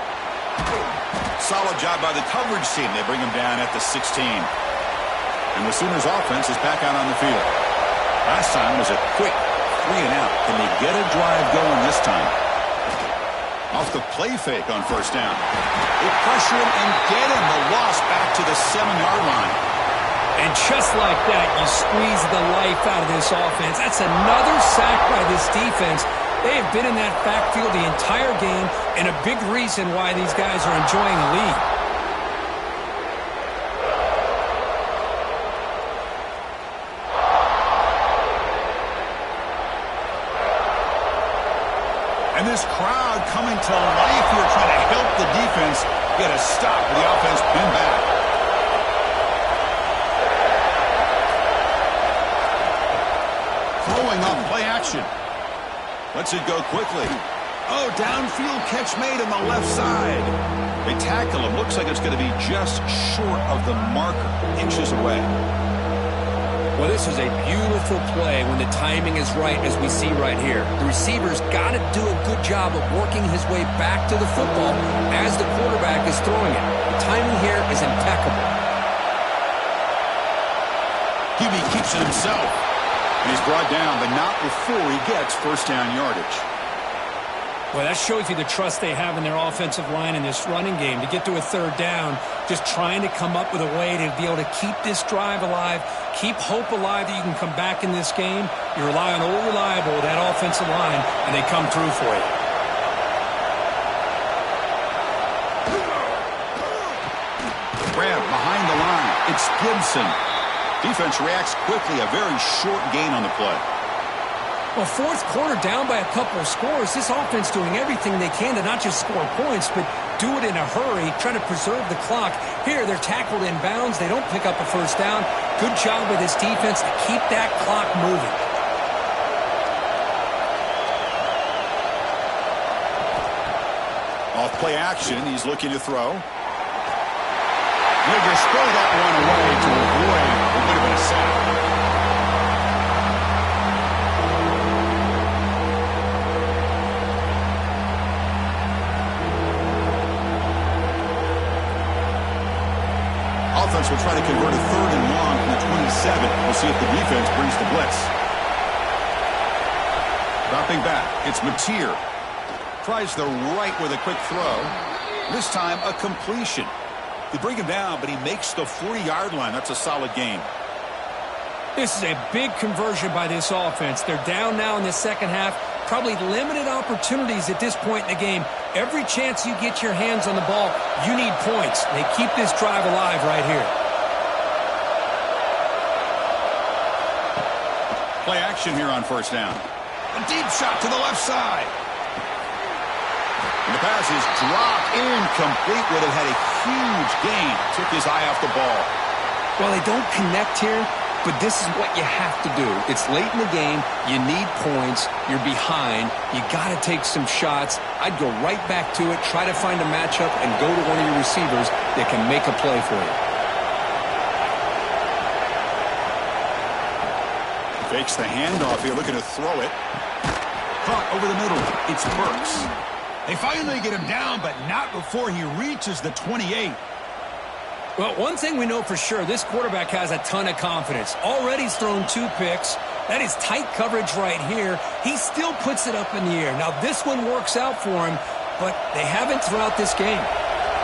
[SPEAKER 1] Solid job by the coverage team. They bring him down at the 16. And the Sooners offense is back out on the field. Last time was a quick 3 and out. Can they get a drive going this time? Off the play fake on 1st down. They pressure him and get him. The loss back to the 7-yard line.
[SPEAKER 2] And just like that, you squeeze the life out of this offense. That's another sack by this defense. They have been in that backfield the entire game, and a big reason why these guys are enjoying the lead.
[SPEAKER 1] And this crowd coming to life here, trying to help the defense get a stop with the offense pinned back. Throwing on play action. Lets it go quickly. Oh, downfield catch made on the left side. They tackle him. Looks like it's going to be just short of the marker, inches away.
[SPEAKER 4] Well, this is a beautiful play when the timing is right, as we see right here. The receiver's got to do a good job of working his way back to the football as the quarterback is throwing it. The timing here is impeccable.
[SPEAKER 1] QB keeps it himself. And he's brought down, but not before he gets first down yardage.
[SPEAKER 2] Well, that shows you the trust they have in their offensive line in this running game. To get to a third down, just trying to come up with a way to be able to keep this drive alive, keep hope alive that you can come back in this game. You rely on old reliable, that offensive line, and they come through for you.
[SPEAKER 1] Grab behind the line. It's Gibson. Defense reacts quickly. A very short gain on the play.
[SPEAKER 2] Well, fourth quarter down by a couple of scores. This offense doing everything they can to not just score points, but do it in a hurry, trying to preserve the clock. Here, they're tackled in bounds. They don't pick up a first down. Good job with this defense to keep that clock moving.
[SPEAKER 1] Off play action. He's looking to throw. You just throw that one away to avoid what would have been a sack. Offense will try to convert a third and long from the 27. We'll see if the defense brings the blitz. Dropping back, it's Mateer. Tries the right with a quick throw. This time a completion. They bring him down, but he makes the 40-yard line. That's a solid gain.
[SPEAKER 2] This is a big conversion by this offense. They're down now in the second half. Probably limited opportunities at this point in the game. Every chance you get your hands on the ball, you need points. They keep this drive alive right here.
[SPEAKER 1] Play action here on first down. A deep shot to the left side. And the pass is dropped incomplete. Would have had a huge gain. Took his eye off the ball.
[SPEAKER 4] Well, they don't connect here, but this is what you have to do. It's late in the game. You need points. You're behind. You got to take some shots. I'd go right back to it, try to find a matchup, and go to one of your receivers that can make a play for you.
[SPEAKER 1] Fakes the handoff here, looking to throw it. Caught over the middle. It's Burks. They finally get him down, but not before he reaches the 28.
[SPEAKER 2] Well, one thing we know for sure, this quarterback has a ton of confidence. Already he's thrown 2 picks. That is tight coverage right here. He still puts it up in the air. Now, this one works out for him, but they haven't throughout this game.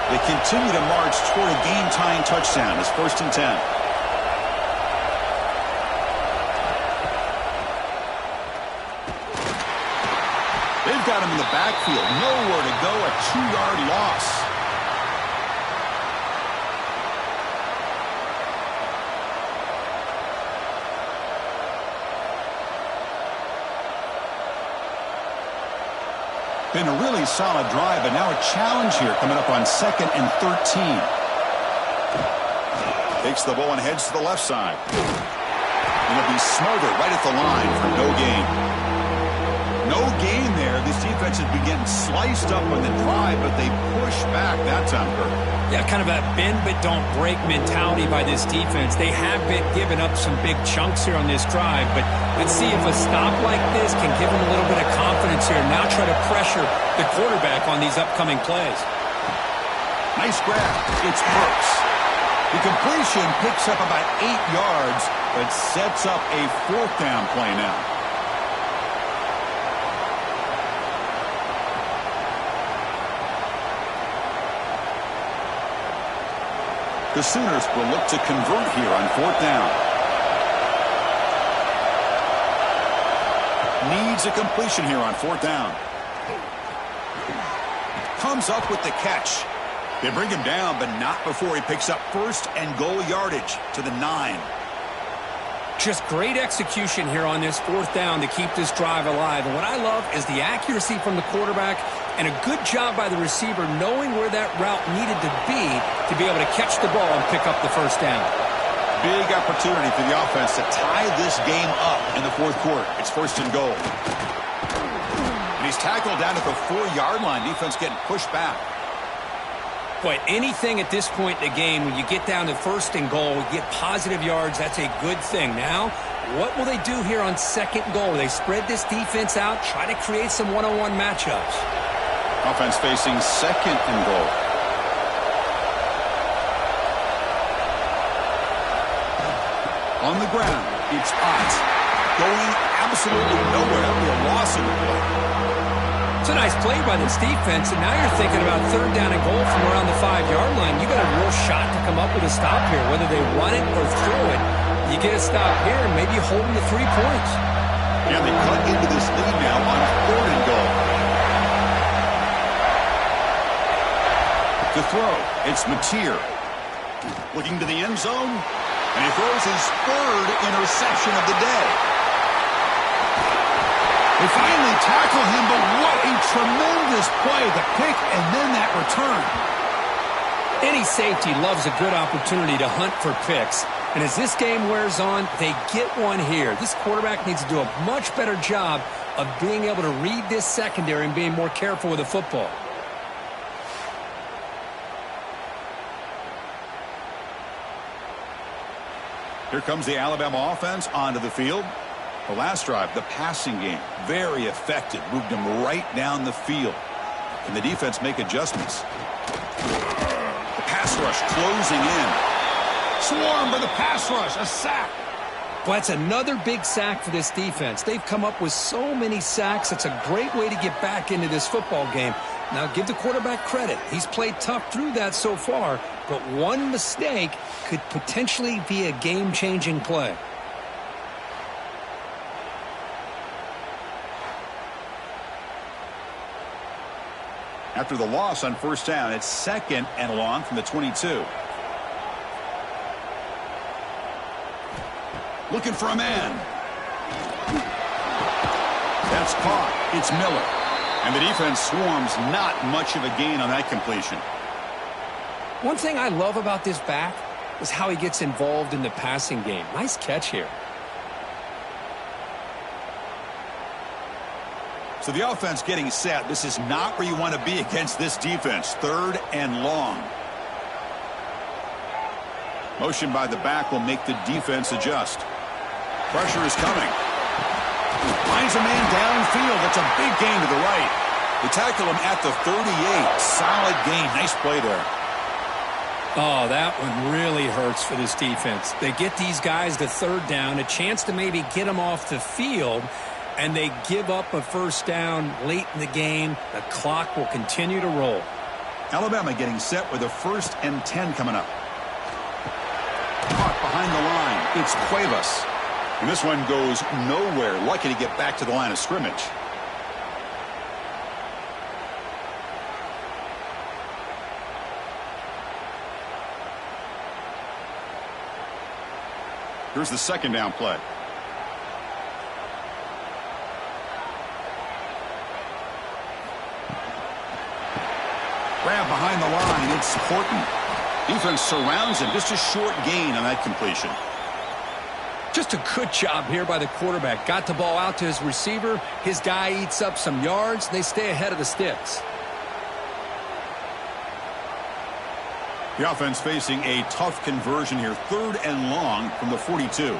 [SPEAKER 1] They continue to march toward a game-tying touchdown. It's first and 10. They've got him in the backfield. Nowhere to go, a 2-yard loss. Been a really solid drive, but now a challenge here coming up on 2nd and 13. Takes the ball and heads to the left side. It'll be smothered right at the line for no gain. No gain there. This defense has been getting sliced up on the drive, but they push back that time, Kurt.
[SPEAKER 2] Yeah, kind of a bend but don't break mentality by this defense. They have been giving up some big chunks here on this drive, but let's see if a stop like this can give them a little bit of confidence here. Now try to pressure the quarterback on these upcoming plays.
[SPEAKER 1] Nice grab. It's Burks. The completion picks up about 8 yards, but sets up a 4th down play now. The Sooners will look to convert here on 4th down. Needs a completion here on 4th down. Comes up with the catch. They bring him down, but not before he picks up 1st and goal yardage to the 9.
[SPEAKER 2] Just great execution here on this 4th down to keep this drive alive. And what I love is the accuracy from the quarterback and a good job by the receiver knowing where that route needed to be able to catch the ball and pick up the 1st down.
[SPEAKER 1] Big opportunity for the offense to tie this game up in the 4th quarter. It's 1st and goal. And he's tackled down at the 4-yard line. Defense getting pushed back.
[SPEAKER 2] Boy, anything at this point in the game, when you get down to 1st and goal, you get positive yards, that's a good thing. Now, what will they do here on 2nd and goal? They spread this defense out, try to create some one-on-one matchups.
[SPEAKER 1] Offense facing 2nd and goal. On the ground, it's Ott. Going absolutely nowhere. That would be a loss in the play.
[SPEAKER 2] It's a nice play by this defense, and now you're thinking about 3rd down and goal from around the 5-yard line. You got a real shot to come up with a stop here, whether they run it or throw it. You get a stop here, and maybe you hold them to 3 points.
[SPEAKER 1] Yeah, they cut into this lead now on 3rd and goal. To throw, it's Mateer. Looking to the end zone, and he throws his 3rd interception of the day. They finally tackle him, but what a tremendous play. The pick and then that return.
[SPEAKER 2] Any safety loves a good opportunity to hunt for picks. And as this game wears on, they get one here. This quarterback needs to do a much better job of being able to read this secondary and being more careful with the football.
[SPEAKER 1] Here comes the Alabama offense onto the field. The last drive, the passing game, very effective. Moved them right down the field. Can the defense make adjustments? The pass rush closing in. Swarmed by the pass rush, a sack.
[SPEAKER 2] Well, that's another big sack for this defense. They've come up with so many sacks. It's a great way to get back into this football game. Now, give the quarterback credit. He's played tough through that so far, but one mistake could potentially be a game-changing play.
[SPEAKER 1] After the loss on 1st down, it's 2nd and long from the 22. Looking for a man. That's caught. It's Miller. And the defense swarms, not much of a gain on that completion.
[SPEAKER 2] One thing I love about this back is how he gets involved in the passing game. Nice catch here.
[SPEAKER 1] So the offense getting set. This is not where you want to be against this defense. 3rd and long. Motion by the back will make the defense adjust. Pressure is coming. Finds a man downfield. That's a big gain to the right. They tackle him at the 38. Solid gain. Nice play there.
[SPEAKER 2] Oh, that one really hurts for this defense. They get these guys to 3rd down, a chance to maybe get them off the field, and they give up a 1st down late in the game. The clock will continue to roll.
[SPEAKER 1] Alabama getting set with a 1st and 10 coming up. Caught behind the line. It's Cuevas. And this one goes nowhere. Lucky to get back to the line of scrimmage. Here's the 2nd down play. Grab behind the line. It's Horton. Defense surrounds him. Just a short gain on that completion.
[SPEAKER 2] Just a good job here by the quarterback. Got the ball out to his receiver. His guy eats up some yards. They stay ahead of the sticks.
[SPEAKER 1] The offense facing a tough conversion here. 3rd and long from the 42.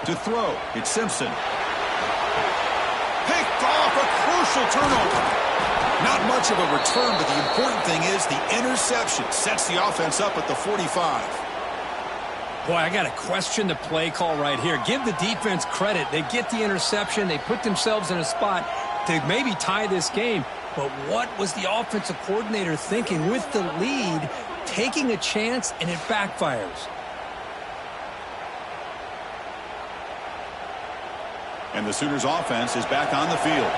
[SPEAKER 1] To throw, it's Simpson. Picked off, a crucial turnover. Not much of a return, but the important thing is the interception sets the offense up at the 45.
[SPEAKER 2] Boy, I got to question the play call right here. Give the defense credit. They get the interception. They put themselves in a spot to maybe tie this game. But what was the offensive coordinator thinking with the lead, taking a chance, and it backfires?
[SPEAKER 1] And the Sooners offense is back on the field.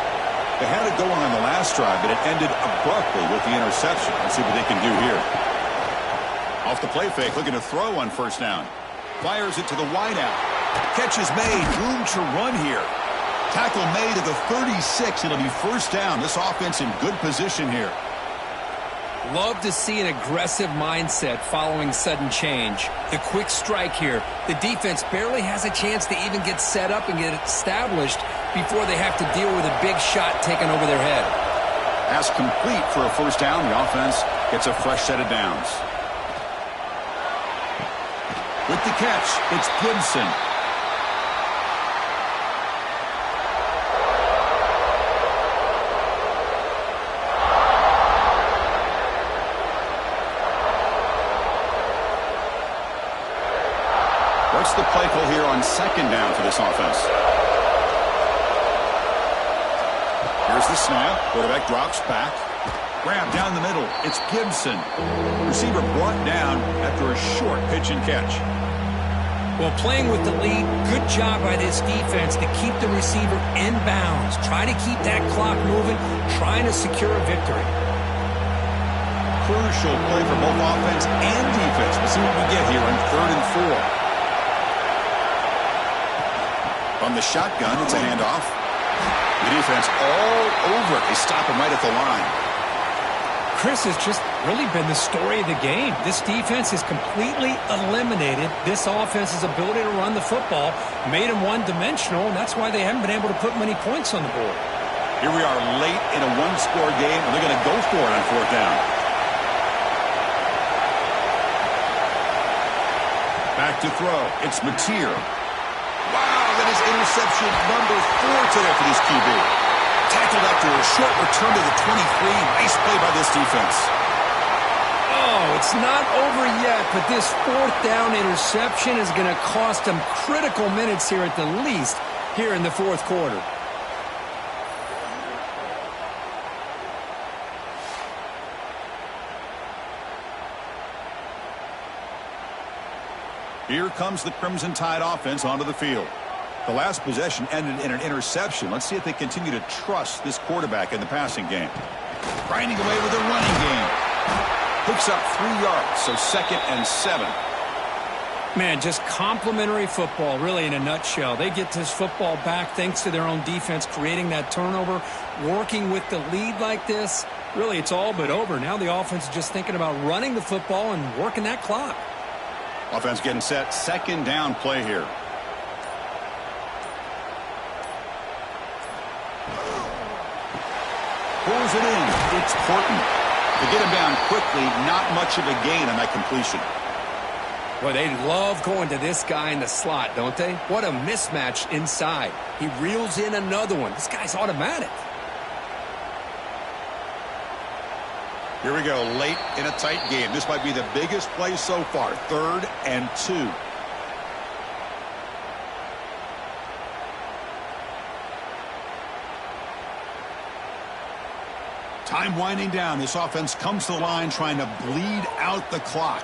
[SPEAKER 1] They had it going on the last drive, but it ended abruptly with the interception. Let's see what they can do here. Off the play fake, looking to throw on first down. Fires it to the wideout. Catch is made. Room to run here. Tackle made at the 36. It'll be first down. This offense in good position here.
[SPEAKER 2] Love to see an aggressive mindset following sudden change. The quick strike here. The defense barely has a chance to even get set up and get established before they have to deal with a big shot taken over their head.
[SPEAKER 1] Pass complete for a first down. The offense gets a fresh set of downs. With the catch, it's Gibson. What's the play call here on second down for this offense? Here's the snap. Quarterback drops back. Grab down the middle. It's Gibson. Receiver brought down after a short pitch and catch.
[SPEAKER 2] Well, playing with the lead, good job by this defense to keep the receiver in bounds. Try to keep that clock moving, trying to secure a victory.
[SPEAKER 1] Crucial play for both offense and defense. We'll see what we get here on 3rd and 4. From the shotgun, it's a handoff. The defense all over it. They stop him right at the line.
[SPEAKER 2] Chris has just really been the story of the game. This defense has completely eliminated this offense's ability to run the football, made them one-dimensional, and that's why they haven't been able to put many points on the board.
[SPEAKER 1] Here we are late in a one-score game, and they're going to go for it on 4th down. Back to throw. It's Mateer. Wow, that is interception number 4 today for this QB. Tackled after a short return to the 23. Nice play by this defense.
[SPEAKER 2] Oh, it's not over yet, but this 4th down interception is going to cost them critical minutes here at the least here in the 4th quarter.
[SPEAKER 1] Here comes the Crimson Tide offense onto the field. The last possession ended in an interception. Let's see if they continue to trust this quarterback in the passing game. Grinding away with a running game. Picks up 3 yards, so 2nd and 7.
[SPEAKER 2] Man, just complimentary football, really, in a nutshell. They get this football back thanks to their own defense, creating that turnover, working with the lead like this. Really, it's all but over. Now the offense is just thinking about running the football and working that clock.
[SPEAKER 1] Offense getting set. 2nd down play here. Pulls it in. It's Horton. To get him down quickly, not much of a gain on that completion.
[SPEAKER 2] Well, they love going to this guy in the slot, don't they? What a mismatch inside. He reels in another one. This guy's automatic.
[SPEAKER 1] Here we go, late in a tight game. This might be the biggest play so far. 3rd and 2. Time winding down. This offense comes to the line trying to bleed out the clock.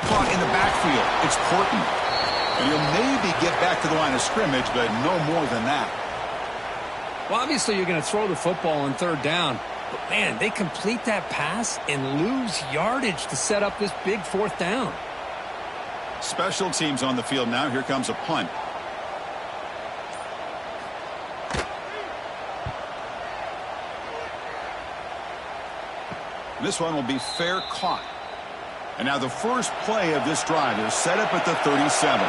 [SPEAKER 1] Caught in the backfield. It's Horton. And he'll maybe get back to the line of scrimmage, but no more than that.
[SPEAKER 2] Well, obviously you're going to throw the football on 3rd down. But, man, they complete that pass and lose yardage to set up this big 4th down.
[SPEAKER 1] Special teams on the field now. Here comes a punt. This one will be fair caught. And now the first play of this drive is set up at the 37.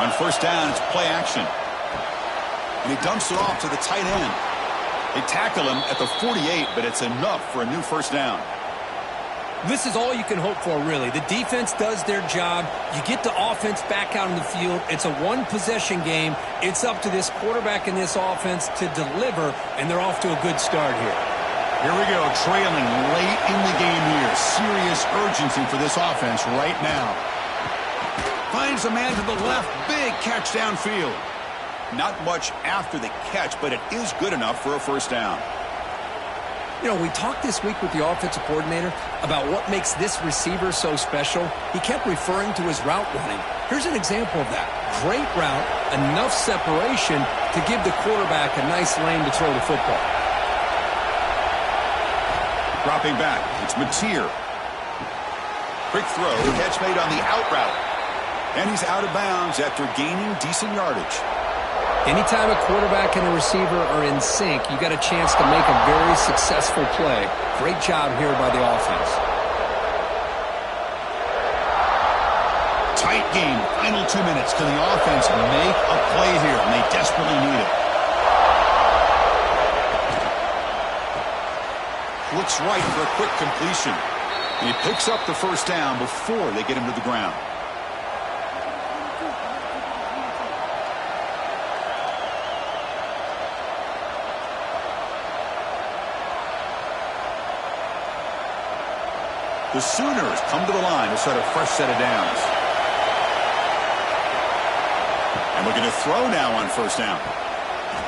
[SPEAKER 1] On 1st down, it's play action. And he dumps it off to the tight end. They tackle him at the 48, but it's enough for a new 1st down.
[SPEAKER 2] This is all you can hope for, really. The defense does their job. You get the offense back out in the field. It's a one-possession game. It's up to this quarterback and this offense to deliver, and they're off to a good start here.
[SPEAKER 1] Here we go, trailing late in the game here. Serious urgency for this offense right now. Finds a man to the left. Big catch downfield. Not much after the catch, but it is good enough for a 1st down.
[SPEAKER 2] You know, we talked this week with the offensive coordinator about what makes this receiver so special. He kept referring to his route running. Here's an example of that. Great route, enough separation to give the quarterback a nice lane to throw the football.
[SPEAKER 1] Dropping back, it's Mateer. Quick throw, catch made on the out route. And he's out of bounds after gaining decent yardage.
[SPEAKER 2] Anytime a quarterback and a receiver are in sync, you got a chance to make a very successful play. Great job here by the offense.
[SPEAKER 1] Tight game. Final 2 minutes. Can the offense make a play here? And they desperately need it. Looks right for a quick completion. And he picks up the first down before they get him to the ground. The Sooners come to the line to set a fresh set of downs. And looking to throw now on first down.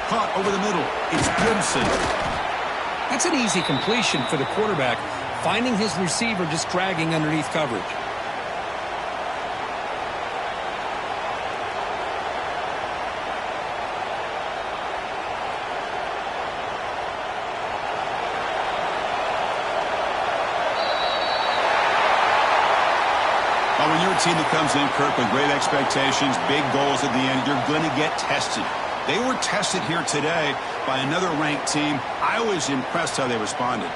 [SPEAKER 1] Caught over the middle. It's Gibson.
[SPEAKER 2] That's an easy completion for the quarterback, finding his receiver just dragging underneath coverage.
[SPEAKER 1] When you're a team that comes in, Kirk, with great expectations, big goals at the end, you're going to get tested. They were tested here today by another ranked team. I was impressed how they responded.